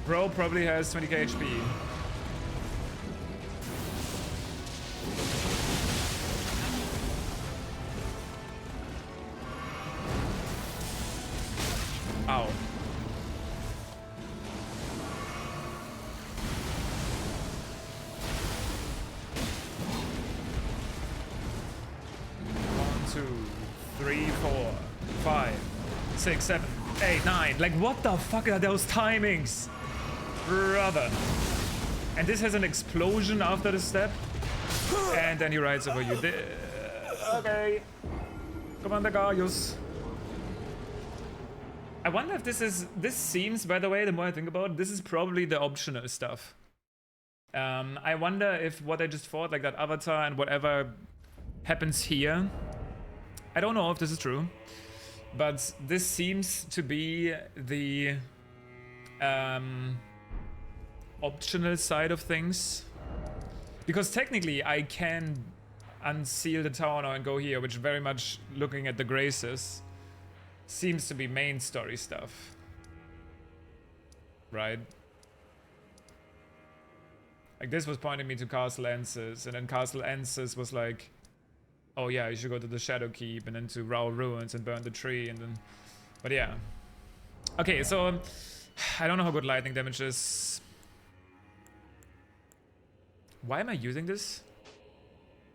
Bro probably has 20k HP. Ow. One, 2, 3, 4, 5, 6, 7, 8, 9. Like, what the fuck are those timings? Brother. And this has an explosion after the step. And then he rides over you. Okay. Commander Gaius. I wonder if this seems, by the way, the more I think about it, this is probably the optional stuff. I wonder if what I just fought, like that avatar and whatever happens here. I don't know if this is true. But this seems to be the optional side of things. Because technically I can unseal the tower now and go here, which very much looking at the graces seems to be main story stuff. Right? Like this was pointing me to Castle Ensis, and then Castle Ensis was like, oh yeah, you should go to the Shadow Keep and then to Rao Ruins and burn the tree and then... But yeah. Okay, so I don't know how good lightning damage is. Why am I using this?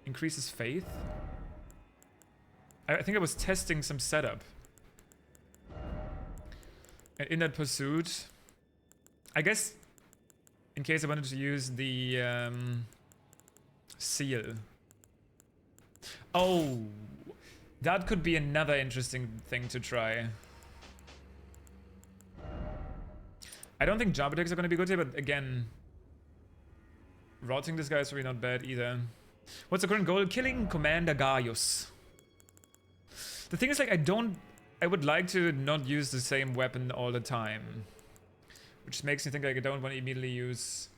Increases faith? I think I was testing some setup. And in that pursuit, I guess, in case I wanted to use the seal. Oh, that could be another interesting thing to try. I don't think jump attacks are going to be good here, but again, rotting this guy is really not bad either. What's the current goal? Killing Commander Gaius. The thing is, like, I would like to not use the same weapon all the time. Which makes me think like I don't want to immediately use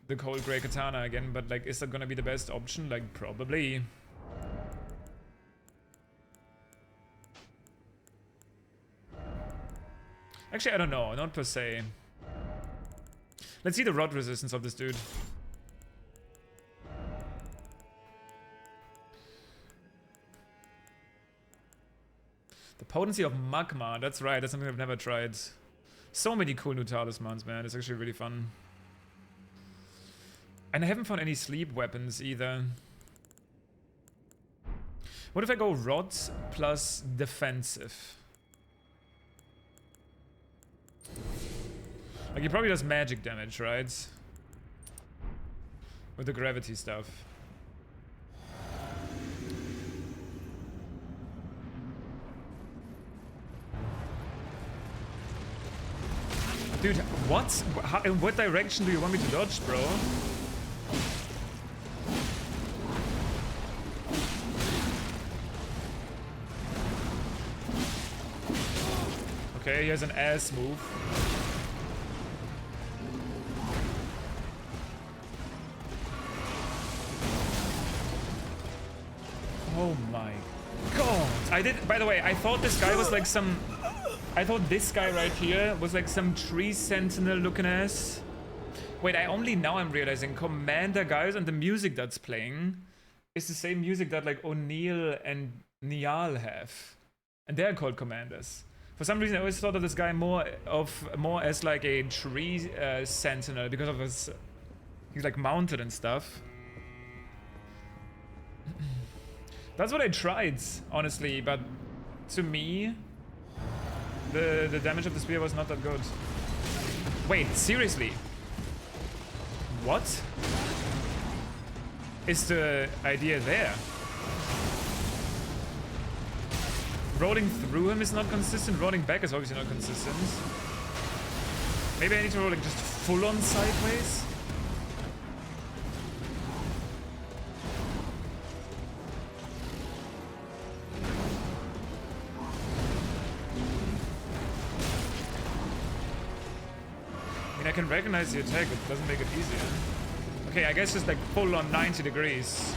the Cold Grey Katana again, but like, is that gonna be the best option? Like, probably. Actually, I don't know, not per se. Let's see the rot resistance of this dude. The potency of magma, that's right, that's something I've never tried. So many cool new talismans, man, it's actually really fun. And I haven't found any sleep weapons either. What if I go rot plus defensive? Like, he probably does magic damage, right? With the gravity stuff. Dude, what? In what direction do you want me to dodge, bro? Okay, he has an ass move. Oh my god. I did, by the way, I thought this guy was like some... I thought this guy right here was like some tree sentinel looking ass. Wait, now I'm realizing Commander, guys, and the music that's playing is the same music that like O'Neill and Niall have. And they're called Commanders. For some reason I always thought of this guy more as like a tree sentinel because of his... He's like mounted and stuff. That's what I tried, honestly, but to me, the damage of the spear was not that good. Wait, seriously? What is the idea there? Rolling through him is not consistent, rolling back is obviously not consistent. Maybe I need to roll like just full on sideways? I can recognize the attack, but it doesn't make it easier. Okay, I guess just like full on 90 degrees.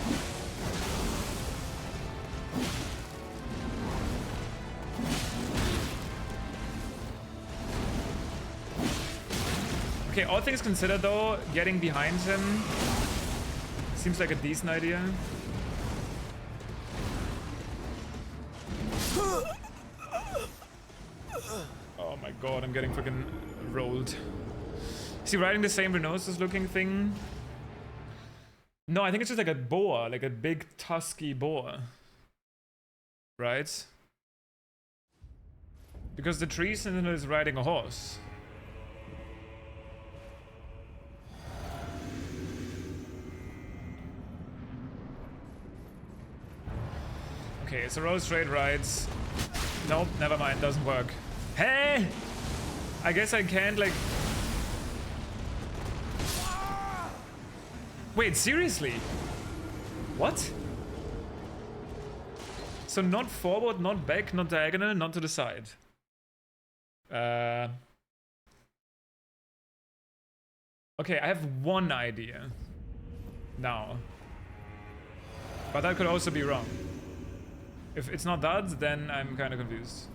Okay, all things considered though, getting behind him seems like a decent idea. Oh my god, I'm getting fucking rolled. Is he riding the same rhinoceros looking thing? No, I think it's just like a boar, like a big tusky boar. Right? Because the tree sentinel is riding a horse. Okay, so roll straight rides. Nope, never mind, doesn't work. Hey! I guess I can't like... Wait, seriously? What? So not forward, not back, not diagonal, not to the side. Okay, I have one idea now. But that could also be wrong. If it's not that, then I'm kind of confused.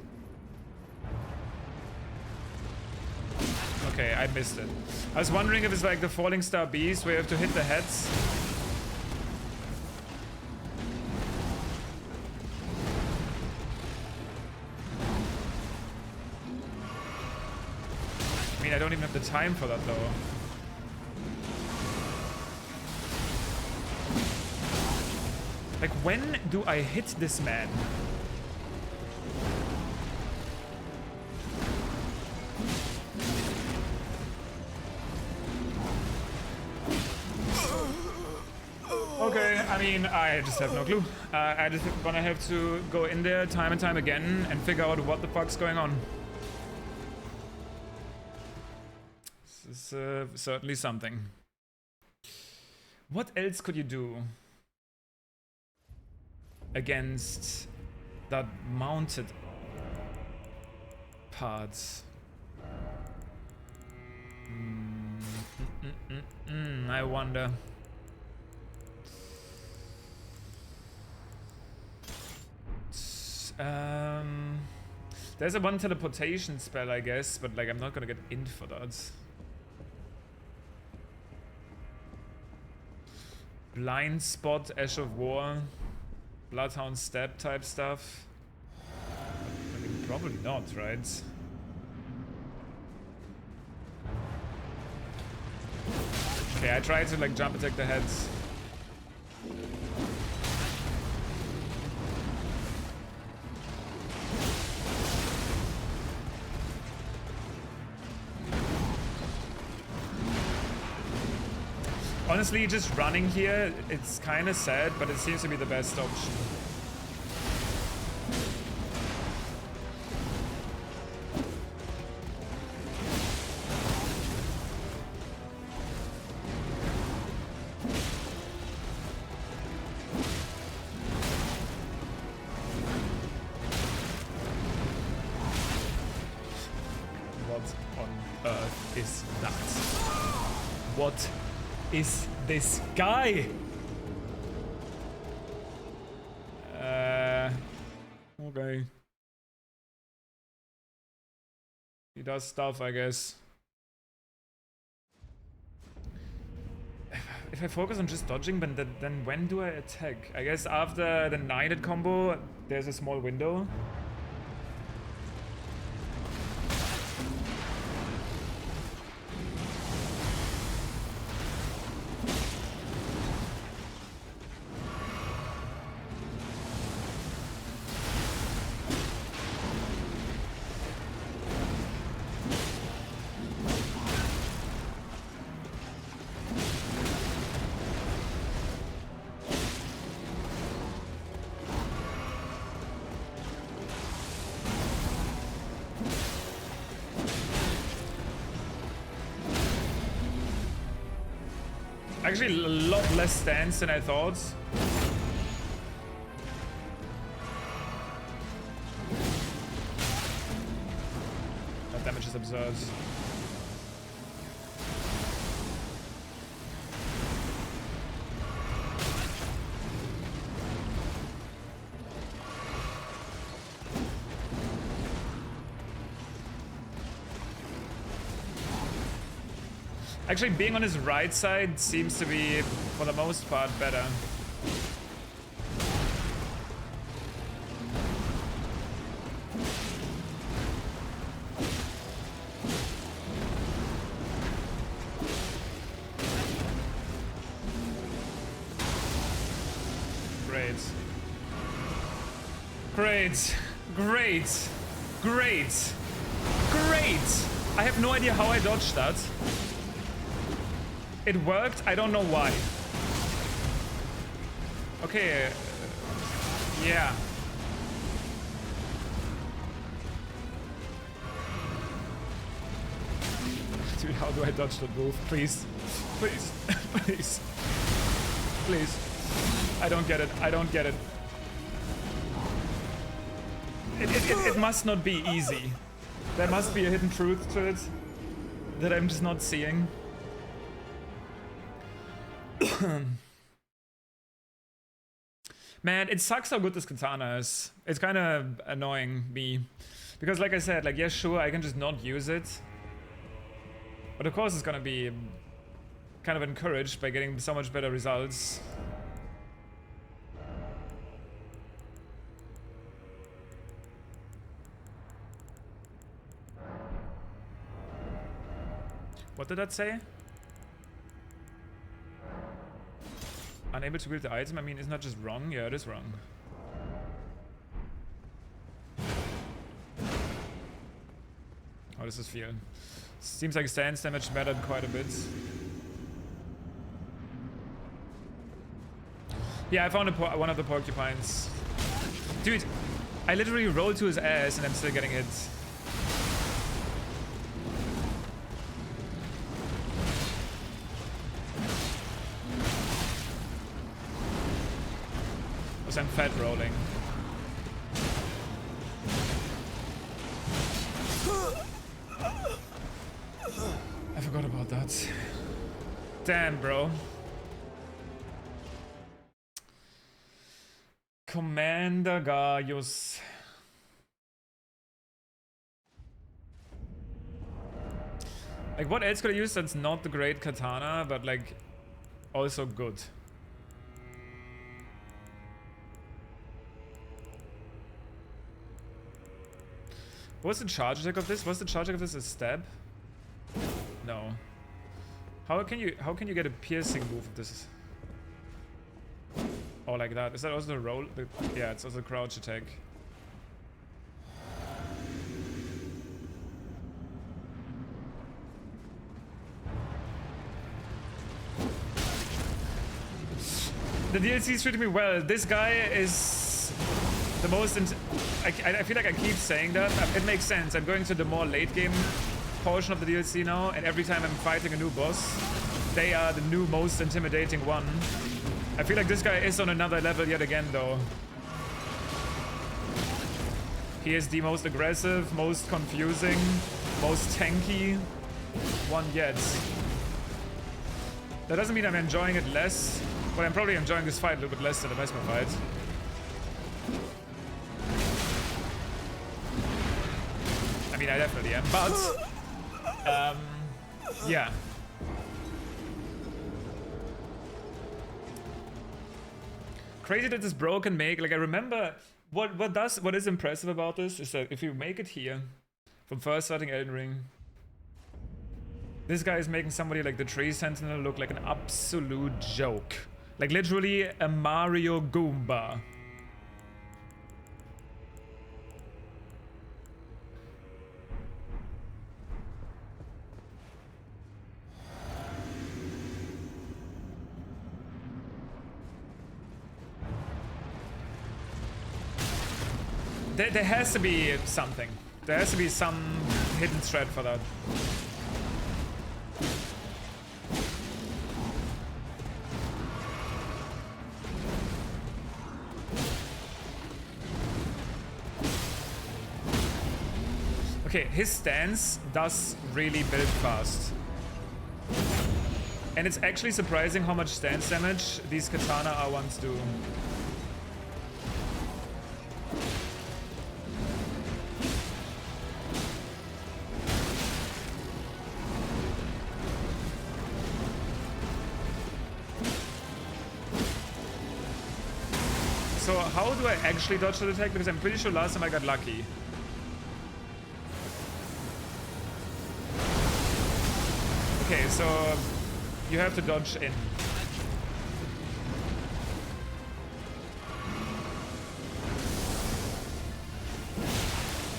Okay, I missed it. I was wondering if it's like the Falling Star Beast where you have to hit the heads. I mean, I don't even have the time for that though. Like, when do I hit this man? Okay, I mean, I just have no clue. I just gonna have to go in there time and time again and figure out what the fuck's going on. This is certainly something. What else could you do against that mounted parts? I wonder. There's a one teleportation spell, I guess, but like I'm not gonna get in for that. Blind Spot, Ash of War, Bloodhound Step type stuff. I mean, probably not, right? Okay, I tried to like jump attack the heads. Honestly, just running here, it's kind of sad, but it seems to be the best option. What on earth is that? What is this guy? Okay. He does stuff, I guess. If I focus on just dodging, then when do I attack? I guess after the 9-hit combo, there's a small window. Actually, a lot less stance than I thought. That damage is absurd. Actually, being on his right side seems to be, for the most part, better. Great. Great. Great. Great. Great! I have no idea how I dodged that. It worked, I don't know why. Okay, yeah. Dude, how do I dodge that move? Please, please, please, please. I don't get it, I don't get it. It must not be easy. There must be a hidden truth to it that I'm just not seeing. Man, it sucks how good this katana is. It's kind of annoying me. Because like I said, like, yeah, sure, I can just not use it. But of course it's gonna be kind of encouraged by getting so much better results. What did that say? Unable to wield the item? I mean, isn't that just wrong? Yeah, it is wrong. How does this feel? Seems like stance damage mattered quite a bit. Yeah, I found one of the porcupines. Dude, I literally rolled to his ass and I'm still getting hit. I'm fat rolling. I forgot about that. Damn, bro. Commander Gaius. Like, what else could I use that's not the great katana, but like also good? What's the charge attack of this? What's the charge attack of this? A stab? No. How can you get a piercing move of this? Oh, like that. Is that also the roll? Yeah, it's also a crouch attack. The DLC is treating me well. This guy is the most... I feel like I keep saying that. It makes sense. I'm going to the more late game portion of the DLC now, and every time I'm fighting a new boss, they are the new most intimidating one. I feel like this guy is on another level yet again, though. He is the most aggressive, most confusing, most tanky one yet. That doesn't mean I'm enjoying it less, but I'm probably enjoying this fight a little bit less than the Mesmer fight. I mean, I definitely am, but yeah. Crazy that this bro can make, like, I remember what is impressive about this is that if you make it here from first starting Elden Ring, this guy is making somebody like the Tree Sentinel look like an absolute joke. Like literally a Mario Goomba. There has to be something. There has to be some hidden thread for that. Okay, his stance does really build fast. And it's actually surprising how much stance damage these Katana R1s do. So how do I actually dodge that attack? Because I'm pretty sure last time I got lucky. Okay, so you have to dodge in.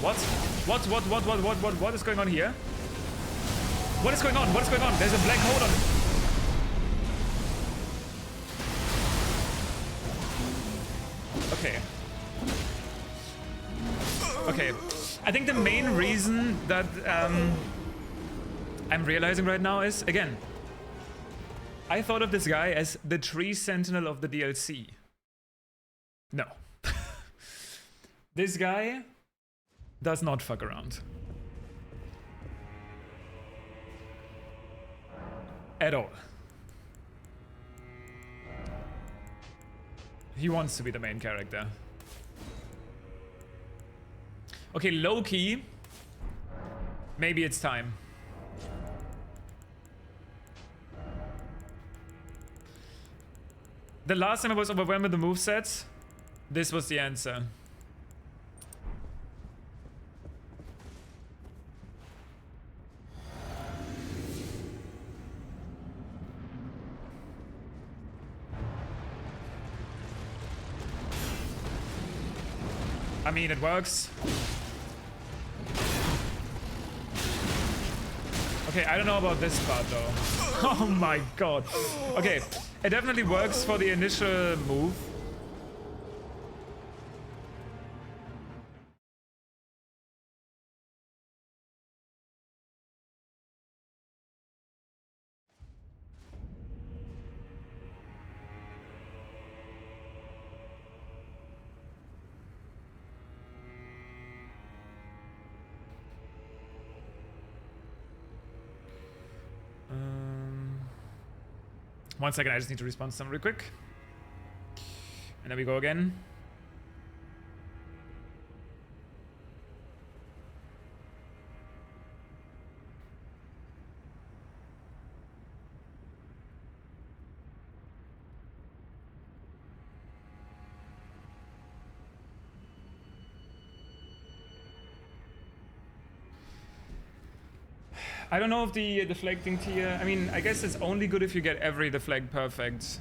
What is going on here? What is going on? What is going on? There's a black hole on it. Okay. Okay. I think the main reason that I'm realizing right now is, again, I thought of this guy as the Tree Sentinel of the DLC. No. This guy does not fuck around. At all. He wants to be the main character. Okay, low-key. Maybe it's time. The last time I was overwhelmed with the movesets, this was the answer. I mean, it works. Okay, I don't know about this part though. Oh my god. Okay, it definitely works for the initial move. One second, I just need to respond to some real quick. And there we go again. I don't know if the deflecting tier... I mean, I guess it's only good if you get every deflect perfect.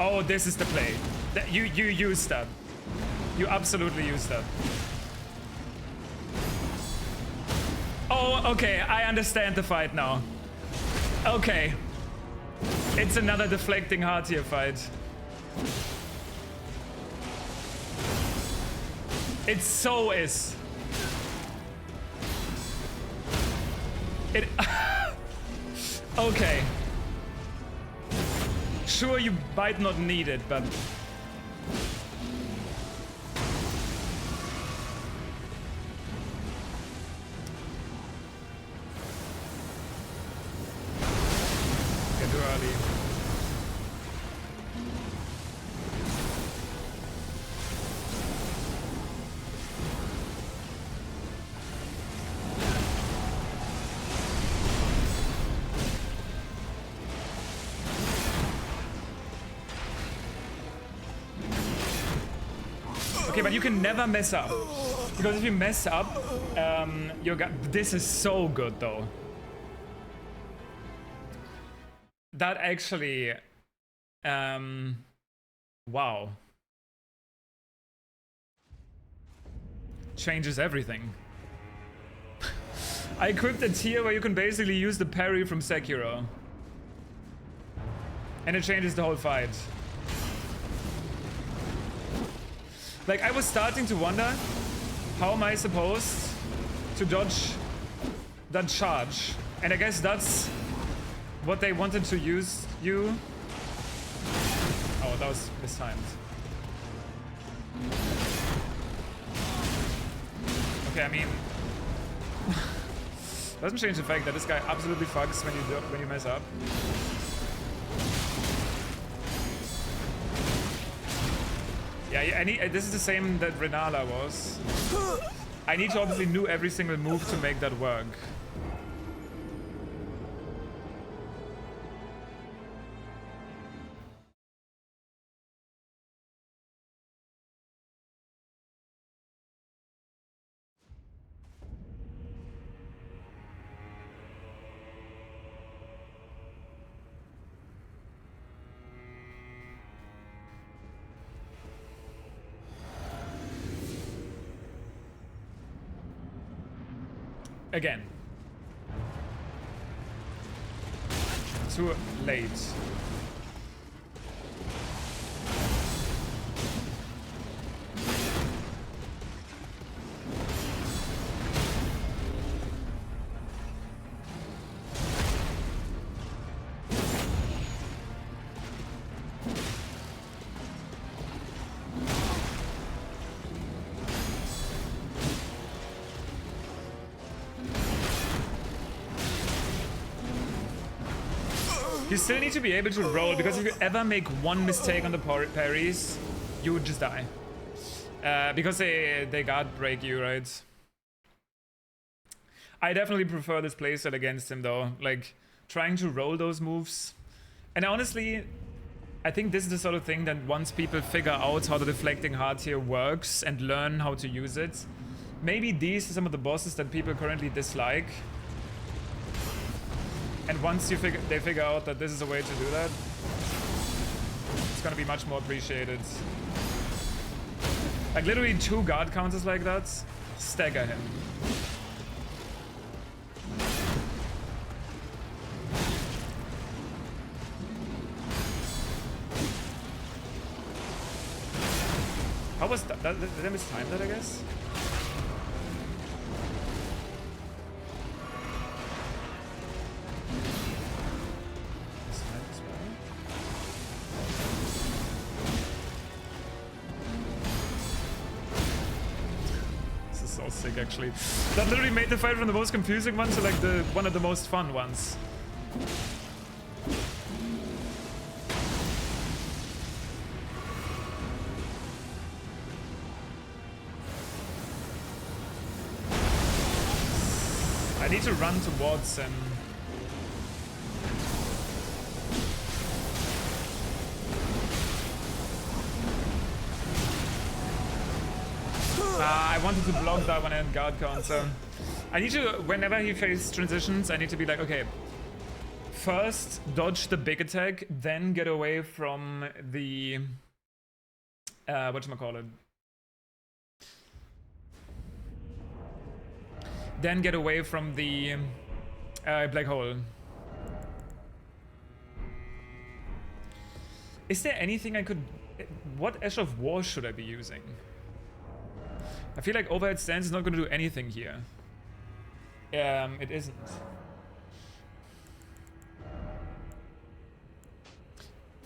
Oh, this is the play. You used that. You absolutely used that. Oh, okay, I understand the fight now. Okay. It's another deflecting hard tier fight. It so is. It... Okay. Sure, you might not need it, but... Get too early. Okay, but you can never mess up. Because if you mess up, this is so good though. That actually, wow. Changes everything. I equipped a tier where you can basically use the parry from Sekiro. And it changes the whole fight. Like, I was starting to wonder, how am I supposed to dodge that charge? And I guess that's what they wanted to use you. Oh, that was mistimed. Okay, I mean, doesn't change the fact that this guy absolutely fucks when you mess up. Yeah, this is the same that Renala was. I need to obviously know every single move to make that work. Again. Too late. You still need to be able to roll, because if you ever make one mistake on the parries, you would just die. Because they guard break you, right? I definitely prefer this playstyle against him though. Like, trying to roll those moves. And honestly, I think this is the sort of thing that once people figure out how the deflecting hard tier works and learn how to use it, maybe these are some of the bosses that people currently dislike. And once they figure out that this is a way to do that, it's gonna be much more appreciated. Like literally 2 guard counters like that, stagger him. How was that? Did I mistime that, I guess? Sick, actually. That literally made the fight from the most confusing one to like one of the most fun ones. I need to run towards him. I wanted to block that one and guard counter. I need to, whenever he faces transitions, I need to be like, okay, first dodge the big attack, then get away from the, whatchamacallit? Then get away from the black hole. Is there anything I could, what Ash of War should I be using? I feel like overhead stance is not going to do anything here. It isn't.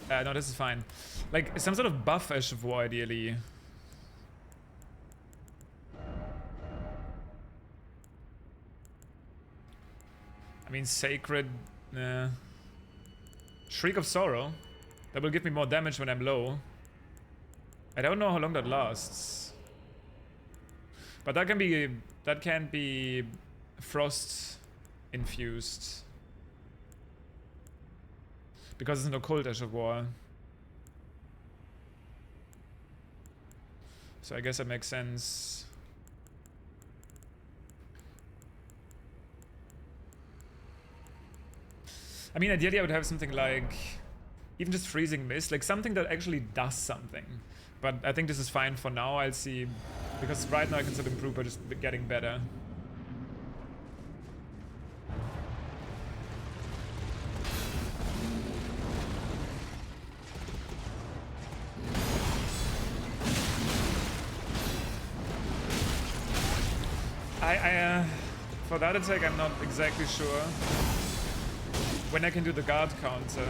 No, this is fine. Like, some sort of buff Ash of War, ideally. I mean, Sacred... Shriek of Sorrow. That will give me more damage when I'm low. I don't know how long that lasts. But that can be... That can be... Frost infused. Because it's an occult Ash of War. So I guess that makes sense. I mean, ideally I would have something like... Even just Freezing Mist, like something that actually does something. But I think this is fine for now, I'll see. Because right now I can still improve by just getting better. For that attack, I'm not exactly sure when I can do the guard counter.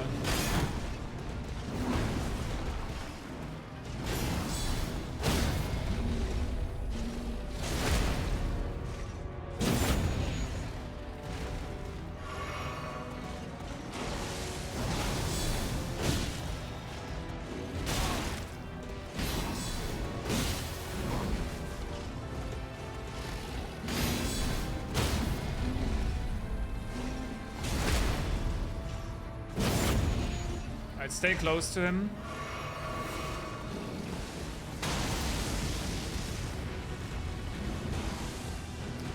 Stay close to him.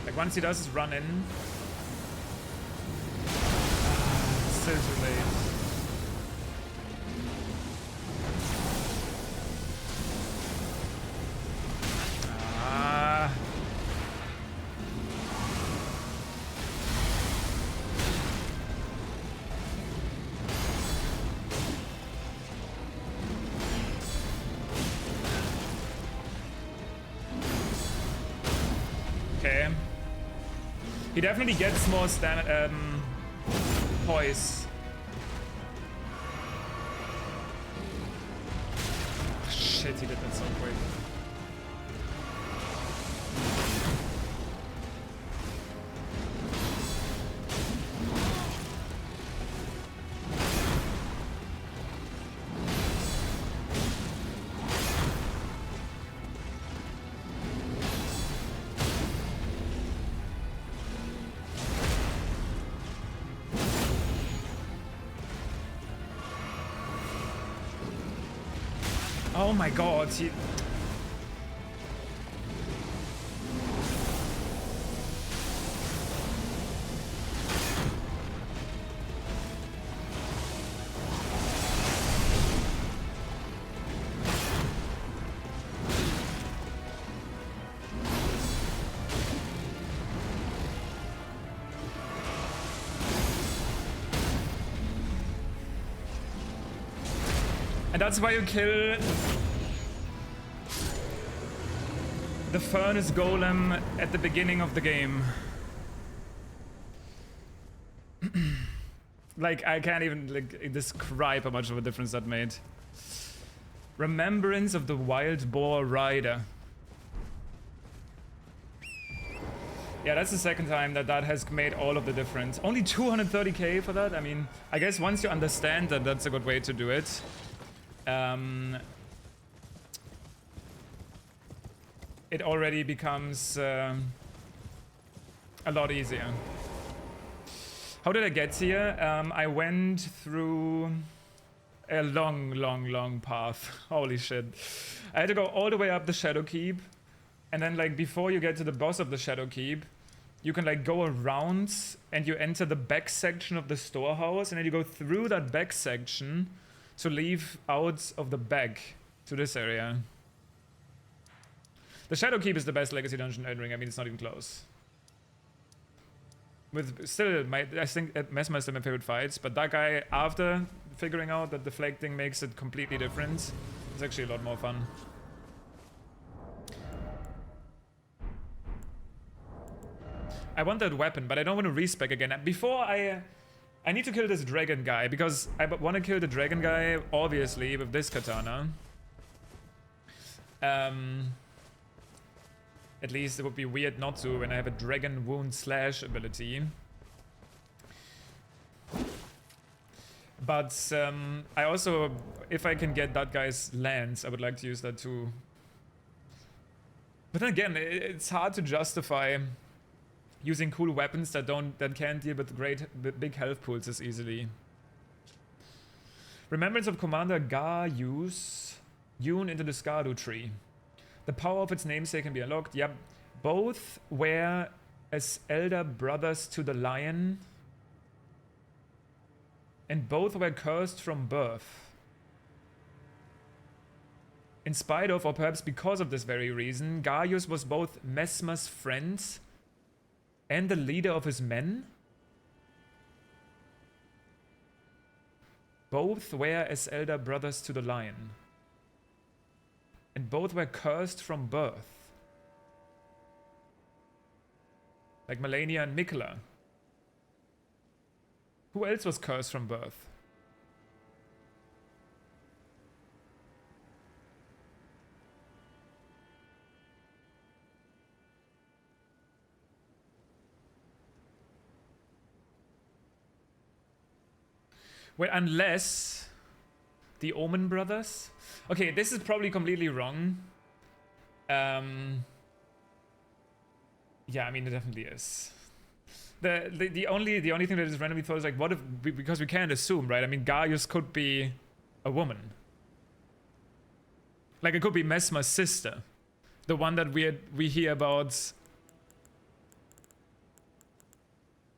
Like once he does his run in. It's still too late. He definitely gets more poise. Shit, he did that so quick. Oh my god, he... And that's why you kill the Furnace Golem at the beginning of the game. Like, I can't even describe how much of a difference that made. Remembrance of the Wild Boar Rider. Yeah, that's the second time that that has made all of the difference. Only 230k for that? I mean, I guess once you understand that, that's a good way to do it. It already becomes a lot easier. How did I get here? I went through a long path. Holy shit. I had to go all the way up the Shadow Keep. And then, like, before you get to the boss of the Shadow Keep, you can, like, go around and you enter the back section of the storehouse. And then you go through that back section to leave out of the back to this area. The Shadow Keep is the best Legacy dungeon in Elden Ring. I mean, it's not even close. With still, I think Mesmer is still my favorite fights, but that guy, after figuring out that the flag thing makes it completely different, it's actually a lot more fun. I want that weapon, but I don't want to respec again. Before I need to kill this dragon guy, because I want to kill the dragon guy, obviously, with this katana. At least it would be weird not to when I have a dragon wound slash ability. But I also, if I can get that guy's lance, I would like to use that too. But then again, it's hard to justify using cool weapons that can't deal with big health pools as easily. Remembrance of Commander Gaius, hewn into the Erdtree. The power of its namesake can be unlocked. Yep, both were as elder brothers to the lion, and both were cursed from birth. In spite of, or perhaps because of this very reason, Gaius was both Messmer's friend and the leader of his men. Both were as elder brothers to the lion, and both were cursed from birth. Like Melania and Mikela. Who else was cursed from birth? Well, unless the Omen brothers. Okay, this is probably completely wrong. Yeah, I mean, it definitely is. The only thing that is randomly thought is like, what if, because we can't assume, right? I mean, Gaius could be a woman. Like, it could be Messmer's sister, the one that we hear about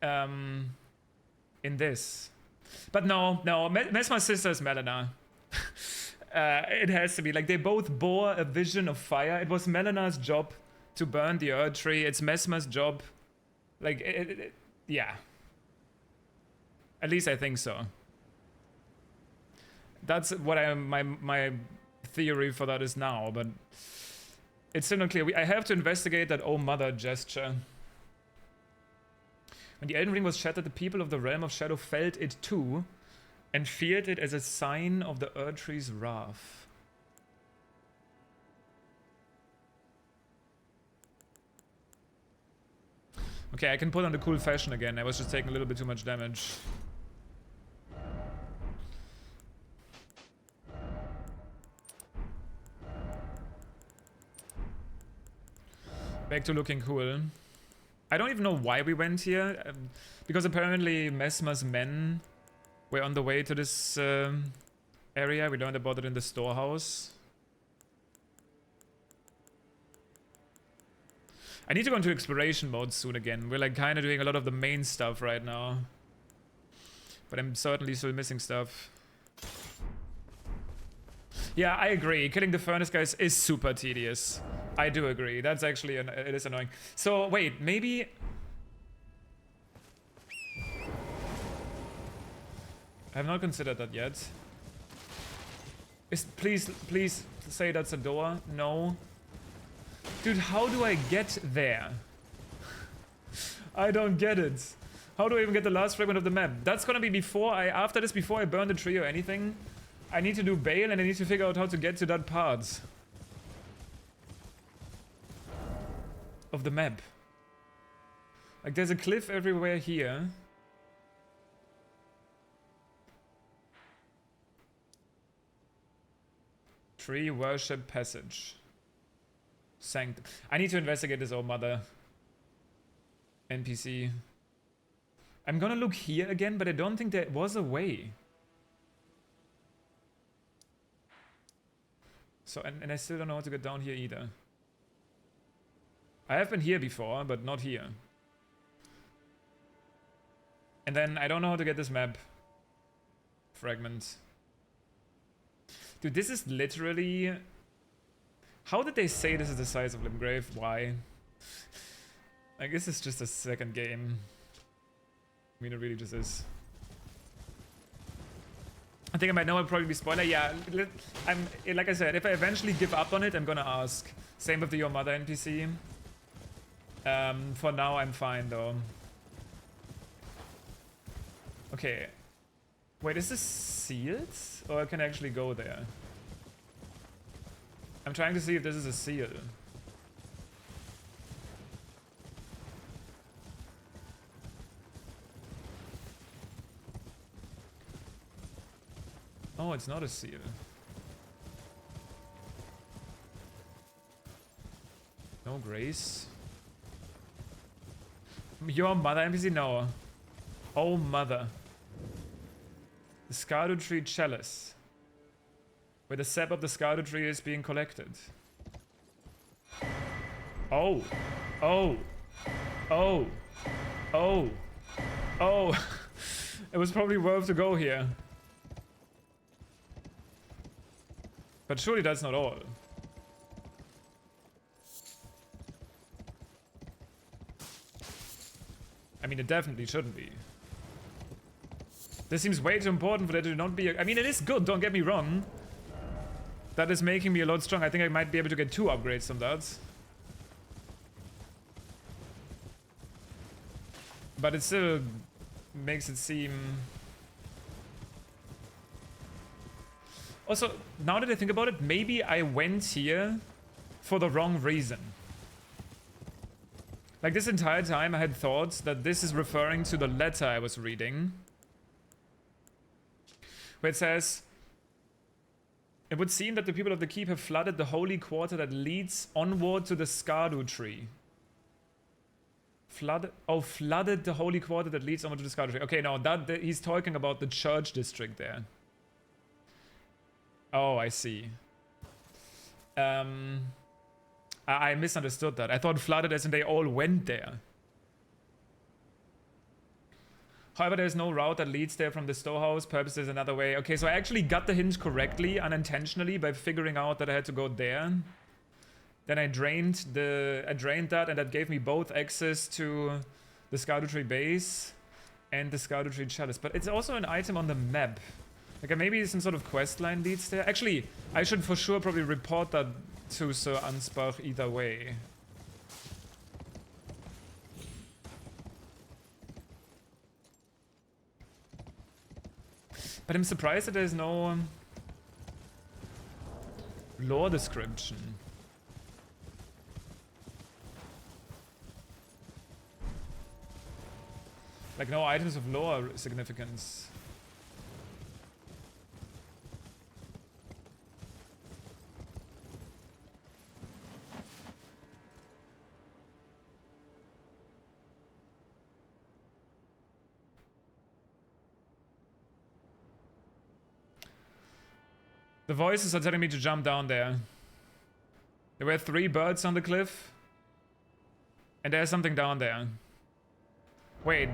in this. But no, Messmer's sister is Melina. It has to be. Like, they both bore a vision of fire. It was Melina's job to burn the Erdtree. It's Messmer's job. Like, yeah. At least I think so. That's what my theory for that is now, but it's still not clear. I have to investigate that "Oh Mother" gesture. When the Elden Ring was shattered, the people of the Realm of Shadow felt it too, and feared it as a sign of the Erdtree's wrath. Okay, I can put on the cool fashion again. I was just taking a little bit too much damage. Back to looking cool. I don't even know why we went here, because apparently Messmer's men were on the way to this area. We learned about it in the storehouse. I need to go into exploration mode soon again. We're like kind of doing a lot of the main stuff right now. But I'm certainly still missing stuff. Yeah, I agree. Killing the furnace guys is super tedious. I do agree. That's actually, it is annoying. So, wait, maybe... I have not considered that yet. Please say that's a door. No. Dude, how do I get there? I don't get it. How do I even get the last fragment of the map? That's gonna be after this, before I burn the tree or anything. I need to do bail and I need to figure out how to get to that part of the map. Like, there's a cliff everywhere here. Tree worship passage. I need to investigate this old mother NPC. I'm gonna look here again, but I don't think there was a way. So, and I still don't know how to get down here either. I have been here before, but not here. And then I don't know how to get this map fragment. Dude, this is literally... How did they say this is the size of Limgrave? Why? I guess it's just a second game. I mean, it really just is. I think I might know it'll probably be spoiler. Yeah, like I said, if I eventually give up on it, I'm gonna ask. Same with the Your Mother NPC. For now, I'm fine though. Okay. Wait, is this sealed? Or I can actually go there? I'm trying to see if this is a seal. Oh, it's not a seal. No grace. Your mother NPC? No. Oh, mother. The Erdtree chalice. Where the sap of the Erdtree is being collected. Oh. Oh. Oh. Oh. Oh. It was probably worth to go here. But surely that's not all. I mean, it definitely shouldn't be. This seems way too important for that to not be... I mean, it is good, don't get me wrong. That is making me a lot stronger. I think I might be able to get 2 upgrades from that. But it still makes it seem... Also, now that I think about it, maybe I went here for the wrong reason. Like, this entire time I had thought that this is referring to the letter I was reading. Where it says, it would seem that the people of the keep have flooded the holy quarter that leads onward to the Erdtree. Flooded the holy quarter that leads onward to the Erdtree. Okay, no, he's talking about the church district there. Oh, I see. I misunderstood that. I thought flooded as in they all went there. However, there's no route that leads there from the storehouse. Perhaps there's another way. Okay, so I actually got the hint correctly, unintentionally, by figuring out that I had to go there. Then I drained that, and that gave me both access to the Erdtree base and the Erdtree chalice. But it's also an item on the map. Like, maybe some sort of quest line leads there. Actually, I should for sure probably report that to Sir Ansbach either way. But I'm surprised that there's no lore description. Like, no items of lore significance. The voices are telling me to jump down there. There were 3 birds on the cliff. And there's something down there. Wait.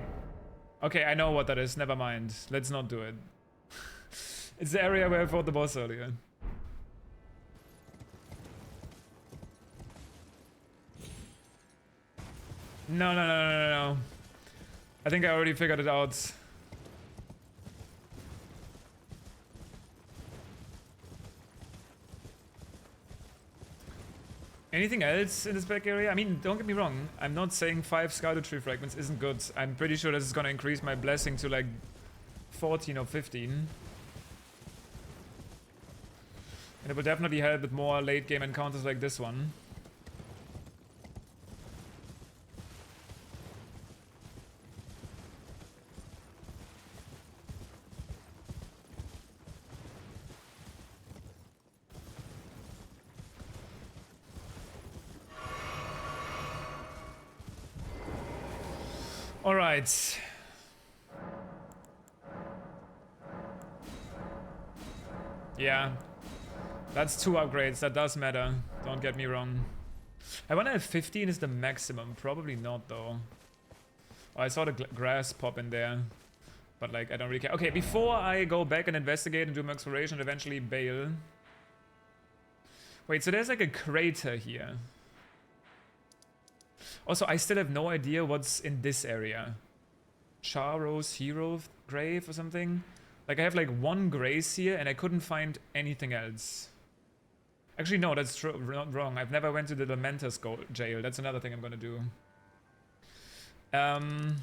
Okay, I know what that is. Never mind. Let's not do it. It's the area where I fought the boss earlier. No. I think I already figured it out. Anything else in this back area? I mean, don't get me wrong. I'm not saying 5 Erdtree fragments isn't good. I'm pretty sure this is gonna increase my blessing to like 14 or 15. And it will definitely help with more late game encounters like this one. Alright. Yeah. That's 2 upgrades, that does matter. Don't get me wrong. I wonder if 15 is the maximum. Probably not, though. Oh, I saw the grass pop in there. But, like, I don't really care. Okay, before I go back and investigate and do my exploration and eventually bail. Wait, so there's like a crater here. Also, I still have no idea what's in this area. Charo's hero grave or something? Like, I have like 1 grace here and I couldn't find anything else. Actually, no, that's not wrong. I've never went to the Lamenter's jail. That's another thing I'm gonna do. Okay,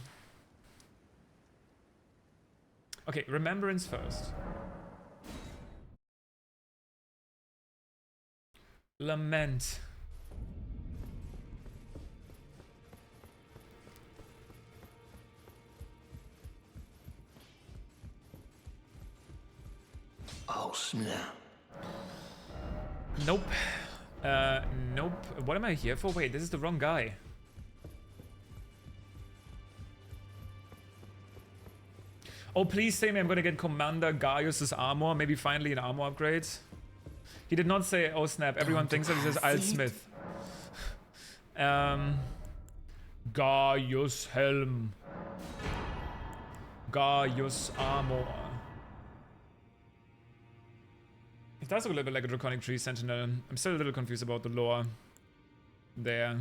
remembrance first. Lament. Oh, snap. Nope. Nope. What am I here for? Wait, this is the wrong guy. Oh, please say me I'm gonna get Commander Gaius's armor. Maybe finally an armor upgrade. He did not say, oh snap, everyone thinks that he says Al Smith. Gaius Helm. Gaius armor. It does look a little bit like a Draconic Tree Sentinel. I'm still a little confused about the lore there.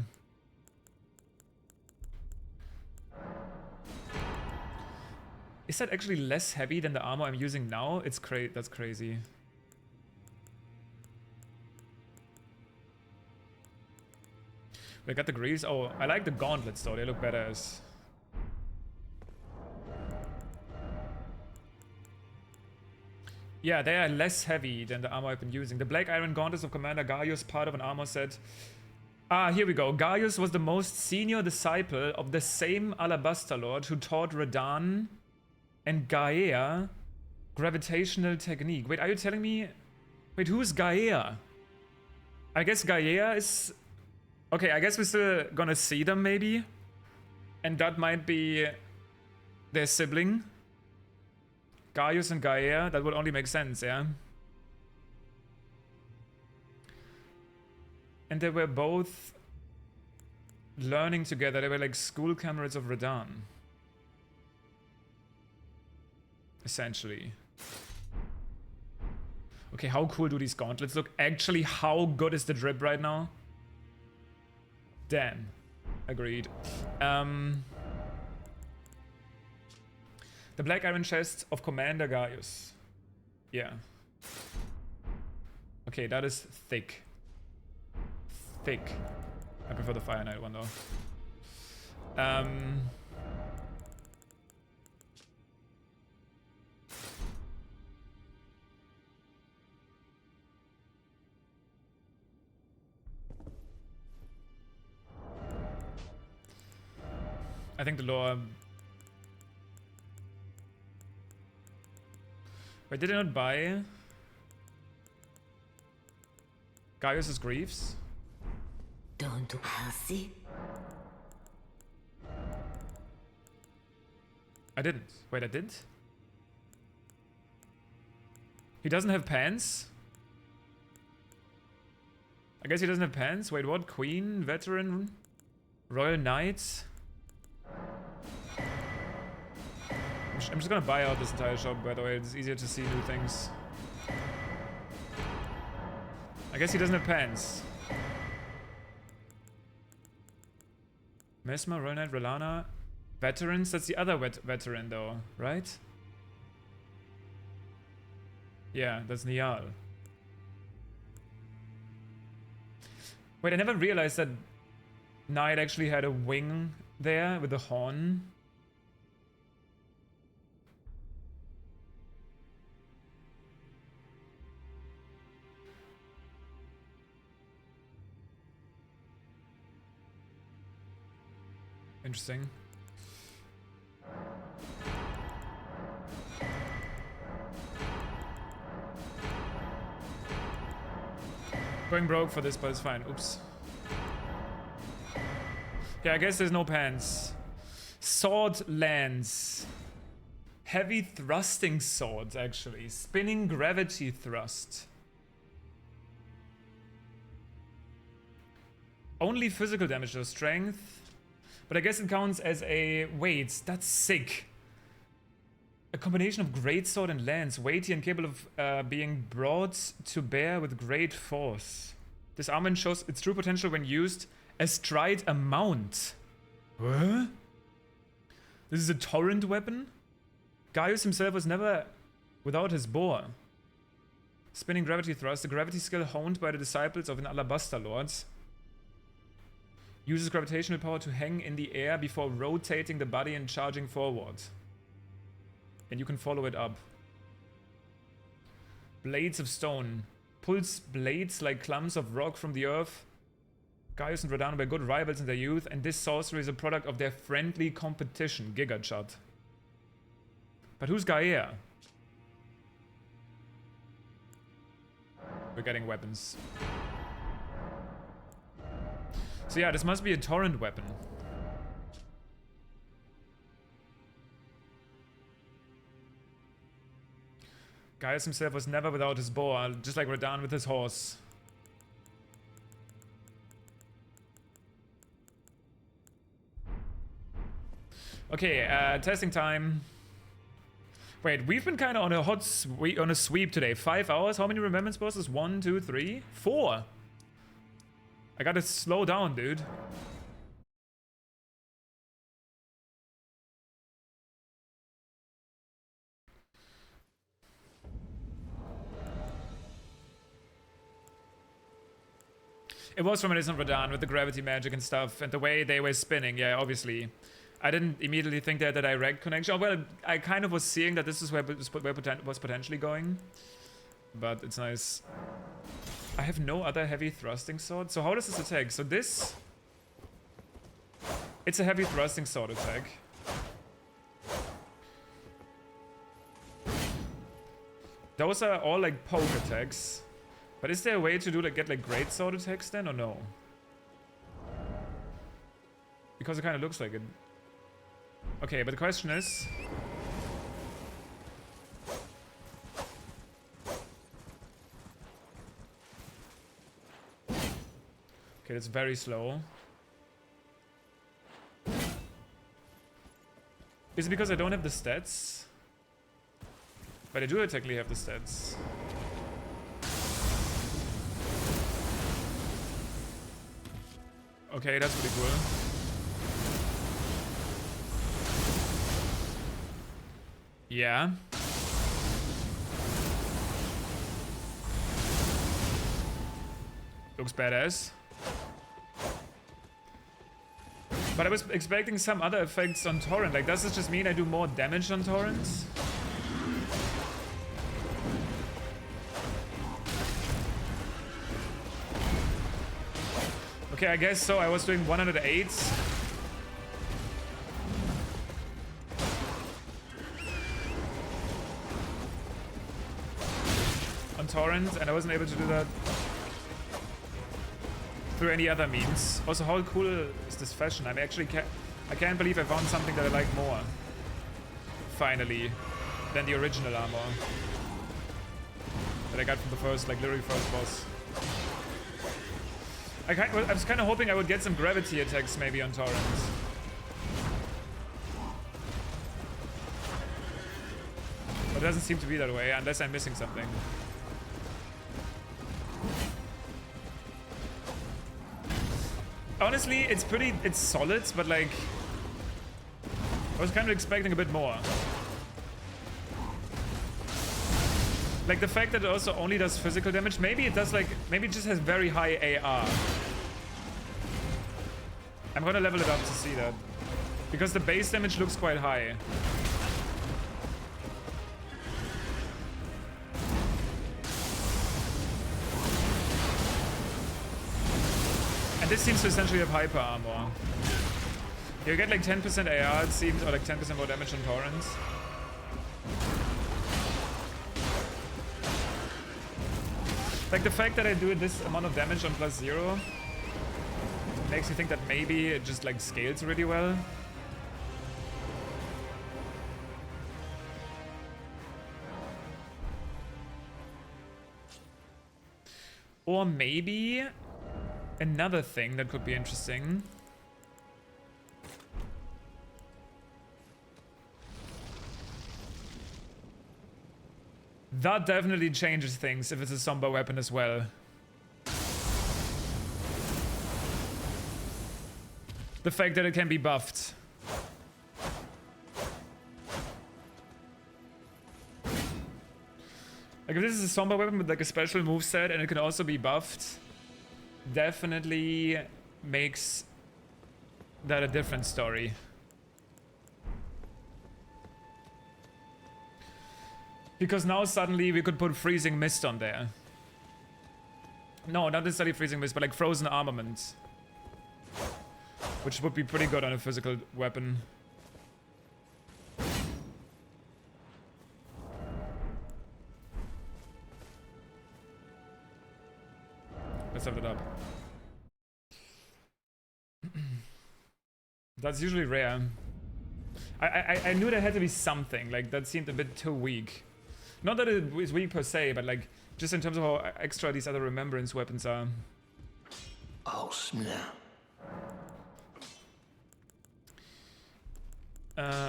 Is that actually less heavy than the armor I'm using now? It's that's crazy. I got the greaves. Oh, I like the gauntlets though. They look better as. Yeah, they are less heavy than the armor I've been using. The Black Iron Gauntlets of Commander Gaius, part of an armor set. Ah, here we go. Gaius was the most senior disciple of the same Alabaster Lord who taught Redan and Gaia gravitational technique. Wait, are you telling me... Wait, who's Gaia? I guess Gaia is... Okay, I guess we're still gonna see them, maybe. And that might be their sibling. Gaius and Gaia, that would only make sense, yeah? And they were both learning together. They were like school comrades of Redan. Essentially. Okay, how cool do these gauntlets look? Actually, how good is the drip right now? Damn. Agreed. The Black Iron Chest of Commander Gaius. Yeah. Okay, that is thick. Thick. I prefer the Fire Knight one though. I think the lore... Wait, did I not buy Gaius's Greaves? Don't see. I didn't. Wait, I did? He doesn't have pants? I guess he doesn't have pants? Wait, what? Queen? Veteran? Royal Knight? I'm just gonna buy out this entire shop, by the way. It's easier to see new things. I guess he doesn't have pants. Mesmer, Royal Knight, Relana. Veterans? That's the other veteran though, right? Yeah, that's Niall. Wait, I never realized that Knight actually had a wing there with the horn. Interesting. Going broke for this, but it's fine. Oops. Yeah, I guess there's no pants. Sword lance. Heavy thrusting swords, actually. Spinning gravity thrust. Only physical damage or strength. But I guess it counts as a... Wait, that's sick. A combination of greatsword and lance. Weighty and capable of being brought to bear with great force. This armament shows its true potential when used astride a mount. What? This is a torrent weapon? Gaius himself was never without his boar. Spinning gravity thrust. The gravity skill honed by the disciples of an Alabaster Lord. Uses gravitational power to hang in the air before rotating the body and charging forward. And you can follow it up. Blades of stone. Pulls blades like clumps of rock from the earth. Gaius and Radahn were good rivals in their youth, and this sorcery is a product of their friendly competition, Gigachut. But who's Gaia? We're getting weapons. So yeah, this must be a torrent weapon. Gaius himself was never without his bow, just like Radahn with his horse. Okay, testing time. Wait, we've been kind of on a on a sweep today. 5 hours? How many remembrance bosses? 1, 2, 3, 4. I gotta slow down, dude. It was reminiscent of Radahn with the gravity magic and stuff, and the way they were spinning, yeah, obviously. I didn't immediately think that the direct connection. Oh, well, I kind of was seeing that this is where was potentially going. But it's nice. I have no other heavy thrusting sword. So how does this attack? So this... It's a heavy thrusting sword attack. Those are all like poke attacks. But is there a way to do like get like great sword attacks then or no? Because it kind of looks like it. Okay, but the question is... Okay, that's very slow. Is it because I don't have the stats? But I do technically have the stats. Okay, that's pretty cool. Yeah. Looks badass. But I was expecting some other effects on Torrent. Like, does this just mean I do more damage on Torrents? Okay, I guess so. I was doing 108. On Torrent, and I wasn't able to do that through any other means. Also, how cool is this fashion? I'm actually I can't believe I found something that I like more, finally, than the original armor that I got from the first, like literally first boss. I was kind of hoping I would get some gravity attacks maybe on Torrents. But it doesn't seem to be that way, unless I'm missing something. Honestly, it's solid, but like, I was kind of expecting a bit more. Like the fact that it also only does physical damage, maybe it does like, maybe it just has very high AR. I'm gonna level it up to see that. Because the base damage looks quite high. And this seems to essentially have hyper armor. You get like 10% AR it seems, or like 10% more damage on Torrents. Like the fact that I do this amount of damage on +0 makes me think that maybe it just like scales really well. Or maybe another thing that could be interesting. That definitely changes things if it's a somber weapon as well. The fact that it can be buffed. Like if this is a somber weapon with like a special moveset and it can also be buffed, definitely makes that a different story. Because now suddenly we could put freezing mist on there. No, not necessarily freezing mist, but like frozen armament. Which would be pretty good on a physical weapon. Let's have it up. That's usually rare. I knew there had to be something, like that seemed a bit too weak. Not that it is weak per se, but like just in terms of how extra these other remembrance weapons are. Oh, snap.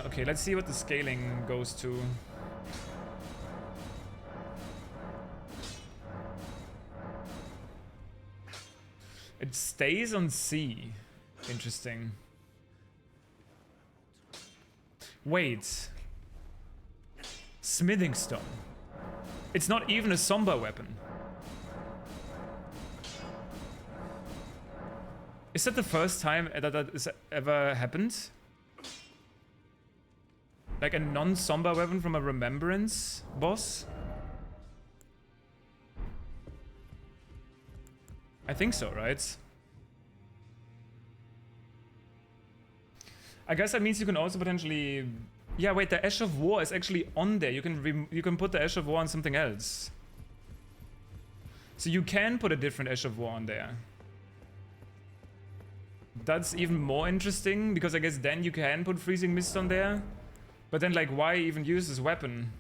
Okay, let's see what the scaling goes to. It stays on C. Interesting. Wait. Smithing stone. It's not even a somber weapon. Is that the first time that has ever happened? Like a non-somber weapon from a remembrance boss? I think so, right? I guess that means you can also potentially... Yeah, wait, the Ash of War is actually on there. You can put the Ash of War on something else. So you can put a different Ash of War on there. That's even more interesting, because I guess then you can put Freezing Mist on there. But then, like, why even use this weapon?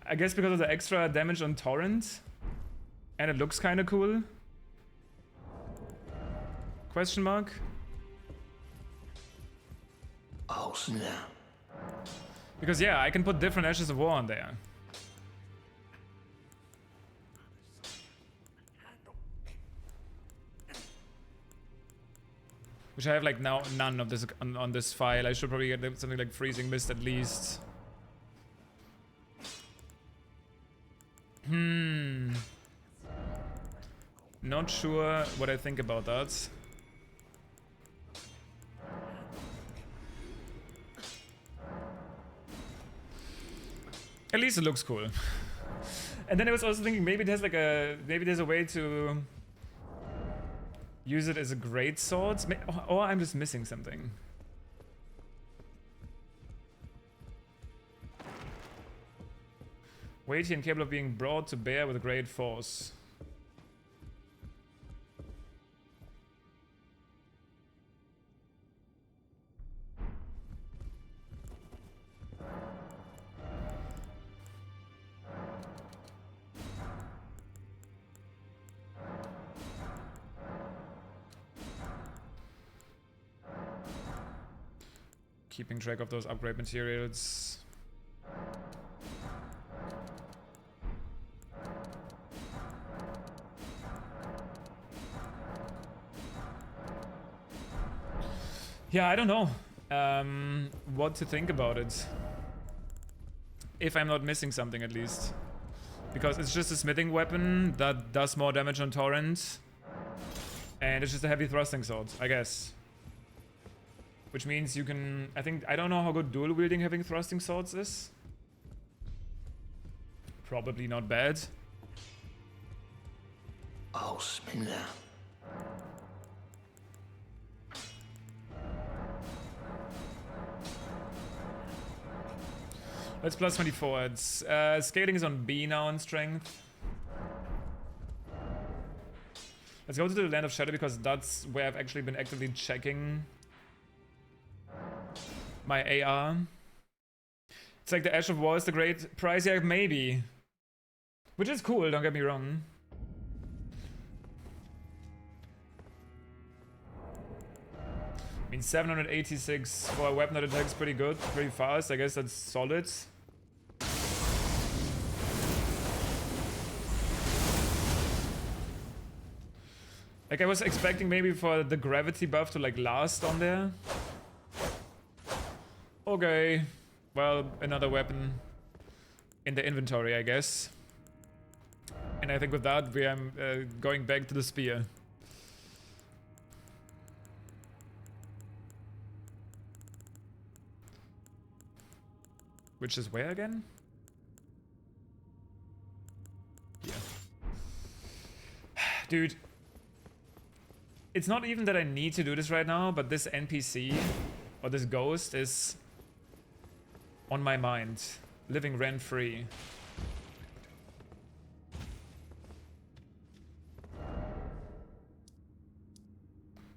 I guess because of the extra damage on Torrent. And it looks kind of cool. Question mark? Oh, snap. Because, yeah, I can put different Ashes of War on there. Which I have, like, now none of this on this file. I should probably get something like Freezing Mist at least. Not sure what I think about that. At least it looks cool. And then I was also thinking maybe there's like maybe there's a way to use it as a great sword, or I'm just missing something. Weighty and capable of being brought to bear with great force. Keeping track of those upgrade materials. Yeah, I don't know what to think about it. If I'm not missing something, at least. Because it's just a smithing weapon that does more damage on Torrent. And it's just a heavy thrusting sword, I guess. Which means you can... I don't know how good dual wielding having thrusting swords is. Probably not bad. Oh, snap. Let's plus 24. It's, scaling is on B now in strength. Let's go to the Land of Shadow because that's where I've actually been actively checking my AR. It's like the Ash of War is the great prize. Yeah, maybe. Which is cool, don't get me wrong. I mean, 786 for a weapon that attacks pretty good, pretty fast. I guess that's solid. Like, I was expecting maybe for the gravity buff to, like, last on there. Okay. Well, another weapon in the inventory, I guess. And I think with that, we are going back to the spear. Which is where again? Here. Dude. It's not even that I need to do this right now, but this NPC, or this ghost, is on my mind. Living rent-free.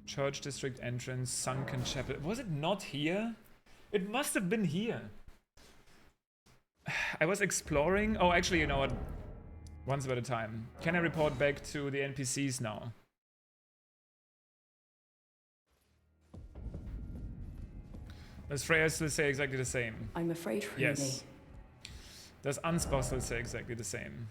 Church district entrance, sunken chapel. Was it not here? It must have been here. I was exploring. Oh, actually, you know what? Once at a time. Can I report back to the NPCs now? Does Freya still say exactly the same? I'm afraid, really. Yes. Does Ansbach still say exactly the same?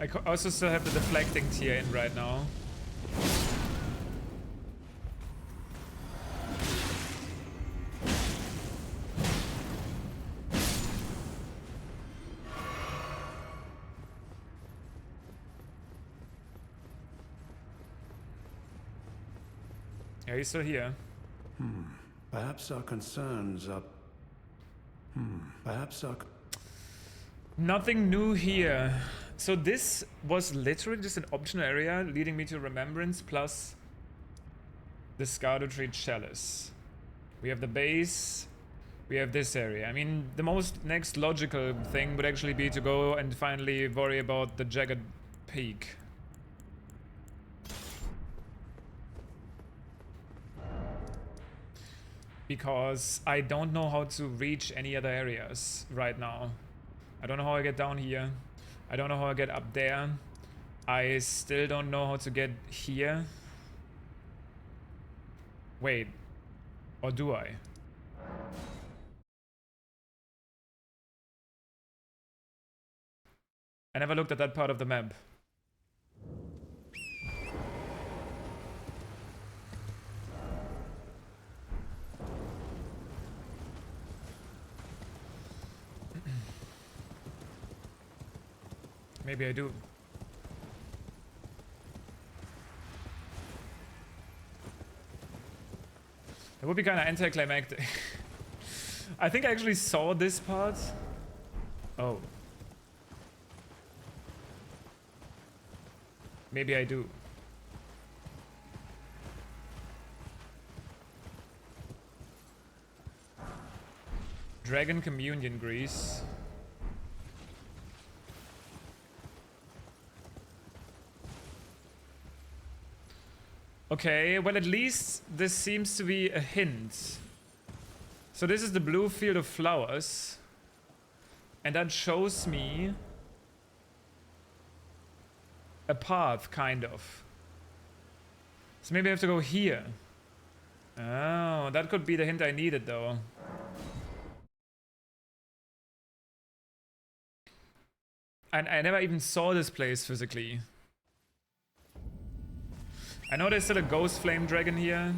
I also still have the deflecting tier in right now. Yeah, he's still here. Perhaps our concerns are... Perhaps our... Nothing new here. So this was literally just an optional area leading me to Remembrance plus the Erdtree Chalice. We have the base, we have this area. I mean, the most next logical thing would actually be to go and finally worry about the Jagged Peak. Because I don't know how to reach any other areas right now. I don't know how I get down here. I don't know how I get up there. I still don't know how to get here. Wait. Or do I? I never looked at that part of the map. Maybe I do. That would be kind of anticlimactic. I think I actually saw this part. Oh. Maybe I do. Dragon Communion Grease. Okay, well at least this seems to be a hint. So this is the blue field of flowers. And that shows me a path, kind of. So maybe I have to go here. Oh, that could be the hint I needed though. And I never even saw this place physically. I know there's still a ghost flame dragon here.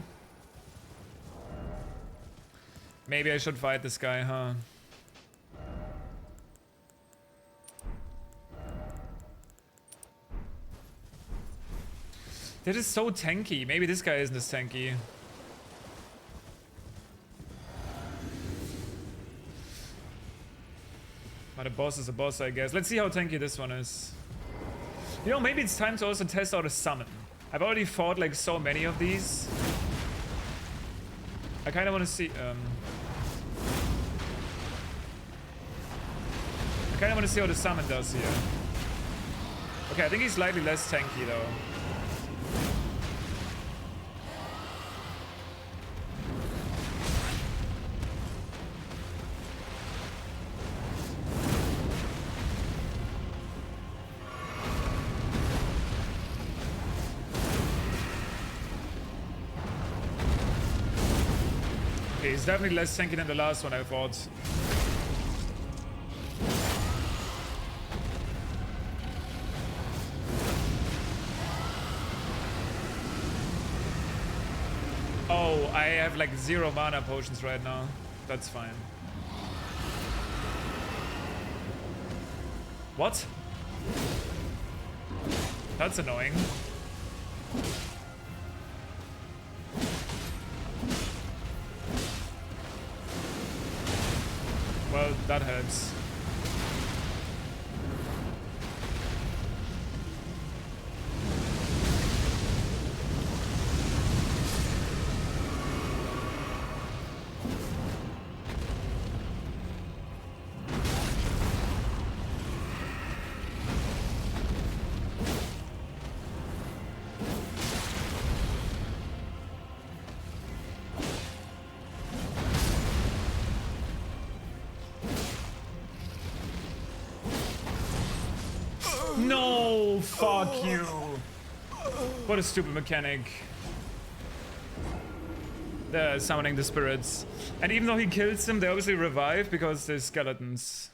Maybe I should fight this guy, huh? That is so tanky. Maybe this guy isn't as tanky. But a boss is a boss, I guess. Let's see how tanky this one is. You know, maybe it's time to also test out a summon. I've already fought like so many of these. I kind of want to see. I kind of want to see how the summon does here. Okay, I think he's slightly less tanky though. He's definitely less tanky than the last one I fought. Oh, I have like 0 mana potions right now. That's fine. What? That's annoying. Well, that hurts. No, fuck you. What a stupid mechanic. They're summoning the spirits. And even though he kills them, they obviously revive because they're skeletons.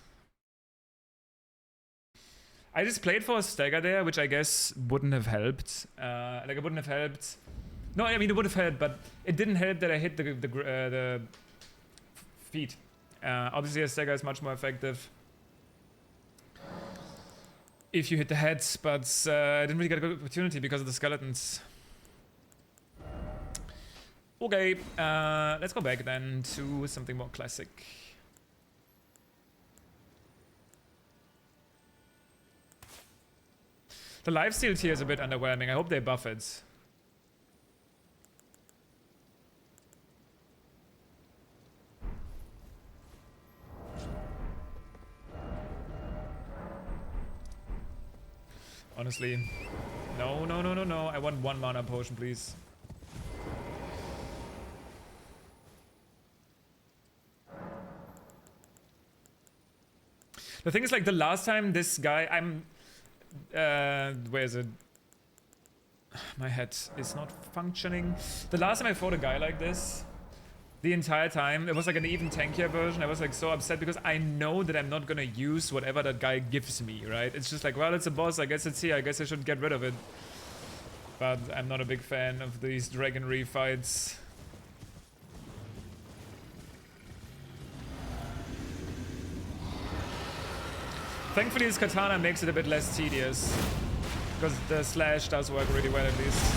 I just played for a stagger there, which I guess wouldn't have helped. Like, it wouldn't have helped. No, I mean, it would have helped, but it didn't help that I hit the feet. Obviously, a stagger is much more effective if you hit the heads, but I didn't really get a good opportunity because of the skeletons. Okay, let's go back then to something more classic. The lifesteal tier is a bit underwhelming. I hope they buff it. Honestly. No, no, no, no, no. I want 1 mana potion, please. The thing is, like, the last time this guy... where is it? My head is not functioning. The last time I fought a guy like this, the entire time, it was like an even tankier version. I was like so upset because I know that I'm not gonna use whatever that guy gives me, right? It's just like, well, it's a boss, I guess it's here, I guess I should get rid of it. But I'm not a big fan of these dragonry fights. Thankfully, this katana makes it a bit less tedious, because the slash does work really well at least.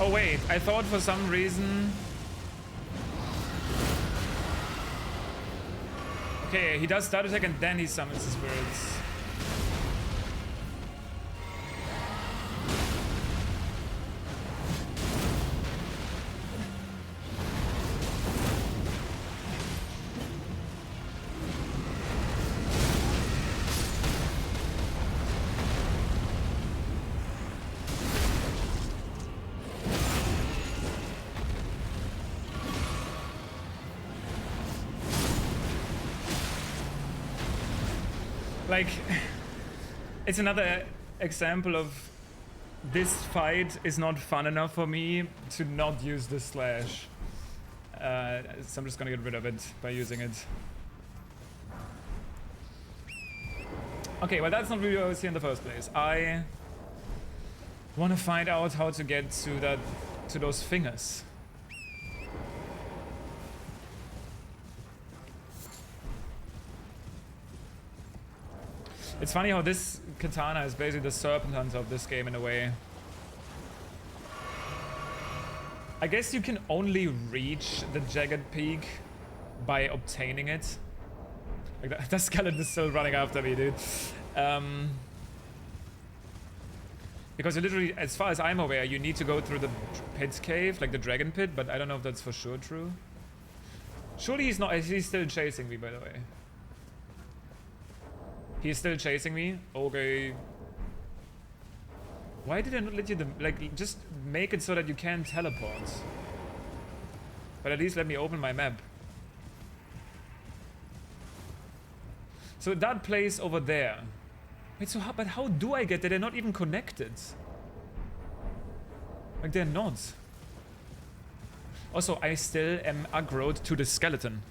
Oh wait, I thought for some reason... Okay, he does start attack and then he summons the spirits. Like, it's another example of this fight is not fun enough for me to not use the slash. So I'm just gonna get rid of it by using it. Okay, well that's not really what I was here in the first place. I want to find out how to get to those fingers. It's funny how this katana is basically the serpent hunter of this game in a way. I guess you can only reach the jagged peak by obtaining it. Like the skeleton is still running after me, dude. Because you literally, as far as I'm aware, you need to go through the pit cave, like the dragon pit, but I don't know if that's for sure true. Surely he's not. He's still chasing me, by the way. He's still chasing me? Okay. Why did I not let you, like, just make it so that you can teleport? But at least let me open my map. So that place over there. Wait, so but how do I get there? They're not even connected. Like, they're not. Also, I still am aggroed to the skeleton.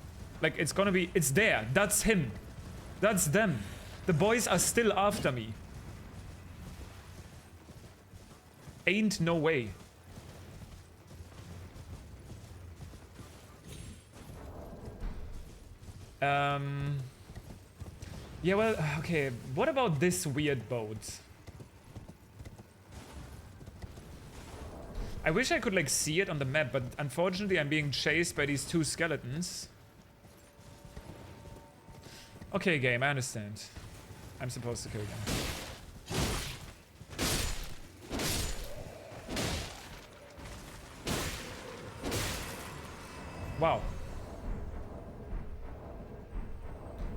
Like, it's gonna be... It's there. That's him. That's them. The boys are still after me. Ain't no way. Yeah, well, okay. What about this weird boat? I wish I could, like, see it on the map, but unfortunately I'm being chased by these two skeletons. Okay, game, I understand. I'm supposed to kill them. Wow.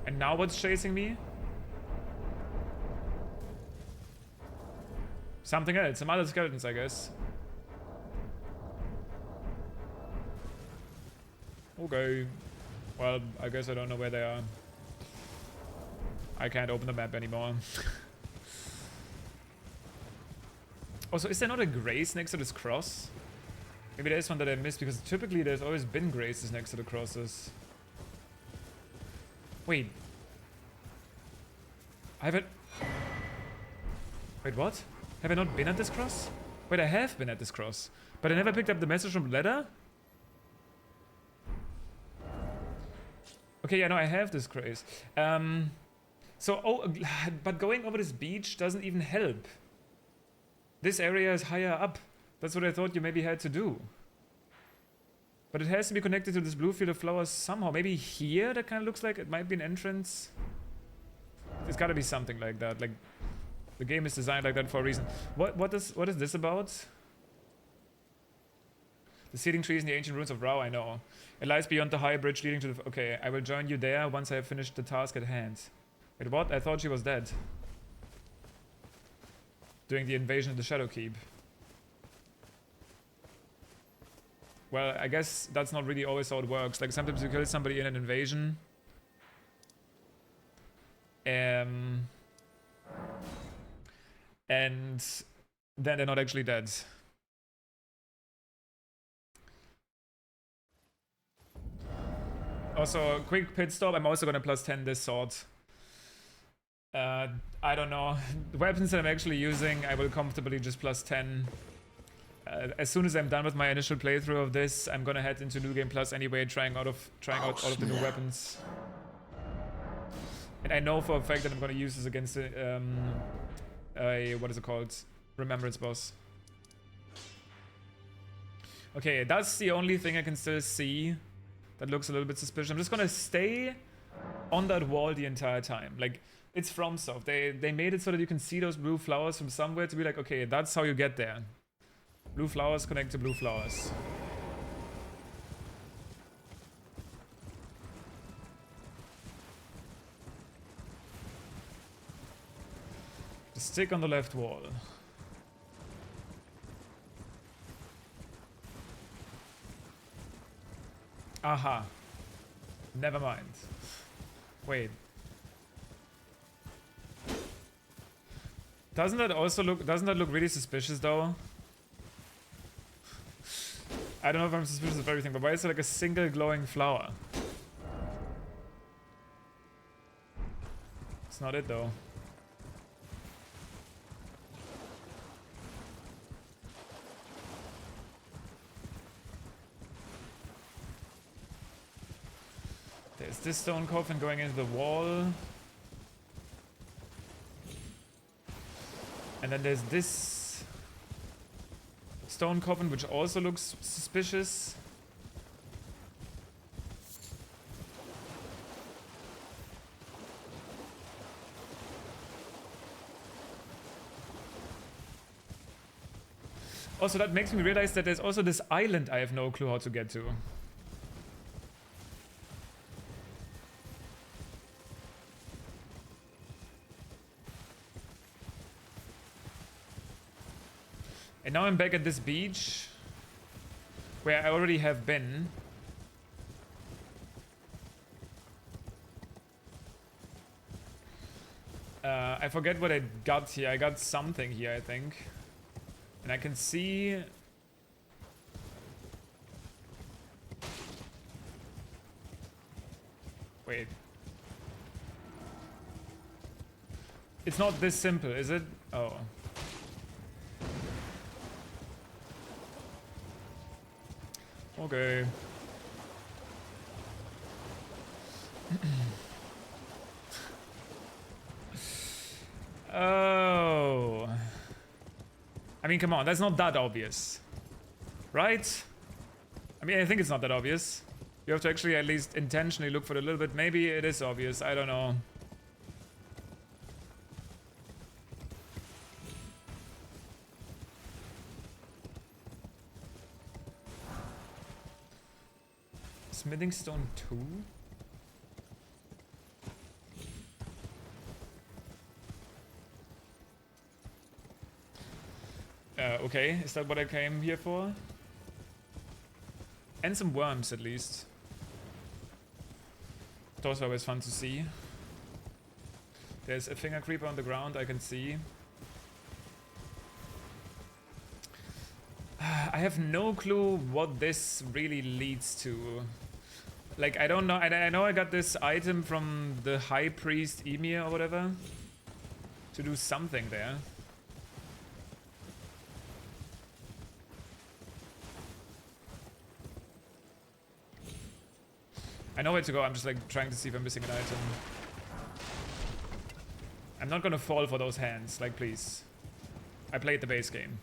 And now what's chasing me? Something else, some other skeletons, I guess. Okay. Well, I guess I don't know where they are. I can't open the map anymore. Also, is there not a grace next to this cross? Maybe there's one that I missed, because typically there's always been graces next to the crosses. Wait. I haven't... Wait, what? Have I not been at this cross? Wait, I have been at this cross. But I never picked up the message from Leather? Okay, yeah, no, I have this grace. But going over this beach doesn't even help. This area is higher up. That's what I thought you maybe had to do. But it has to be connected to this blue field of flowers somehow. Maybe here that kind of looks like it might be an entrance. There's gotta be something like that. Like, the game is designed like that for a reason. What is this about? The seeding trees in the ancient ruins of Rao, I know. It lies beyond the high bridge leading to the... Okay, I will join you there once I have finished the task at hand. Wait, what? I thought she was dead. During the invasion of the Shadowkeep. Well, I guess that's not really always how it works. Like, sometimes you kill somebody in an invasion. And then they're not actually dead. Also, quick pit stop. I'm also gonna plus 10 this sword. I don't know. The weapons that I'm actually using, I will comfortably just plus 10. As soon as I'm done with my initial playthrough of this, I'm gonna head into New Game Plus anyway, trying out all of the new weapons. And I know for a fact that I'm gonna use this against a what is it called? Remembrance boss. Okay, that's the only thing I can still see that looks a little bit suspicious. I'm just gonna stay on that wall the entire time. Like, it's FromSoft. They made it so that you can see those blue flowers from somewhere to be like, okay, that's how you get there. Blue flowers connect to blue flowers. The stick on the left wall. Aha. Never mind. Wait. Doesn't that look really suspicious though? I don't know if I'm suspicious of everything, but why is there like a single glowing flower? It's not it though. There's this stone coffin going into the wall. And then there's this stone coffin, which also looks suspicious. Also, that makes me realize that there's also this island I have no clue how to get to. And now I'm back at this beach where I already have been. I forget what I got here. I got something here, I think. And I can see... Wait. It's not this simple, is it? Oh. Okay. Oh. I mean, come on, that's not that obvious. Right? I mean, I think it's not that obvious. You have to actually at least intentionally look for it a little bit. Maybe it is obvious, I don't know. Smithing stone 2? Okay, is that what I came here for? And some worms at least. Those are always fun to see. There's a finger creeper on the ground, I can see. I have no clue what this really leads to. Like, I don't know. I know I got this item from the High Priest Emir or whatever to do something there. I know where to go, I'm just like trying to see if I'm missing an item. I'm not gonna fall for those hands, like please. I played the base game.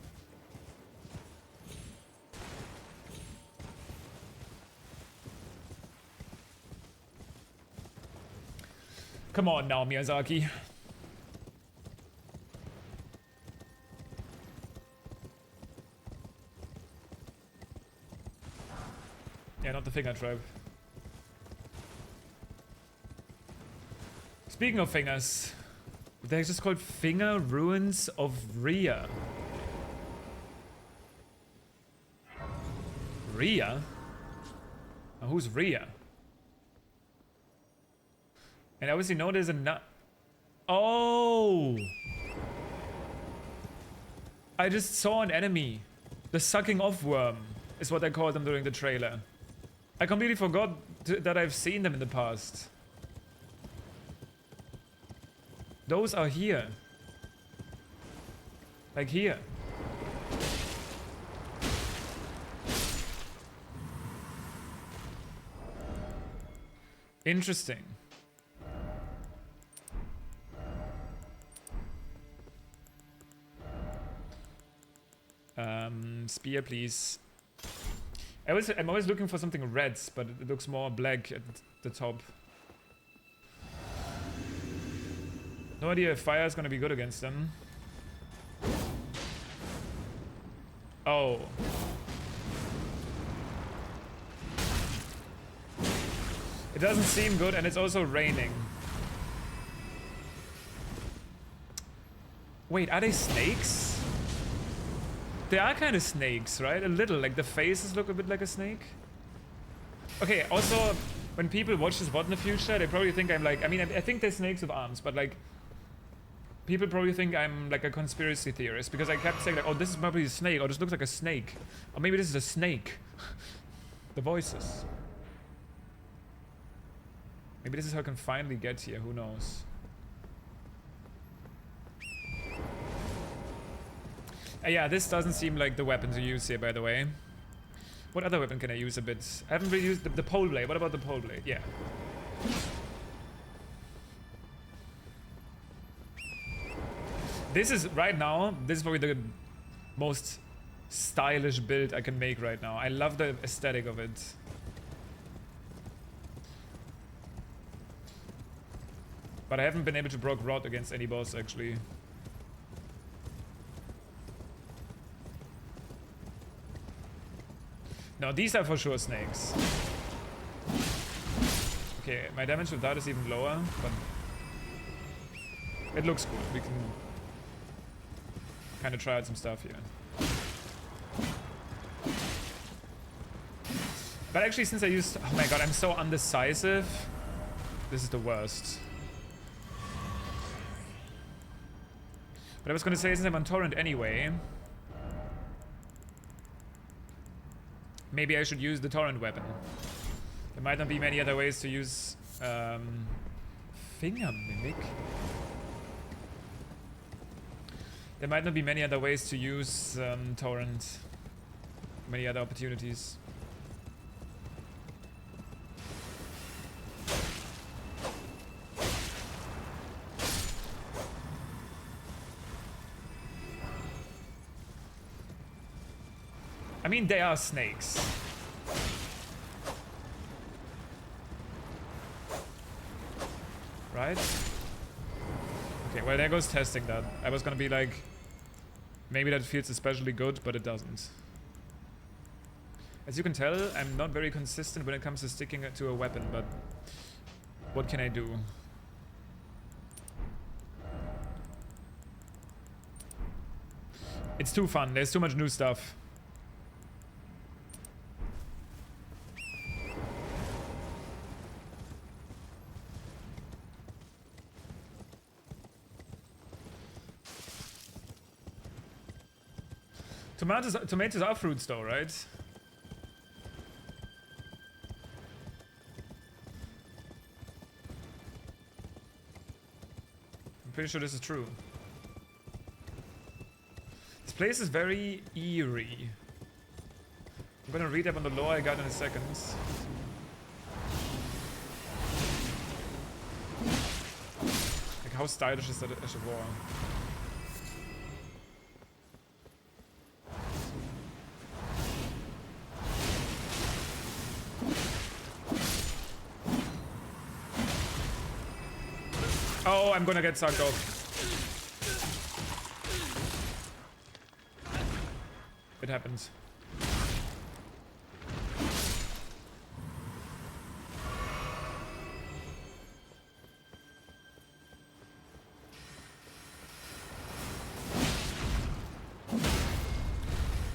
Come on now, Miyazaki. Yeah, not the finger trap. Speaking of fingers, they're just called Finger Ruins of Rhea. Rhea? Now, who's Rhea? And I obviously know there's a Oh! I just saw an enemy. The sucking off worm is what I called them during the trailer. I completely forgot that I've seen them in the past. Those are here. Like here. Interesting. Spear, please. I'm always looking for something red, but it looks more black at the top. No idea if fire is gonna be good against them. Oh. It doesn't seem good, and it's also raining. Wait, are they snakes? They are kind of snakes, right? A little, like the faces look a bit like a snake. Okay, also, when people watch this VOD in the future, they probably think I'm like, I mean, I think they're snakes with arms, but like, people probably think I'm like a conspiracy theorist because I kept saying like, oh, this is probably a snake, or this looks like a snake. Or maybe this is a snake. The voices. Maybe this is how I can finally get here, who knows. Yeah, this doesn't seem like the weapon to use here, by the way. What other weapon can I use a bit? I haven't really used the pole blade. What about the pole blade? Yeah. This is, right now, this is probably the most stylish build I can make right now. I love the aesthetic of it. But I haven't been able to proc rod against any boss, actually. No, these are for sure snakes. Okay, my damage with that is even lower, but it looks cool. We can kind of try out some stuff here. But actually, since I used... Oh my god, I'm so undecisive. This is the worst. But I was gonna say, since I'm on torrent anyway, maybe I should use the torrent weapon. There might not be many other ways to use finger mimic. There might not be many other ways to use torrent. Many other opportunities. I mean, they are snakes. Right? Okay, well, there goes testing that. I was gonna be like, maybe that feels especially good, but it doesn't. As you can tell, I'm not very consistent when it comes to sticking to a weapon, but what can I do? It's too fun. There's too much new stuff. Tomatoes are fruits though, right? I'm pretty sure this is true. This place is very eerie. I'm gonna read up on the lore I got in a second. Like, how stylish is that as a war? Oh, I'm gonna get sucked off. It happens.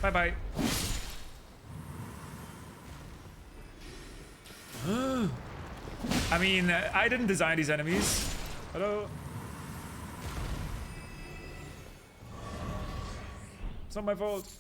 Bye-bye. I mean, I didn't design these enemies. Hello? It's not my fault.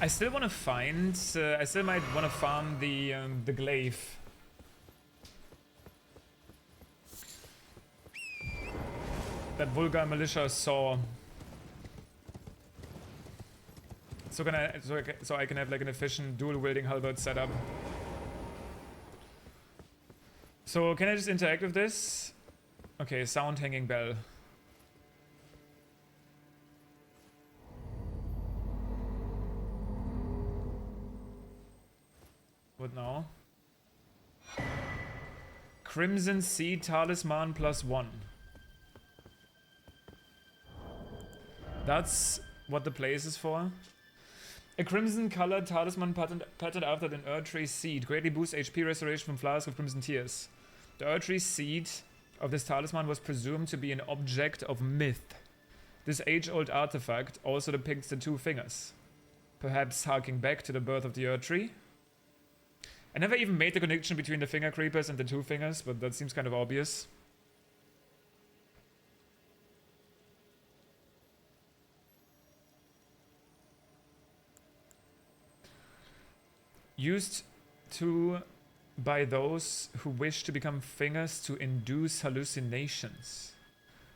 I still want to find. I still might want to farm the glaive. That vulgar militia saw. So I can have like an efficient dual wielding halberd setup. So can I just interact with this? Okay, sound hanging bell. What now? Crimson Seed Talisman +1. That's what the place is for. A crimson colored talisman patterned after an Erdtree seed greatly boosts HP restoration from flowers with crimson tears. The Erdtree seed of this talisman was presumed to be an object of myth. This age-old artifact also depicts the two fingers, perhaps harking back to the birth of the Erdtree. I never even made the connection between the finger creepers and the two fingers, but that seems kind of obvious. Used by those who wish to become fingers to induce hallucinations.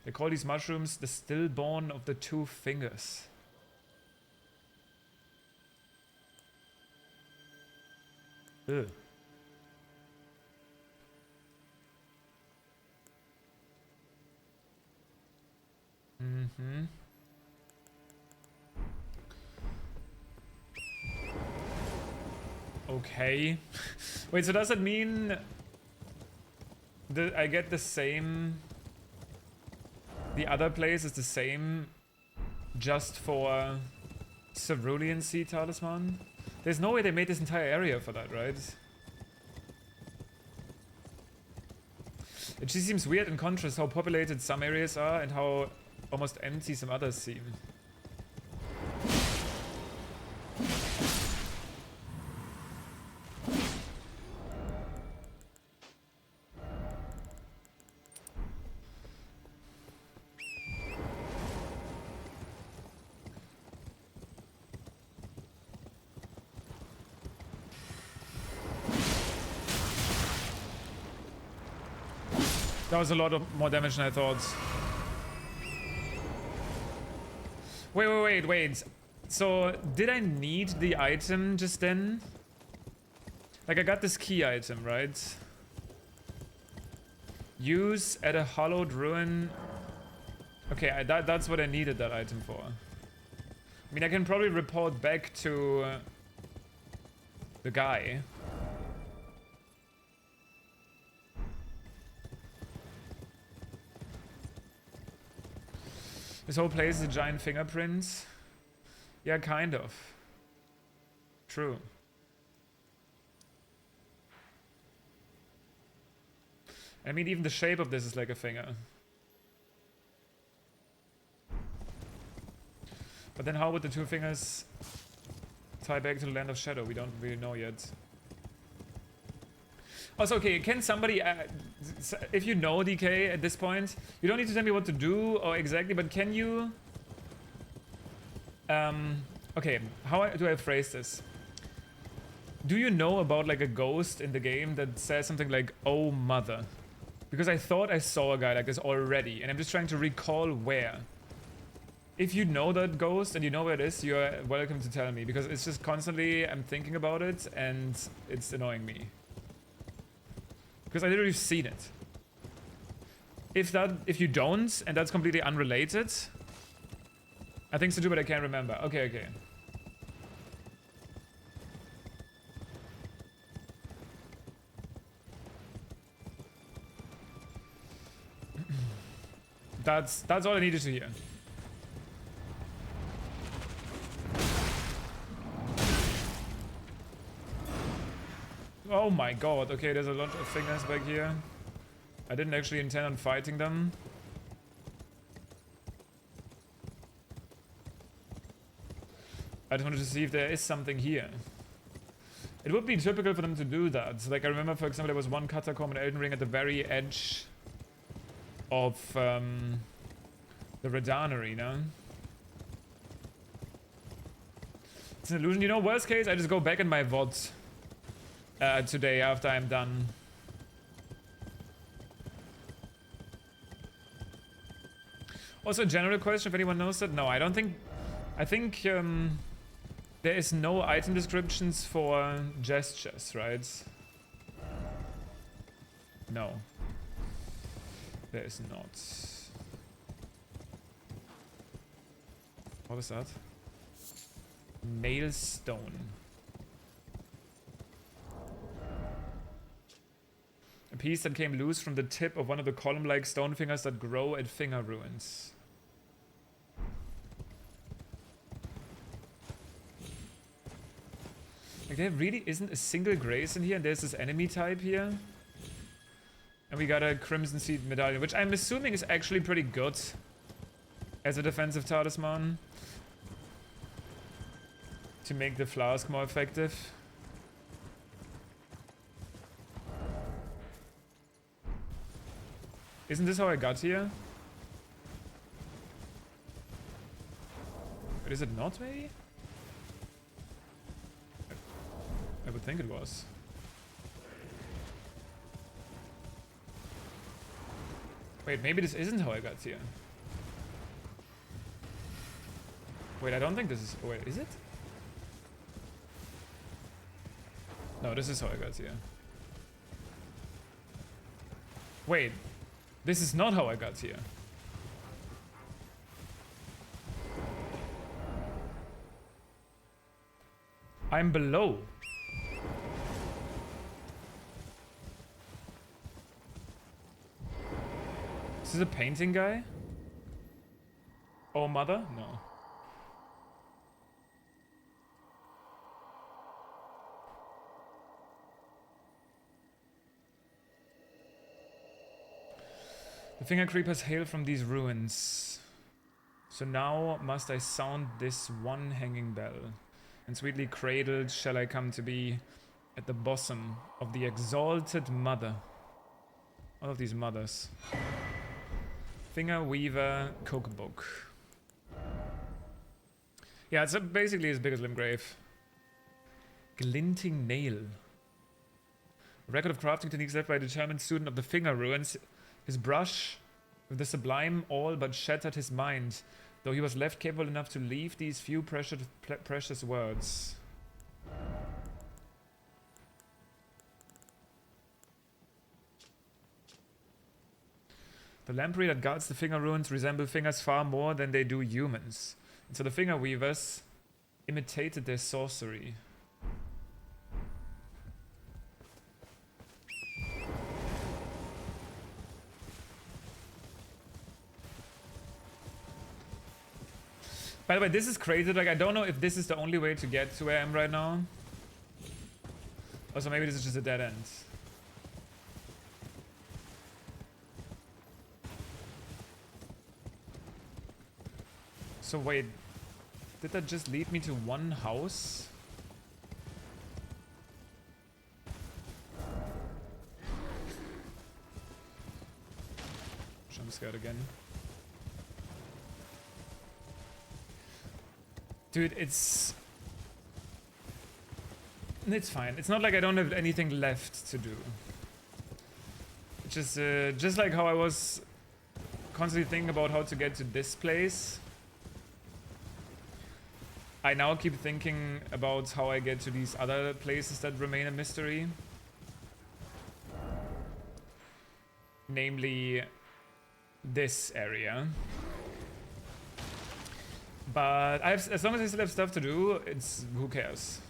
They call these mushrooms the stillborn of the two fingers. Ugh. Okay. Wait, so does it mean that I get the same... The other place is the same just for Cerulean Sea Talisman? There's no way they made this entire area for that, right? It just seems weird in contrast how populated some areas are and how almost empty some others seem. That was a lot more damage than I thought. Wait. So, did I need the item just then? Like, I got this key item, right? Use at a hollowed ruin. Okay, that's what I needed that item for. I mean, I can probably report back to the guy. This whole place is a giant fingerprint. Yeah, kind of. True. I mean, even the shape of this is like a finger. But then how would the two fingers tie back to the Land of Shadow? We don't really know yet. Also, okay, can somebody, if you know DK at this point, you don't need to tell me what to do or exactly, but can you, okay, how do I phrase this? Do you know about like a ghost in the game that says something like, "Oh mother"? Because I thought I saw a guy like this already, and I'm just trying to recall where. If you know that ghost and you know where it is, you're welcome to tell me, because it's just constantly, I'm thinking about it, and it's annoying me. Because I literally seen it. If you don't, and that's completely unrelated, I think so too, but I can't remember. Okay. That's all I needed to hear. Oh my god, okay, there's a lot of fingers back here. I didn't actually intend on fighting them. I just wanted to see if there is something here. It would be typical for them to do that. So, like, I remember, for example, there was one catacomb in Elden Ring at the very edge of the Radahn arena. It's an illusion. You know, worst case, I just go back in my VOD today after I'm done. Also, a general question, if anyone knows that. No, I don't think... I think there is no item descriptions for gestures, right? No. There is not. What was that? Mailstone. A piece that came loose from the tip of one of the column-like stone fingers that grow at finger ruins. Like, there really isn't a single grace in here, and there's this enemy type here. And we got a Crimson Seed Medallion, which I'm assuming is actually pretty good as a defensive talisman to make the flask more effective. Isn't this how I got here? But is it not, maybe? I would think it was. Wait, maybe this isn't how I got here. Wait, I don't think this is... Wait, is it? No, this is how I got here. Wait, this is not how I got here. I'm below. Is this a painting guy? Oh, mother? No. The finger creepers hail from these ruins. So now must I sound this one hanging bell, and sweetly cradled shall I come to be at the bosom of the exalted mother. All of these mothers. Finger Weaver Cookbook. Yeah, it's basically as big as Limgrave. Glinting Nail. A record of crafting techniques left by a determined student of the Finger Ruins. His brush with the sublime all but shattered his mind, though he was left capable enough to leave these few precious words. The lamprey that guards the Finger Ruins resemble fingers far more than they do humans. And so the Finger Weavers imitated their sorcery. By the way, this is crazy. Like, I don't know if this is the only way to get to where I am right now. Also, maybe this is just a dead end. So wait, did that just lead me to one house? Jump scared again. Dude, it's fine. It's not like I don't have anything left to do. It's just like how I was constantly thinking about how to get to this place. I now keep thinking about how I get to these other places that remain a mystery. Namely, this area. But as long as I still have stuff to do, it's who cares?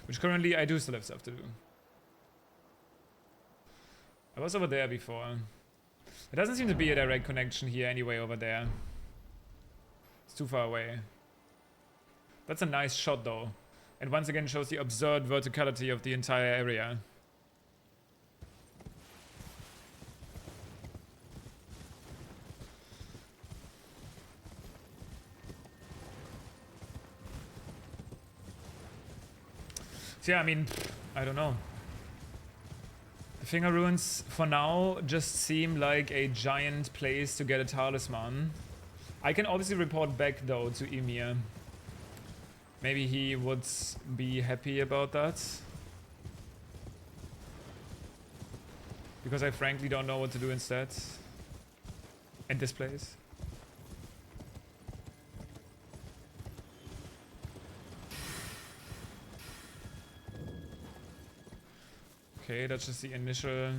Which currently I do still have stuff to do. I was over there before. There doesn't seem to be a direct connection here anyway over there. It's too far away. That's a nice shot though. And once again shows the absurd verticality of the entire area. So yeah, I mean, I don't know. The Finger Ruins, for now, just seem like a giant place to get a talisman. I can obviously report back, though, to Ymir. Maybe he would be happy about that. Because I frankly don't know what to do instead. At this place. Okay, that's just the initial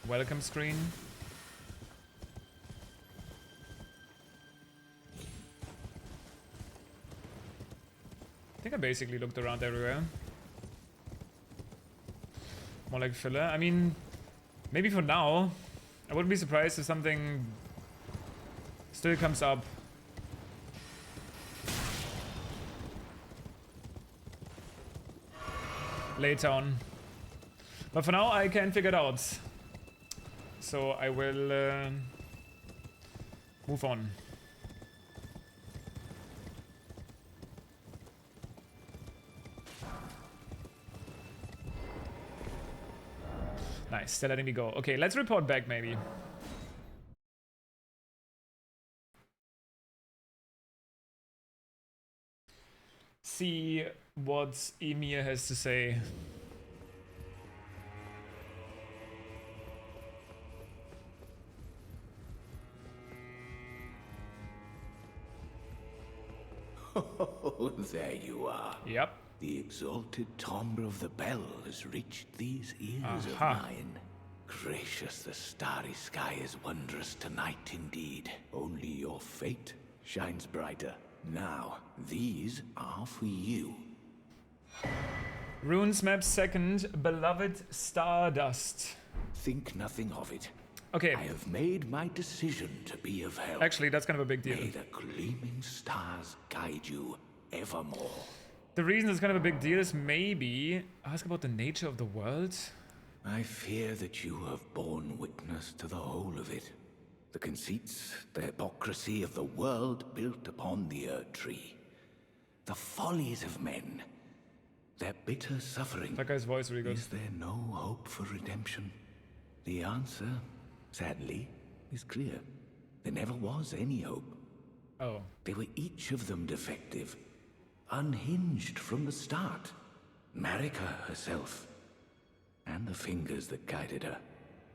welcome screen. I think I basically looked around everywhere. More like filler. I mean, maybe for now. I wouldn't be surprised if something still comes up. Later on. But for now, I can figure it out. So I will move on. Nice, still letting me go. Okay, let's report back maybe. See what Ymir has to say. Oh, there you are. Yep. The exalted timbre of the bell has reached these ears of Aha. mine. Gracious, the starry sky is wondrous tonight indeed. Only your fate shines brighter. Now, these are for you. Runes map second, beloved Stardust. Think nothing of it. Okay. I have made my decision to be of help. Actually, that's kind of a big deal. May the gleaming stars guide you evermore. The reason it's kind of a big deal is maybe ask about the nature of the world. I fear that you have borne witness to the whole of it. The conceits, the hypocrisy of the world built upon the Erdtree. The follies of men. Their bitter suffering. That guy's voice really good. Is there no hope for redemption? The answer, sadly, is clear. There never was any hope. Oh. They were each of them defective. Unhinged from the start. Marika herself. And the fingers that guided her.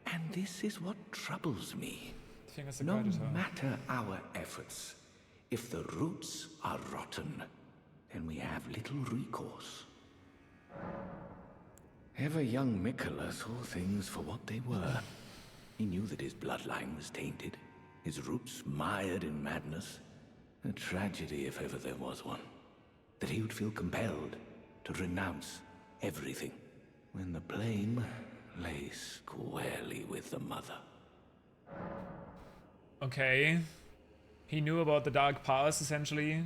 And this is what troubles me. Fingers that No guided her. matter our efforts, if the roots are rotten, then we have little recourse. Ever young Mikola saw things for what they were. He knew that his bloodline was tainted, his roots mired in madness. A tragedy if ever there was one. That he would feel compelled to renounce everything when the blame lay squarely with the mother. Okay. He knew about the dark past, essentially.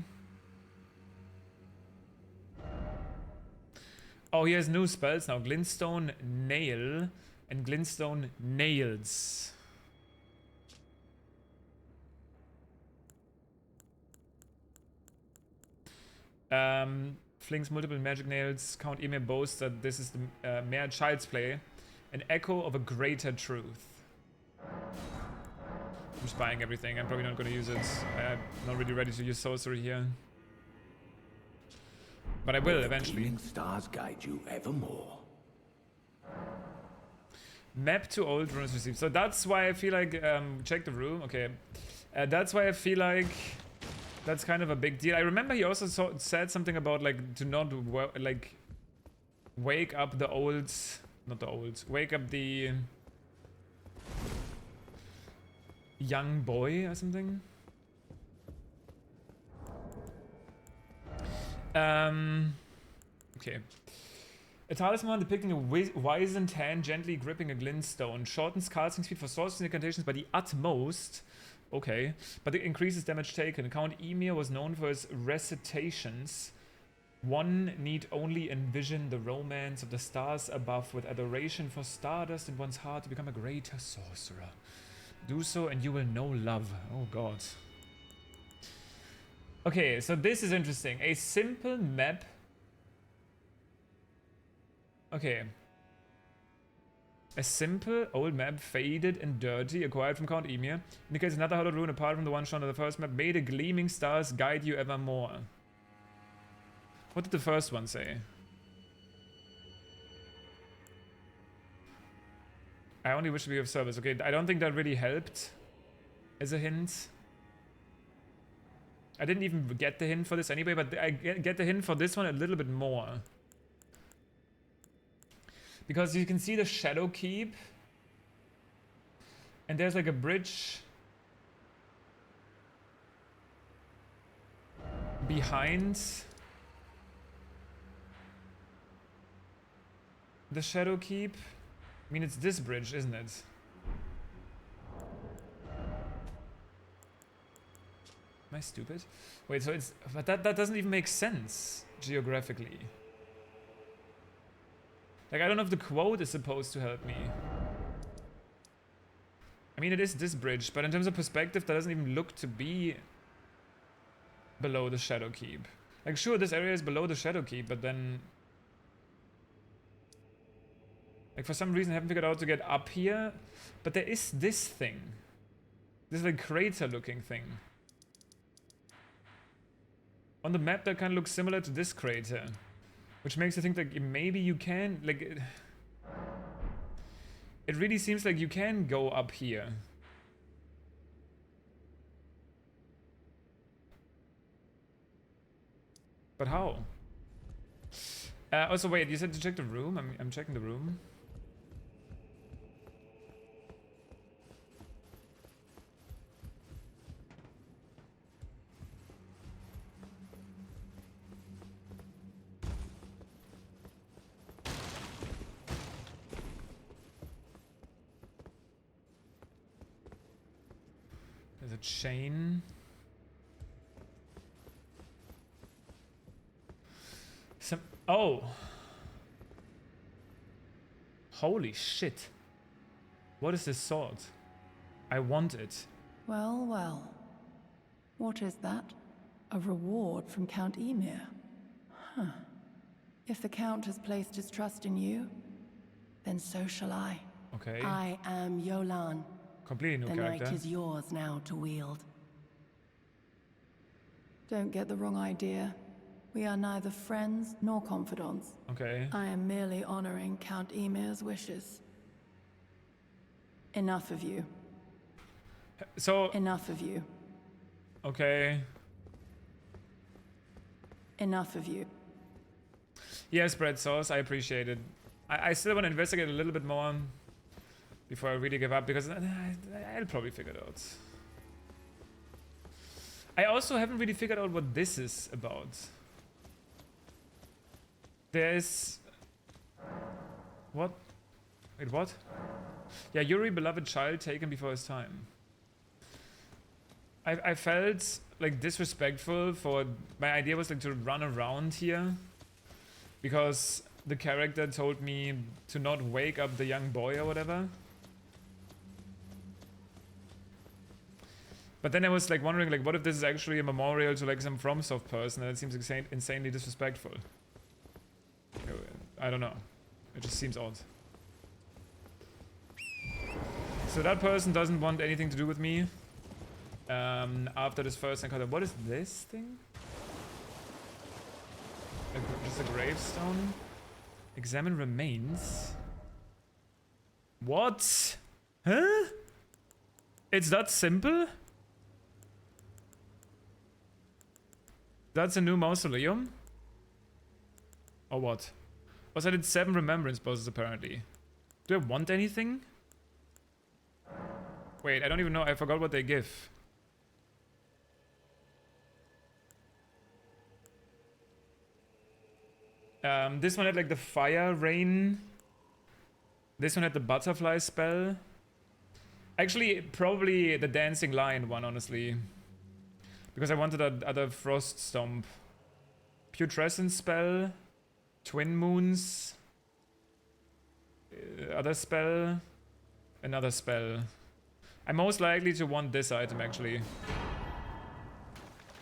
Oh, he has new spells now. Glintstone Nail and Glintstone Nails. Flings multiple magic nails. Count Emir boasts that this is the mere child's play. An echo of a greater truth. I'm just buying everything. I'm probably not going to use it. I'm not really ready to use sorcery here. But I will eventually. Gleaming stars guide you evermore. Map to old runes received. So that's why I feel like check the room. Okay, that's why I feel like that's kind of a big deal. I remember he also said something about like to not like wake up the old, not the old, wake up the young boy or something. Okay. A talisman depicting a wizened hand gently gripping a glintstone. Shortens casting speed for sorcery incantations by the utmost. Okay. But it increases damage taken. Count Emir was known for his recitations. One need only envision the romance of the stars above with adoration for stardust in one's heart to become a greater sorcerer. Do so and you will know love. Oh god. Okay, so this is interesting. A simple map. Okay. A simple old map, faded and dirty, acquired from Count Emir, indicates another hallowed rune apart from the one shown on the first map. May the gleaming stars guide you evermore. What did the first one say? I only wish to be of service. Okay, I don't think that really helped as a hint. I didn't even get the hint for this anyway, but I get the hint for this one a little bit more. Because you can see the Shadow Keep. And there's like a bridge behind the Shadow Keep. I mean, it's this bridge, isn't it? Am I stupid? Wait, so it's... But that doesn't even make sense, geographically. Like, I don't know if the quote is supposed to help me. I mean, it is this bridge, but in terms of perspective, that doesn't even look to be below the Shadow Keep. Like, sure, this area is below the Shadow Keep, but then... Like, for some reason, I haven't figured out to get up here. But there is this thing. This, like, crater-looking thing. On the map, that kind of looks similar to this crater. Which makes you think that maybe you can, like... It really seems like you can go up here. But how? Also, wait, you said to check the room? I'm checking the room. There's a chain. Some... Oh! Holy shit. What is this sword? I want it. Well, well. What is that? A reward from Count Emir? Huh. If the Count has placed his trust in you, then so shall I. Okay. I am Yolan. Completely new the character. knight is yours now to wield. Don't get the wrong idea. We are neither friends nor confidants. Okay. I am merely honoring Count Emir's wishes. Enough of you. So... Enough of you. Okay. Enough of you. Yes, bread sauce, I appreciate it. I still want to investigate a little bit more before I really give up, because I'll probably figure it out. I also haven't really figured out what this is about. There's... What? Wait, what? Yeah, Yuri, beloved child taken before his time. I felt like disrespectful for... My idea was like to run around here, because the character told me to not wake up the young boy or whatever. But then I was like wondering, like, what if this is actually a memorial to like some FromSoft person, and it seems insanely disrespectful. I don't know. It just seems odd. So that person doesn't want anything to do with me. After this first encounter. What is this thing? Just a gravestone? Examine remains? What? Huh? It's that simple? That's a new mausoleum? Or what? Also, I did 7 remembrance bosses apparently. Do I want anything? Wait, I don't even know. I forgot what they give. This one had like the fire rain. This one had the butterfly spell. Actually, probably the dancing lion one, honestly. Because I wanted that other frost stomp. Putrescent spell. Twin moons. Other spell. Another spell. I'm most likely to want this item actually.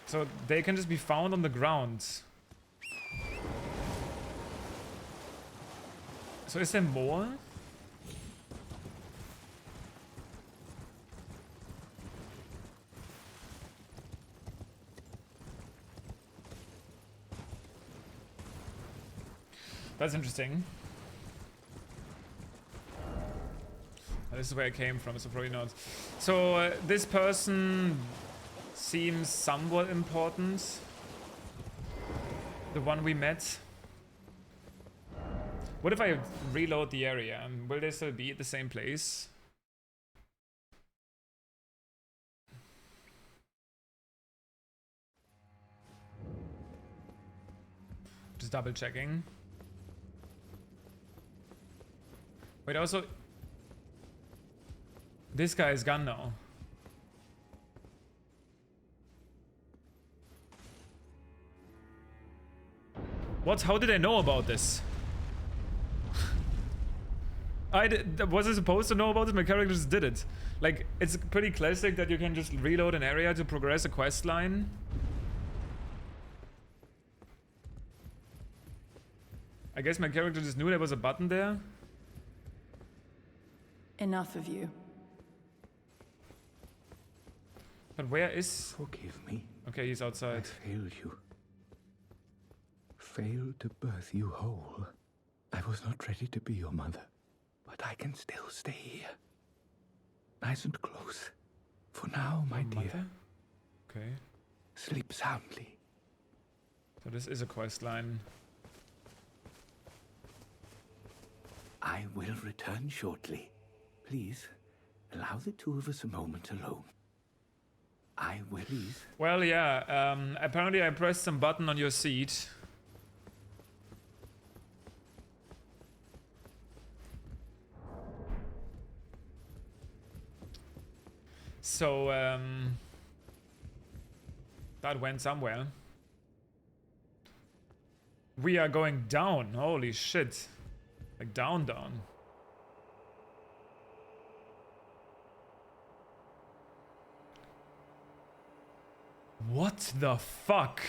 So they can just be found on the ground. So is there more? That's interesting. This is where I came from, so probably not. So this person seems somewhat important. The one we met. What if I reload the area? Will they still be at the same place? Just double checking. Wait, also... This guy is gone now. What? How did I know about this? Was I supposed to know about this? My character just did it. Like, it's pretty classic that you can just reload an area to progress a quest line. I guess my character just knew there was a button there. Enough of you. But where is... Forgive me. Okay, he's outside. I failed you. Failed to birth you whole. I was not ready to be your mother. But I can still stay here. Nice and close. For now, my dear. Mother? Okay. Sleep soundly. So this is a quest line. I will return shortly. Please, allow the two of us a moment alone. I will ease. Well, yeah, apparently I pressed some button on your seat. So, that went somewhere. We are going down. Holy shit. Like down, down. What the fuck?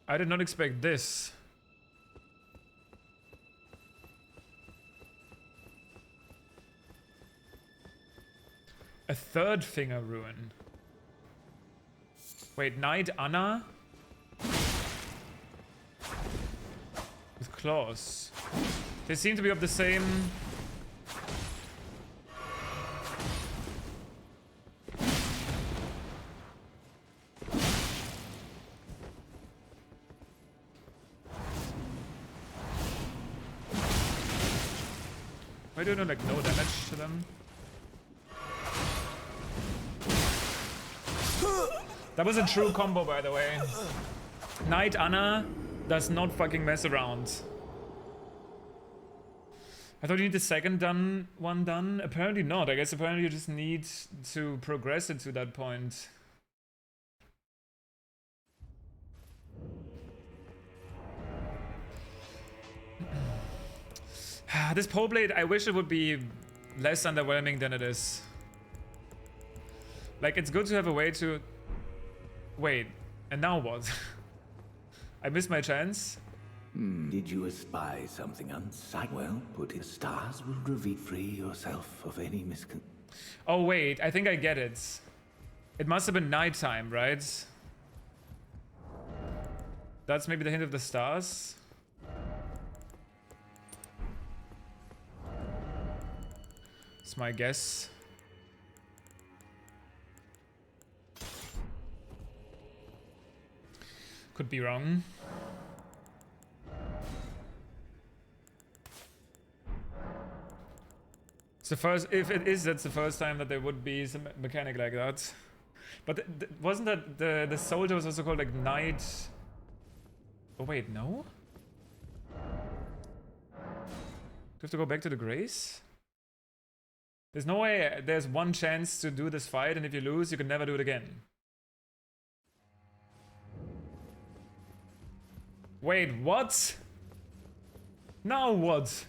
I did not expect this. A third finger ruin. Wait, Knight Anna? With claws. They seem to be of the same... Why do I do like no damage to them? That was a true combo, by the way. Knight Anna does not fucking mess around. I thought you need the second one done. Apparently not. I guess apparently you just need to progress it to that point. This pole blade, I wish it would be less underwhelming than it is. Like, it's good to have a way to... Wait, and now what? I missed my chance? Did you espy something unsight? Well, put it. Stars will reveal. Free yourself of any miscon... Oh wait, I think I get it. It must have been nighttime, right? That's maybe the hint of the stars? It's my guess. Could be wrong. It's the first, if it is, that's the first time that there would be some mechanic like that. But wasn't that the soldier was also called like Knight? Oh wait, no? Do we have to go back to the Grace? There's no way there's one chance to do this fight, and if you lose, you can never do it again. Wait, what? Now what?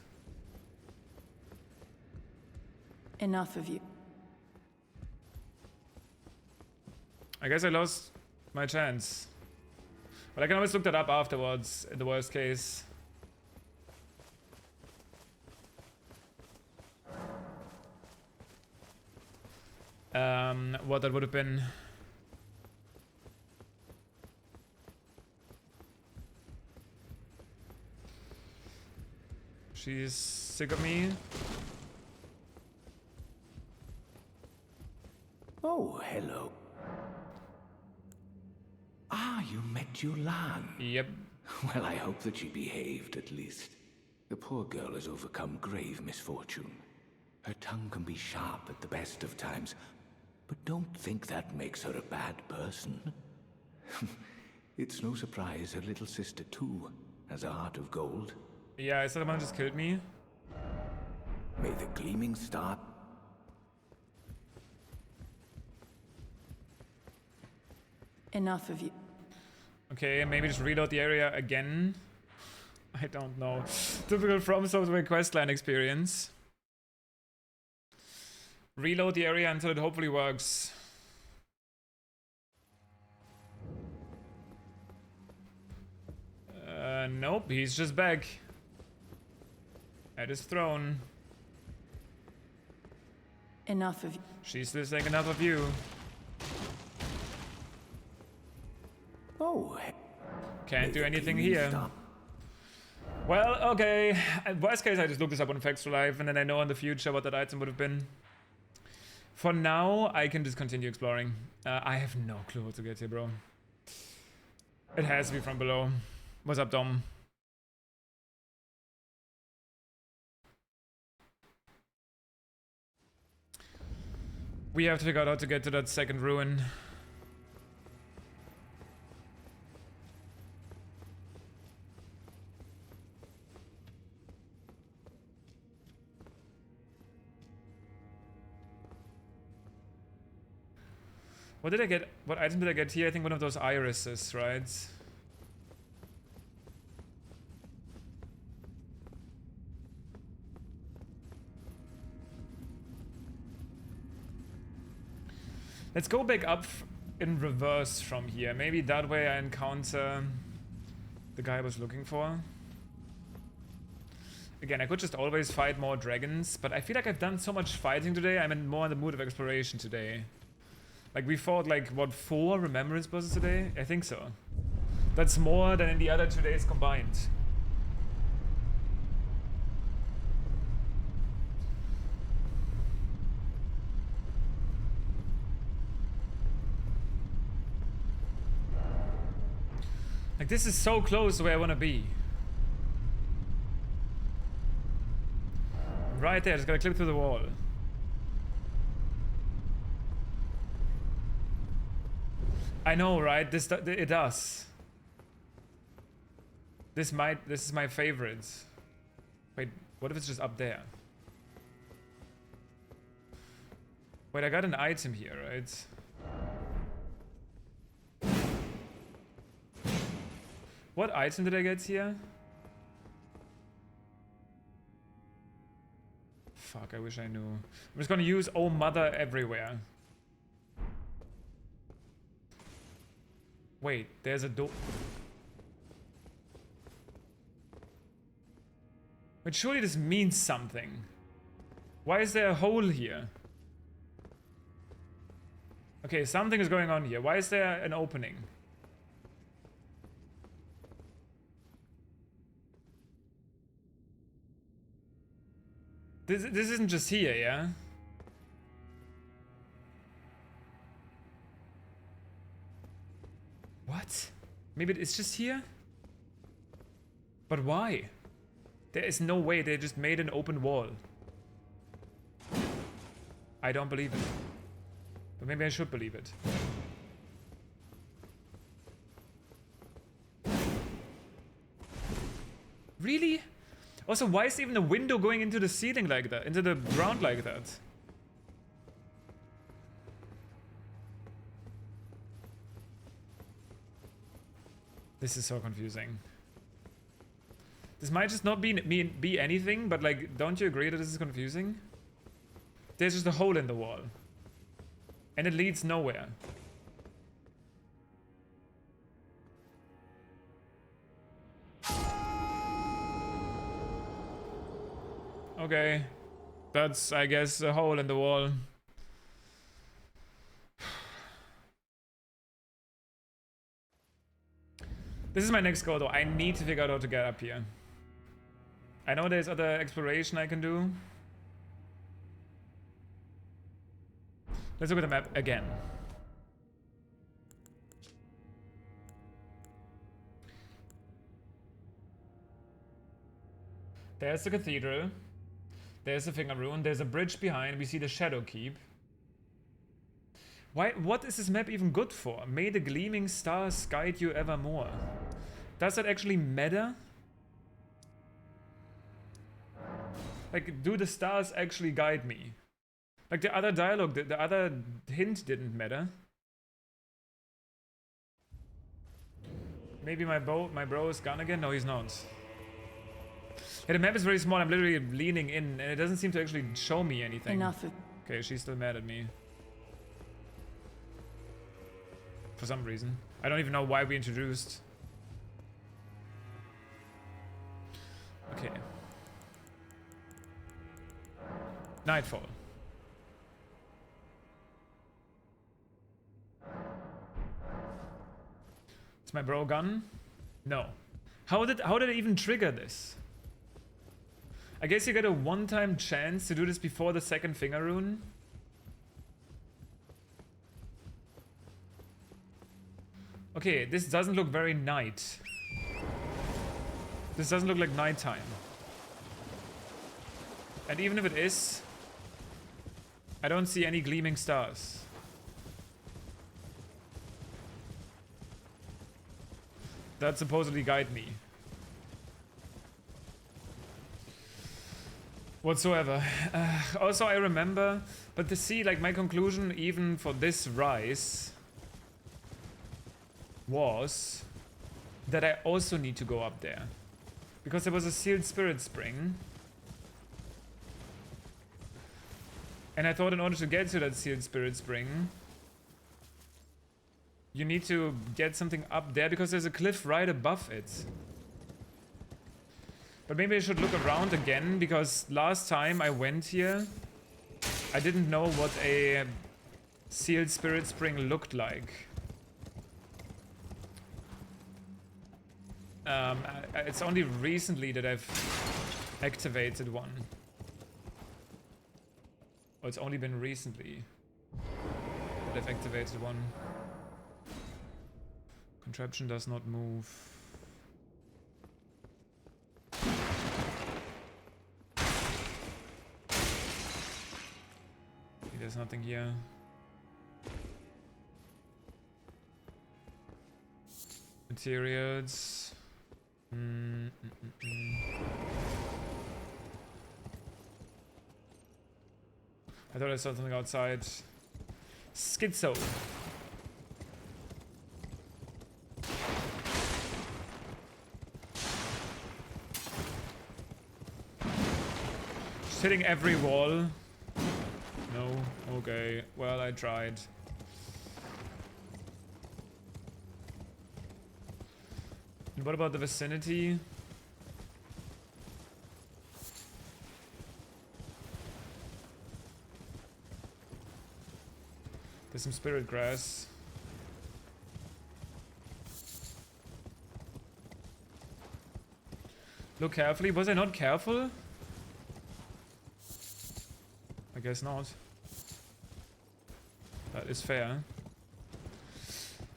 Enough of you. I guess I lost my chance. But I can always look that up afterwards, in the worst case. What that would have been. She's sick of me. Oh, hello. Ah, you met Yulan. Yep. Well, I hope that she behaved at least. The poor girl has overcome grave misfortune. Her tongue can be sharp at the best of times, but don't think that makes her a bad person. It's no surprise her little sister too has a heart of gold. Yeah, is that the one who just killed me? May the gleaming star... Enough of you. Okay, maybe just reload the area again. I don't know. Typical From Software questline experience. Reload the area until it hopefully works. Nope, he's just back. At his throne. Enough of you. She's still saying enough of you. Oh, can't do anything here. Well, okay. Worst case, I just look this up on Extra Life, and then I know in the future what that item would have been. For now, I can just continue exploring. I have no clue how to get here, bro. It has to be from below. What's up, Dom? We have to figure out how to get to that second ruin. What did I get? What item did I get here? I think one of those irises, right? Let's go back up in reverse from here. Maybe that way I encounter the guy I was looking for. Again, I could just always fight more dragons, but I feel like I've done so much fighting today, I'm more in the mood of exploration today. Like, we fought, like, what, 4 remembrance bosses today? I think so. That's more than in the other 2 days combined. Like, this is so close to where I want to be. Right there, just gotta clip through the wall. I know, right? It does. This is my favorite. Wait, what if it's just up there? Wait, I got an item here, right? What item did I get here? Fuck, I wish I knew. I'm just gonna use Oh Mother everywhere. Wait, there's a door. But surely this means something. Why is there a hole here? Okay, something is going on here. Why is there an opening? This isn't just here, yeah? What? Maybe it's just here? But why? There is no way they just made an open wall. I don't believe it. But maybe I should believe it. Really? Also, why is even a window going into the ceiling like that? Into the ground like that? This is so confusing. This might just not be anything, but like, don't you agree that this is confusing? There's just a hole in the wall. And it leads nowhere. Okay. That's, I guess, a hole in the wall. This is my next goal though. I need to figure out how to get up here. I know there's other exploration I can do. Let's look at the map again. There's the cathedral. There's the finger rune. There's a bridge behind. We see the Shadow Keep. Why? What is this map even good for? May the gleaming stars guide you evermore. Does that actually matter? Like, do the stars actually guide me? Like, the other dialogue, the other hint didn't matter. Maybe my bro is gone again? No, he's not. Yeah, the map is very small. I'm literally leaning in, and it doesn't seem to actually show me anything. Enough. Okay, she's still mad at me. For some reason. I don't even know why we introduced. Okay. Nightfall. Is my bro gone? No. How did it even trigger this? I guess you get a one-time chance to do this before the second finger rune. Okay, this doesn't look very night. This doesn't look like nighttime. And even if it is, I don't see any gleaming stars. That supposedly guide me. whatsoever. Also, I remember, but to see, like, my conclusion even for this rise was that I also need to go up there. Because there was a sealed spirit spring. And I thought in order to get to that sealed spirit spring, you need to get something up there because there's a cliff right above it. But maybe I should look around again, because last time I went here, I didn't know what a sealed spirit spring looked like. It's only recently that I've activated one. Oh, it's only been recently that I've activated one. Contraption does not move. There's nothing here. Materials. I thought I saw something outside. Schizo. Just hitting every wall. No, okay. Well, I tried. And what about the vicinity? There's some spirit grass. Look carefully. Was I not careful? I guess not. That is fair.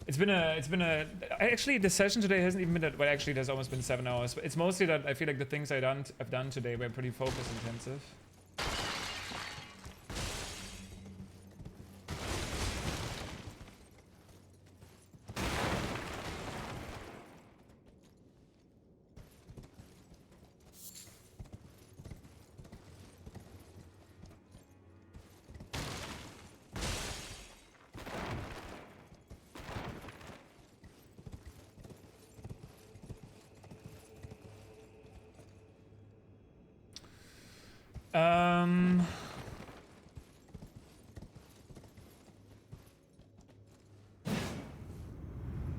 It's been a actually the session today hasn't even been that well, actually there's almost been 7 hours, but it's mostly that I feel like the things I've done today were pretty focus intensive.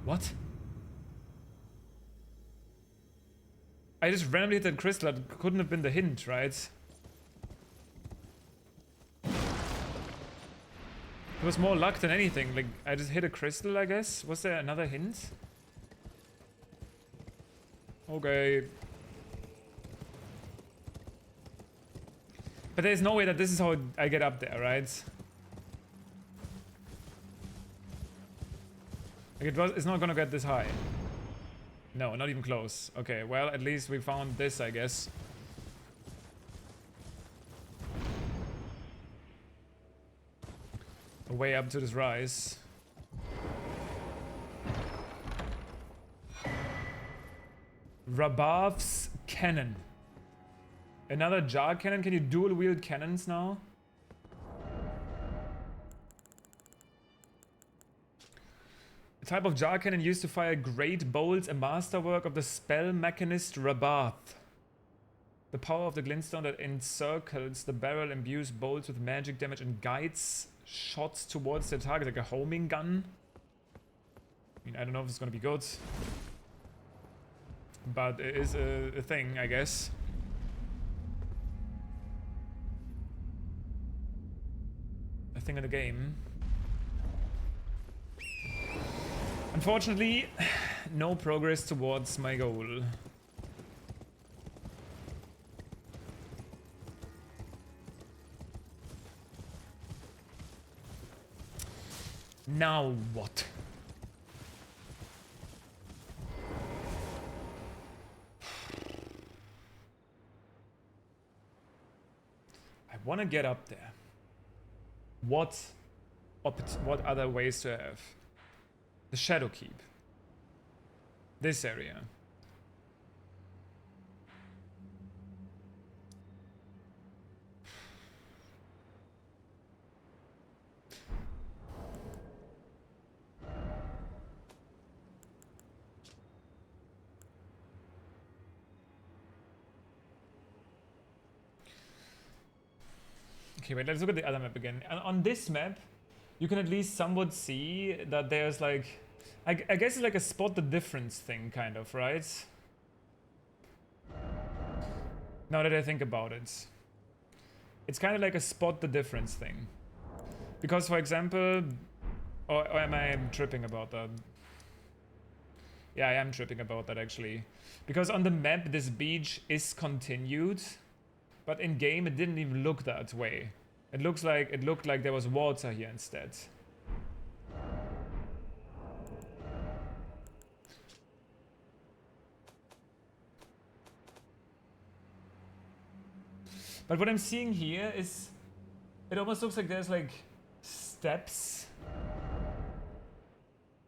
What? I just randomly hit that crystal. That couldn't have been the hint, right? It was more luck than anything. Like, I just hit a crystal, I guess. Was there another hint? Okay. But there's no way that this is how I get up there, right? Like it's not gonna get this high. No, not even close. Okay, well, at least we found this, I guess. A way up to this rise. Rabav's cannon. Another jar cannon? Can you dual wield cannons now? A type of jar cannon used to fire great bolts, a masterwork of the spell mechanist Rabath. The power of the glintstone that encircles the barrel imbues bolts with magic damage and guides shots towards their target, like a homing gun. I mean, I don't know if it's gonna be good, but it is a thing, I guess. A thing in the game. Unfortunately, no progress towards my goal. Now what? I want to get up there. What other ways to have? The Shadow Keep. This area. Okay, wait, let's look at the other map again. On this map, you can at least somewhat see that there's like... I guess it's like a spot the difference thing, kind of, right? Now that I think about it. It's kind of like a spot the difference thing. Because, for example... Or am I tripping about that? Yeah, I am tripping about that, actually. Because on the map, this beach is continued. But in game, it didn't even look that way. It looked like there was water here instead. But what I'm seeing here is, it almost looks like there's like steps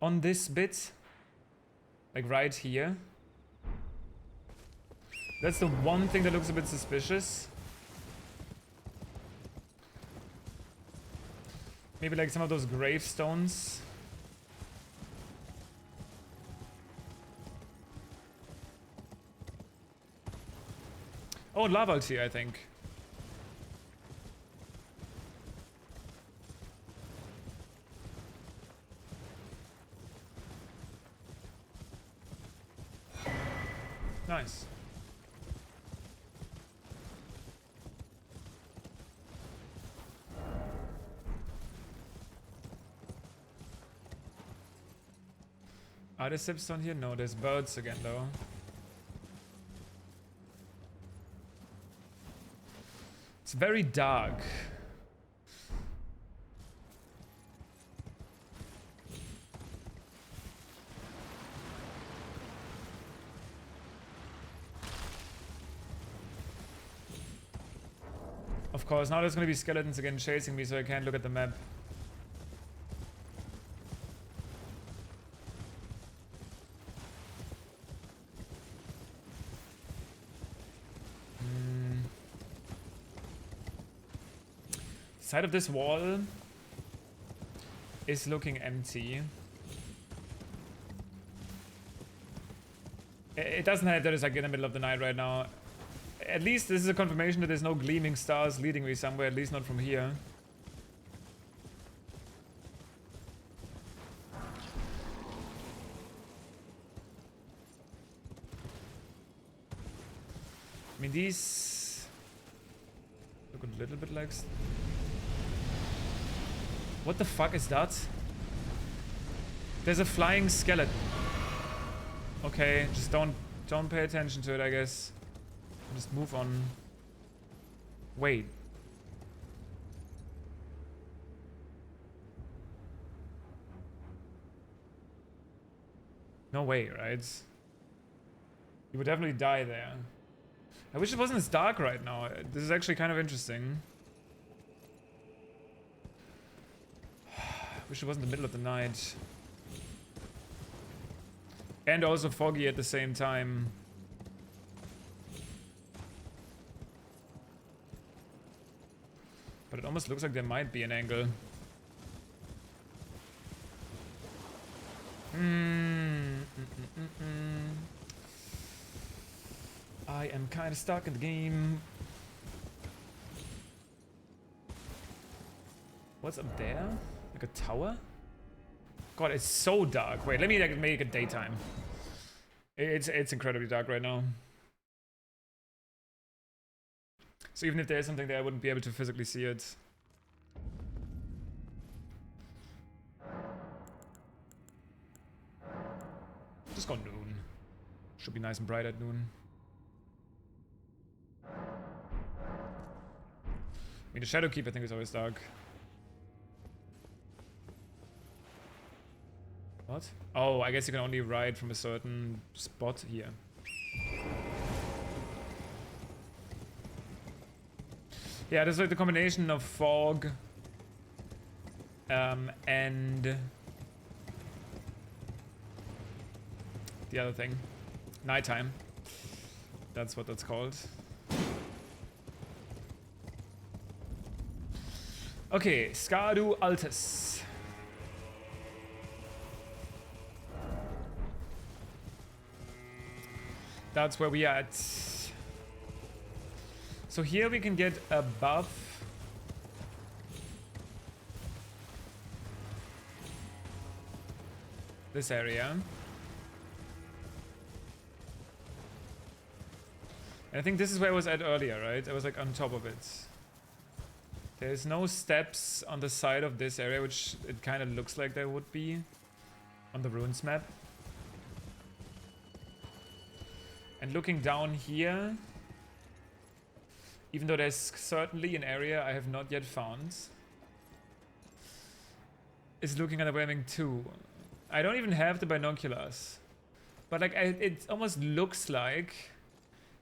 on this bit, like right here. That's the one thing that looks a bit suspicious. Maybe like some of those gravestones. Oh, lava altar, I think. Nice. Are there sips on here? No, there's birds again though. It's very dark. Of course, now there's gonna be skeletons again chasing me, so I can't look at the map. Side of this wall is looking empty. It doesn't help that it's like in the middle of the night right now. At least this is a confirmation that there's no gleaming stars leading me somewhere, at least not from here. I mean, these look a little bit like... What the fuck is that? There's a flying skeleton. Okay, just don't pay attention to it, I guess. Just move on. Wait. No way, right? You would definitely die there. I wish it wasn't as dark right now. This is actually kind of interesting. Wish it wasn't the middle of the night. And also foggy at the same time. But it almost looks like there might be an angle. I am kind of stuck in the game. What's up there? Like a tower? God, it's so dark. Wait, let me like, make it daytime. It's incredibly dark right now. So even if there is something there, I wouldn't be able to physically see it. Just go noon. Should be nice and bright at noon. I mean, the Shadow Keep I think is always dark. What? Oh, I guess you can only ride from a certain spot here. Yeah, there's like the combination of fog and the other thing. Nighttime. That's what that's called. Okay, Skadu Altes. That's where we at. So here we can get a buff this area. And I think this is where I was at earlier, right? I was like on top of it. There's no steps on the side of this area, which it kind of looks like there would be on the ruins map. And looking down here, even though there's certainly an area I have not yet found, is looking underwhelming too. I don't even have the binoculars, but like it almost looks like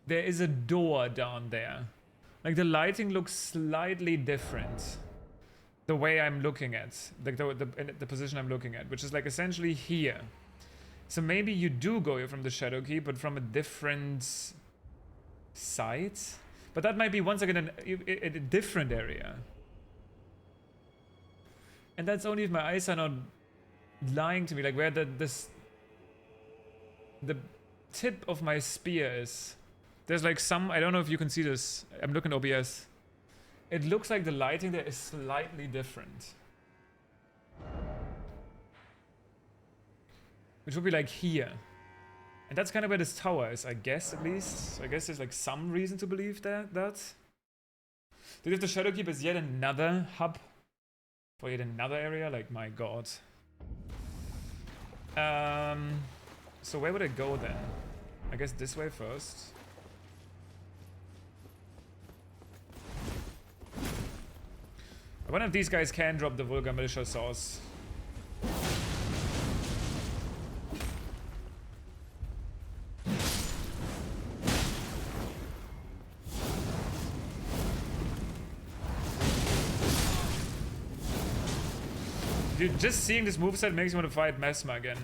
there is a door down there. Like the lighting looks slightly different. The way I'm looking at, like the position I'm looking at, which is like essentially here. So maybe you do go here from the Shadow Keep, but from a different side. But that might be once again a different area. And that's only if my eyes are not lying to me, like where the tip of my spear is. There's like some, I don't know if you can see this. I'm looking at OBS. It looks like the lighting there is slightly different. Which would be like here. And that's kind of where this tower is, I guess, at least. So I guess there's like some reason to believe that. Dude, if the Shadow Keep is yet another hub for yet another area, like my god. So where would I go then? I guess this way first. One of these guys can drop the Vulgar Militia sauce. Dude, just seeing this moveset makes me want to fight Mesma again.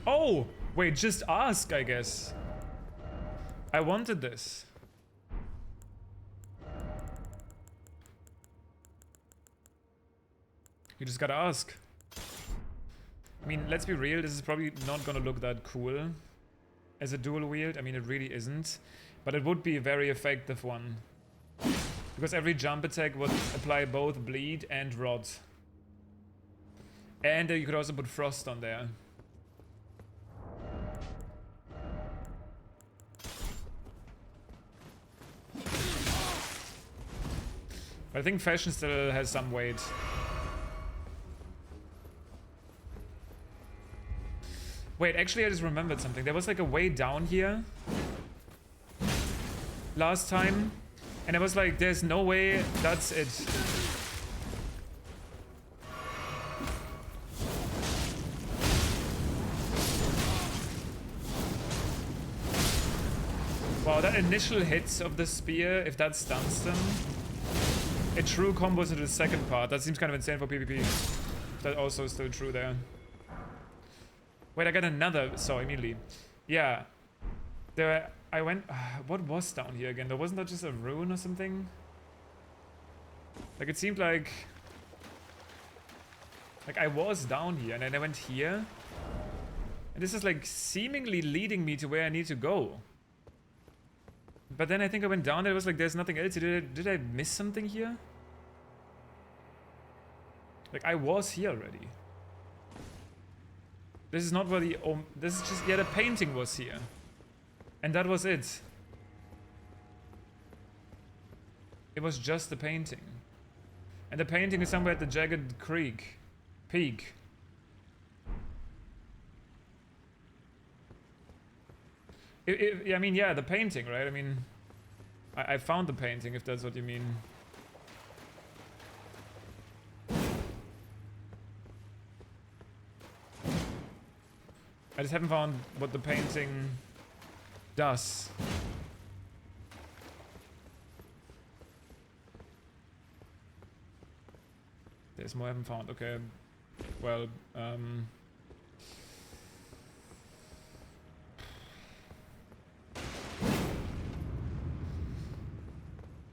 Oh! Wait, just ask, I guess. I wanted this. You just gotta ask. I mean, let's be real, this is probably not gonna look that cool as a dual wield. I mean, it really isn't. But it would be a very effective one. Because every jump attack would apply both bleed and rot. And you could also put frost on there. But I think fashion still has some weight. Wait, actually I just remembered something. There was like a way down here last time. And I was like, there's no way that's it. Wow, that initial hit of the spear, if that stuns them, it true combos into the second part. That seems kind of insane for PvP. That also is still true there. Wait, I got another saw immediately. Yeah. There, I went... what was down here again? There wasn't that just a ruin or something? Like, it seemed like... Like, I was down here, and then I went here. And this is, like, seemingly leading me to where I need to go. But then I think I went down there, it was like, there's nothing else. Did I miss something here? Like, I was here already. This is not where the... this is just... Yeah, the painting was here. And that was it. It was just the painting. And the painting is somewhere at the Jagged Creek. Peak. I mean, yeah, the painting, right? I mean, I found the painting, if that's what you mean. I just haven't found what the painting does. There's more I haven't found. Okay. Well,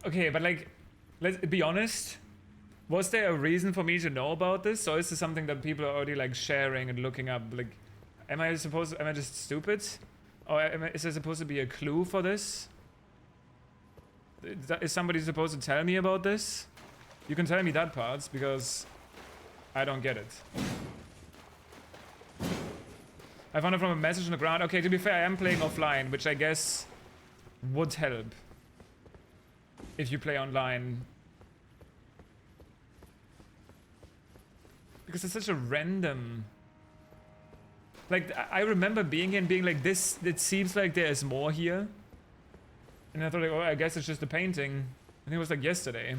okay, but like, let's be honest. Was there a reason for me to know about this? Or is this something that people are already like sharing and looking up? Like, am I just stupid? Or is there supposed to be a clue for this? Is somebody supposed to tell me about this? You can tell me that part, because I don't get it. I found it from a message on the ground. Okay, to be fair, I am playing offline, which I guess would help if you play online. Because it's such a random... Like, I remember being here and being like, this, it seems like there's more here. And I thought, like, oh, I guess it's just a painting. I think it was like yesterday.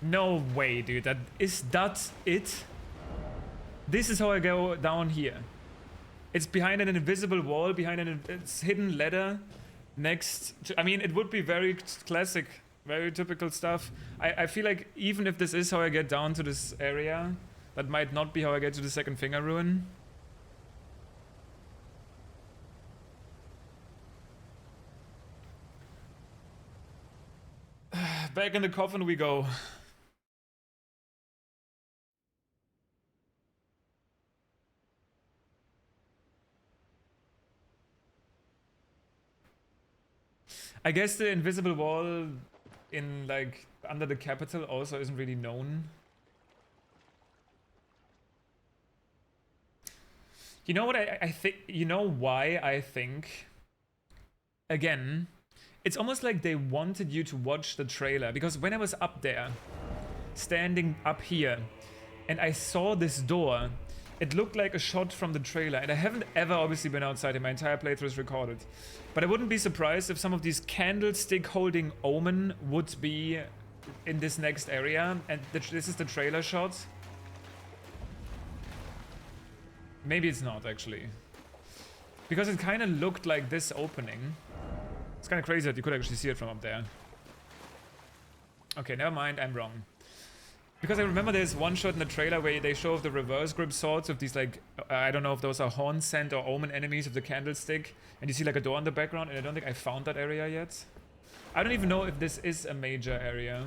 No way, dude. That it? This is how I go down here. It's behind an invisible wall, behind it's hidden ladder next to, I mean, it would be very classic, very typical stuff. I feel like even if this is how I get down to this area, that might not be how I get to the second finger ruin. Back in the coffin we go. I guess the invisible wall in, like, under the capital also isn't really known. You know what I think? You know why I think? Again, it's almost like they wanted you to watch the trailer, because when I was up there, standing up here, and I saw this door, it looked like a shot from the trailer, and I haven't ever obviously been outside, and my entire playthrough is recorded. But I wouldn't be surprised if some of these candlestick holding omen would be in this next area, and this is the trailer shot. Maybe it's not, actually. Because it kind of looked like this opening. It's kind of crazy that you could actually see it from up there. Okay, never mind, I'm wrong. Because I remember there's one shot in the trailer where they show the reverse grip swords of these, like, I don't know if those are horn scent or omen enemies of the candlestick. And you see like a door in the background, and I don't think I found that area yet. I don't even know if this is a major area.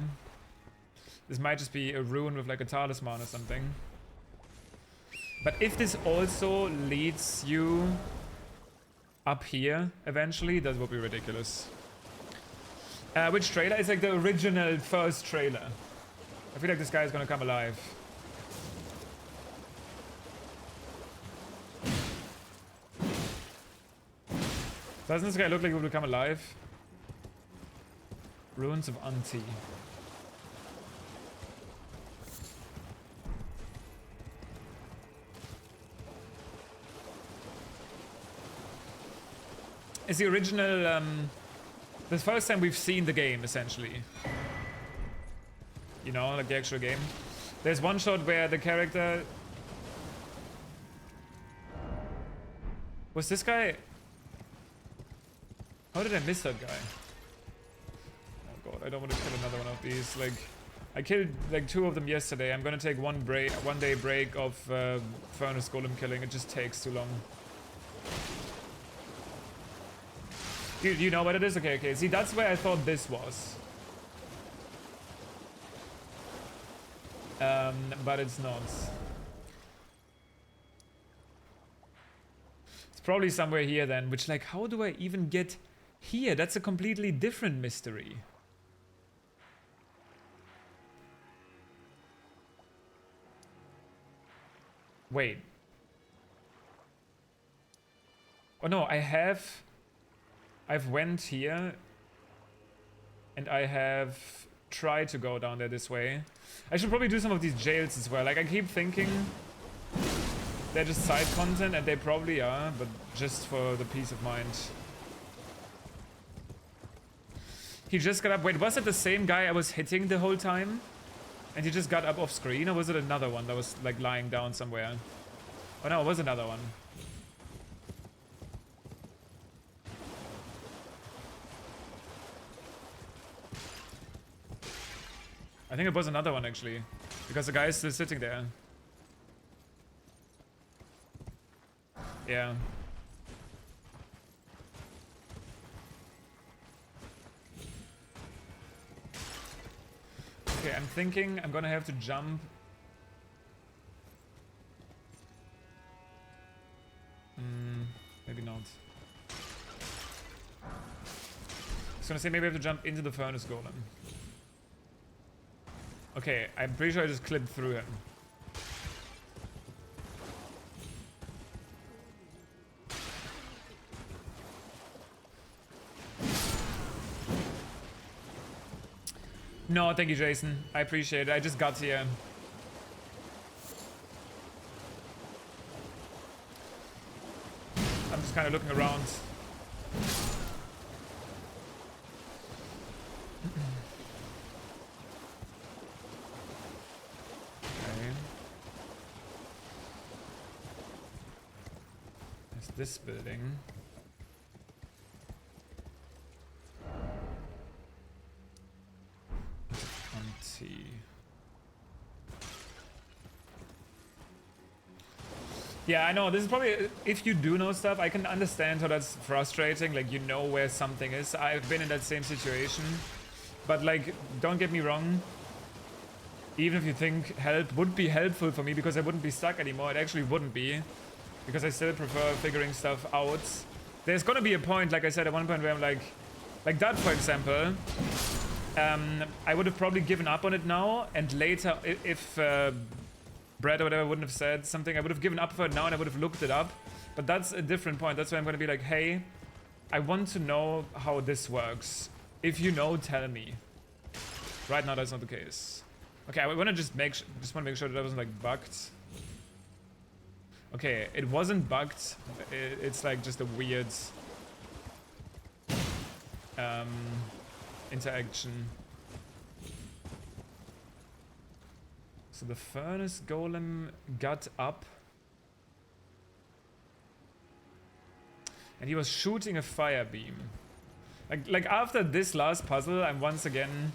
This might just be a ruin with like a talisman or something. But if this also leads you up here eventually, that would be ridiculous. Which trailer? It's like the original first trailer. I feel like this guy is gonna come alive. Doesn't this guy look like he will come alive? Ruins of Anti. It's the original, the first time we've seen the game, essentially. You know, like the actual game. There's one shot where the character... Was this guy... How did I miss that guy? Oh god, I don't want to kill another one of these. Like, I killed like 2 of them yesterday. I'm gonna take one day break of Furnace Golem killing. It just takes too long. Dude, you know what it is? Okay, okay. See, that's where I thought this was. But it's not. It's probably somewhere here then, which, like, how do I even get here? That's a completely different mystery. Wait. Oh no, I've went here and I have tried to go down there this way. I should probably do some of these jails as well. Like, I keep thinking they're just side content, and they probably are, but just for the peace of mind. He just got up. Wait, was it the same guy I was hitting the whole time? And he just got up off screen, or was it another one that was like lying down somewhere? Oh no, it was another one. I think it was another one actually, because the guy is still sitting there. Yeah. Okay, I'm thinking I'm gonna have to jump. Maybe not. was gonna say maybe I have to jump into the furnace golem. Okay, I'm pretty sure I just clipped through him. No, thank you, Jason. I appreciate it. I just got here. I'm just kind of looking around. Okay. There's this building. Yeah, I know. This is probably, if you do know stuff, I can understand how that's frustrating. Like, you know where something is. I've been in that same situation. But, like, don't get me wrong. Even if you think help would be helpful for me because I wouldn't be stuck anymore, it actually wouldn't be. Because I still prefer figuring stuff out. There's gonna be a point, like I said, at one point where I'm like that, for example. I would have probably given up on it now, and later, if Brad or whatever wouldn't have said something, I would have given up for it now and I would have looked it up. But that's a different point. That's why I'm going to be like, hey, I want to know how this works. If you know, tell me. Right now, that's not the case. Okay, I want to just want to make sure that I wasn't like bugged. Okay, it wasn't bugged. It's like just a weird interaction. So the furnace golem got up. And he was shooting a fire beam. Like after this last puzzle, I'm once again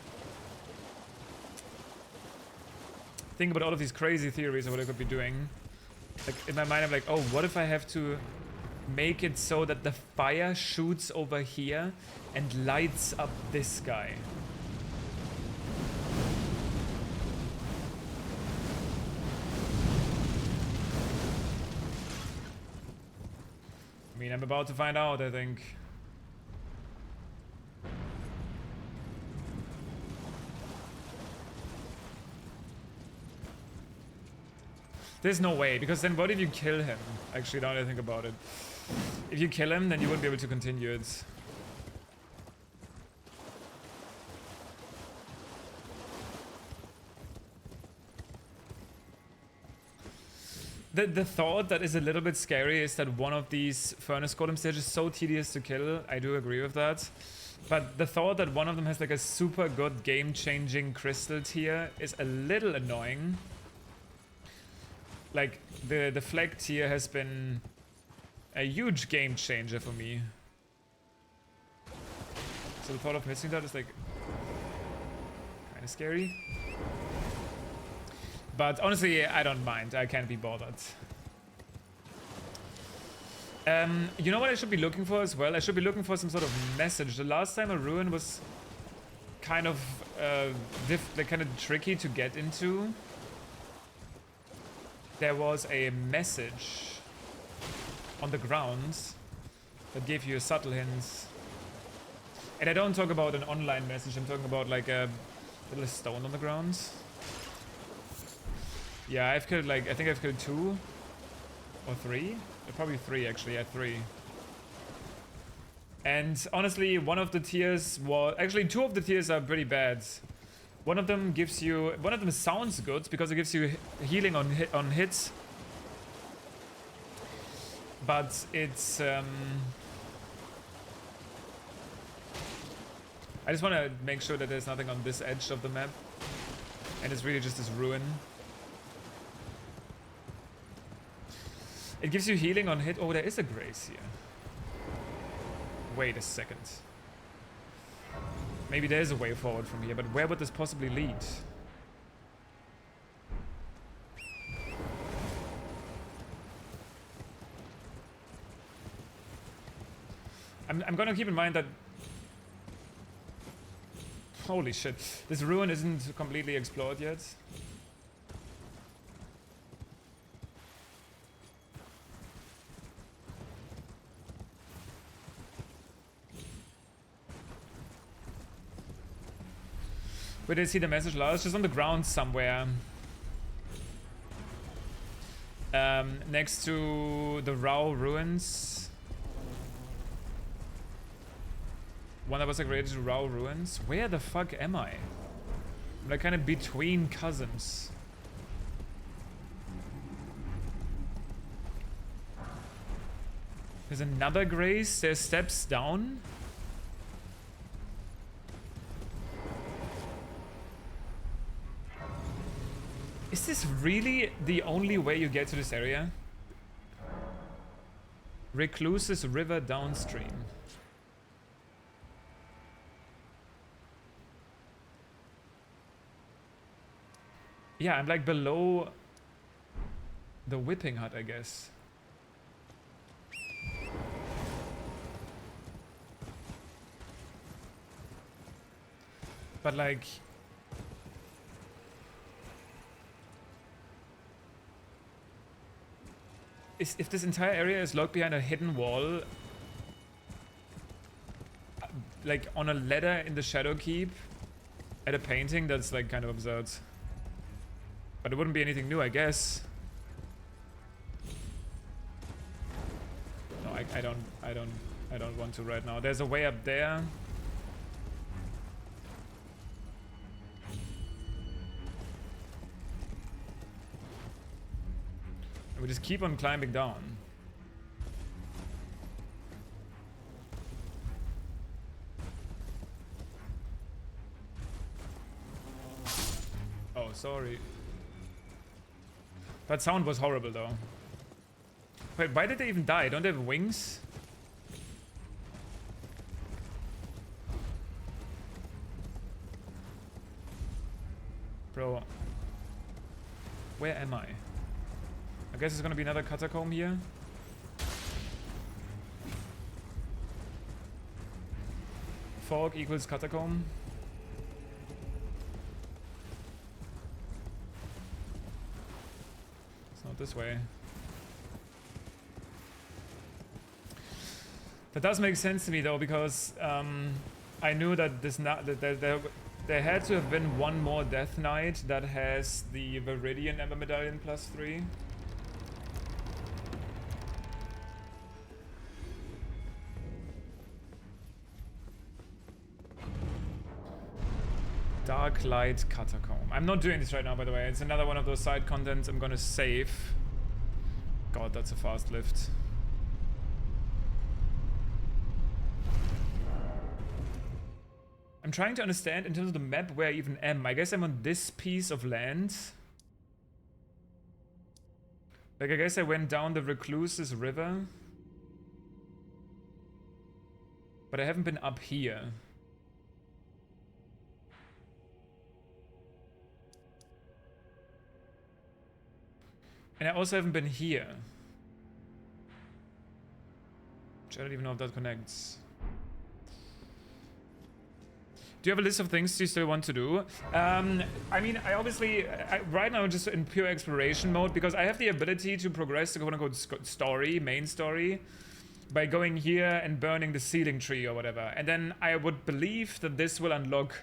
thinking about all of these crazy theories of what I could be doing. Like in my mind, I'm like, oh, what if I have to make it so that the fire shoots over here and lights up this guy? I mean, I'm about to find out, I think. There's no way, because then what if you kill him? Actually, now that I think about it. If you kill him, then you wouldn't be able to continue it. The thought that is a little bit scary is that one of these furnace golems, they're just so tedious to kill. I do agree with that. But the thought that one of them has like a super good game-changing crystal tier is a little annoying. Like, the flag tier has been a huge game changer for me. So the thought of missing that is like kind of scary. But honestly, I don't mind. I can't be bothered. You know what I should be looking for as well? I should be looking for some sort of message. The last time a ruin was kind of kind of tricky to get into. There was a message on the ground that gave you subtle hints. And I don't talk about an online message. I'm talking about like a little stone on the ground. Yeah, I've killed like, I think I've killed 2 or 3. Probably 3 actually, yeah, 3. And honestly, one of the tiers was, actually 2 of the tiers are pretty bad. One of them gives you, one of them sounds good because it gives you healing on hits. But it's, I just want to make sure that there's nothing on this edge of the map. And it's really just this ruin. It gives you healing on hit. Oh, there is a grace here. Wait a second. Maybe there's a way forward from here, but where would this possibly lead? I'm gonna keep in mind that... Holy shit. This ruin isn't completely explored yet. Where did I see the message last? Just on the ground somewhere. Next to the Rao ruins. One that was like related to Rao ruins. Where the fuck am I? I'm like kind of between cousins. There's another grace. There's steps down. Is this really the only way you get to this area? Recluse's River downstream. Yeah, I'm like below the whipping hut, I guess. But like... if this entire area is locked behind a hidden wall, like on a ladder in the Shadow Keep, at a painting, that's like kind of absurd. But it wouldn't be anything new, I guess. No, I don't want to right now. There's a way up there. And we just keep on climbing down. Oh, sorry. That sound was horrible though. Wait, why did they even die? Don't they have wings? Bro. Where am I? I guess it's gonna be another catacomb here. Fog equals catacomb. It's not this way. That does make sense to me though, because I knew that there had to have been one more Death Knight that has the Viridian Ember Medallion +3. Dark Light Catacomb. I'm not doing this right now, by the way. It's another one of those side contents I'm gonna save. God, that's a fast lift. I'm trying to understand in terms of the map where I even am. I guess I'm on this piece of land. Like, I guess I went down the Recluse's River. But I haven't been up here. And I also haven't been here. Which I don't even know if that connects. Do you have a list of things you still want to do? I mean, I obviously, right now just in pure exploration mode, because I have the ability to progress the quote-unquote story, main story, by going here and burning the sealing tree or whatever. And then I would believe that this will unlock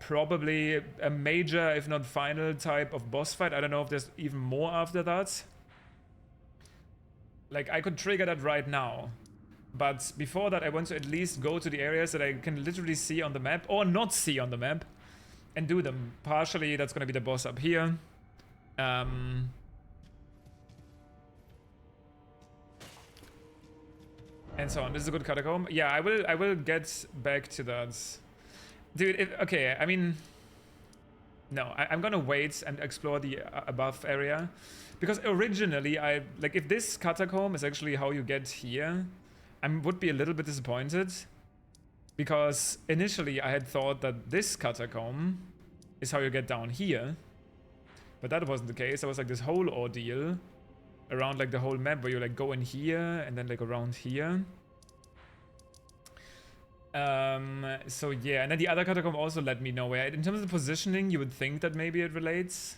probably a major, if not final, type of boss fight. I don't know if there's even more after that. Like, I could trigger that right now. But before that, I want to at least go to the areas that I can literally see on the map, or not see on the map, and do them. Partially, that's going to be the boss up here. And so on. This is a good catacomb. Yeah, I will get back to that. Dude, okay, I mean... No, I'm gonna wait and explore the above area. Because originally, like, if this catacomb is actually how you get here, I would be a little bit disappointed, because initially I had thought that this catacomb is how you get down here, but that wasn't the case. There was like this whole ordeal around like the whole map where you like go in here and then like around here. So yeah, and then the other catacomb also let me nowhere. In terms of the positioning, you would think that maybe it relates,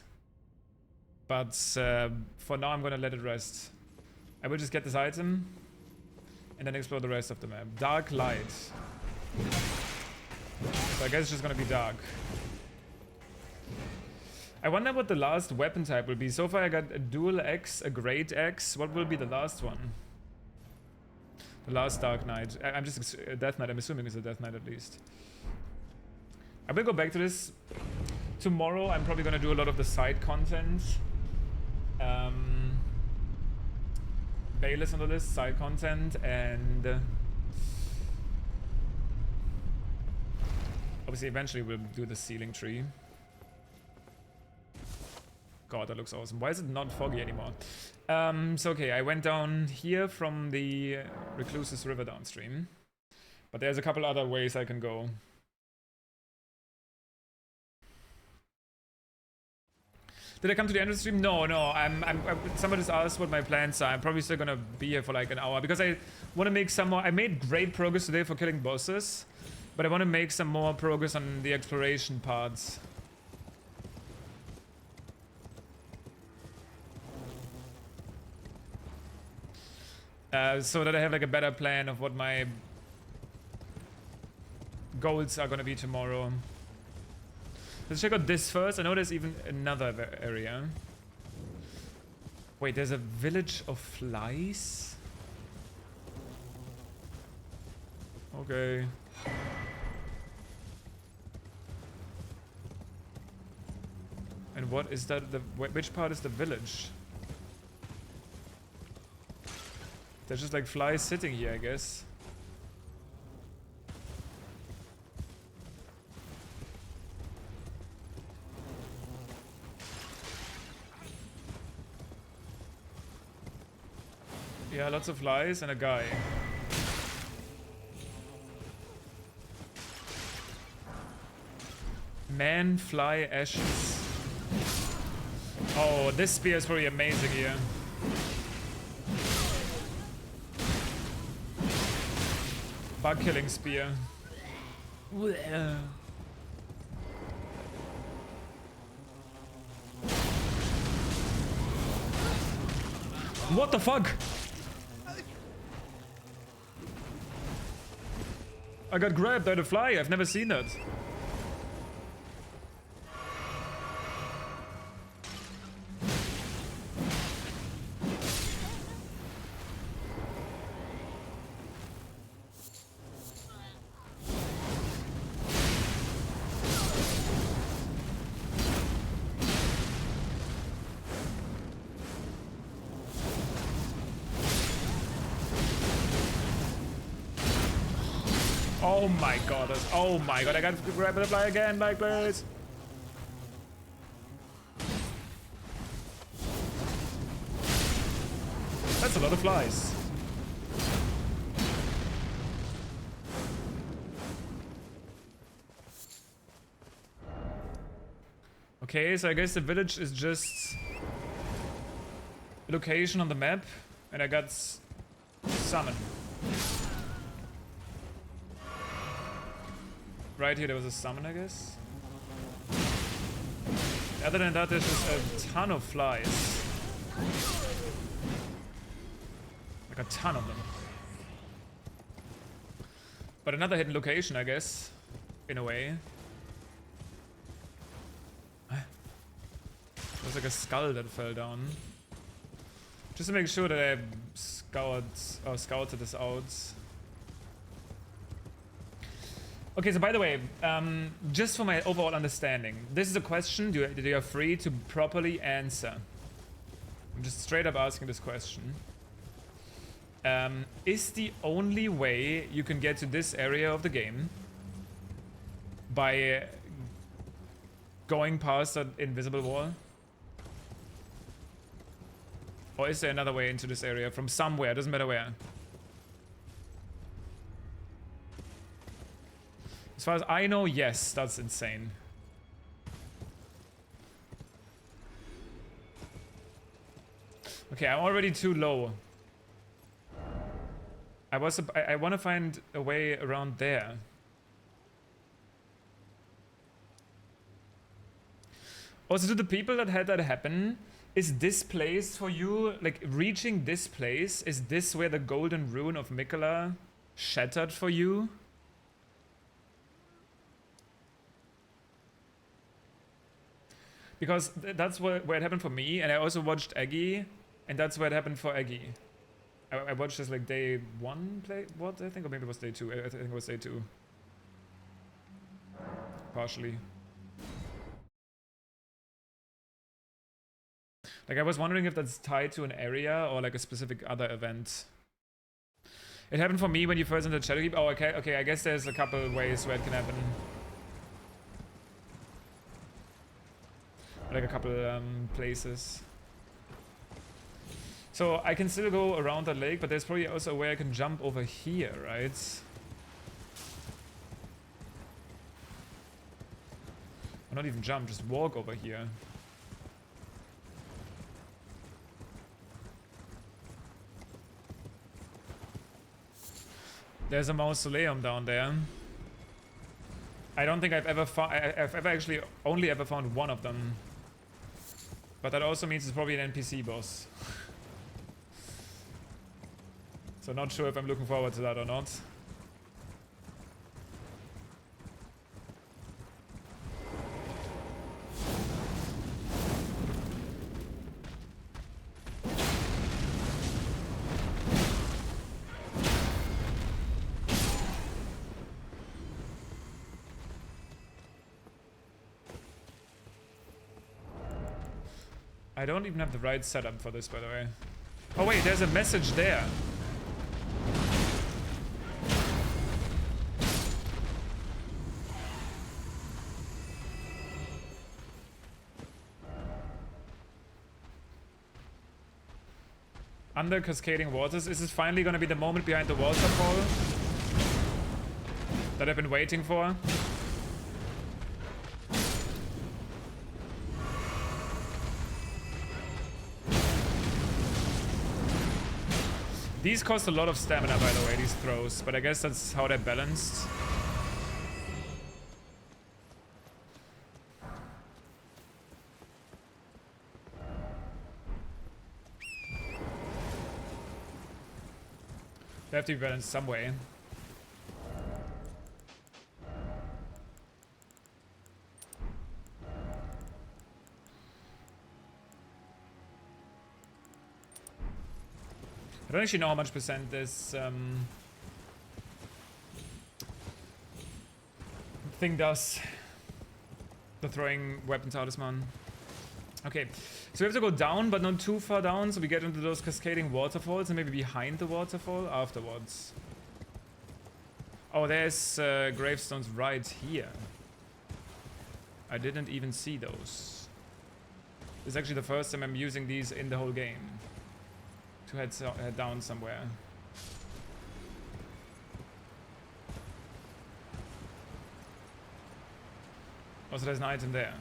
but for now I'm gonna let it rest. I will just get this item and then explore the rest of the map. Dark Light. So I guess it's just gonna be dark. I wonder what the last weapon type will be. So far I got a dual axe, a great axe. What will be the last one? The last Dark Knight. I'm just Death Knight. I'm assuming it's a Death Knight at least. I will go back to this tomorrow. I'm probably gonna do a lot of the side content. Bayless on the list, side content, and obviously eventually we'll do the ceiling tree. God, that looks awesome. Why is it not foggy anymore? So okay, I went down here from the Reclusus River downstream, but there's a couple other ways I can go. Did I come to the end of the stream? No. Somebody's asked what my plans are. I'm probably still gonna be here for like an hour because I want to make some more. I made great progress today for killing bosses, but I want to make some more progress on the exploration parts. So that I have like a better plan of what my goals are gonna be tomorrow. Let's check out this first. I know there's even another area. Wait, there's a village of flies? Okay. And what is that? Which part is the village? There's just like flies sitting here, I guess. Yeah, lots of flies and a guy. Man, fly, ashes. Oh, this spear is probably amazing here. Bug killing spear. What the fuck? I got grabbed by a fly. I've never seen that. Oh my god, oh my god, I gotta grab the fly again, like please. That's a lot of flies. Okay, so I guess the village is just a location on the map, and I got summoned. Right here there was a summon, I guess. Other than that, there's just a ton of flies. Like a ton of them. But another hidden location, I guess. In a way. There's like a skull that fell down. Just to make sure that I scouted this out. Okay, so by the way, just for my overall understanding, this is a question that you are free to properly answer. I'm just straight up asking this question. Is the only way you can get to this area of the game by going past that invisible wall? Or is there another way into this area from somewhere? Doesn't matter where. As far as I know, yes, that's insane. Okay, I'm already too low. I want to find a way around there. Also, to the people that had that happen, is this place for you, like reaching this place, is this where the golden rune of Mikola shattered for you? Because that's where it happened for me, and I also watched Eggy, and that's where it happened for Eggy. I watched this like day 1 play, what I think, or maybe it was day 2. I think it was day 2. Partially. Like I was wondering if that's tied to an area or like a specific other event. It happened for me when you first entered Shadowkeep. Oh, okay, I guess there's a couple ways where it can happen. Like a couple places. So I can still go around that lake, but there's probably also a way I can jump over here, right? Or not even jump, just walk over here. There's a mausoleum down there. I don't think I've ever found. I've ever actually only ever found one of them. But that also means it's probably an NPC boss. So not sure if I'm looking forward to that or not. I don't even have the right setup for this, by the way. Oh wait, there's a message there. Under cascading waters. Is this finally gonna be the moment behind the waterfall that I've been waiting for? These cost a lot of stamina, by the way, these throws, but I guess that's how they're balanced. They have to be balanced some way. I don't actually know how much percent this thing does. The throwing weapon talisman. Okay, so we have to go down, but not too far down, so we get into those cascading waterfalls and maybe behind the waterfall afterwards. Oh, there's gravestones right here. I didn't even see those. This is actually the first time I'm using these in the whole game. To head down somewhere. Also, there's an item there.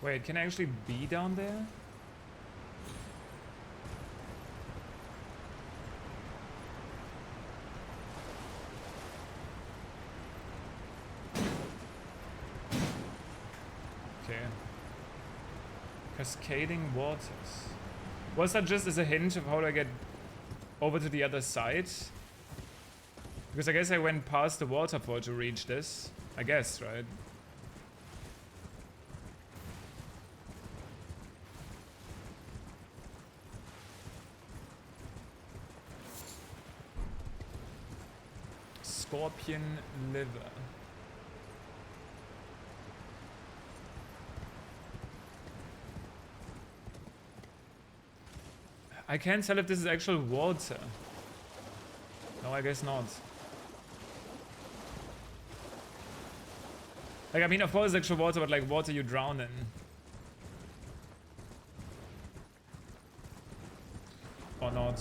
Wait, can I actually be down there? Okay. Cascading waters. Was that just as a hint of how do I get over to the other side? Because I guess I went past the waterfall to reach this. I guess, right? Scorpion liver. I can't tell if this is actual water. No, I guess not. Like, I mean, of course it's actual water, but like water you drown in. Or not.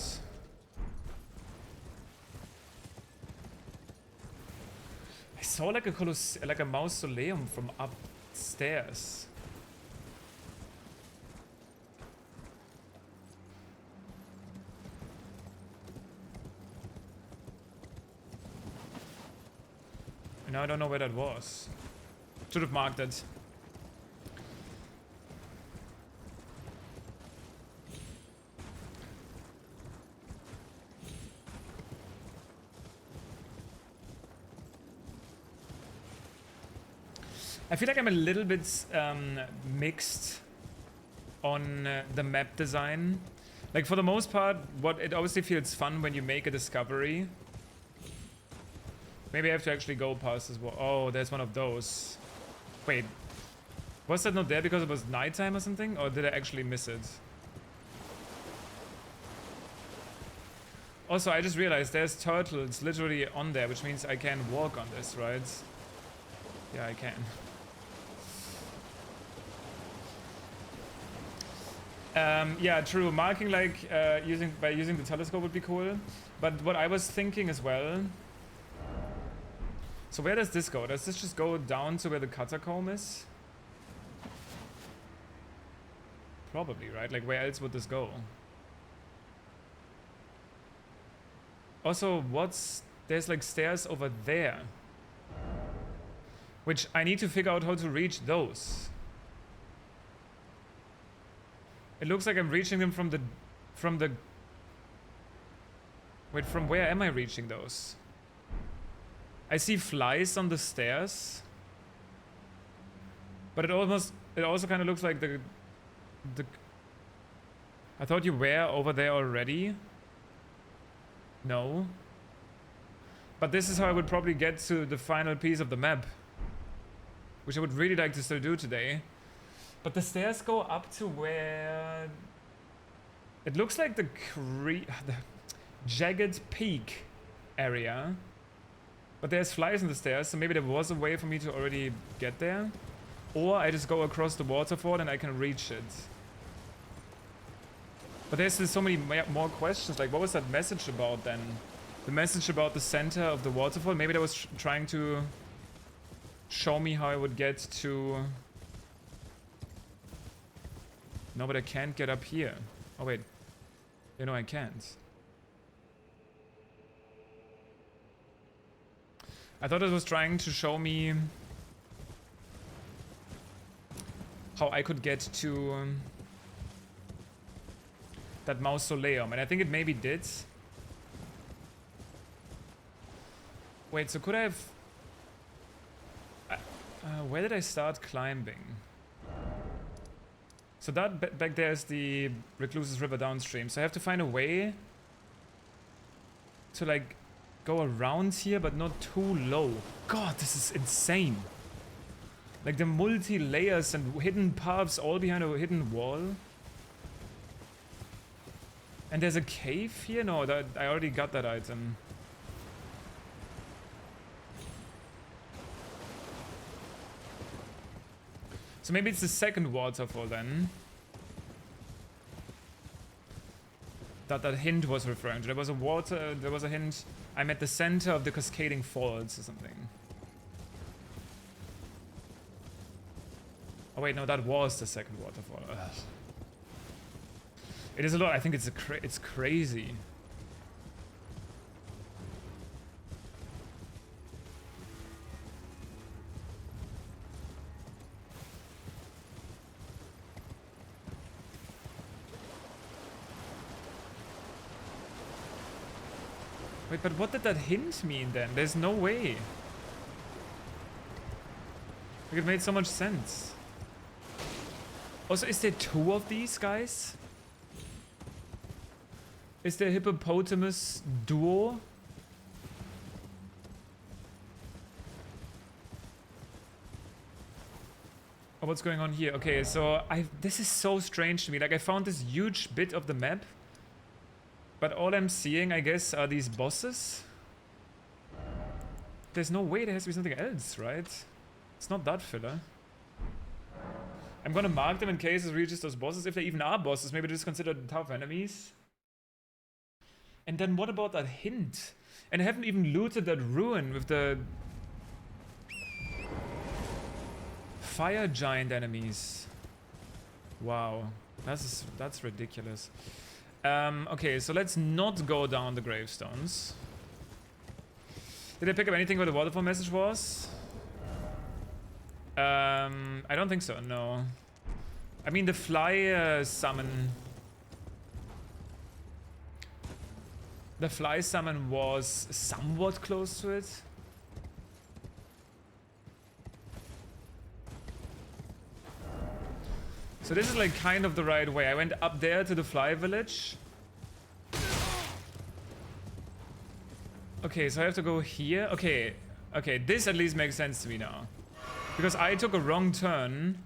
I saw like a mausoleum from upstairs. And now I don't know where that was. Should have marked it. I feel like I'm a little bit mixed on the map design. Like for the most part, it obviously feels fun when you make a discovery. Maybe I have to actually go past this wall. Oh, there's one of those. Wait, was that not there because it was nighttime or something? Or did I actually miss it? Also, I just realized there's turtles literally on there, which means I can walk on this, right? Yeah, I can. Yeah, true. Marking like using the telescope would be cool. But what I was thinking as well. So where does this go? Does this just go down to where the catacomb is? Probably, right? Like where else would this go? Also, there's like stairs over there. Which I need to figure out how to reach those. It looks like I'm reaching them from the... Wait, from where am I reaching those? I see flies on the stairs. But it also kind of looks like the... I thought you were over there already. No. But this is how I would probably get to the final piece of the map. Which I would really like to still do today. But the stairs go up to where... It looks like the jagged peak area. But there's flies in the stairs, so maybe there was a way for me to already get there. Or I just go across the waterfall and I can reach it. But there's still so many more questions. Like, what was that message about then? The message about the center of the waterfall? Maybe that was trying to show me how I would get to... No, but I can't get up here. Oh, wait. You know, I can't. I thought it was trying to show me how I could get to that mausoleum, and I think it maybe did. Wait, so could I have... where did I start climbing? So that back there is the Recluse's River downstream. So I have to find a way to like go around here, but not too low. God, this is insane. Like the multi-layers and hidden paths all behind a hidden wall. And there's a cave here? No, I already got that item. So maybe it's the second waterfall then. That hint was referring to. There was a hint. I'm at the center of the cascading falls or something. Oh wait, no, that was the second waterfall. Ugh. It is a lot. I think it's crazy. Wait, but what did that hint mean then? There's no way. Like, it made so much sense. Also, is there two of these guys? Is there hippopotamus duo? Oh, what's going on here? Okay, so this is so strange to me. Like, I found this huge bit of the map. But all I'm seeing, I guess, are these bosses. There's no way there has to be something else, right? It's not that filler. I'm gonna mark them in case it reaches those bosses. If they even are bosses, maybe they're just considered tough enemies. And then what about that hint? And I haven't even looted that ruin with the fire giant enemies. Wow, that's ridiculous. Okay, so let's not go down the gravestones. Did I pick up anything where the waterfall message was? I don't think so, no. I mean, the fly summon... The fly summon was somewhat close to it. So this is like kind of the right way. I went up there to the fly village. Okay, so I have to go here. Okay, okay, this at least makes sense to me now. Because I took a wrong turn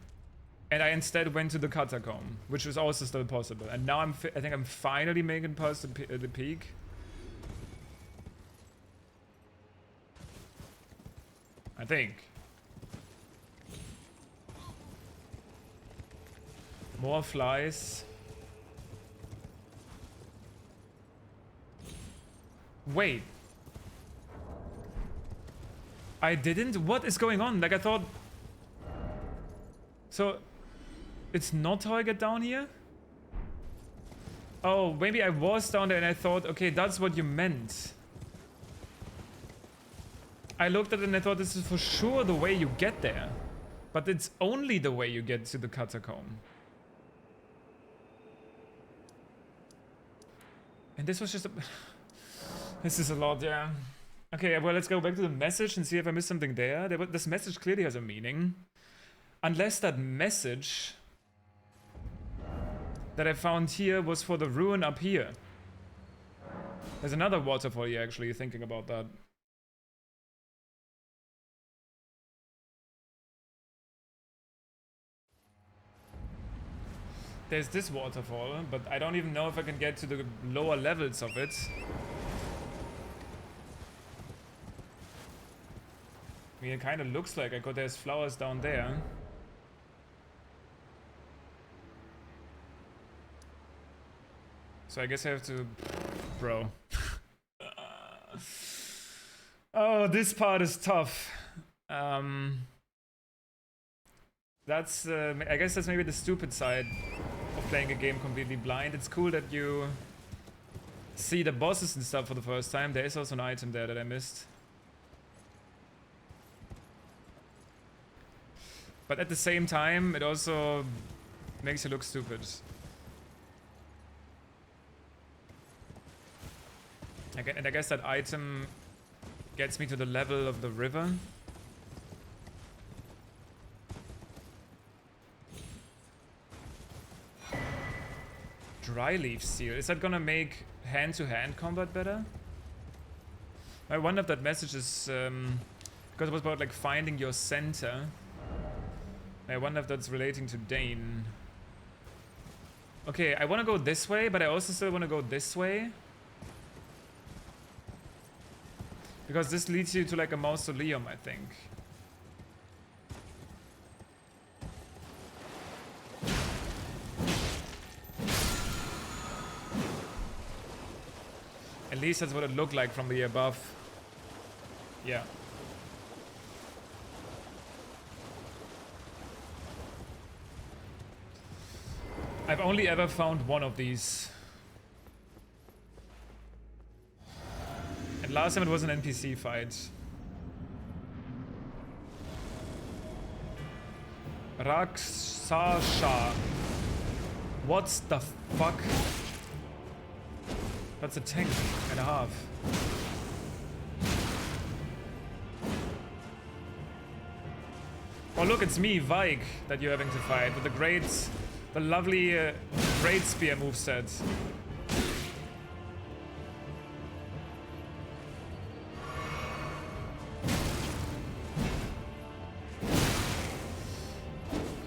and I instead went to the catacomb, which was also still possible. And now I think I'm finally making past the peak. I think. More flies. Wait. I didn't? What is going on? Like I thought... So... It's not how I get down here? Oh, maybe I was down there and I thought, okay, that's what you meant. I looked at it and I thought this is for sure the way you get there. But it's only the way you get to the catacomb. And this was just a... This is a lot, yeah. Okay, well, let's go back to the message and see if I missed something there. This message clearly has a meaning. Unless that message that I found here was for the ruin up here. There's another waterfall here, actually, thinking about that. There's this waterfall, but I don't even know if I can get to the lower levels of it. I mean, it kind of looks like there's flowers down there. So I guess I have to... Bro. Oh, this part is tough. That's... I guess that's maybe the stupid side of playing a game completely blind. It's cool that you see the bosses and stuff for the first time. There is also an item there that I missed. But at the same time, it also makes you look stupid. And I guess that item gets me to the level of the river. Dry leaf seal. Is that gonna make hand-to-hand combat better? I wonder if that message is... because it was about like finding your center. I wonder if that's relating to Dane. Okay, I want to go this way, but I also still want to go this way. Because this leads you to like a mausoleum, I think. At least that's what it looked like from the above. Yeah. I've only ever found one of these. And last time it was an NPC fight. Raksasha. What the fuck? That's a tank and a half. Oh look, it's me, Vike, that you're having to fight with the lovely great spear moveset.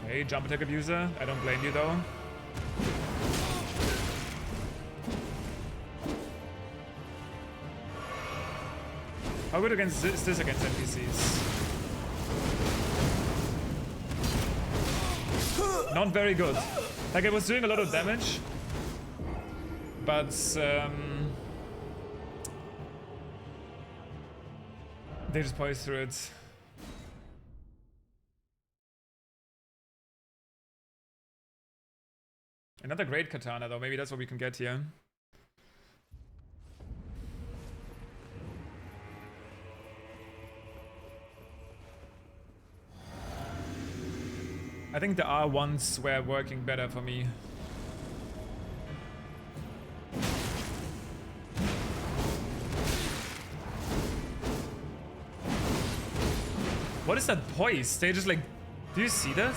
Okay, jump attack abuser. I don't blame you though. How good is this against NPCs? Not very good. Like, it was doing a lot of damage, but they just poised through it. Another great katana though, maybe that's what we can get here. I think the R1s were working better for me. What is that poise? They just like... Do you see that?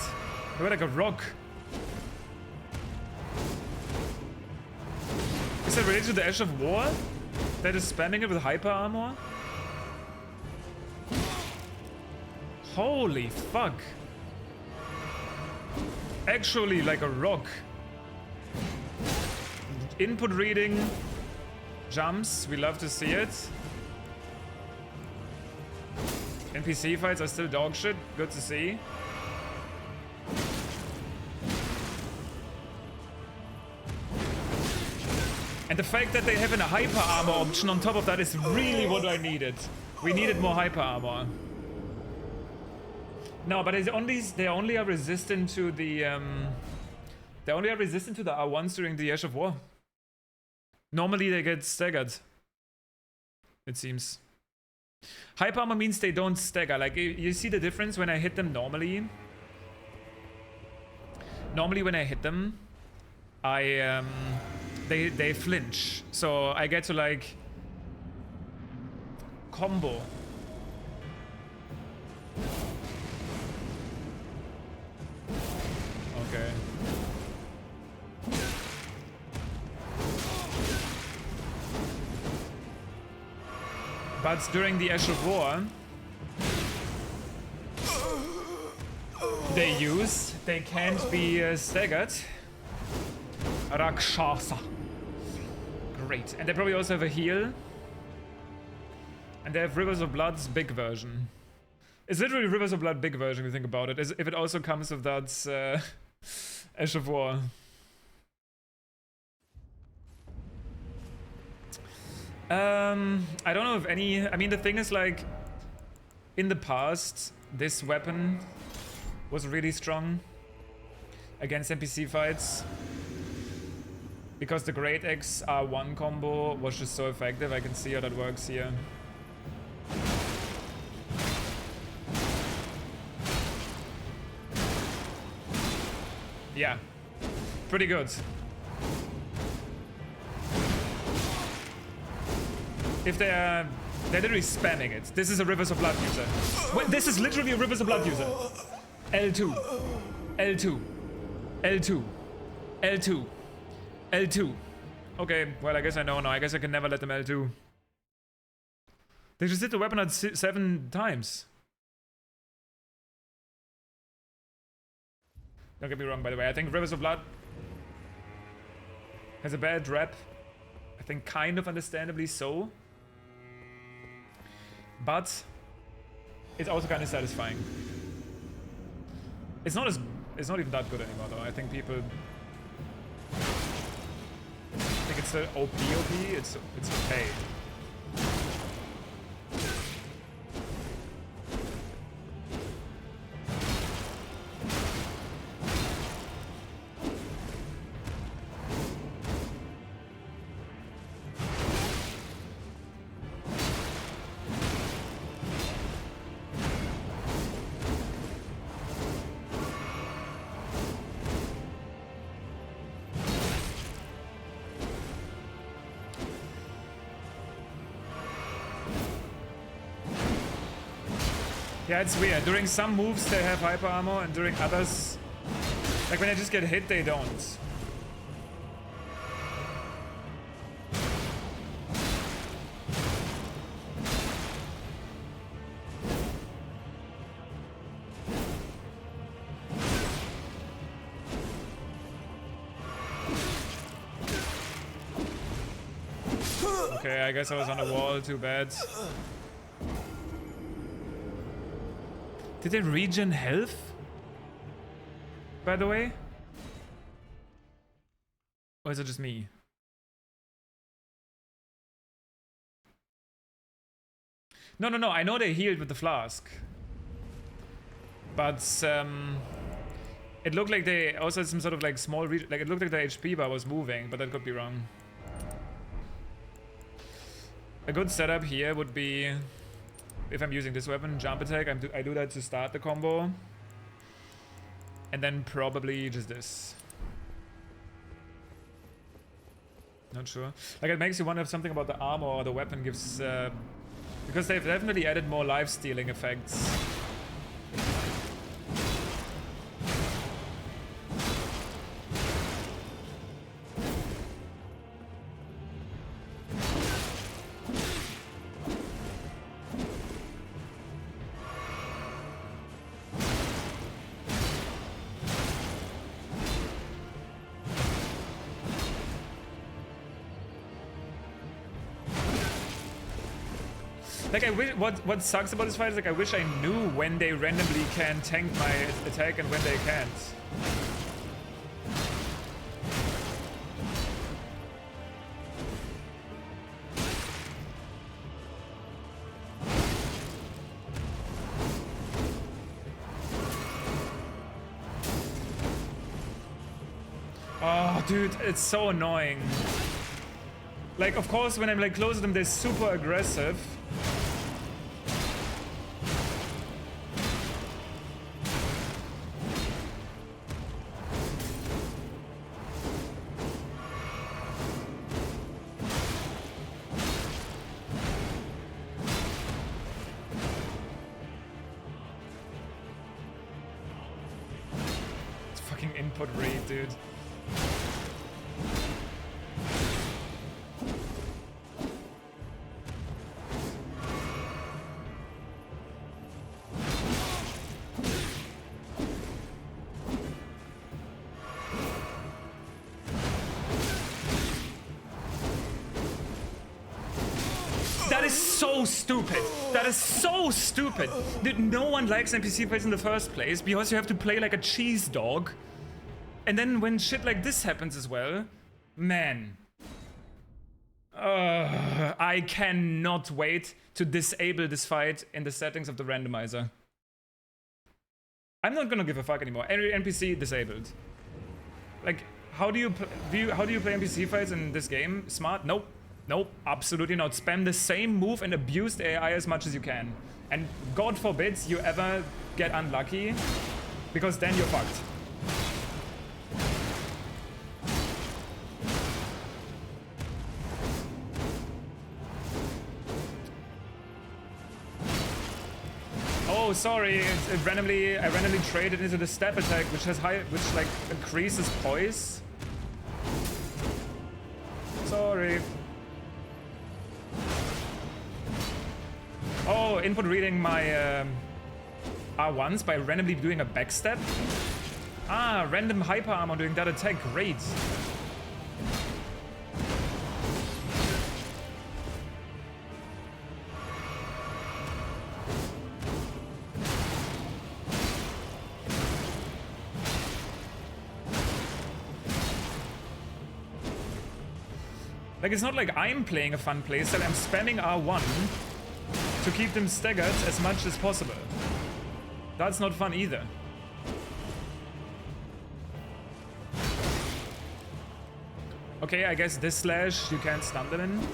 They were like a rock. Is that related to the Ash of War? That is spamming it with hyper armor? Holy fuck. Actually like a rock. Input reading. Jumps. We love to see it. NPC fights are still dog shit. Good to see. And the fact that they have a hyper armor option on top of that is really what I needed. We needed more hyper armor. No, but they only are resistant to the R1s during the Ash of War. Normally they get staggered. It seems. Hyper armor means they don't stagger. Like you see the difference when I hit them normally. Normally when I hit them, they flinch. So I get to like combo. Okay. But during the Ash of War, they can't be staggered. Rakshasa. Great. And they probably also have a heal. And they have Rivers of Blood's big version. It's literally Rivers of Blood big version if you think about it. As if it also comes with that Ash of War. I don't know if any... I mean, the thing is, like, in the past, this weapon was really strong against NPC fights. Because the Great Axe R1 combo was just so effective. I can see how that works here. Yeah. Pretty good. If they're literally spamming it. This is a Rivers of Blood user. Wait, this is literally a Rivers of Blood user. L2. L2. L2. L2. L2. Okay, well, I guess I know now. I guess I can never let them L2. They just hit the weapon at 7 times. Don't get me wrong, by the way. I think Rivers of Blood has a bad rep. I think kind of understandably so. But it's also kind of satisfying. It's not even that good anymore though. I think people think it's still OP. It's okay. Yeah, it's weird. During some moves they have hyper armor, and during others, like when I just get hit, they don't. Okay, I guess I was on a wall, too bad. Did they regen health? By the way? Or is it just me? No, I know they healed with the flask. But it looked like they also had some sort of like small like it looked like the HP bar was moving, but that could be wrong. A good setup here would be, if I'm using this weapon, jump attack, I do that to start the combo. And then probably just this. Not sure. Like, it makes you wonder if something about the armor or the weapon gives... because they've definitely added more life-stealing effects. Like, I wish, what sucks about this fight is, like, I wish I knew when they randomly can tank my attack and when they can't. Oh, dude, it's so annoying. Like, of course, when I'm like close to them, they're super aggressive. It's fucking input rate, dude. That is so stupid. That is so stupid. Dude, no one likes NPC fights in the first place because you have to play like a cheese dog. And then when shit like this happens as well, man. I cannot wait to disable this fight in the settings of the randomizer. I'm not gonna give a fuck anymore. Every NPC disabled. Like, how do you play NPC fights in this game? Smart? Nope. Nope, absolutely not. Spam the same move and abuse the AI as much as you can. And God forbid you ever get unlucky, because then you're fucked. Oh, sorry. I randomly traded into the step attack, which like increases poise. Sorry. Oh, input reading my R1s by randomly doing a backstep. Ah, random hyper armor doing that attack. Great. Like, it's not like I'm playing a fun playstyle. I'm spamming R1 to keep them staggered as much as possible. That's not fun either. Okay, I guess this slash you can't stun them in.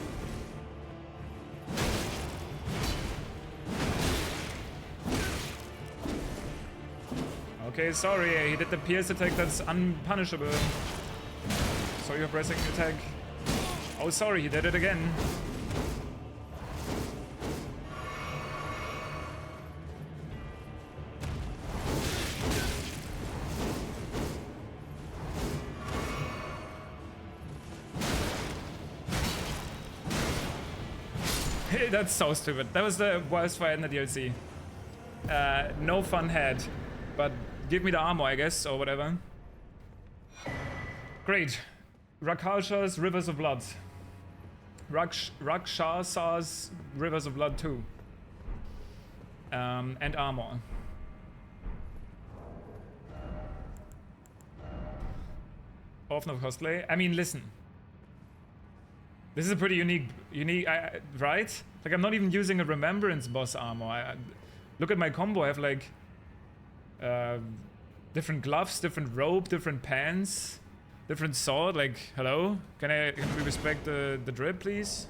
Okay, sorry, he did the pierce attack that's unpunishable. So you're pressing attack. Oh, sorry, he did it again. That's so stupid. That was the worst fight in the DLC. No fun had, but give me the armor, I guess, or whatever. Great. Rakshas's Rivers of Blood. Rakshas's Rivers of Blood 2. And armor. Often of cosplay. I mean, listen. This is a pretty unique, right? Like, I'm not even using a Remembrance boss armor. Look at my combo. I have like different gloves, different robe, different pants, different sword. Like, hello? Can we respect the drip, please?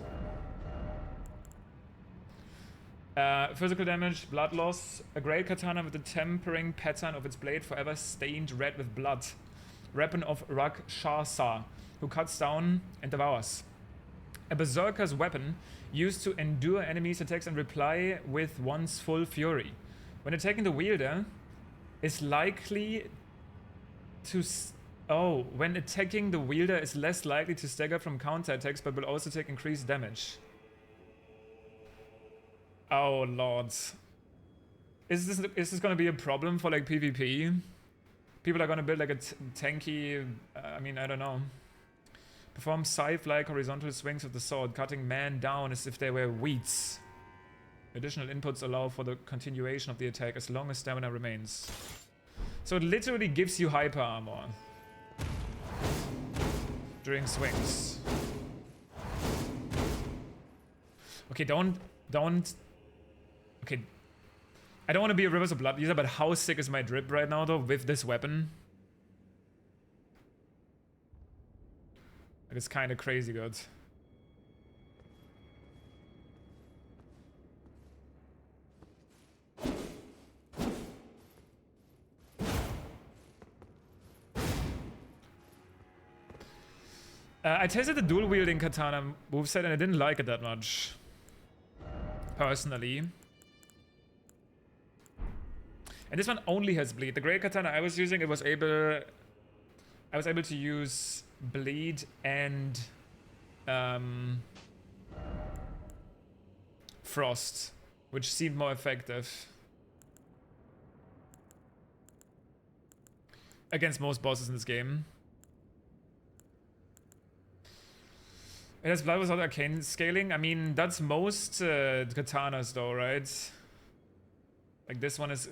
Physical damage, blood loss. A great katana with the tempering pattern of its blade forever stained red with blood. Weapon of Rakshasa, who cuts down and devours. A berserker's weapon used to endure enemies' attacks and reply with one's full fury. When attacking the wielder, is likely to... when attacking the wielder is less likely to stagger from counterattacks, but will also take increased damage. Oh lord. Is this gonna be a problem for like PvP? People are gonna build like a tanky... I mean, I don't know. Perform scythe-like horizontal swings with the sword, cutting men down as if they were weeds. Additional inputs allow for the continuation of the attack as long as stamina remains. So it literally gives you hyper armor during swings. Okay, don't. Okay, I don't want to be a Rivers of Blood user, but how sick is my drip right now though with this weapon? Like, it's kind of crazy good. I tested the dual wielding katana moveset and I didn't like it that much. Personally. And this one only has bleed. The great katana I was using, I was able to use bleed and frost, which seemed more effective against most bosses in this game. It has blood without arcane scaling. I mean, that's most katanas though, right? Like this one is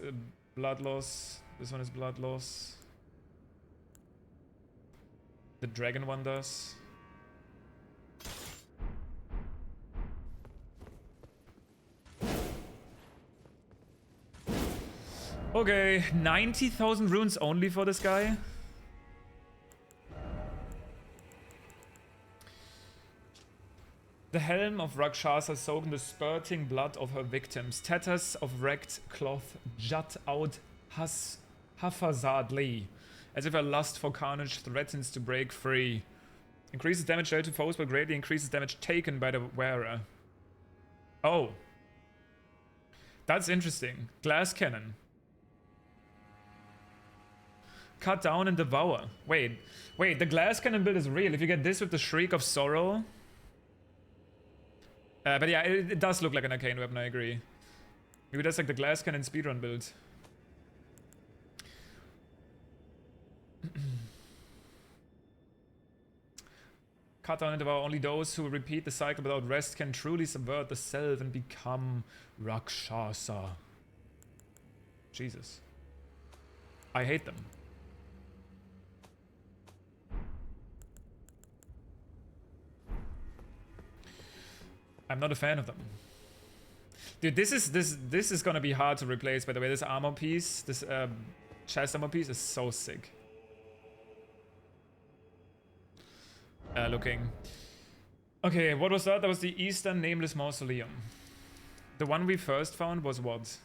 blood loss. This one is blood loss. The dragon one does. Okay, 90,000 runes only for this guy. The helm of Rakshasa soaked in the spurting blood of her victims. Tatters of wrecked cloth jut out haphazardly, as if a lust for carnage threatens to break free. Increases damage dealt to foes, but greatly increases damage taken by the wearer. Oh. That's interesting. Glass cannon. Cut down and devour. Wait, the glass cannon build is real. If you get this with the Shriek of Sorrow... but yeah, it does look like an arcane weapon, I agree. Maybe that's like the glass cannon speedrun build. Cut down and devour. Only those who repeat the cycle without rest can truly subvert the self and become Rakshasa. Jesus. I hate them. I'm not a fan of them. Dude, this is gonna be hard to replace, by the way. This armor piece, this chest armor piece is so sick. Looking. Okay, what was that? That was the Eastern Nameless Mausoleum. The one we first found was what?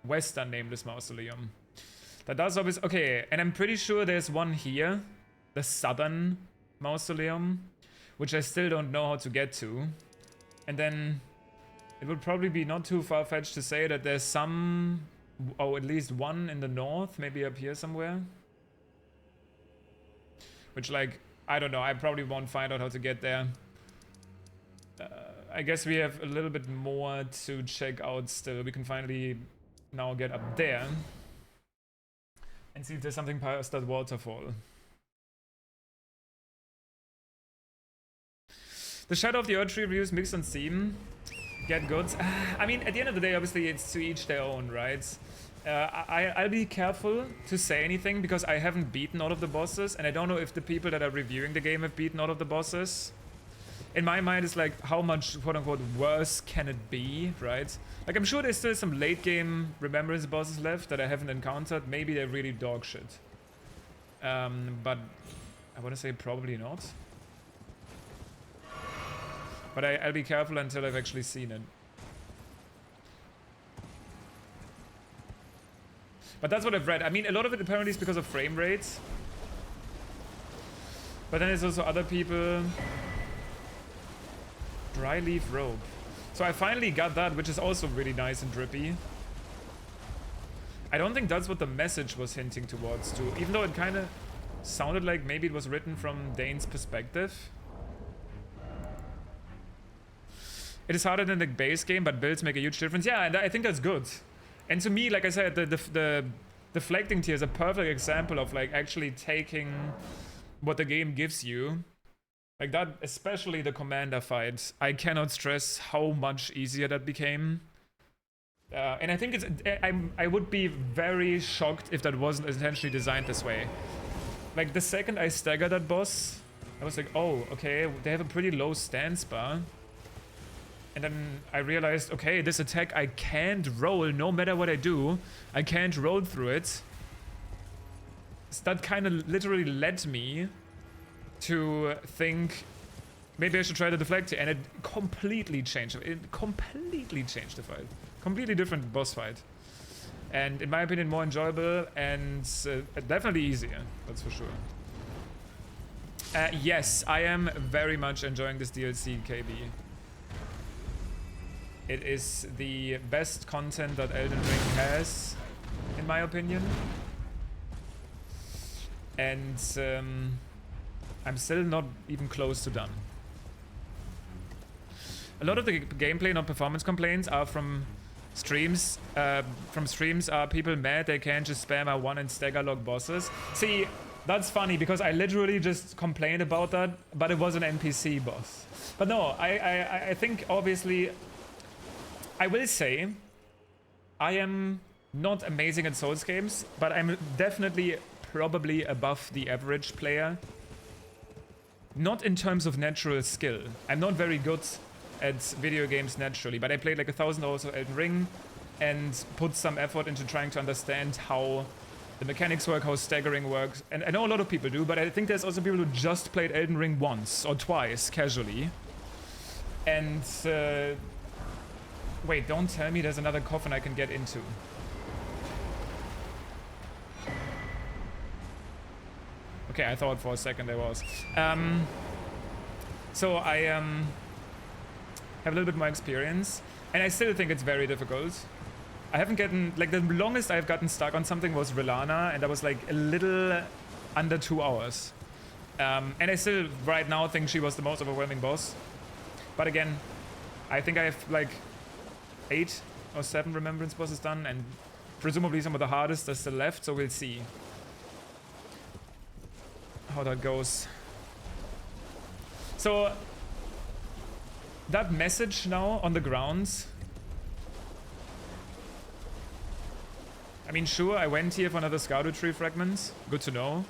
Western Nameless Mausoleum. That does obviously... Okay, and I'm pretty sure there's one here. The Southern Mausoleum. Which I still don't know how to get to. And then it would probably be not too far-fetched to say that there's some, oh, at least one in the north, maybe up here somewhere. Which, like, I don't know, I probably won't find out how to get there. I guess we have a little bit more to check out still. We can finally now get up there and see if there's something past that waterfall. The Shadow of the Erdtree reviews mixed on Steam. Get goods. I mean, at the end of the day, obviously, it's to each their own, right? I'll be careful to say anything because I haven't beaten all of the bosses, and I don't know if the people that are reviewing the game have beaten all of the bosses. In my mind, it's like, how much, quote-unquote, worse can it be, right? Like, I'm sure there's still some late-game Remembrance bosses left that I haven't encountered. Maybe they're really dog shit. But I want to say probably not. But I'll be careful until I've actually seen it. But that's what I've read. I mean, a lot of it apparently is because of frame rates. But then there's also other people... Dry leaf robe. So I finally got that, which is also really nice and drippy. I don't think that's what the message was hinting towards, too. Even though it kind of sounded like maybe it was written from Dane's perspective. It is harder than the base game, but builds make a huge difference. Yeah, and I think that's good. And to me, like I said, the deflecting tier is a perfect example of like actually taking what the game gives you. Like that, especially the commander fight. I cannot stress how much easier that became. And I think it's I would be very shocked if that wasn't intentionally designed this way. Like the second I staggered that boss, I was like, oh, okay, they have a pretty low stance bar. And then I realized, okay, this attack I can't roll no matter what I do. I can't roll through it. So that kind of literally led me to think maybe I should try to deflect it, and it completely changed. It completely changed the fight. Completely different boss fight. And in my opinion, more enjoyable and definitely easier, that's for sure. Yes, I am very much enjoying this DLC, KB. It is the best content that Elden Ring has, in my opinion. And I'm still not even close to done. A lot of the gameplay, not performance complaints, are from streams. Are people mad they can't just spam R1 and stagger log bosses? See, that's funny because I literally just complained about that, but it was an NPC boss. But no, I think obviously, I will say, I am not amazing at Souls games, but I'm definitely probably above the average player. Not in terms of natural skill. I'm not very good at video games naturally, but I played like 1,000 hours of Elden Ring and put some effort into trying to understand how the mechanics work, how staggering works. And I know a lot of people do, but I think there's also people who just played Elden Ring once or twice casually. And wait, don't tell me there's another coffin I can get into. Okay, I thought for a second there was. So I have a little bit more experience, and I still think it's very difficult. I haven't gotten, like the longest I've gotten stuck on something was Relana, and that was like a little under 2 hours. And I still right now think she was the most overwhelming boss. But again, I think I have like 8 or 7 remembrance bosses done, and presumably some of the hardest are still left, so we'll see how that goes. So that message now on the ground, I mean, sure, I went here for another Erdtree fragment, good to know.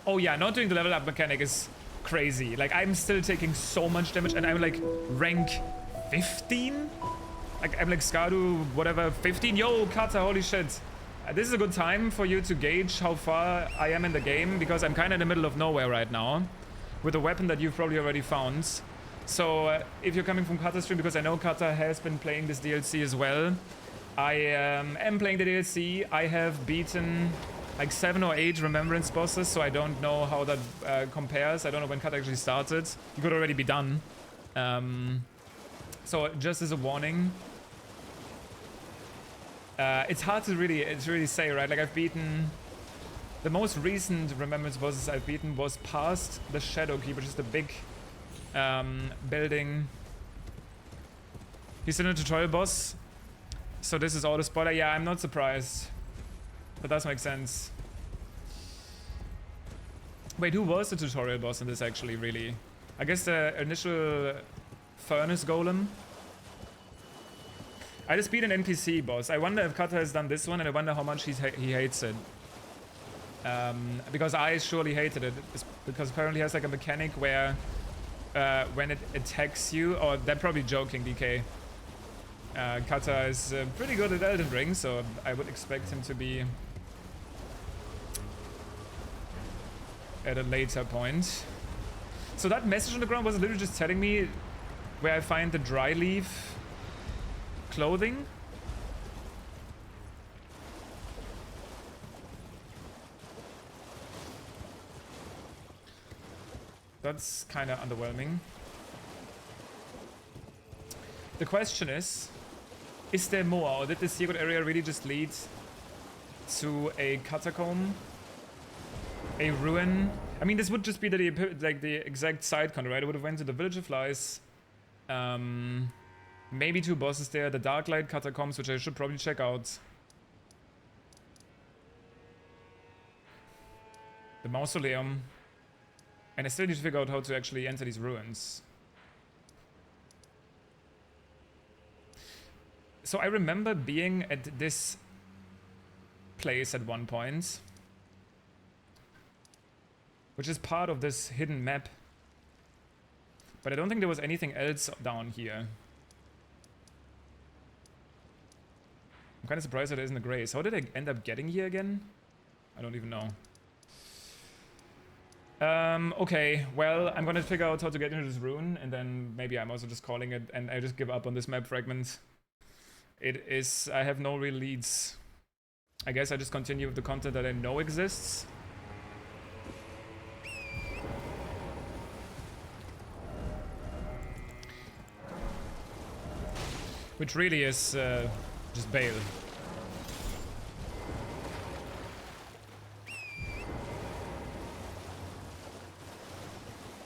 Oh yeah, not doing the level up mechanic is crazy. Like, I'm still taking so much damage, and I'm like rank 15? Like, I'm like Skardu, whatever, 15? Yo, Kata, holy shit. This is a good time for you to gauge how far I am in the game, because I'm kind of in the middle of nowhere right now with a weapon that you've probably already found. So if you're coming from Kata's stream, because I know Kata has been playing this DLC as well, I am playing the DLC. I have beaten like 7 or 8 remembrance bosses, so I don't know how that compares. I don't know when Kata actually started. You could already be done. So just as a warning, it's hard to really say, right? Like, I've beaten... The most recent remembrance bosses I've beaten was past the Shadow Keep, which is the big building. He's in a tutorial boss, so this is all the spoiler. Yeah, I'm not surprised. That does make sense. Wait, who was the tutorial boss in this actually, really? I guess the initial furnace golem? I just beat an NPC boss. I wonder if Kata has done this one, and I wonder how much he hates it. Because I surely hated it. It's because apparently it has like a mechanic where when it attacks you, or they're probably joking, DK. Kata is pretty good at Elden Ring, so I would expect him to be at a later point. So that message on the ground was literally just telling me where I find the dry leaf clothing. That's kind of underwhelming. The question is there more, or did this secret area really just lead to a catacomb, a ruin? I mean, this would just be the exact side content, right? I would have went to the Village of Lies, maybe 2 bosses there, the Darklight Catacombs, which I should probably check out, the Mausoleum, and I still need to figure out how to actually enter these ruins. So I remember being at this place at one point, which is part of this hidden map. But I don't think there was anything else down here. I'm kind of surprised that there isn't a grace. How did I end up getting here again? I don't even know. Okay, well, I'm gonna figure out how to get into this rune, and then maybe I'm also just calling it, and I just give up on this map fragment. It is... I have no real leads. I guess I just continue with the content that I know exists. Which really is just bail.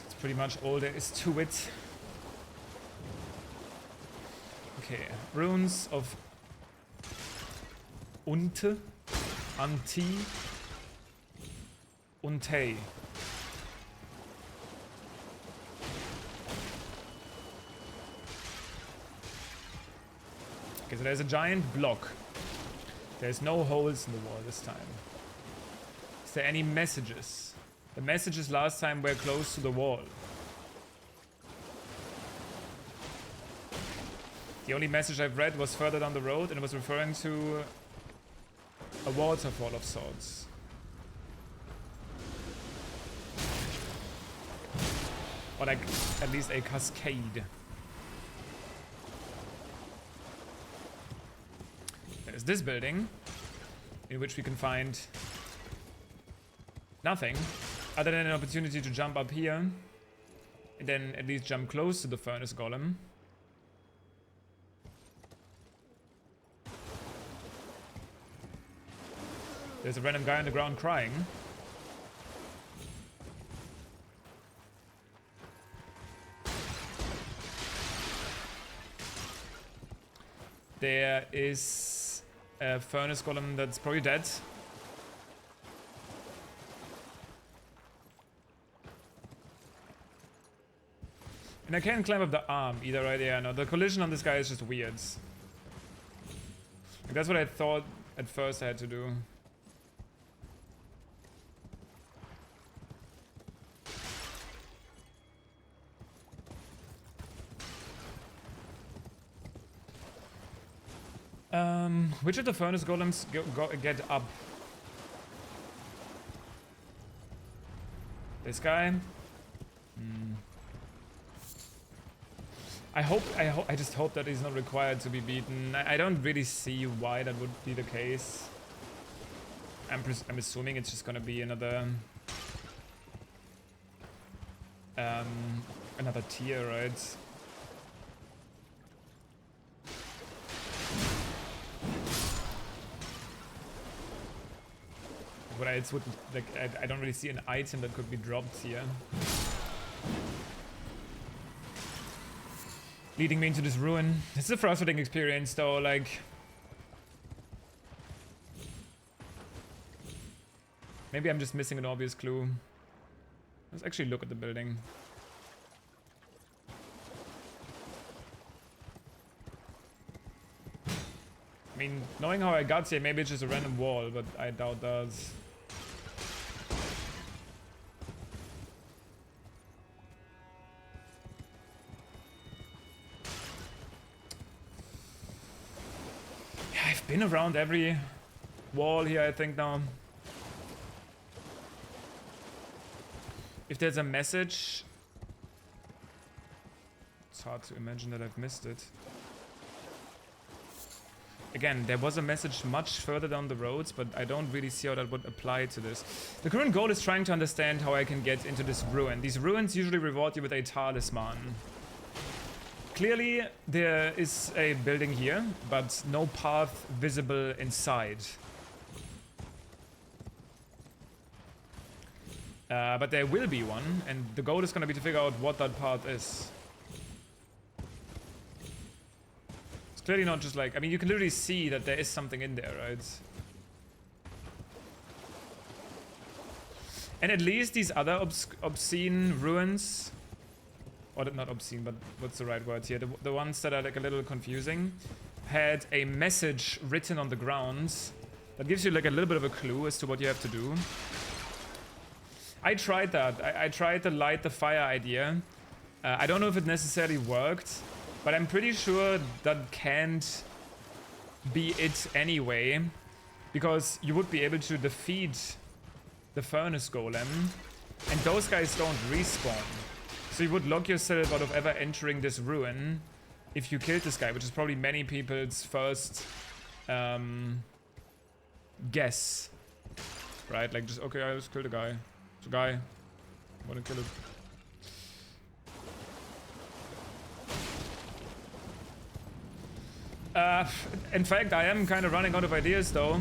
That's pretty much all there is to it. Okay, runes of Unte, Anti, Untei. Okay, so there's a giant block. There's no holes in the wall this time. Is there any messages? The messages last time were close to the wall. The only message I've read was further down the road, and it was referring to a waterfall of sorts. Or like, at least a cascade. There's this building, in which we can find nothing, other than an opportunity to jump up here, and then at least jump close to the furnace golem. There's a random guy on the ground crying. There is a furnace golem that's probably dead. And I can't climb up the arm either, right? Yeah, no, the collision on this guy is just weird. Like, that's what I thought at first I had to do. Which of the furnace golems get up? This guy? I just hope that he's not required to be beaten. I don't really see why that would be the case. I'm assuming it's just gonna be another another tier, right? What else would, like, I don't really see an item that could be dropped here. Leading me into this ruin. It's a frustrating experience though, like... Maybe I'm just missing an obvious clue. Let's actually look at the building. I mean, knowing how I got here, maybe it's just a random wall, but I doubt that's... Been around every wall here, I think now. If there's a message, it's hard to imagine that I've missed it. Again, there was a message much further down the roads, but I don't really see how that would apply to this. The current goal is trying to understand how I can get into this ruin. These ruins usually reward you with a talisman. Clearly, there is a building here, but no path visible inside. But there will be one, and the goal is going to be to figure out what that path is. It's clearly not just like... I mean, you can literally see that there is something in there, right? And at least these other obscene ruins... Or not obscene, but what's the right word here? The ones that are like a little confusing had a message written on the ground that gives you like a little bit of a clue as to what you have to do. I tried that. I tried the light the fire idea. I don't know if it necessarily worked, but I'm pretty sure that can't be it anyway, because you would be able to defeat the furnace golem, and those guys don't respawn. So you would lock yourself out of ever entering this ruin if you killed this guy, which is probably many people's first guess, right? Like, just, okay, I just killed a guy. It's a guy. I want to kill him. In fact, I am kind of running out of ideas, though.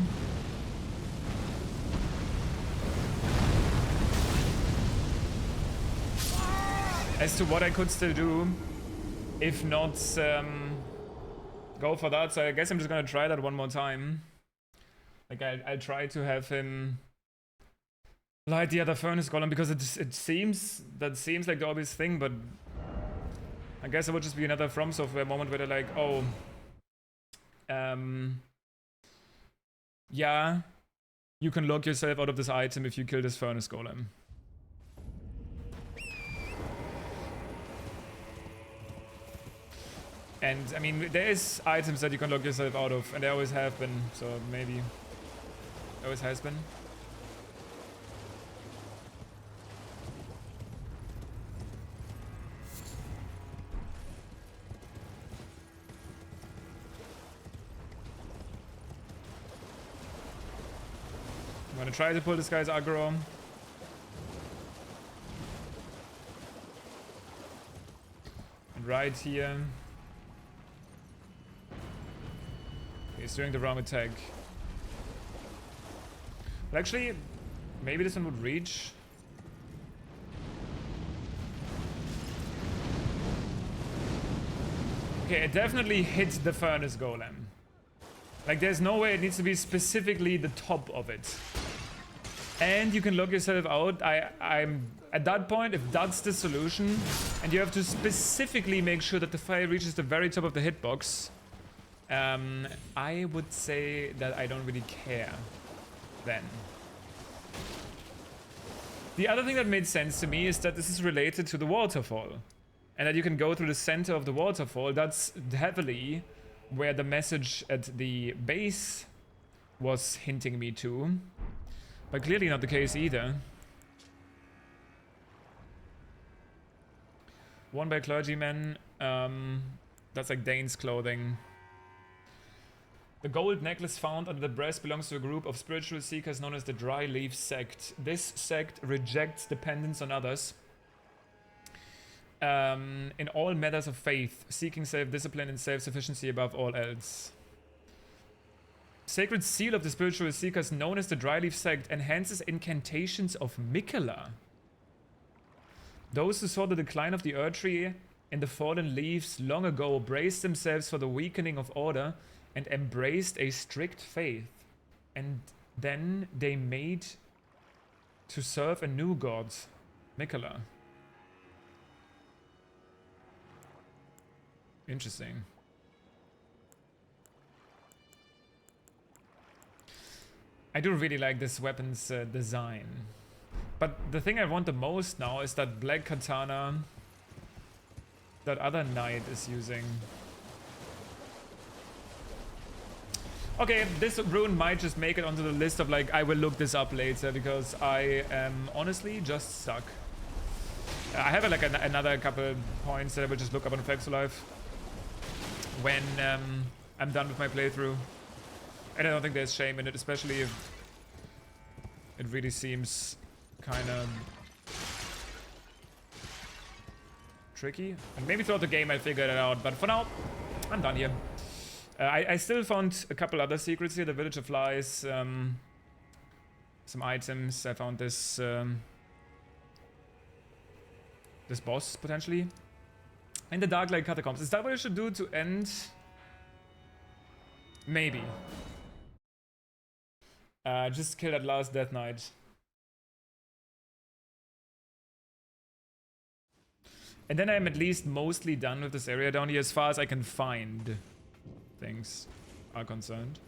As to what I could still do, if not go for that. So I guess I'm just gonna try that one more time. Like, I'll try to have him light the other furnace golem, because it seems like the obvious thing, but I guess it would just be another From Software moment where they're like, oh, yeah, you can lock yourself out of this item if you kill this furnace golem. And I mean, there is items that you can lock yourself out of, and there always have been, so maybe always has been. I'm gonna try to pull this guy's aggro. And right here. He's doing the wrong attack. But actually, maybe this one would reach. Okay, it definitely hit the furnace golem. Like, there's no way it needs to be specifically the top of it. And you can lock yourself out. I'm at that point, if that's the solution, and you have to specifically make sure that the fire reaches the very top of the hitbox, I would say that I don't really care then. The other thing that made sense to me is that this is related to the waterfall, and that you can go through the center of the waterfall. That's heavily where the message at the base was hinting me to, but clearly not the case either. Worn by clergymen, that's like Dane's clothing. The gold necklace found under the breast belongs to a group of spiritual seekers known as the Dry Leaf Sect. This sect rejects dependence on others in all matters of faith, seeking self-discipline and self-sufficiency above all else. Sacred seal of the spiritual seekers known as the Dry Leaf Sect enhances incantations of Miquella. Those who saw the decline of the Erdtree in the fallen leaves long ago braced themselves for the weakening of order and embraced a strict faith, and then they made to serve a new god, Miquella. Interesting. I do really like this weapon's design, but the thing I want the most now is that black katana that other knight is using. Okay, this rune might just make it onto the list of like, I will look this up later, because I am honestly just suck. I have like another couple points that I will just look up on Flexolive when I'm done with my playthrough. And I don't think there's shame in it, especially if it really seems kind of tricky. And maybe throughout the game I'll figure it out, but for now, I'm done here. I still found a couple other secrets here. The Village of Lies, some items. I found this this boss, potentially. And the Darklight Catacombs. Is that what I should do to end? Maybe. Just kill that last Death Knight. And then I'm at least mostly done with this area down here as far as I can find. things are concerned.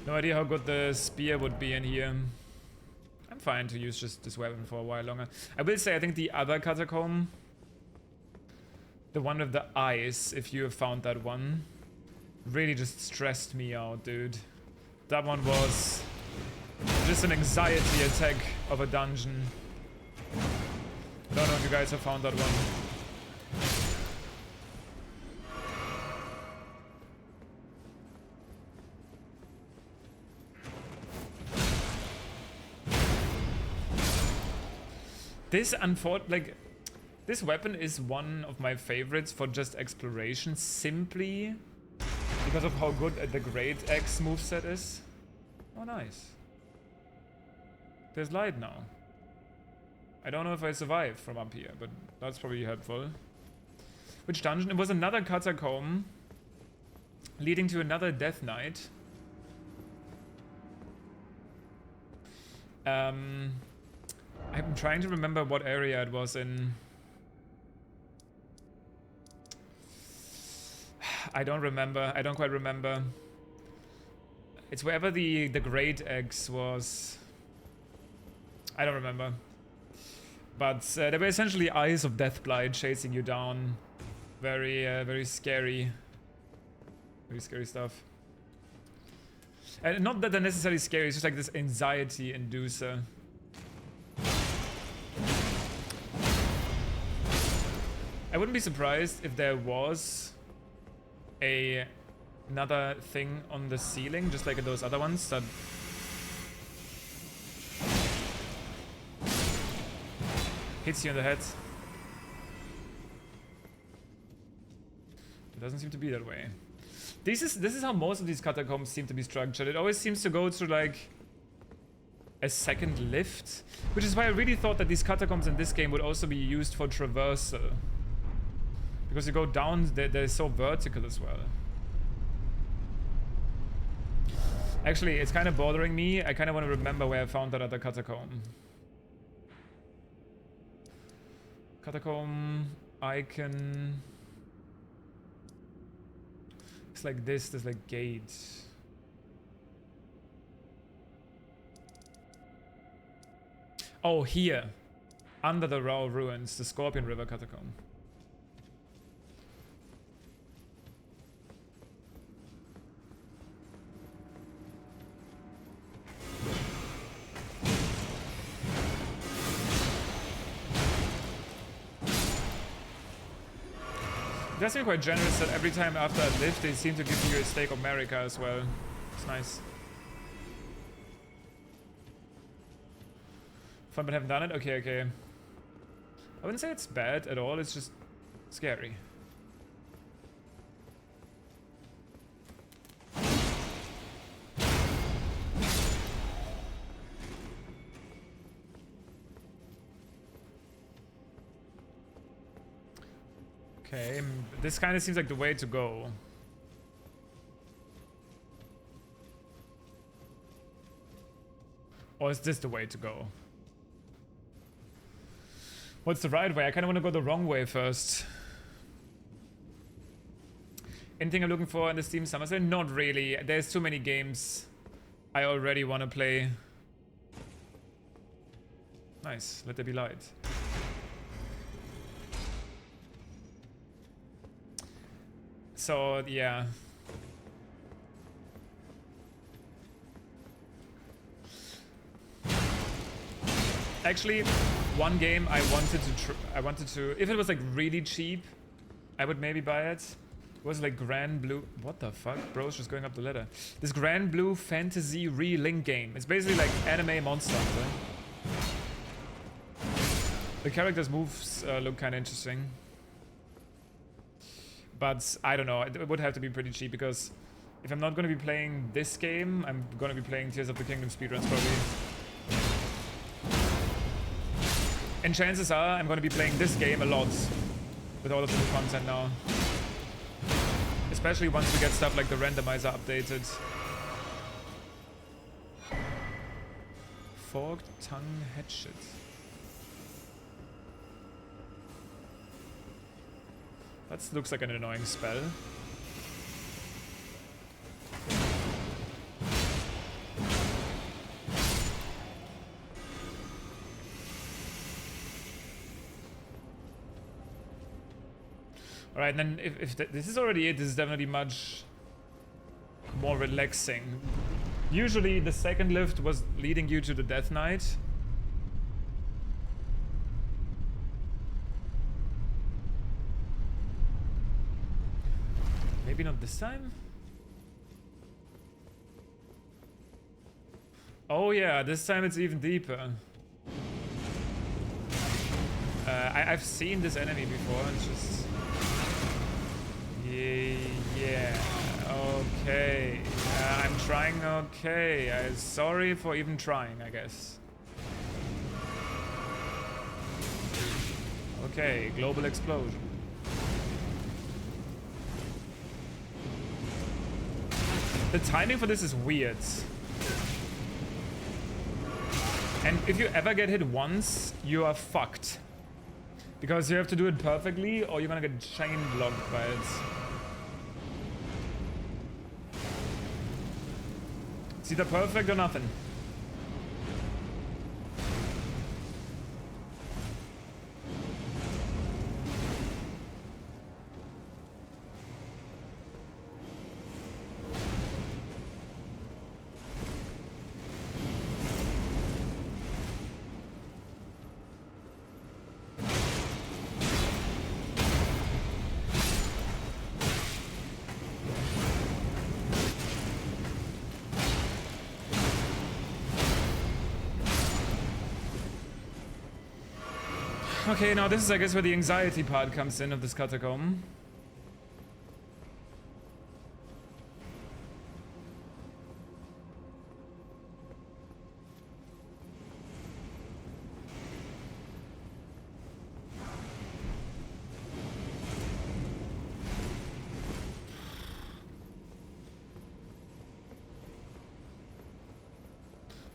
No idea how good the spear would be in here. I'm fine to use just this weapon for a while longer. I will say I think the other catacomb, the one with the eyes, if you have found that one, really just stressed me out, dude. That one was just an anxiety attack of a dungeon. I don't know if you guys have found that one. This weapon is one of my favorites for just exploration, simply because of how good the Great Axe moveset is. Oh, nice. There's light now. I don't know if I survive from up here, but that's probably helpful. Which dungeon? It was another catacomb leading to another Death Knight. I'm trying to remember what area it was in. I don't remember. I don't quite remember. It's wherever the Great Axe was. I don't remember. But there were essentially eyes of Deathblight chasing you down. Very, very scary. Very scary stuff. And not that they're necessarily scary, it's just like this anxiety inducer. I wouldn't be surprised if there was another thing on the ceiling, just like those other ones that hits you in the head. It doesn't seem to be that way. This is how most of these catacombs seem to be structured. It always seems to go through like a second lift, which is why I really thought that these catacombs in this game would also be used for traversal. Because you go down, they're so vertical as well. Actually, it's kind of bothering me. I kind of want to remember where I found that other catacomb. Catacomb icon. It's like this, there's like gates. Oh, here. Under the Rao ruins, the Scorpion River catacomb. It does seem quite generous that every time after a lift they seem to give you a stake of America as well. It's nice. Fun but haven't done it? Okay, okay. I wouldn't say it's bad at all, it's just scary. Okay, this kind of seems like the way to go. Or is this the way to go? What's the right way? I kind of want to go the wrong way first. Anything I'm looking for in the Steam Summer Sale? Not really. There's too many games I already want to play. Nice. Let there be light. So, yeah. Actually, one game I wanted to, if it was like really cheap, I would maybe buy it. It was like Grand Blue, what the fuck? Bro's just going up the ladder. This Grand Blue Fantasy Re-Link game. It's basically like anime Monster Hunter. The characters' moves look kind of interesting. But I don't know, it would have to be pretty cheap because if I'm not going to be playing this game, I'm going to be playing Tears of the Kingdom speedruns probably. And chances are I'm going to be playing this game a lot with all of the new content now. Especially once we get stuff like the randomizer updated. Forked tongue hatchet. That looks like an annoying spell. Alright, then if this is already it, this is definitely much more relaxing. Usually the second lift was leading you to the Death Knight. Maybe not this time? Oh yeah, this time it's even deeper. I've seen this enemy before, it's just... Yeah, okay. I'm trying, okay. Sorry for even trying, I guess. Okay, global explosion. The timing for this is weird. And if you ever get hit once, you are fucked. Because you have to do it perfectly or you're gonna get chain blocked by it. It's either perfect or nothing. Okay, now this is, I guess, where the anxiety part comes in of this catacomb.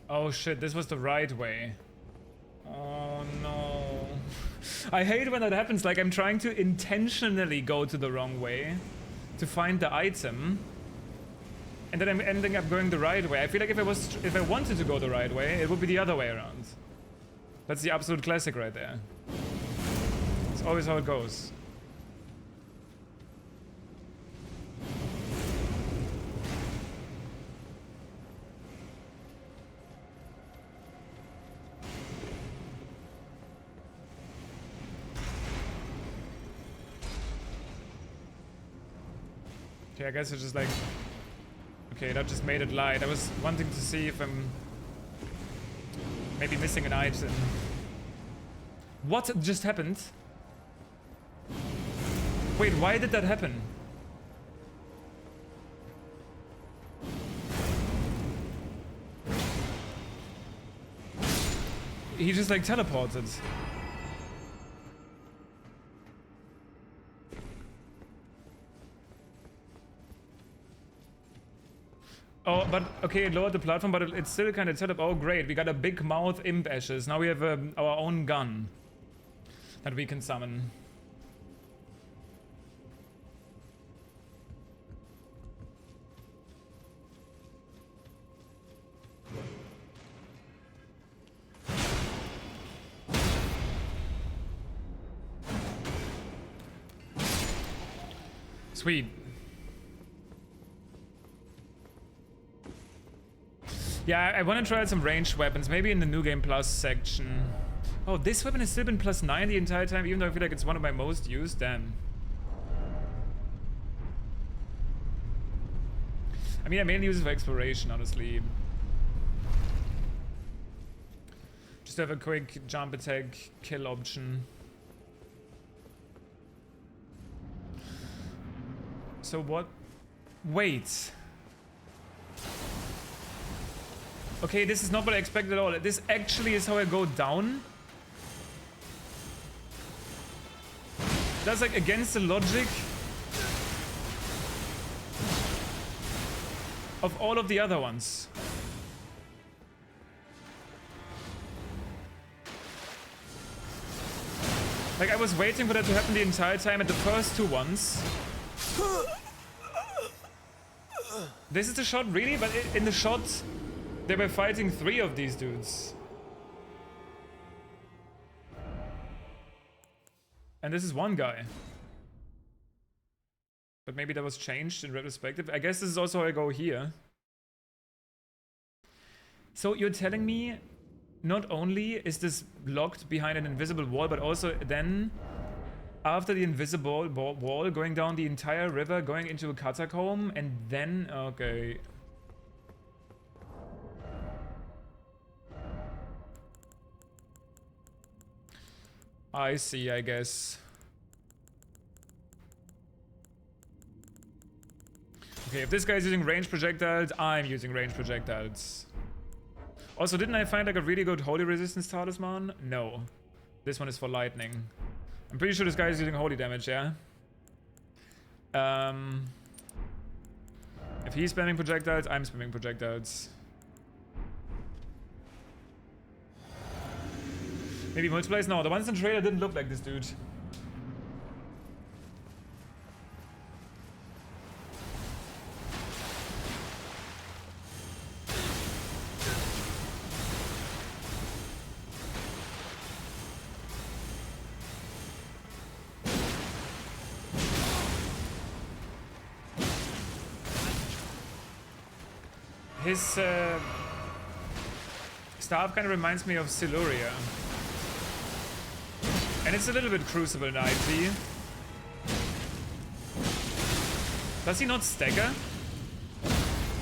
Oh shit, this was the right way. Oh no. I hate when that happens, like I'm trying to intentionally go to the wrong way to find the item and then I'm ending up going the right way. I feel like if I wanted to go the right way, it would be the other way around. That's the absolute classic right there. It's always how it goes. Okay, I guess it's just like... Okay, that just made it light. I was wanting to see if I'm... maybe missing an item. What just happened? Wait, why did that happen? He just like teleported. Oh, but okay, it lowered the platform, but it's still kind of set up. Oh, great, we got a big mouth imp ashes. Now we have our own gun that we can summon. Sweet. Yeah, I want to try out some ranged weapons, maybe in the New Game Plus section. Oh, this weapon has still been plus 9 the entire time, even though I feel like it's one of my most used. Damn. I mean, I mainly use it for exploration, honestly. Just have a quick jump attack kill option. So what? Wait. Okay, this is not what I expected at all. This actually is how I go down. That's like against the logic of all of the other ones. Like, I was waiting for that to happen the entire time at the first two ones. This is the shot, really? But in the shot, they were fighting 3 of these dudes. And this is one guy. But maybe that was changed in retrospective. I guess this is also how I go here. So you're telling me not only is this locked behind an invisible wall, but also then after the invisible wall, going down the entire river, going into a catacomb, and then... Okay. I see, I guess. Okay, if this guy's using range projectiles, I'm using range projectiles. Also, didn't I find like a really good holy resistance talisman? No. This one is for lightning. I'm pretty sure this guy is using holy damage, yeah? If he's spamming projectiles, I'm spamming projectiles. Maybe multiplies? No, the ones in the trailer didn't look like this dude. His staff kind of reminds me of Siluria. And it's a little bit Crucible Knighty. Does he not stagger?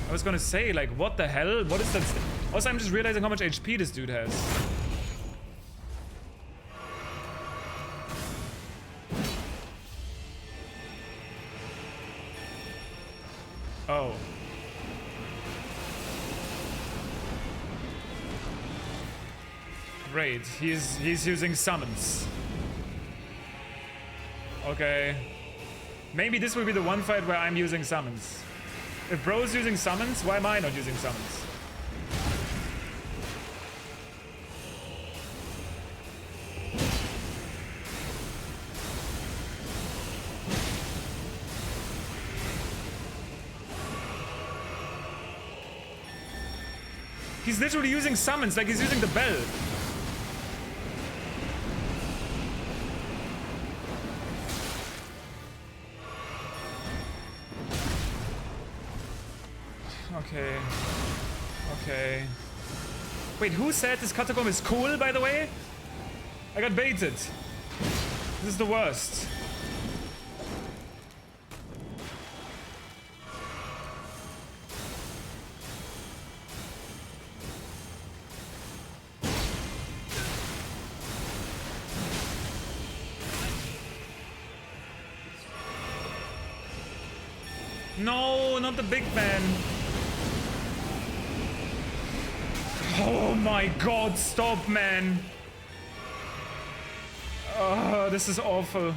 I was gonna say, like, what the hell? What is that? Also, I'm just realizing how much HP this dude has. Oh. Great, he's using summons. Okay. Maybe this will be the one fight where I'm using summons. If bro's using summons, why am I not using summons? He's literally using summons, like he's using the bell. Okay. Okay. Wait, who said this catacomb is cool, by the way? I got baited. This is the worst. No, not the big man. Oh my god, stop, man. Oh, this is awful.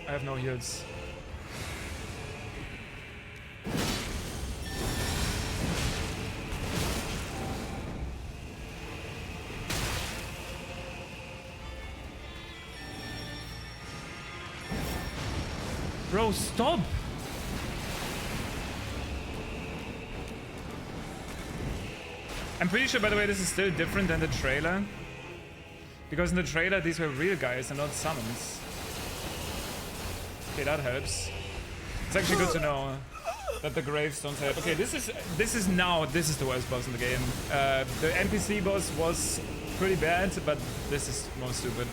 I have no heals. Bro, stop! I'm pretty sure, by the way, this is still different than the trailer. Because in the trailer, these were real guys and not summons. Okay, that helps. It's actually good to know that the gravestones help. Okay, this is the worst boss in the game. The NPC boss was pretty bad, but this is more stupid.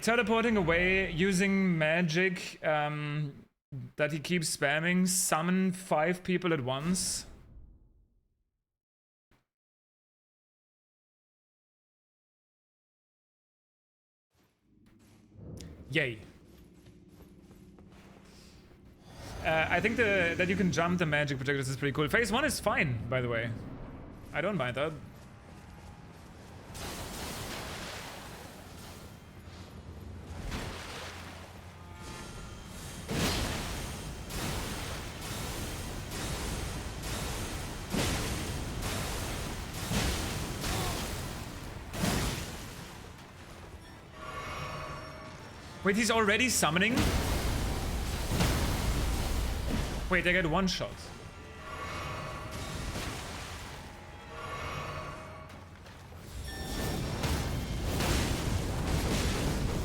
Teleporting away using magic that he keeps spamming. Summon 5 people at once. Yay. I think that you can jump the magic projectors is pretty cool. Phase 1 is fine, by the way. I don't mind that. Wait, he's already summoning? Wait, I get one shot.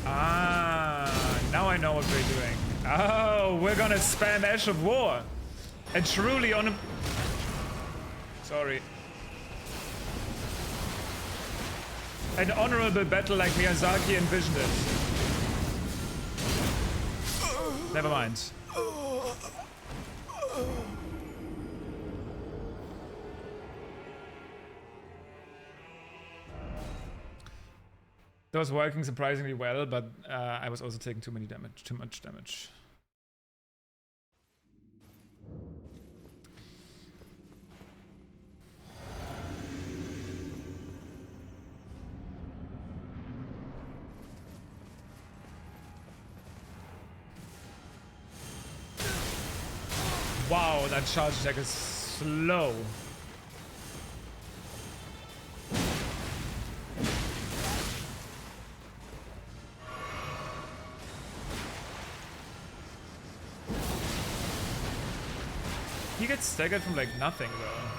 Ah, now I know what we're doing. Oh, we're gonna spam Ash of War. And truly on a... Sorry. An honorable battle like Miyazaki envisioned it. Never mind. That was working surprisingly well, but I was also taking too much damage. Wow, that charge attack is slow. He gets staggered from like nothing though.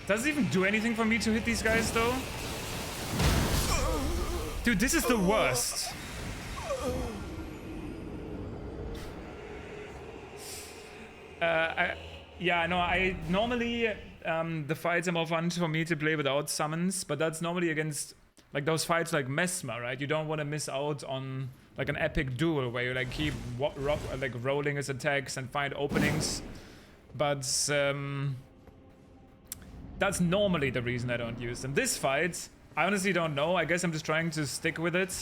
Does it even do anything for me to hit these guys though? Dude, this is the worst. Yeah, no, I normally the fights are more fun for me to play without summons, but that's normally against like those fights like Mesmer, right? You don't want to miss out on like an epic duel where you like keep like rolling his attacks and find openings, but that's normally the reason I don't use them. This fight, I honestly don't know. I guess I'm just trying to stick with it.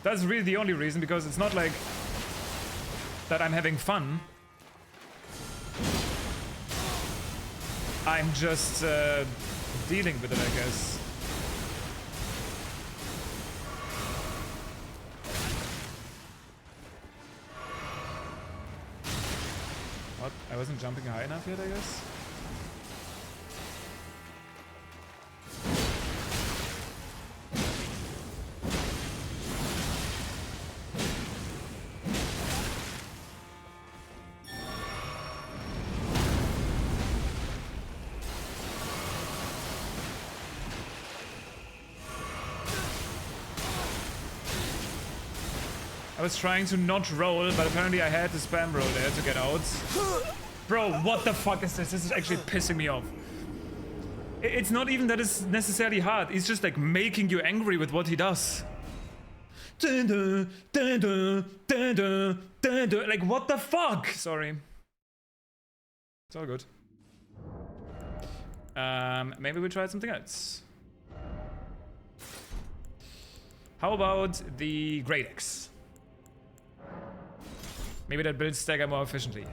That's really the only reason, because it's not like that I'm having fun. I'm just dealing with it, I guess. What? I wasn't jumping high enough yet, I guess? I was trying to not roll, but apparently I had to spam roll there to get out. Bro, what the fuck is this? This is actually pissing me off. It's not even that it's necessarily hard. He's just like making you angry with what he does. Like, what the fuck? Sorry. It's all good. Maybe we try something else. How about the Great Axe? Maybe that builds stagger more efficiently.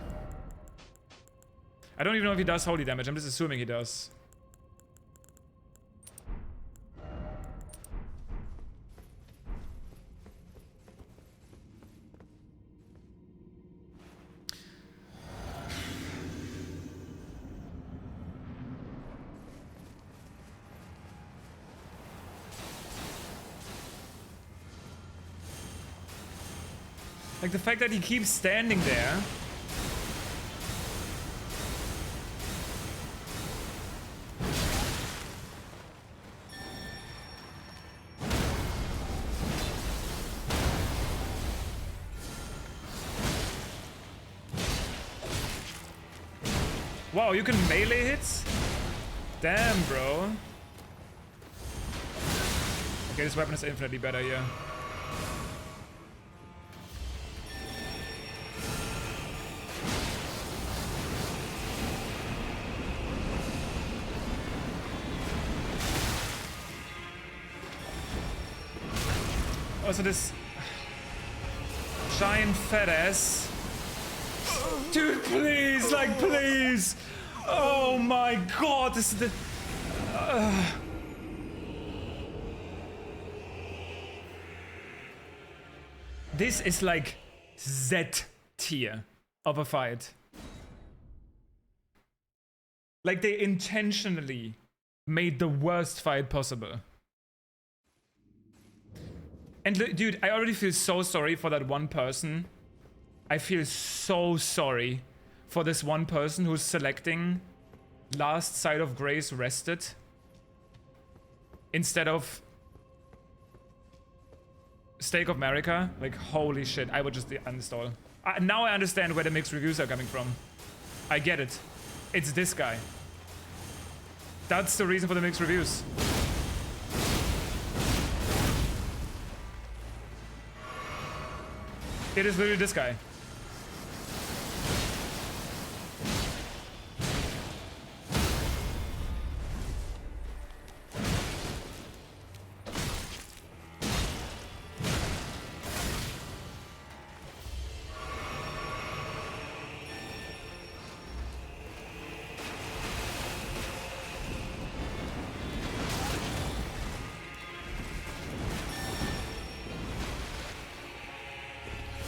I don't even know if he does holy damage. I'm just assuming he does. Like the fact that he keeps standing there. Wow, you can melee hits? Damn, bro. Okay, this weapon is infinitely better here. Also this giant fat ass. Dude, please, like, please. Oh my god, this is the... This is like Z tier of a fight. Like they intentionally made the worst fight possible. And dude, I already feel so sorry for that one person. I feel so sorry for this one person who's selecting Last Sight of Grace Rested instead of Stake of America. Like, holy shit, I would just uninstall. Now I understand where the mixed reviews are coming from. I get it. It's this guy. That's the reason for the mixed reviews. It is literally this guy.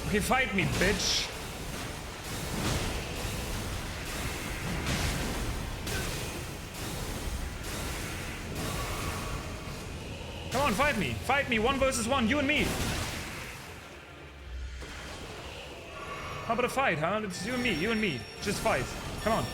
Okay, fight me, bitch. Come on, fight me. Fight me, 1 versus 1, you and me. How about a fight, huh? It's you and me. Just fight. Come on.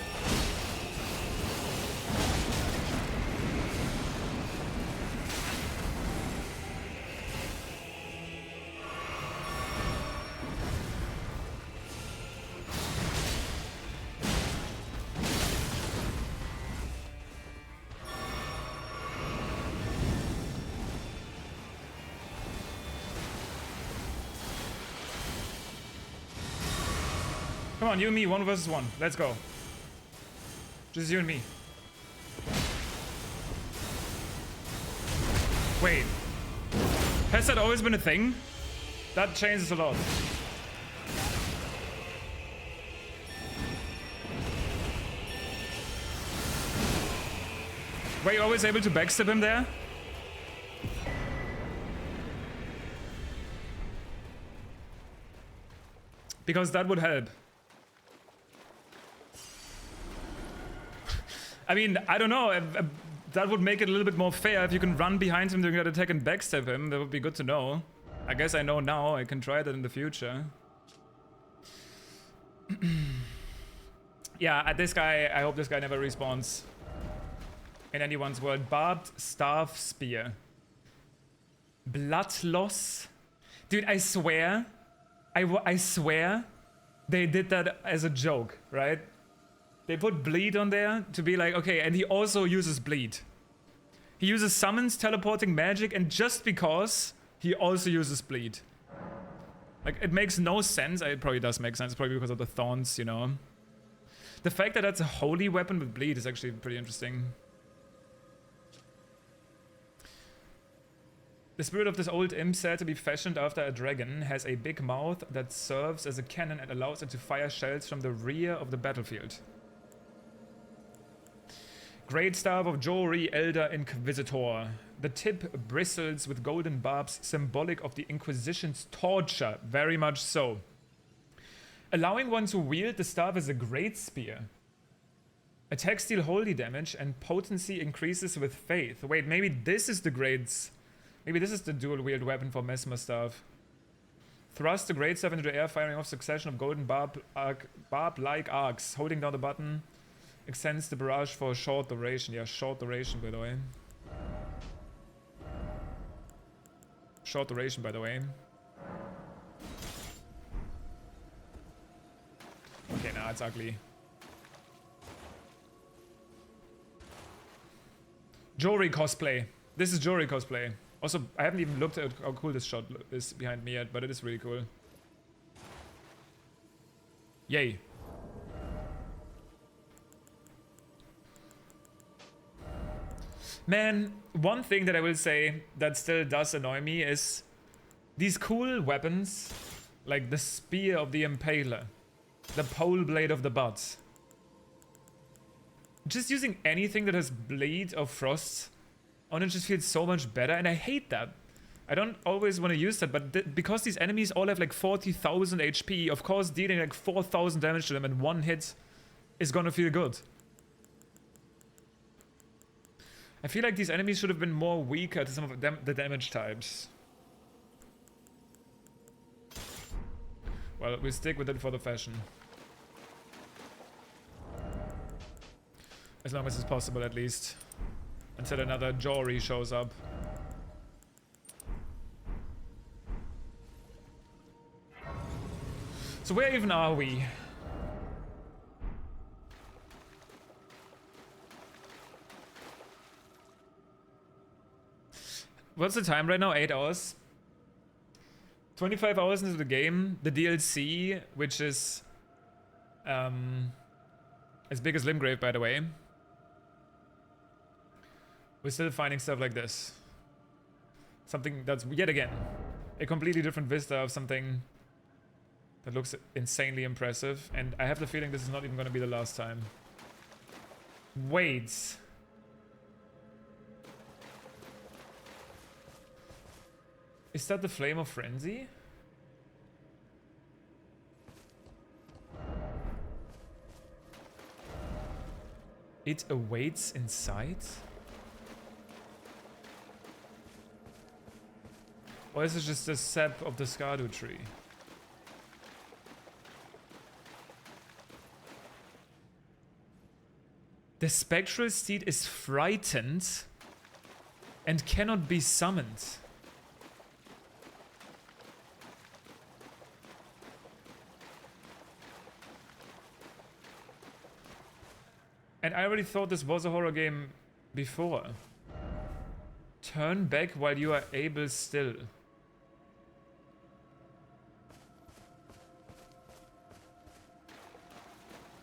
Come on, you and me, 1 versus 1. Let's go. Just you and me. Wait. Has that always been a thing? That changes a lot. Were you always able to backstab him there? Because that would help. I mean, I don't know. That would make it a little bit more fair if you can run behind him during that attack and backstab him. That would be good to know. I guess I know now. I can try that in the future. Yeah, this guy, I hope this guy never respawns in anyone's world. Barbed Staff Spear. Blood loss. Dude, I swear. I swear they did that as a joke, right? They put bleed on there to be like, okay, and he also uses bleed. He uses summons, teleporting magic, and just because he also uses bleed. Like, it makes no sense. It probably does make sense, probably because of the thorns, you know. The fact that that's a holy weapon with bleed is actually pretty interesting. The spirit of this old imp, said to be fashioned after a dragon, has a big mouth that serves as a cannon and allows it to fire shells from the rear of the battlefield. Great Staff of Jori, Elder Inquisitor. The tip bristles with golden barbs, symbolic of the Inquisition's torture, very much so. Allowing one to wield the staff as a great spear. Attacks deal holy damage and potency increases with faith. Wait, maybe this is the grades. Maybe this is the dual wield weapon for Mesmer staff. Thrust the great staff into the air, firing off succession of golden barb-like arcs. Holding down the button extends the barrage for a short duration. Yeah, short duration, by the way. Short duration, by the way. Okay, now it's ugly. Jori cosplay. This is Jori cosplay. Also, I haven't even looked at how cool this shot is behind me yet, but it is really cool. Yay. Man, one thing that I will say that still does annoy me is These cool weapons, like the Spear of the Impaler, the Pole Blade of the Buds. Just using anything that has Bleed or Frost on it just feels so much better, and I hate that. I don't always want to use that, but because these enemies all have like 40,000 HP, of course dealing like 4,000 damage to them in one hit is gonna feel good. I feel like these enemies should have been more weaker to some of the damage types. Well, we'll stick with it for the fashion. As long as it's possible, at least. Until another Jory shows up. So where even are we? What's the time right now? 8 hours? 25 hours into the game. The DLC, which is as big as Limgrave, by the way. We're still finding stuff like this. Something that's, yet again, a completely different vista of something that looks insanely impressive. And I have the feeling this is not even going to be the last time. Wait. Is that the Flame of Frenzy? It awaits inside? Or is it just the sap of the Skardu tree? The spectral steed is frightened and cannot be summoned. And I already thought this was a horror game before. Turn back while you are able still.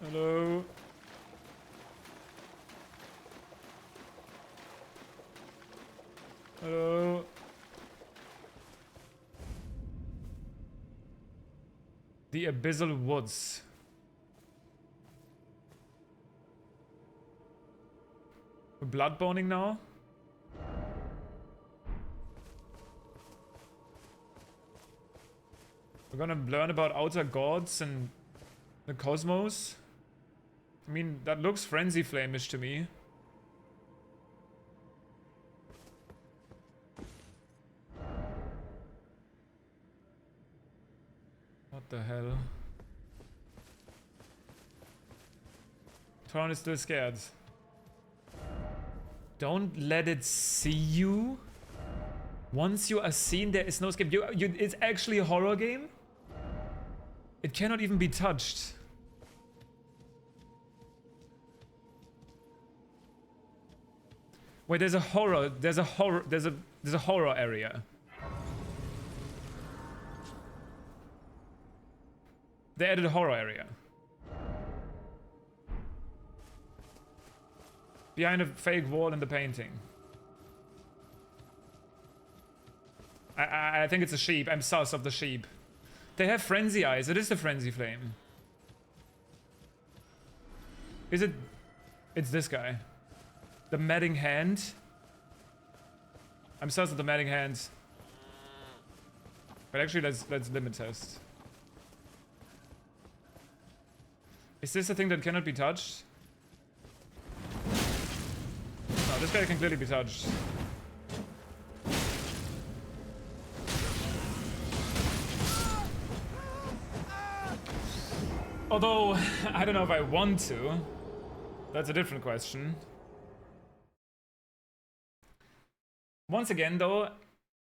Hello? Hello? The Abyssal Woods. We're bloodboning now? We're gonna learn about outer gods and the cosmos? I mean, that looks Frenzy Flame-ish to me. What the hell? Toron is still scared. Don't let it see you. Once you are seen, there is no escape. It's actually a horror game? It cannot even be touched. Wait, there's a horror area. They added a horror area. Behind a fake wall in the painting. I think it's a sheep. I'm sus of the sheep. They have frenzy eyes. It is the frenzy flame. Is it? It's this guy. The matting hand. I'm sus of the matting hands. But actually, let's limit test. Is this a thing that cannot be touched? No, this guy can clearly be touched. Although, I don't know if I want to. That's a different question. Once again, though,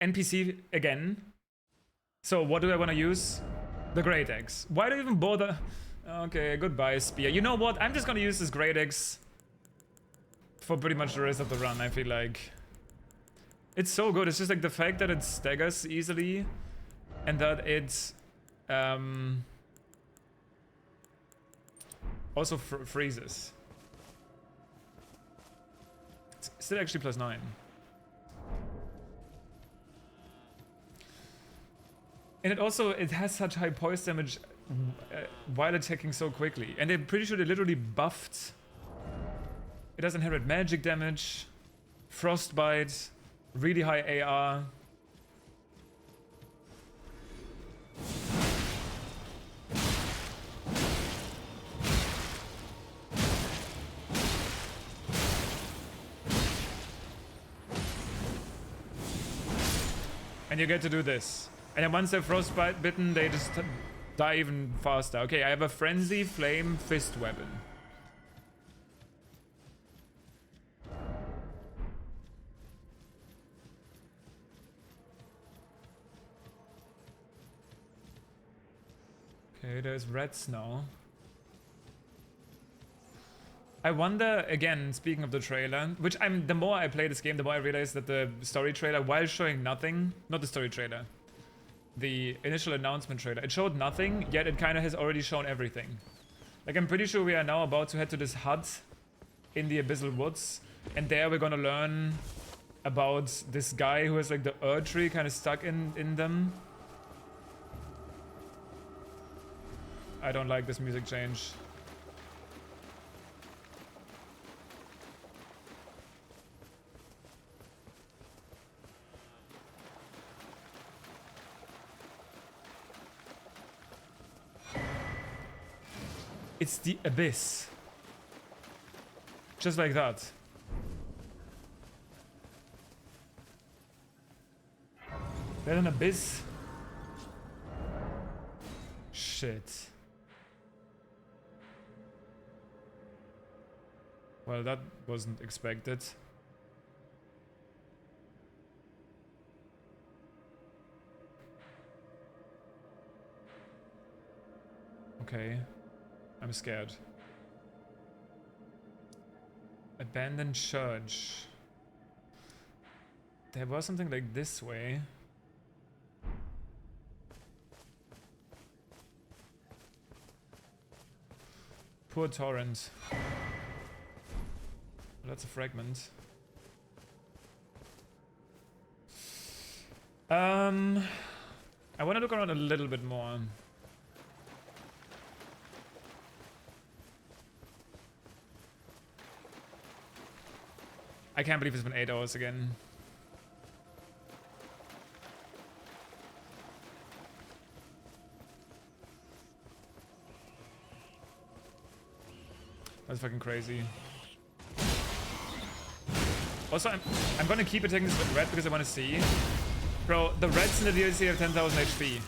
NPC again. So what do I want to use? The Great Axe. Why do I even bother? Okay, goodbye, Spear. You know what? I'm just gonna use this Great Axe for pretty much the rest of the run, I feel like. It's so good. It's just like the fact that it staggers easily and that it also freezes. It's still actually +9. And it has such high poise damage while attacking so quickly. And I'm pretty sure they literally buffed. It does inherit magic damage, frostbite, really high AR. And you get to do this. And then once they're frostbite bitten, they just die even faster. Okay, I have a Frenzy Flame Fist Weapon. Okay, there's rats now. I wonder, again, speaking of the trailer, which the more I play this game, the more I realize that the story trailer, while showing nothing, not the story trailer, the initial announcement trailer, it showed nothing, yet it kind of has already shown everything. Like, I'm pretty sure we are now about to head to this hut in the Abyssal Woods, and there we're gonna learn about this guy who has like the Erdtree kind of stuck in them. I don't like this music change. It's the Abyss. Just like that. There's an abyss. Shit. Well, that wasn't expected. Okay. I'm scared. Abandoned church. There was something like this way. Poor torrent. That's a fragment. I want to look around a little bit more. I can't believe it's been 8 hours again. That's fucking crazy. Also, I'm gonna keep attacking this red because I want to see. Bro, the reds in the DLC have 10,000 HP.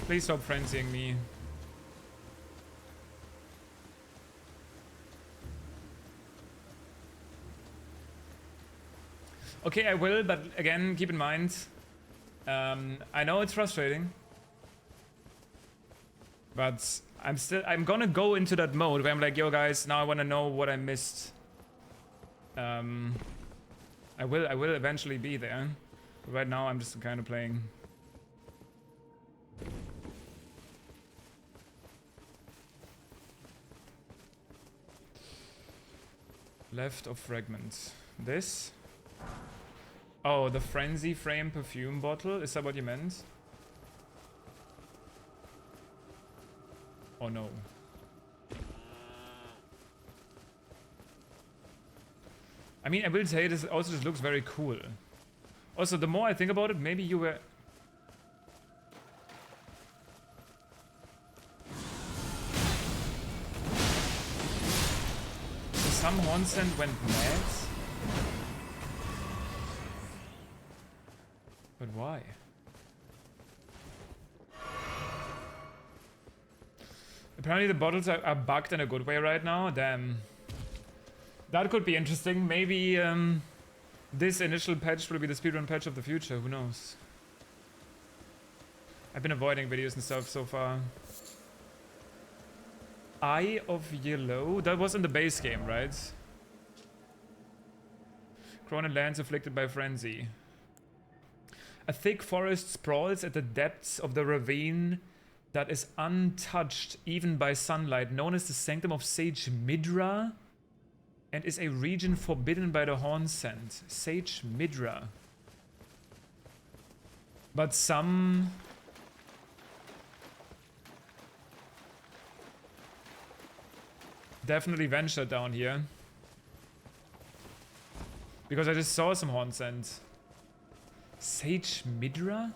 Please stop frenzying me. Okay, I will, but again, keep in mind, I know it's frustrating, but I'm gonna go into that mode where I'm like, yo guys, now I wanna know what I missed. I will eventually be there. But right now I'm just kind of playing. Left of fragments. This? Oh, the Frenzy Frame perfume bottle? Is that what you meant? Oh no. I mean, I will say this also just looks very cool. Also, the more I think about it, maybe you were... Some Hornsend went mad? But why? Apparently the bottles are bugged in a good way right now. Damn. That could be interesting. Maybe this initial patch will be the speedrun patch of the future. Who knows? I've been avoiding videos and stuff so far. Eye of Yellow? That was in the base game, right? Cronin lands afflicted by frenzy. A thick forest sprawls at the depths of the ravine that is untouched even by sunlight, known as the Sanctum of Sage Midra, and is a region forbidden by the Horn Scent. Sage Midra. But some... definitely ventured down here. Because I just saw some Horn Scent. Sage Midra?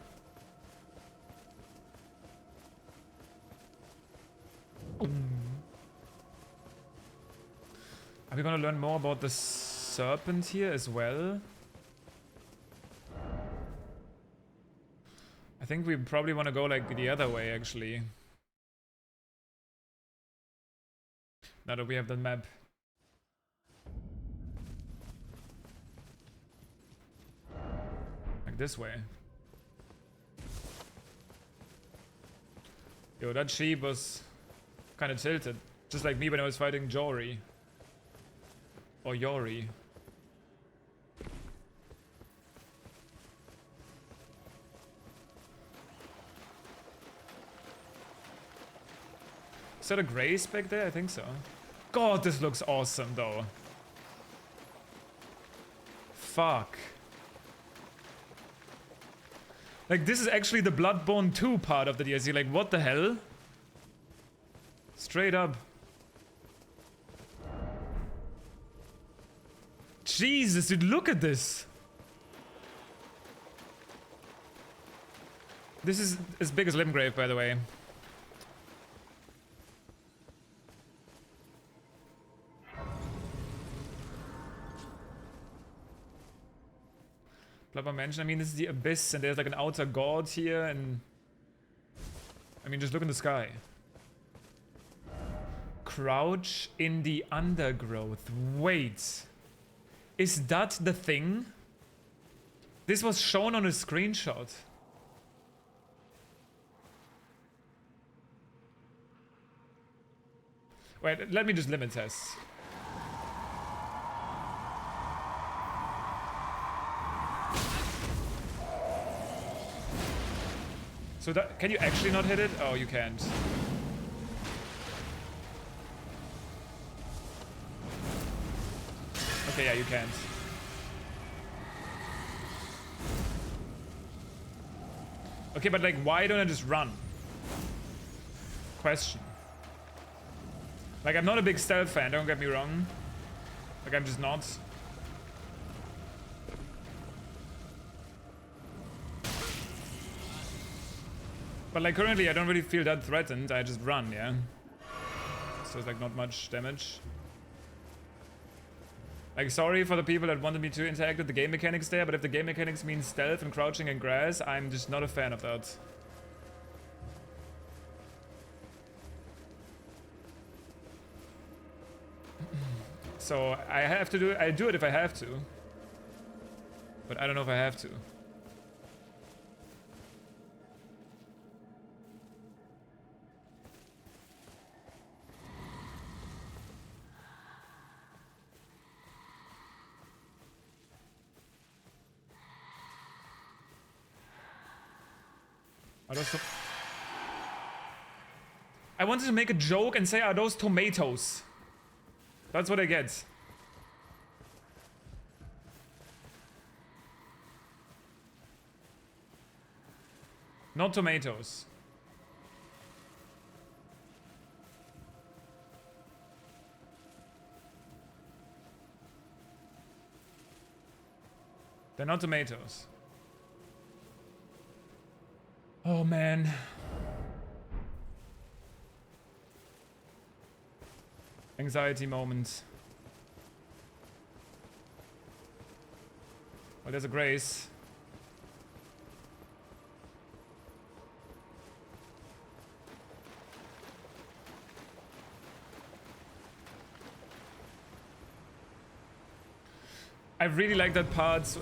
Are we gonna learn more about the serpent here as well? I think we probably want to go like the other way actually. Now that we have the map. Like this way. Yo, that sheep was kind of tilted. Just like me when I was fighting Jory. Or Yori. Is that a grace back there? I think so. God, this looks awesome though. Fuck. Like, this is actually the Bloodborne 2 part of the DLC. Like, what the hell? Straight up. Jesus, dude, look at this. This is as big as Limgrave, by the way. Bloodborne Mansion, I mean, this is the Abyss, and there's like an outer god here, and... I mean, just look in the sky. Crouch in the undergrowth. Wait. Is that the thing? This was shown on a screenshot. Wait, let me just limit test. So that, can you actually not hit it? Oh, you can't. Okay, yeah, you can't. Okay, but like, why don't I just run? Question. Like, I'm not a big stealth fan, don't get me wrong. Like, I'm just not. But like, currently I don't really feel that threatened, I just run, yeah? So it's like not much damage. Like, sorry for the people that wanted me to interact with the game mechanics there, but if the game mechanics means stealth and crouching in grass, I'm just not a fan of that. So I have to do it. I do it if I have to. But I don't know if I have to. Are those I wanted to make a joke and say, are those tomatoes? That's what I get. Not tomatoes. They're not tomatoes. Oh man. Anxiety moment. Well, there's a grace. I really like that part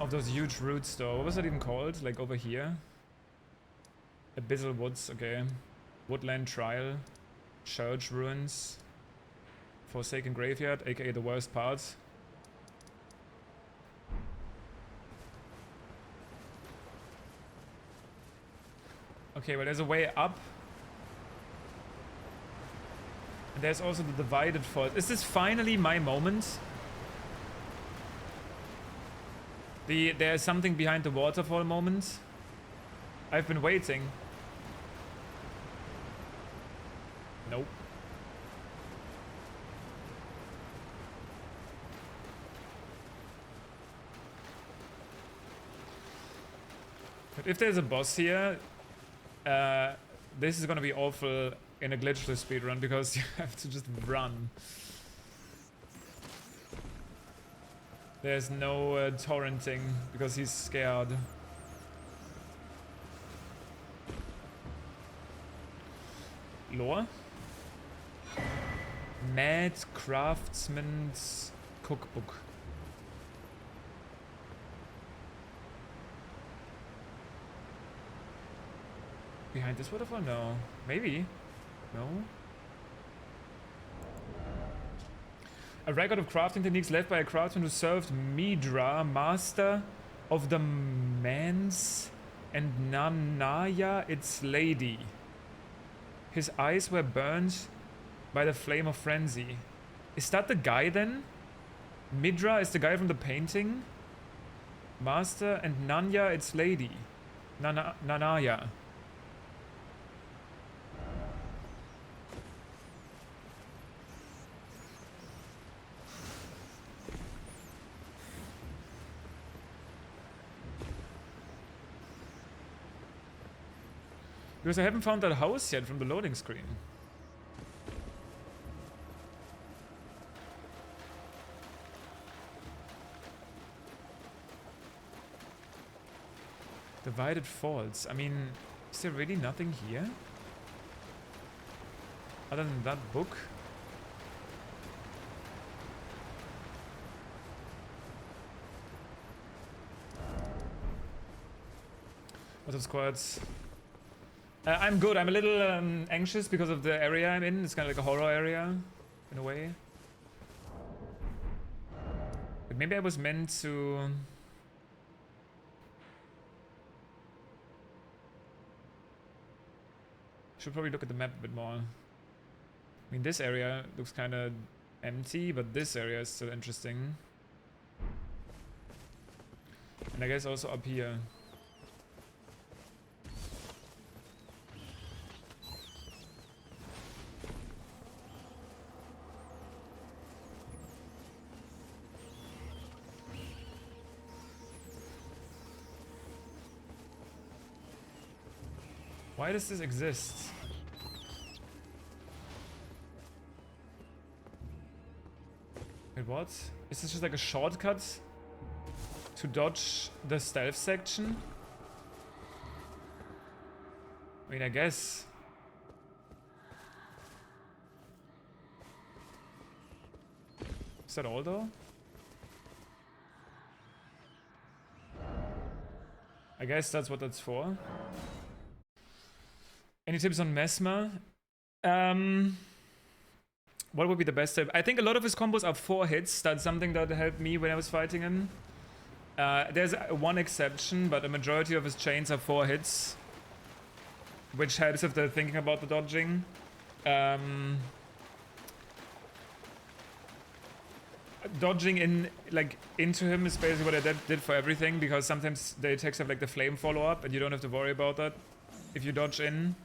of those huge roots though. What was that even called? Like over here? Abyssal Woods, okay. Woodland Trial. Church Ruins. Forsaken Graveyard, aka the worst part. Okay, well, there's a way up. And there's also the divided fault. Is this finally my moment? There's something behind the waterfall moment. I've been waiting. Nope. But if there's a boss here, this is gonna be awful in a glitchless speedrun because you have to just run. There's no torrenting because he's scared. Lore? Mad Craftsman's Cookbook. Behind this waterfall? No. Maybe. No. A record of crafting techniques left by a craftsman who served Midra, master of the Mans and Nanaya, its lady. His eyes were burned by the flame of frenzy. Is that the guy then? Midra is the guy from the painting? Master and Nanya, its lady. Nanaya. Because I haven't found that house yet from the loading screen. Divided Falls. I mean, is there really nothing here? Other than that book? What's up, squads? I'm good. I'm a little anxious because of the area I'm in. It's kind of like a horror area, in a way. But maybe I was meant to... Should probably look at the map a bit more. I mean, this area looks kind of empty, but this area is still interesting. And I guess also up here. Why does this exist? Wait, what? Is this just like a shortcut to dodge the stealth section? I mean, I guess. Is that all though? I guess that's what that's for. Any tips on Mesmer? What would be the best tip? I think a lot of his combos are 4 hits. That's something that helped me when I was fighting him. There's one exception, but a majority of his chains are 4 hits. Which helps if they're thinking about the dodging. Dodging into him is basically what I did for everything, because sometimes the attacks have like the flame follow-up and you don't have to worry about that if you dodge in.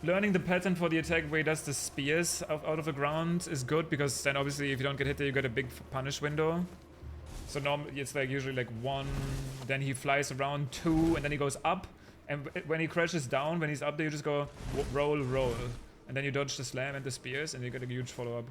Learning the pattern for the attack where he does the spears out of the ground is good, because then obviously if you don't get hit there you get a big punish window. So normally it's like usually like 1, then he flies around 2, and then he goes up, and when he crashes down, when he's up there you just go roll, roll, and then you dodge the slam and the spears and you get a huge follow-up.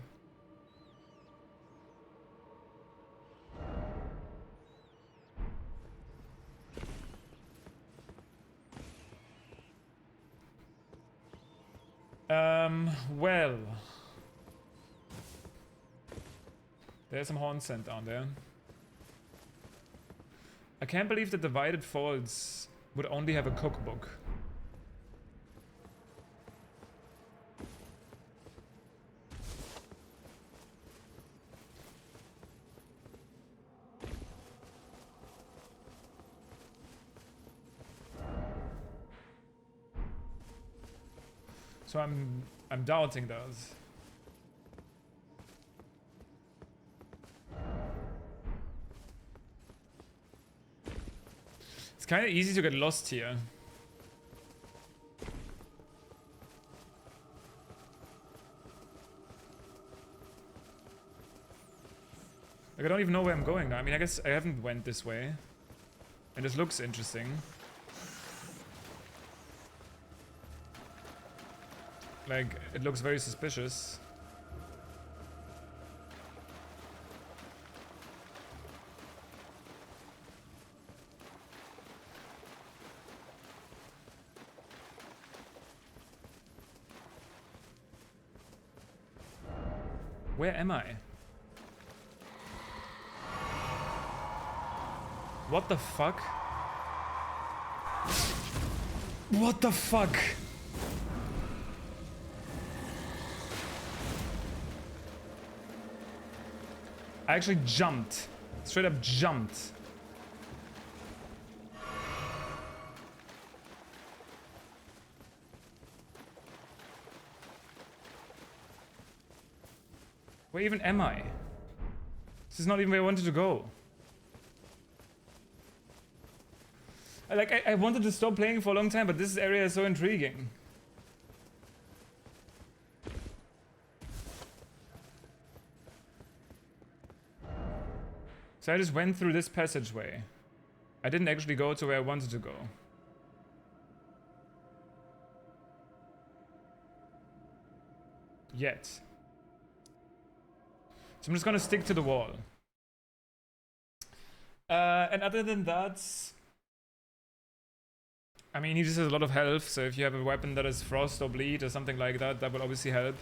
Well, there's some horn scent down there. I can't believe that Divided Falls would only have a cookbook. So I'm doubting those. It's kind of easy to get lost here. Like, I don't even know where I'm going now. I mean, I guess I haven't went this way. And this looks interesting. Like, it looks very suspicious. Where am I? What the fuck? What the fuck? I actually jumped. Straight up jumped. Where even am I? This is not even where I wanted to go. I wanted to stop playing for a long time, but this area is so intriguing. So I just went through this passageway. I didn't actually go to where I wanted to go. Yet. So I'm just gonna stick to the wall. And other than that, I mean, he just has a lot of health, so if you have a weapon that is frost or bleed or something like that, that will obviously help.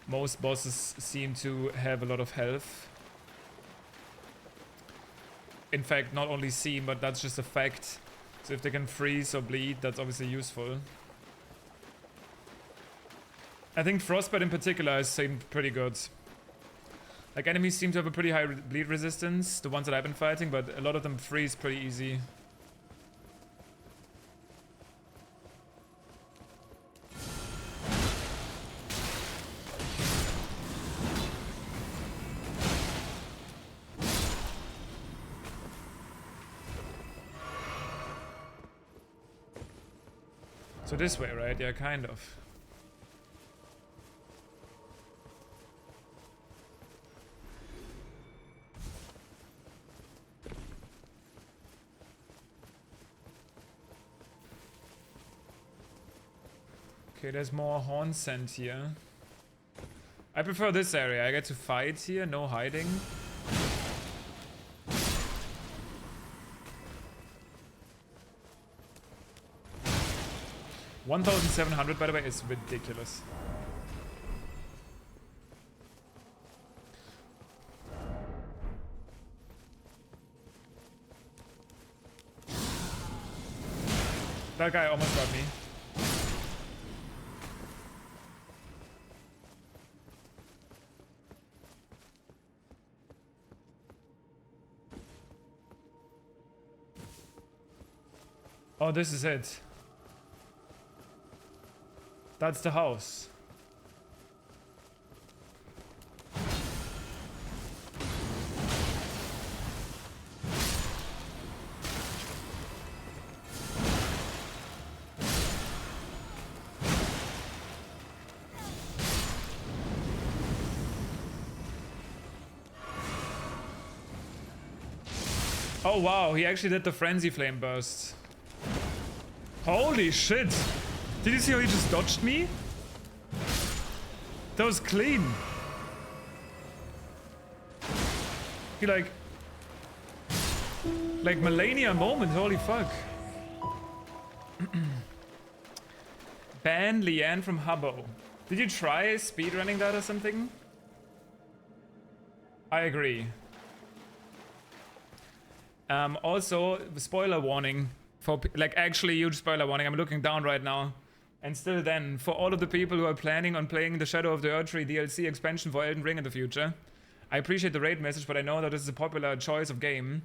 Most bosses seem to have a lot of health. In fact, not only seem, but that's just a fact. So if they can freeze or bleed, that's obviously useful. I think Frostbite in particular has seemed pretty good. Like, enemies seem to have a pretty high bleed resistance, the ones that I've been fighting, but a lot of them freeze pretty easy. So this way, right? Yeah, kind of. Okay, there's more horn scent here. I prefer this area. I get to fight here, no hiding. $1,700, by the way, is ridiculous. That guy almost got me. Oh, this is it. That's the house. Oh wow, he actually did the frenzy flame burst. Holy shit! Did you see how he just dodged me? That was clean. He like Melania moment, holy fuck. Ban Leanne from Habbo. Did you try speedrunning that or something? I agree. Also, spoiler warning. For like actually huge spoiler warning. I'm looking down right now. And still then, for all of the people who are planning on playing the Shadow of the Erdtree DLC expansion for Elden Ring in the future, I appreciate the raid message, but I know that this is a popular choice of game.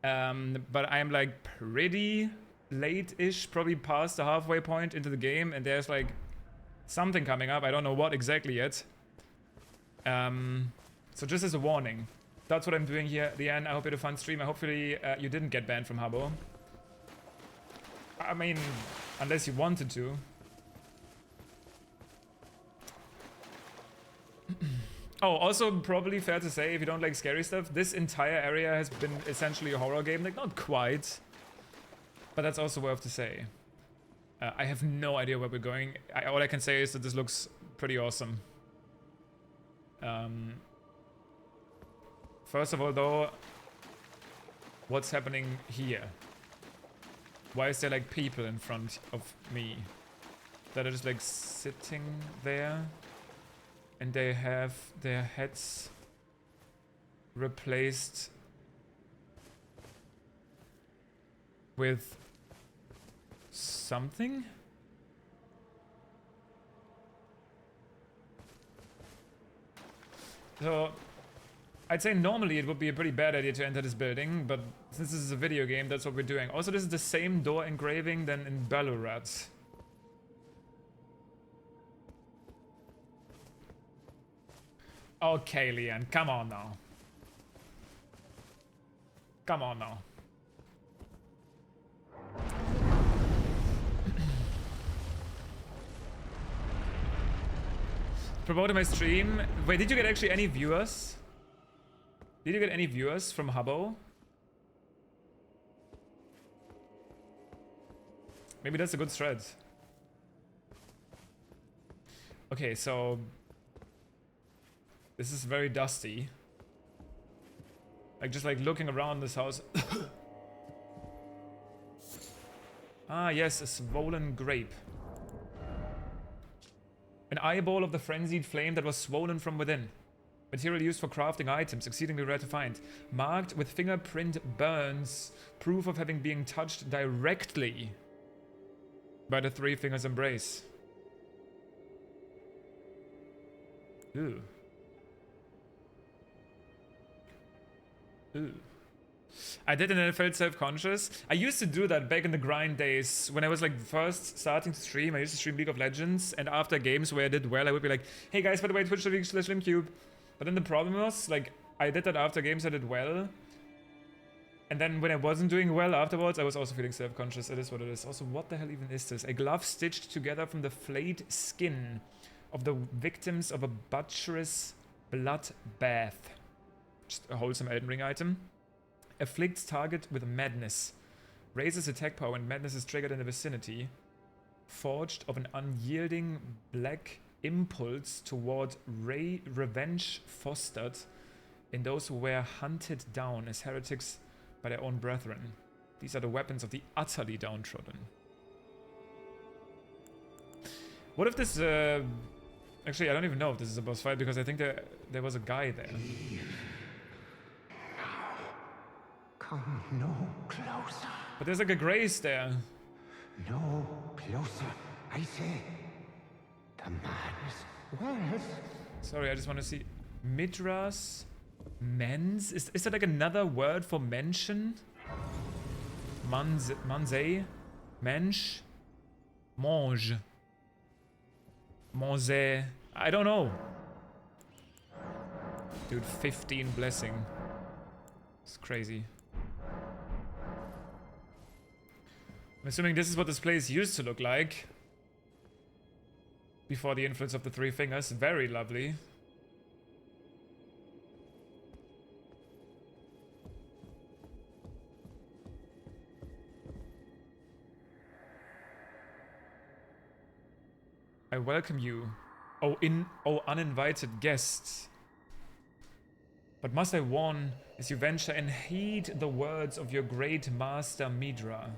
But I'm like pretty late-ish, probably past the halfway point into the game, and there's like something coming up. I don't know what exactly yet. So just as a warning, that's what I'm doing here at the end. I hope you had a fun stream. Hopefully you didn't get banned from Habbo. I mean, unless you wanted to. Oh, also probably fair to say, if you don't like scary stuff, this entire area has been essentially a horror game. Like, not quite, but that's also worth to say. I have no idea where we're going. All I can say is that this looks pretty awesome. First of all, though, what's happening here? Why is there like people in front of me that are just like sitting there? And they have their heads replaced with something? So, I'd say normally it would be a pretty bad idea to enter this building, but since this is a video game, that's what we're doing. Also, this is the same door engraving than in Ballarat. Okay, Leanne, come on now. Come on now. Promoting my stream. Wait, did you get actually any viewers? Did you get any viewers from Habbo? Maybe that's a good thread. Okay, so this is very dusty. Like, just like looking around this house. Ah, yes, a swollen grape. An eyeball of the frenzied flame that was swollen from within. Material used for crafting items, exceedingly rare to find. Marked with fingerprint burns, proof of having been touched directly by the Three Fingers Embrace. Ooh. Ooh. I did and then I felt self-conscious. I used to do that back in the grind days when I was like first starting to stream. I used to stream League of Legends, and after games where I did well, I would be like, hey guys, by the way, twitch.tv/Limcube. But then the problem was, like, I did that after games I did well. And then when I wasn't doing well afterwards, I was also feeling self-conscious. It is what it is. Also, what the hell even is this? A glove stitched together from the flayed skin of the victims of a butcherous blood bath. Just a wholesome Elden Ring item. Afflicts target with madness. Raises attack power when madness is triggered in the vicinity. Forged of an unyielding black impulse toward revenge fostered in those who were hunted down as heretics by their own brethren. These are the weapons of the utterly downtrodden. What if this... Actually, I don't even know if this is a boss fight, because I think there was a guy there. Come no closer. But there's like a grace there. No closer, I say. The madness wells. Sorry, I just want to see. Midras mens? Is that like another word for mention? Manze? Mensch? Mange? Monze? I don't know. Dude, 15 blessing. It's crazy. I'm assuming this is what this place used to look like. Before the influence of the Three Fingers. Very lovely. I welcome you, oh uninvited guests. But must I warn, as you venture and heed the words of your great master Midra.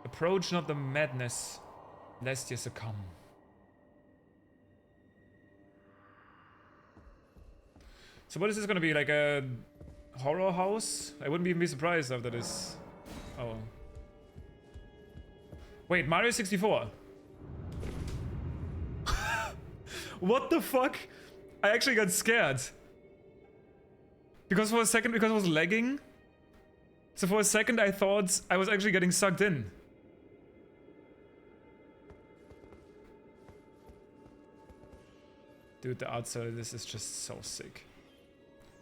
Approach not the madness, lest you succumb. So what is this gonna be, like a horror house? I wouldn't even be surprised after this. Oh. Wait, Mario 64. What the fuck? I actually got scared. Because for a second, because it was lagging. So for a second I thought I was actually getting sucked in. Dude, the art style of this is just so sick.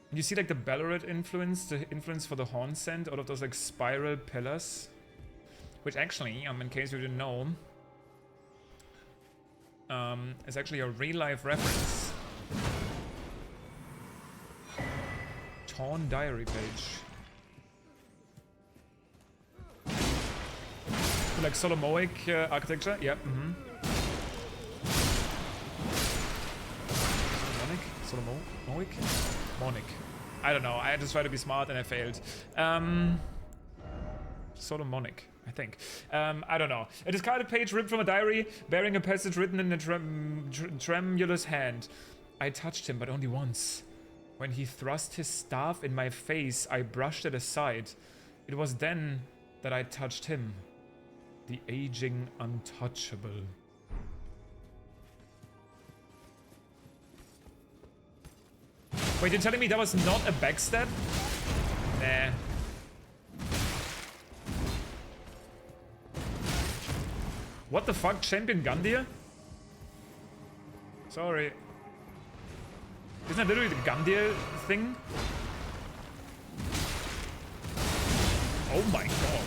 And you see like the Ballarat influence, the influence for the horn scent, all of those like spiral pillars. Which actually, in case you didn't know, is actually a real-life reference. Torn diary page. Like Solomoic architecture, yep. Solomoic? Monic. I don't know. I just tried to be smart and I failed. Solomonic, I think. I don't know. A discarded page ripped from a diary, bearing a passage written in a tremulous hand. I touched him, but only once. When he thrust his staff in my face, I brushed it aside. It was then that I touched him. The aging untouchable. Wait, you're telling me that was not a backstab? Nah. What the fuck? Champion Gandir? Sorry. Isn't that literally the Gandir thing? Oh my god.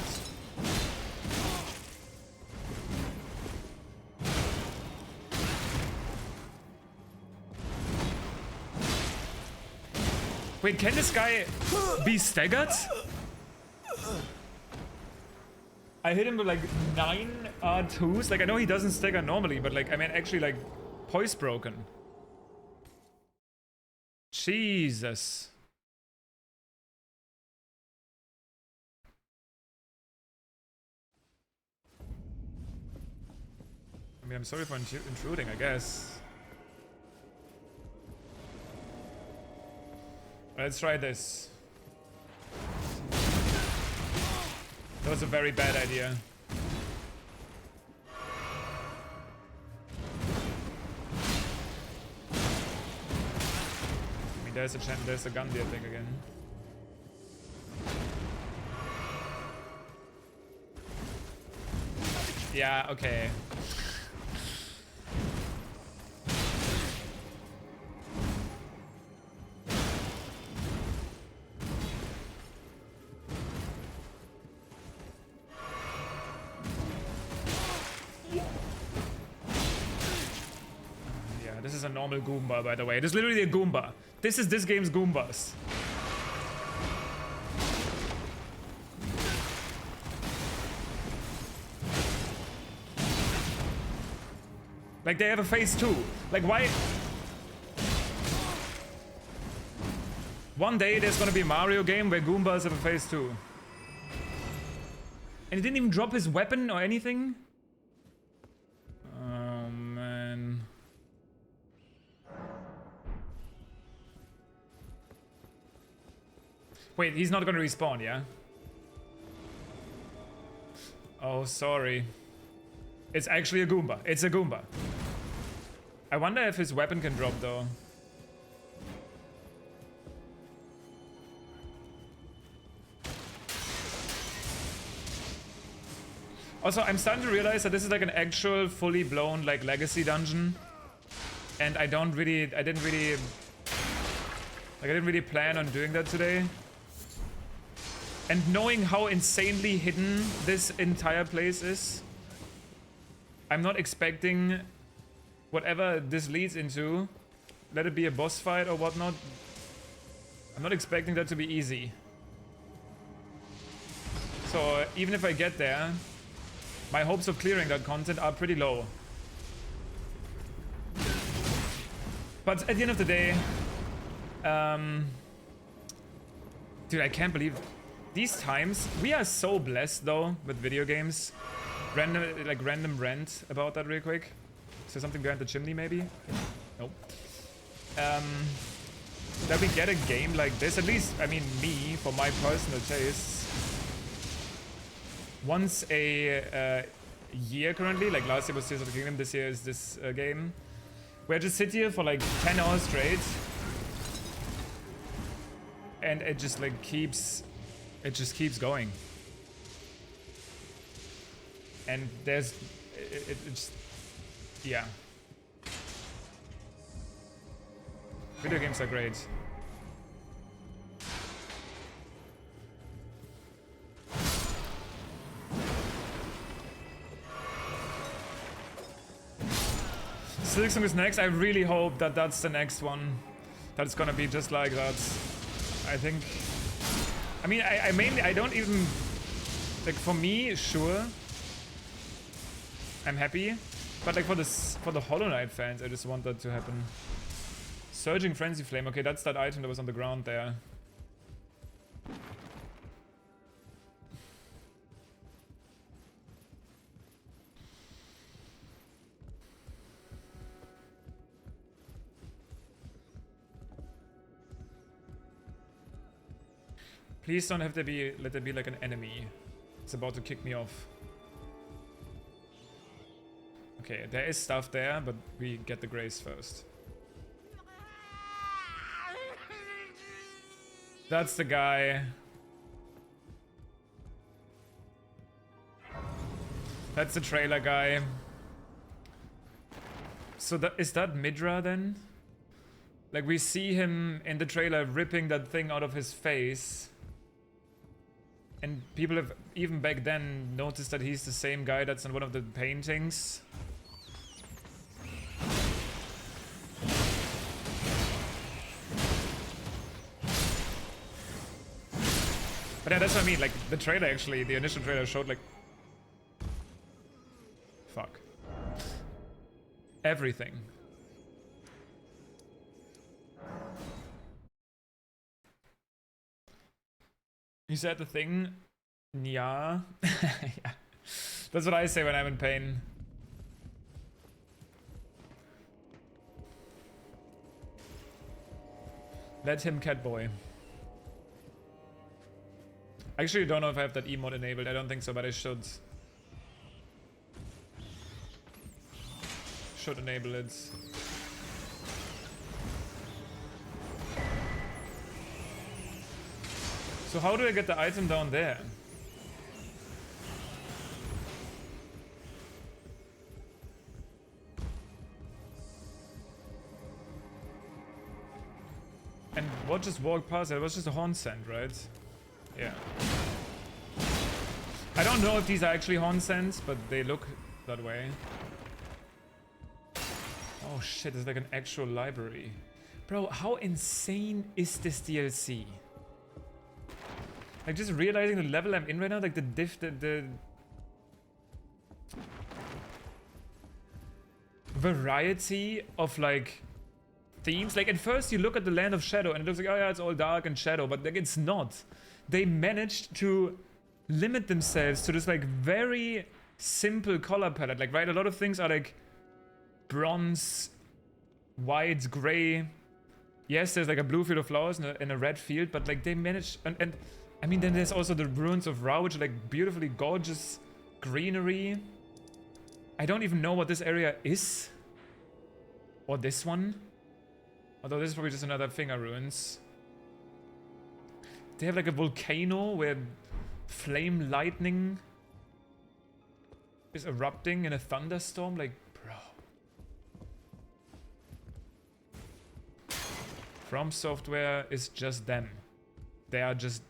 Wait, can this guy be staggered? I hit him with like 9 R2s. Like, I know he doesn't stagger normally, but like, I mean, actually, like, poise broken. Jesus. I mean, I'm sorry for intruding, I guess. Let's try this. That was a very bad idea. I mean, there's a Gandir thing again. Yeah, okay. This is a normal Goomba, by the way. It is literally a Goomba. This is this game's Goombas. Like, they have a phase 2. Like, why? One day there's gonna be a Mario game where Goombas have a phase 2. And he didn't even drop his weapon or anything? Oh, man. Wait, he's not gonna respawn, yeah? Oh, sorry. It's actually a Goomba. It's a Goomba. I wonder if his weapon can drop, though. Also, I'm starting to realize that this is like an actual fully blown like legacy dungeon. And I didn't really plan on doing that today. And knowing how insanely hidden this entire place is, I'm not expecting whatever this leads into, let it be a boss fight or whatnot, I'm not expecting that to be easy. So even if I get there, my hopes of clearing that content are pretty low. But at the end of the day, dude, I can't believe these times. We are so blessed though with video games. Random rant about that real quick. Is there something behind the chimney maybe? Nope. That we get a game like this, at least, I mean, me, for my personal taste, once a year currently. Like last year was Tears of the Kingdom, this year is this game, where I just sit here for like 10 hours straight, and it just like keeps going. And there's, it's, yeah. Video games are great. Silksong is next. I really hope that that's the next one. That it's gonna be just like that. I think... I mean, I mainly... I don't even... Like, for me, sure. I'm happy. But like for the Hollow Knight fans, I just want that to happen. Surging Frenzy Flame. Okay, that's that item that was on the ground there. Please don't have to be, let there be like an enemy. It's about to kick me off. Okay, there is stuff there, but we get the grace first. That's the guy. That's the trailer guy. So is that Midra then? Like we see him in the trailer ripping that thing out of his face. And people have even back then noticed that he's the same guy that's in one of the paintings. But yeah, that's what I mean, like, the trailer actually, the initial trailer showed, like... Fuck. Everything. You said the thing? Yeah. Yeah. That's what I say when I'm in pain. Let him, Catboy. I actually don't know if I have that emote enabled. I don't think so, but I should. Should enable it. So how do I get the item down there? And what just walked past? It was just a horn scent, right? Yeah. I don't know if these are actually horn scents, but they look that way. Oh shit, it's like an actual library. Bro, how insane is this DLC? Like just realizing the level I'm in right now, like the variety of like themes. Like at first you look at the Land of Shadow and it looks like, oh yeah, it's all dark and shadow, but like it's not. They managed to limit themselves to this like very simple color palette. Like, right, a lot of things are like bronze, white, gray. Yes, there's like a blue field of flowers and a red field, but like they managed, and I mean, then there's also the ruins of Ra, which are like beautifully gorgeous greenery. I don't even know what this area is. Or this one. Although this is probably just another Finger Ruins. They have like a volcano where flame lightning is erupting in a thunderstorm. Like, bro. From Software is just them. They're just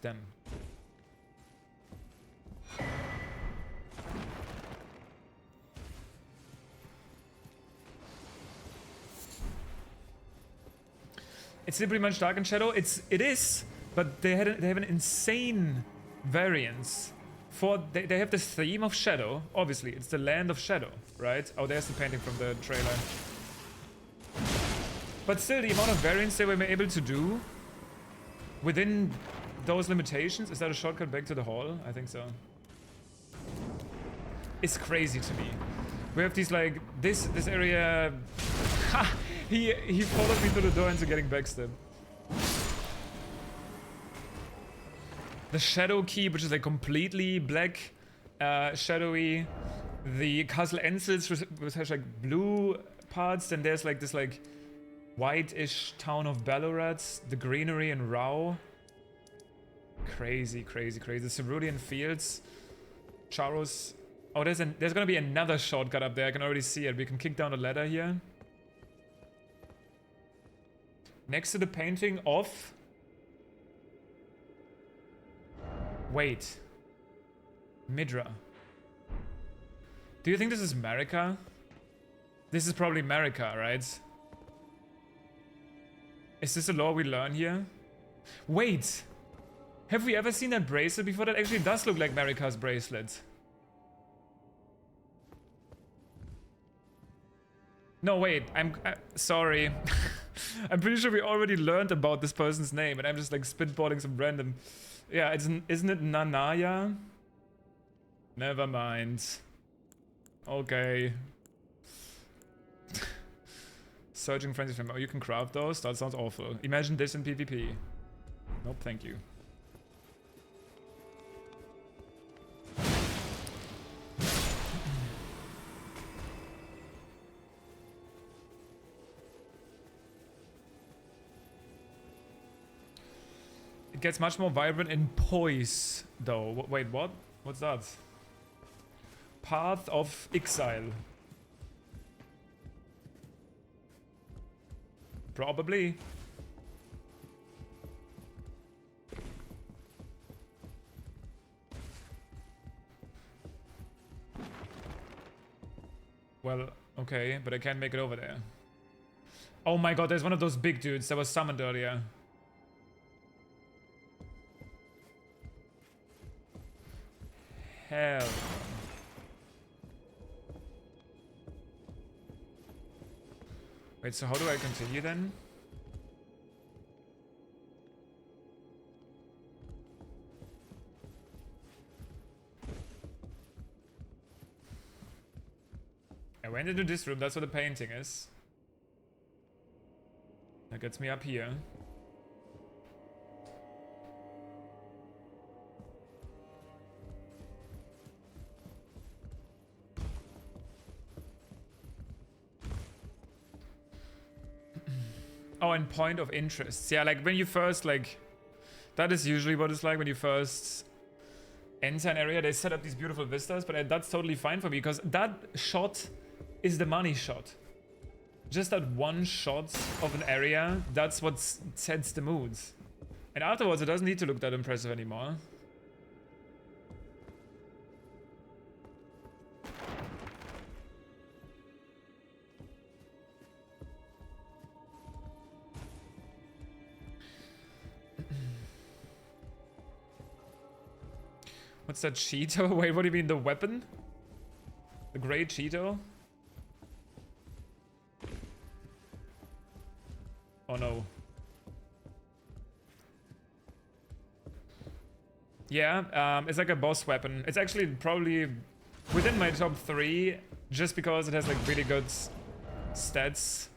them. It's still pretty much Dark and Shadow. It is, but they have an insane variance. They have this theme of Shadow. Obviously, it's the Land of Shadow, right? Oh, there's the painting from the trailer. But still, the amount of variance they were able to do within those limitations. Is that a shortcut back to the hall? I think so. It's crazy to me. We have these like this area. Ha! He followed me through the door into getting backstabbed. The Shadow Keep, which is like completely black, shadowy. The Castle Ensels, which has like blue parts. Then there's like this like white-ish town of Ballarat. The greenery in Rao. Crazy, crazy, crazy. The Cerulean Fields. Charos. Oh, there's gonna be another shortcut up there. I can already see it. We can kick down the ladder here. Next to the painting of... Wait. Midra. Do you think this is Marika? This is probably Marika, right? Is this the lore we learn here? Wait! Have we ever seen that bracelet before? That actually does look like Marika's bracelet. No, wait, I'm sorry. I'm pretty sure we already learned about this person's name, and I'm just like spitballing some random... Yeah, isn't it Nanaya? Never mind. Okay. Searching frenzy flame. Oh, you can craft those? That sounds awful. Imagine this in PvP. Nope, thank you. It gets much more vibrant in poise, though. Wait, what? What's that? Path of Exile. Probably. Well, okay, but I can't make it over there. Oh my god, there's one of those big dudes that was summoned earlier. Hell. Wait, so how do I continue then? I went into this room, that's where the painting is. That gets me up here. Oh, and point of interest. Yeah, like when you first, like, that is usually what it's like when you first enter an area. They set up these beautiful vistas, but that's totally fine for me because that shot is the money shot. Just that one shot of an area, that's what sets the mood. And afterwards, it doesn't need to look that impressive anymore. What's that Cheeto? Wait, what do you mean, the weapon? The great Cheeto? Oh no. Yeah, it's like a boss weapon. It's actually probably within my top 3, just because it has like really good stats.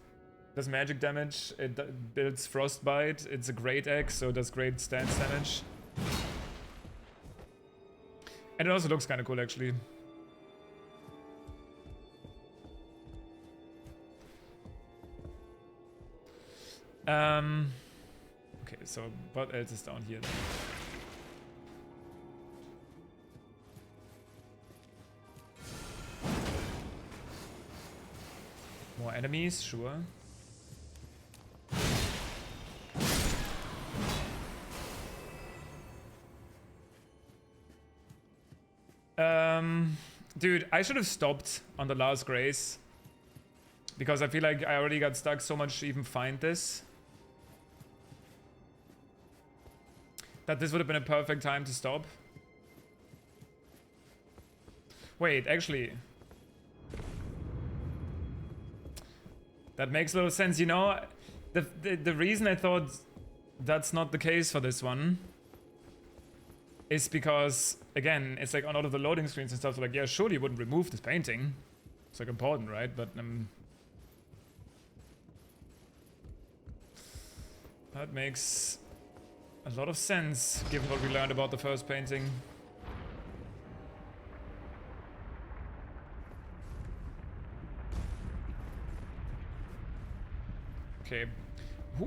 Does magic damage, it builds frostbite, it's a great axe, so it does great stance damage. And it also looks kind of cool, actually. Okay, so what else is down here then? More enemies, sure. Dude, I should have stopped on the last grace. Because I feel like I already got stuck so much to even find this. That this would have been a perfect time to stop. Wait, actually. That makes a little sense, you know? The reason I thought that's not the case for this one is because, again, it's like on all of the loading screens and stuff, so like, yeah, surely you wouldn't remove this painting. It's like important, right? But that makes a lot of sense, given what we learned about the first painting. Okay,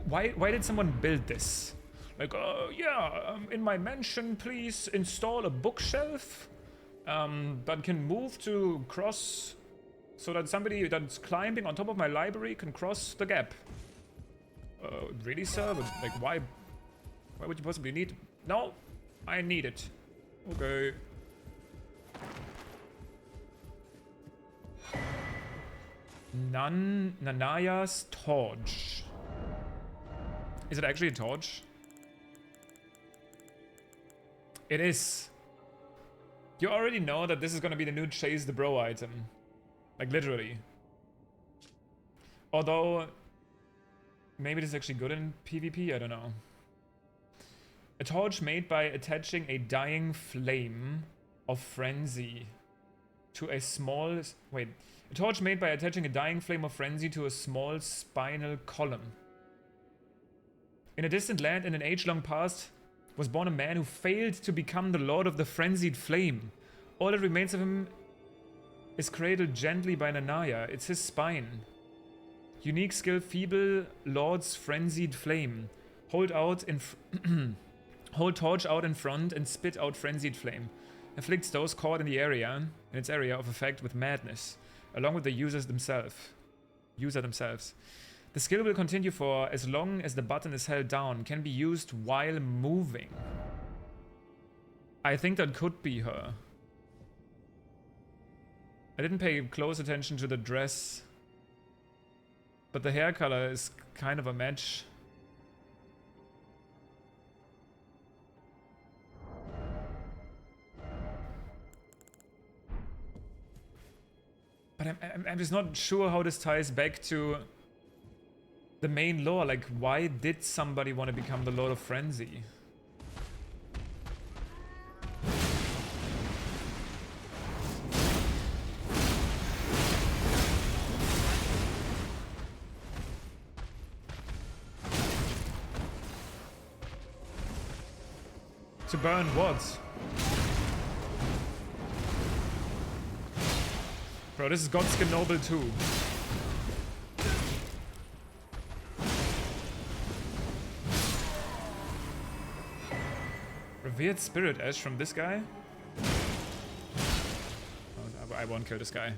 why did someone build this? Like, yeah, in my mansion, please install a bookshelf that can move to cross, so that somebody that's climbing on top of my library can cross the gap. Really, sir? But, like, why? Why would you possibly need? No, I need it. Okay. Nanaya's torch. Is it actually a torch? It is. You already know that this is gonna be the new Chase the Bro item. Like, literally. Although, maybe this is actually good in PvP, I don't know. A torch made by attaching a dying flame of frenzy to a small... Wait. A torch made by attaching a dying flame of frenzy to a small spinal column. In a distant land in an age-long past was born a man who failed to become the lord of the frenzied flame. All that remains of him is cradled gently by Nanaya. It's his spine. Unique skill, feeble lord's frenzied flame. Hold torch out in front and spit out frenzied flame. Afflicts those caught in its area of effect with madness, along with the user themselves. The skill will continue for as long as the button is held down, can be used while moving. I think that could be her. I didn't pay close attention to the dress, but the hair color is kind of a match. But I'm just not sure how this ties back to the main lore. Like, why did somebody want to become the Lord of Frenzy? To burn what? Bro, this is Godskin Noble too. Revered Spirit Ash from this guy? Oh, I won't kill this guy.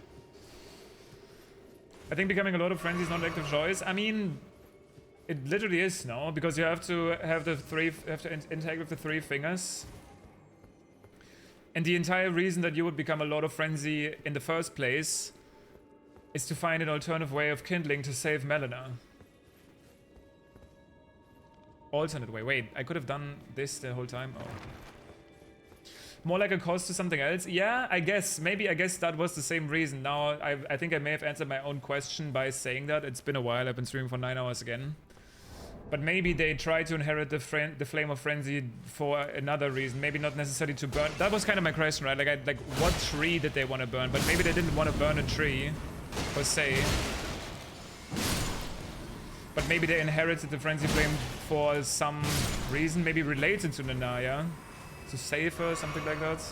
I think becoming a Lord of Frenzy is not an active choice. I mean, it literally is, no? Because you have to have interact with the 3 fingers. And the entire reason that you would become a Lord of Frenzy in the first place is to find an alternative way of kindling to save Melina. Alternate way. Wait, I could have done this the whole time? Oh. More like a cost to something else? Yeah, I guess. Maybe, I guess that was the same reason. Now, I think I may have answered my own question by saying that. It's been a while. I've been streaming for 9 hours again. But maybe they try to inherit the Flame of Frenzy for another reason. Maybe not necessarily to burn. That was kind of my question, right? Like what tree did they want to burn? But maybe they didn't want to burn a tree, per se. But maybe they inherited the Frenzy Flame for some reason. Maybe related to Nanaya. To save her, something like that.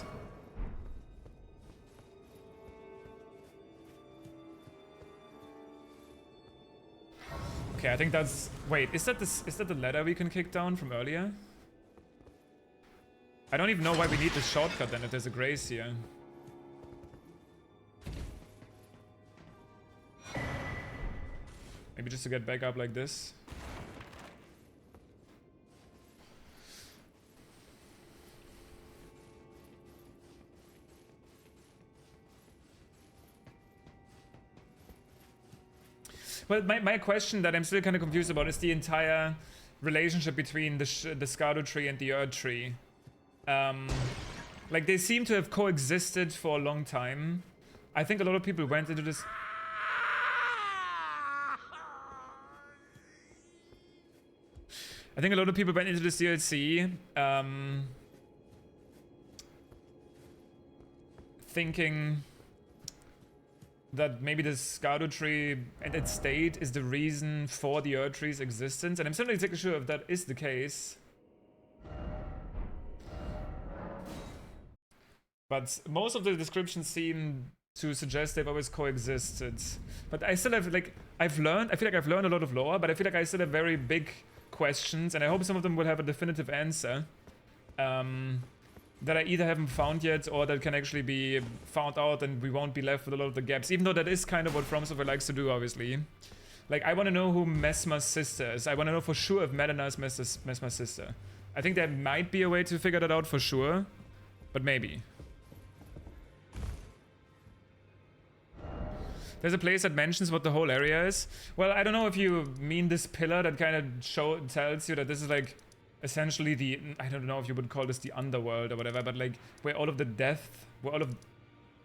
Okay, I think that's... Wait, is that the ladder we can kick down from earlier? I don't even know why we need this shortcut then if there's a grace here. Maybe just to get back up like this. Well, my question that I'm still kind of confused about is the entire relationship between the Erdtree and the Erdtree. Like, they seem to have coexisted for a long time. I think a lot of people went into this... I think a lot of people went into this DLC thinking that maybe the Erdtree and its state is the reason for the Erdtree's existence, and I'm certainly not sure if that is the case. But most of the descriptions seem to suggest they've always coexisted. But I still have, like, I feel like I've learned a lot of lore, but I feel like I still have very big questions, and I hope some of them will have a definitive answer. That I either haven't found yet, or that can actually be found out and we won't be left with a lot of the gaps. Even though that is kind of what From Software likes to do, obviously. Like, I want to know who Mesmer's sister is. I want to know for sure if Melina is Mesmer's sister. I think there might be a way to figure that out for sure, but maybe. There's a place that mentions what the whole area is. Well, I don't know if you mean this pillar that kind of tells you that this is like essentially the, I don't know if you would call this the underworld or whatever, but like where all of the death, where all of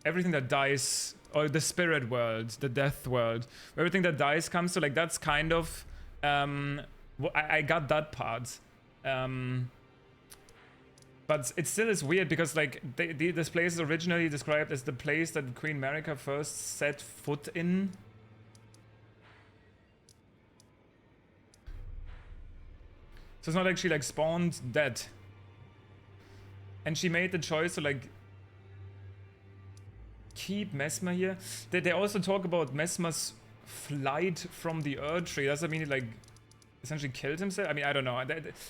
everything that dies, or the spirit world, the death world, where everything that dies comes to, like, that's kind of, I got that part. But it still is weird because, like, this place is originally described as the place that Queen Marika first set foot in. So it's not like she, like, spawned dead. And she made the choice to, like, keep Mesmer here. They also talk about Mesmer's flight from the Erdtree. Does that mean he, like, essentially killed himself? I mean, I don't know.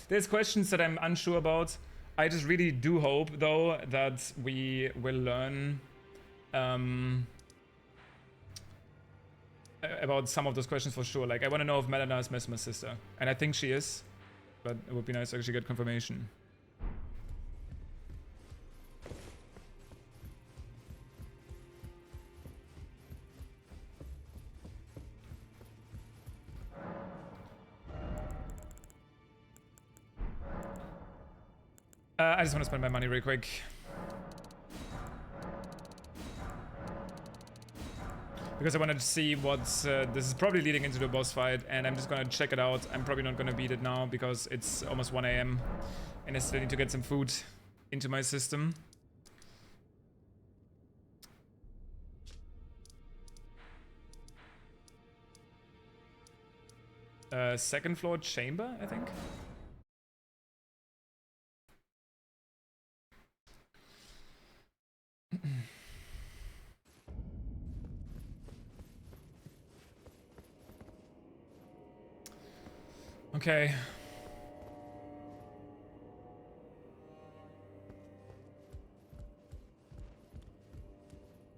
There's questions that I'm unsure about. I just really do hope, though, that we will learn about some of those questions for sure. Like, I want to know if Melina is Mesmer's sister. And I think she is, but it would be nice to actually get confirmation. I just want to spend my money real quick. Because I wanted to see what's... this is probably leading into the boss fight, and I'm just gonna check it out. I'm probably not gonna beat it now, because it's almost 1 AM. And I still need to get some food into my system. Second floor chamber, I think? Okay.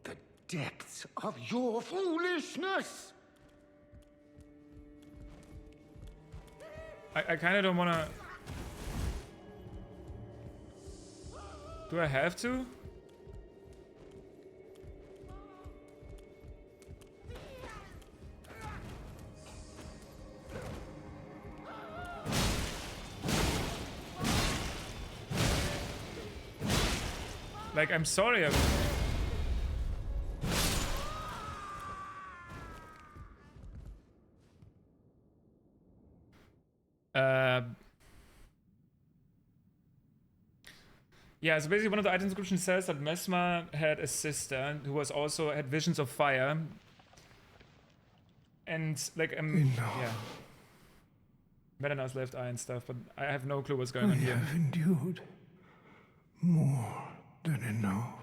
The depths of your foolishness! I kind of don't want to... Do I have to? Like, I'm sorry. Yeah, so basically one of the item descriptions says that Mesmer had a sister who was also had visions of fire. And like yeah. Melina's left eye and stuff, but I have no clue what's going on here. I have endured more than enough.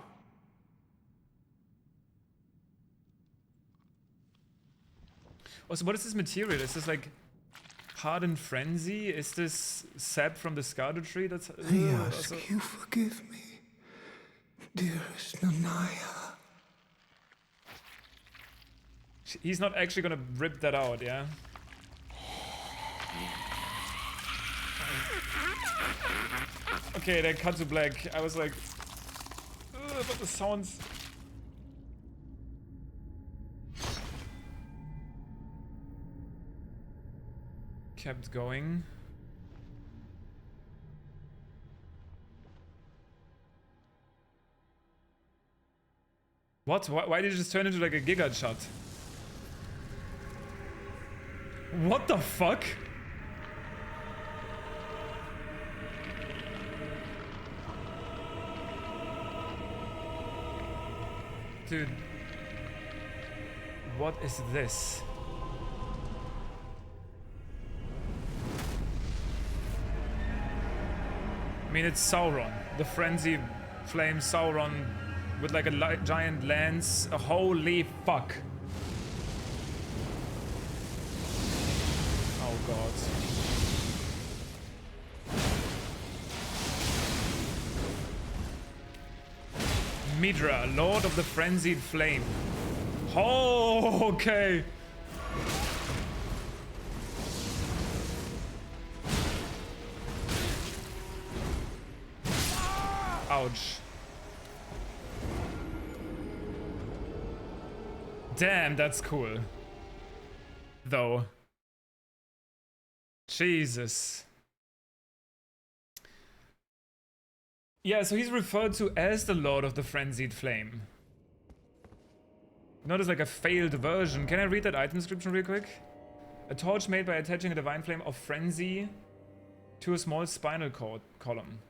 Also, what is this material? Is this like hardened frenzy? Is this sap from the Erdtree? That's. I ask you forgive me, dearest Nanaya. He's not actually gonna rip that out, yeah? Okay, they cut to black. I was like, but the sounds. Kept going. What? Why did it just turn into like a giga shot? What the fuck? Dude. What is this? I mean, it's Sauron. The frenzy flame Sauron with like a giant lance. Holy fuck. Oh god. Midra, Lord of the Frenzied Flame. Oh, okay. Ouch. Damn, that's cool. Though. Jesus. Yeah, so he's referred to as the Lord of the Frenzied Flame. Not as like a failed version. Can I read that item description real quick? A torch made by attaching a divine flame of frenzy to a small spinal cord column.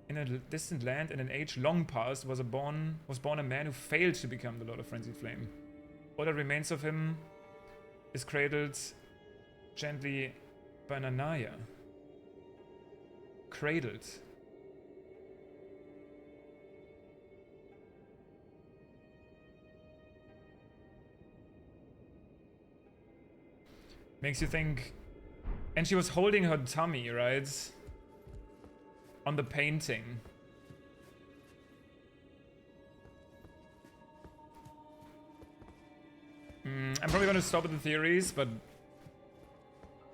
In a distant land in an age long past was born a man who failed to become the Lord of Frenzied Flame. All that remains of him is cradled gently by Nanaya. Cradled. Makes you think. And she was holding her tummy, right? On the painting. I'm probably gonna stop at the theories, but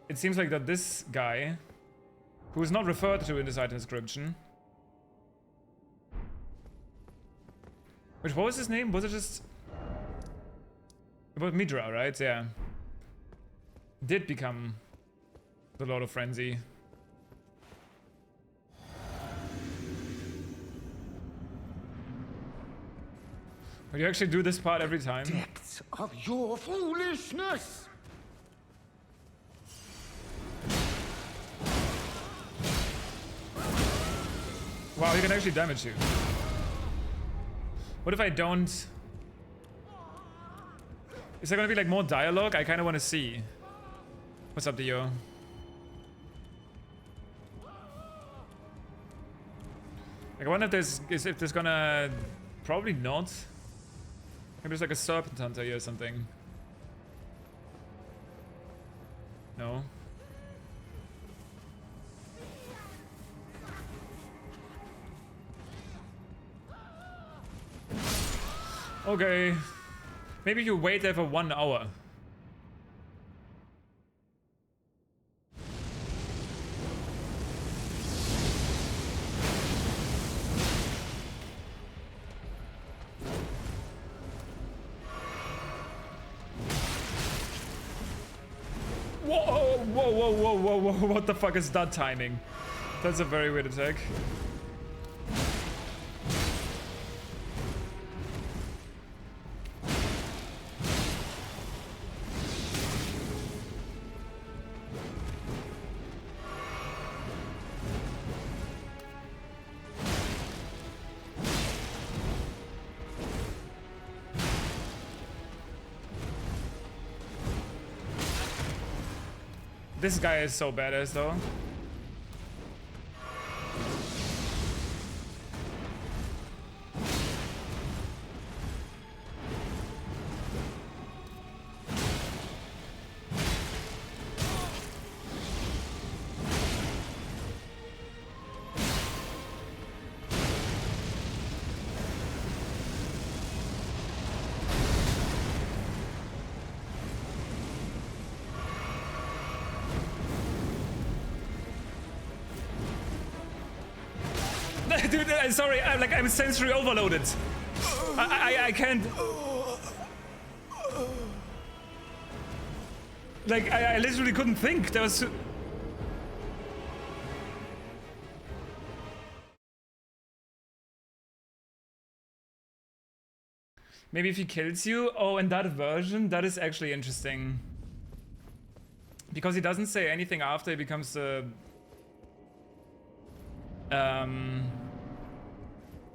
it seems like that this guy, who is not referred to in this item description. Which, what was his name? Was it just... It was Midra, right? Yeah. Did become the Lord of Frenzy. Would you actually do this part every time? Depths of your foolishness! Wow, he can actually damage you. What if I don't? Is there gonna be like more dialogue? I kind of want to see. What's up, Dio? Like, I wonder if there's gonna... Probably not. Maybe there's like a serpent hunter here or something. No. Okay. Maybe you wait there for 1 hour. Whoa, whoa, whoa, whoa, whoa, whoa, what the fuck is that timing? That's a very weird attack. This guy is so badass though. Dude, sorry, I'm sensory overloaded. I can't. Like, I literally couldn't think. There was. Maybe if he kills you. Oh, in that version, that is actually interesting. Because he doesn't say anything after he becomes the.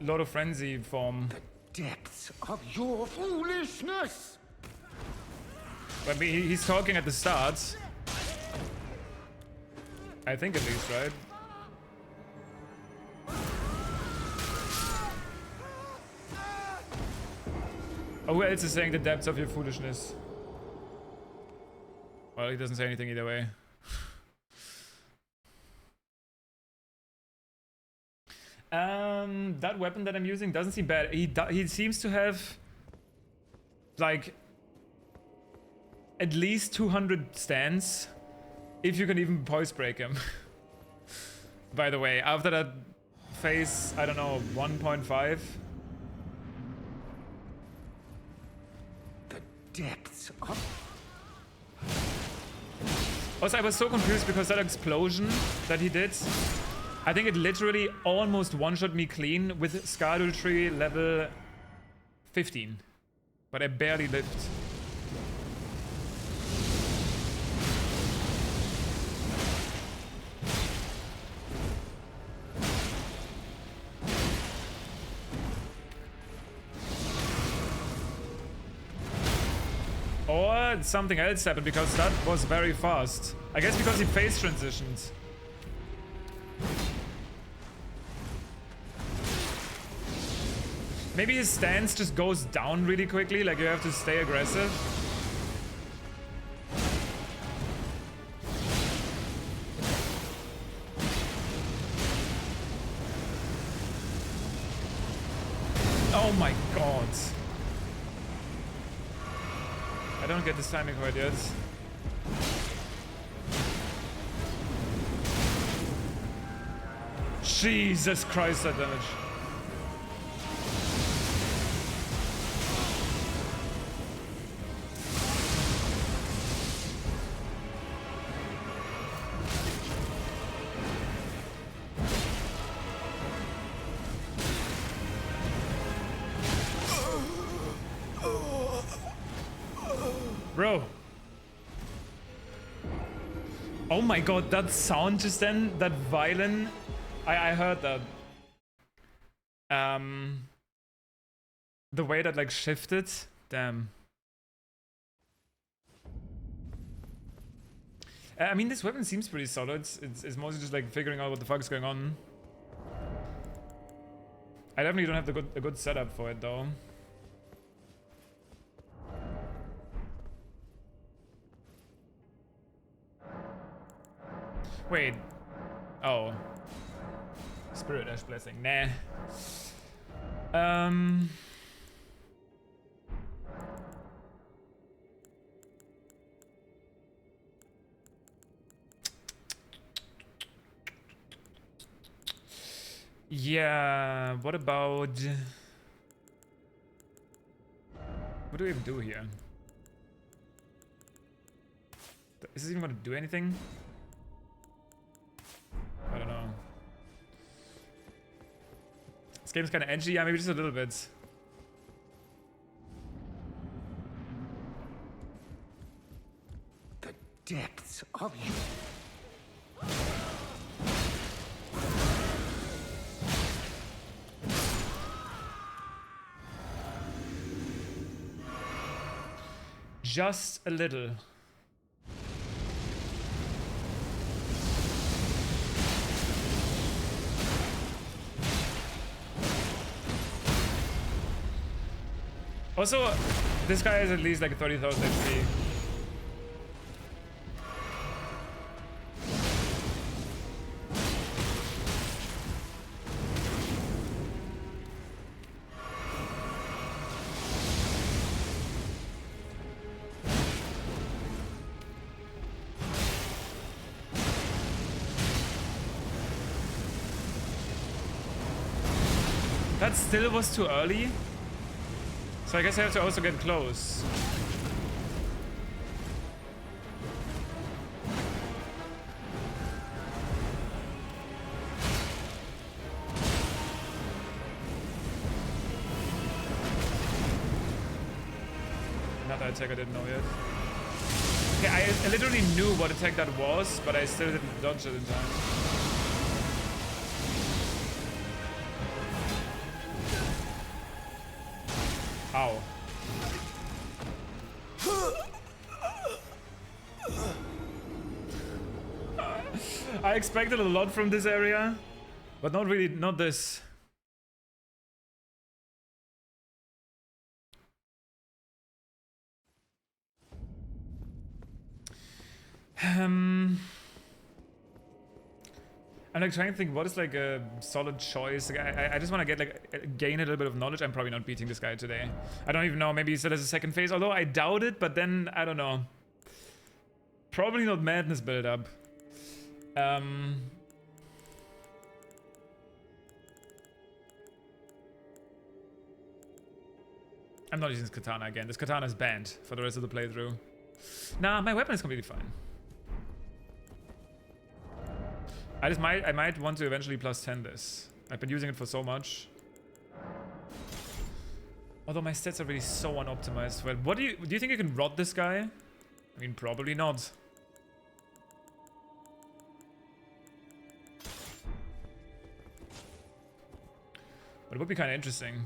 Lord of Frenzy form. The depths of your foolishness! But he's talking at the start. I think at least, right? Oh, who else is saying the depths of your foolishness? Well, he doesn't say anything either way. That weapon that I'm using doesn't seem bad. He seems to have like at least 200 stands, if you can even poise break him. By the way, after that phase, I don't know, 1.5. The depths of... Also, I was so confused because that explosion that he did, I think it literally almost one-shot me clean with Erdtree level 15. But I barely lived. Or something else happened because that was very fast. I guess because he phase transitioned. Maybe his stance just goes down really quickly, like you have to stay aggressive. Oh my god. I don't get this timing quite yet. Jesus Christ, that damage. Bro. Oh my god, that sound just then, that violin. I heard that. The way that like shifted. Damn. I mean, this weapon seems pretty solid. It's mostly just like figuring out what the fuck is going on. I definitely don't have a good setup for it though. Wait. Oh. Spirit Ash Blessing. Nah. Yeah, what about... What do we even do here? Is this even gonna do anything? I don't know. This game's kind of edgy. Yeah, maybe just a little bit. The depths of you. Just a little. Also, this guy is at least like 30,000 HP. That still was too early. So I guess I have to also get close. Another attack I didn't know yet. Okay, I literally knew what attack that was, but I still didn't dodge it in time. Ow. I expected a lot from this area, but not really, not this. I'm like trying to think what is like a solid choice. Like, I just want to get like gain a little bit of knowledge. I'm probably not beating this guy today. I don't even know. Maybe he still has a second phase, although I doubt it. But then I don't know. Probably not madness build up. I'm not using this katana again. This katana is banned for the rest of the playthrough. Nah, my weapon is completely fine. I might want to eventually plus 10 this. I've been using it for so much. Although my stats are really so unoptimized. Well, what do you think you can rot this guy? I mean, probably not. But it would be kind of interesting.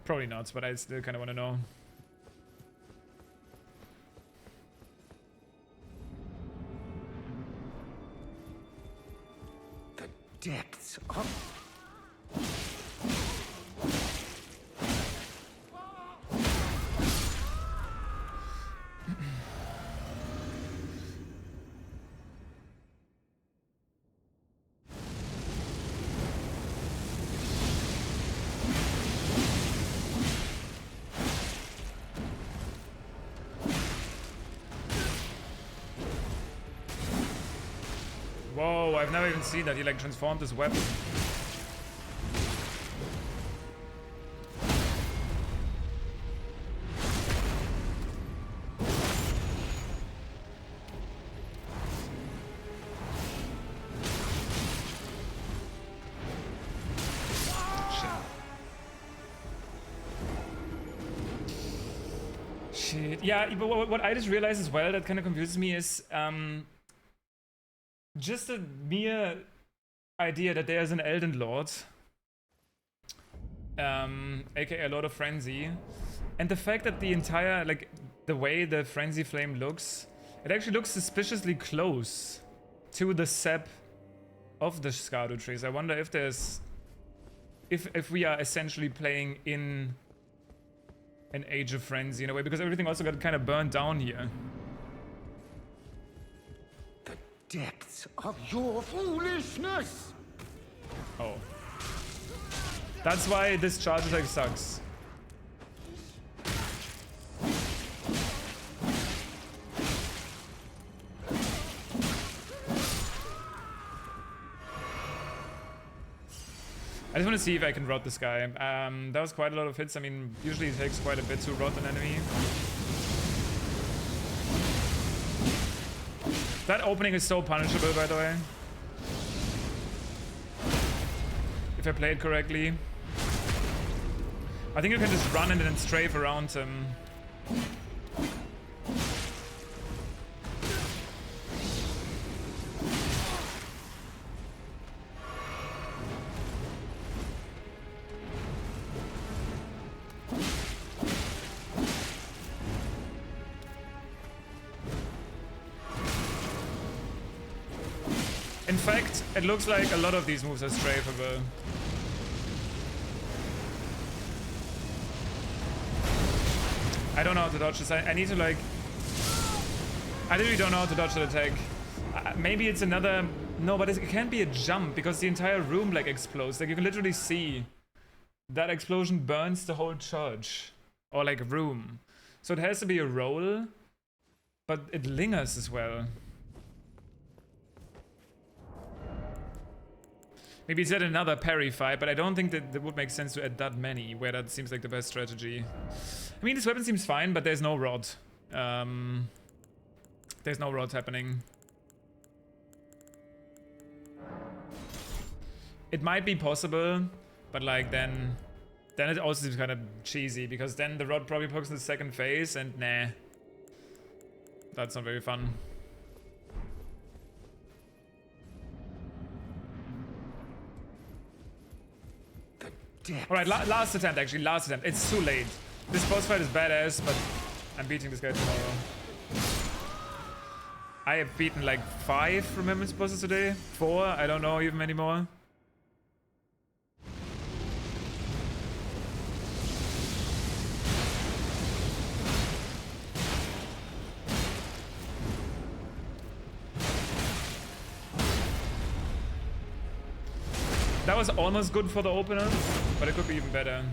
Probably not, but I still kind of want to know. The depths of... Whoa, I've never even seen that. He like transformed his weapon. Shit. Yeah, but what I just realized as well that kind of confuses me is just the mere idea that there's an Elden Lord, aka a Lord of Frenzy, and the fact that the entire, like, the way the Frenzy Flame looks, it actually looks suspiciously close to the sap of the Scardo trees. I wonder if there's, if we are essentially playing in an Age of Frenzy in a way, because everything also got kind of burned down here. Depths of your foolishness! Oh. That's why this charge attack sucks. I just want to see if I can rot this guy. That was quite a lot of hits. I mean, usually it takes quite a bit to rot an enemy. That opening is so punishable, by the way. If I play it correctly. I think you can just run and then strafe around him. In fact, it looks like a lot of these moves are strafable. I don't know how to dodge this. I need to like... I literally don't know how to dodge that attack. Maybe it's another... No, but it can't be a jump because the entire room like explodes. Like you can literally see that explosion burns the whole church. Or like room. So it has to be a roll, but it lingers as well. Maybe it's yet another parry fight, but I don't think that it would make sense to add that many, where that seems like the best strategy. I mean, this weapon seems fine, but there's no rod. There's no rod happening. It might be possible, but like then it also seems kind of cheesy, because then the rod probably pokes in the second phase, and nah. That's not very fun. Alright, last attempt actually, last attempt. It's too late. This boss fight is badass, but I'm beating this guy tomorrow. I have beaten like 5 remembrance bosses today. 4, I don't know even anymore. That was almost good for the opener, but it could be even better.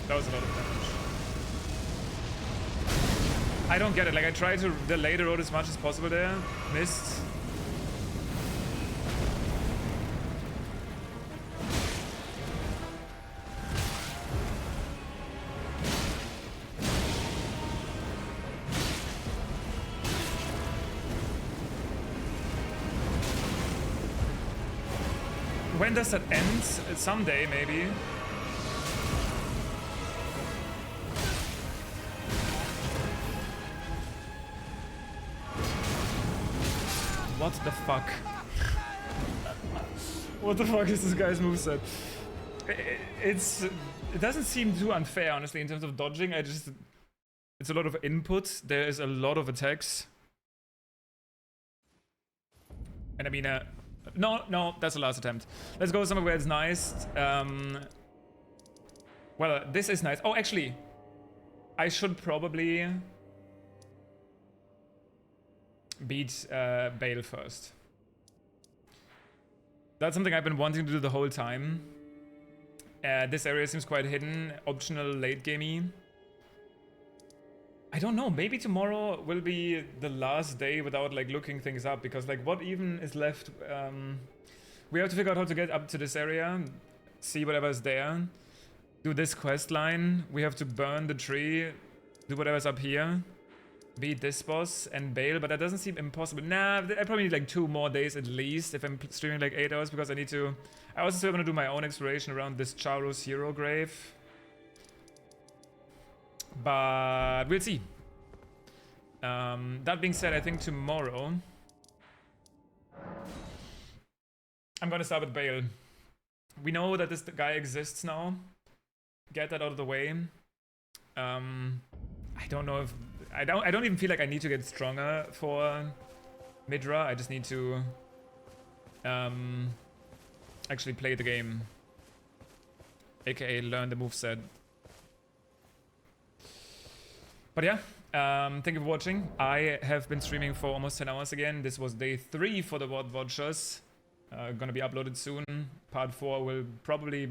That was a lot of damage. I don't get it. Like, I tried to delay the road as much as possible there. Missed. When does that end? Someday, maybe. What the fuck? What the fuck is this guy's moveset? It doesn't seem too unfair, honestly, in terms of dodging. It's a lot of input. There is a lot of attacks. And I mean, no, that's the last attempt. Let's go somewhere where it's nice. Well, this is nice. Oh, actually, I should probably beat Bale first. That's something I've been wanting to do the whole time. This area seems quite hidden, optional late gamey. I don't know, maybe tomorrow will be the last day without like looking things up, because like what even is left? We have to figure out how to get up to this area, see whatever's there, do this quest line, we have to burn the tree, do whatever's up here, beat this boss and Bale, but that doesn't seem impossible. Nah, I probably need like 2 more days at least if I'm streaming like 8 hours, because I also still want to do my own exploration around this Charo's hero grave. But we'll see. That being said, I think tomorrow I'm gonna start with Bale. We know that this guy exists now. Get that out of the way. I don't know if I don't even feel like I need to get stronger for Midra. I just need to actually play the game, aka learn the moveset. But yeah, thank you for watching. I have been streaming for almost 10 hours again. This was day 3 for the WOD Watchers. Gonna be uploaded soon. Part 4 will probably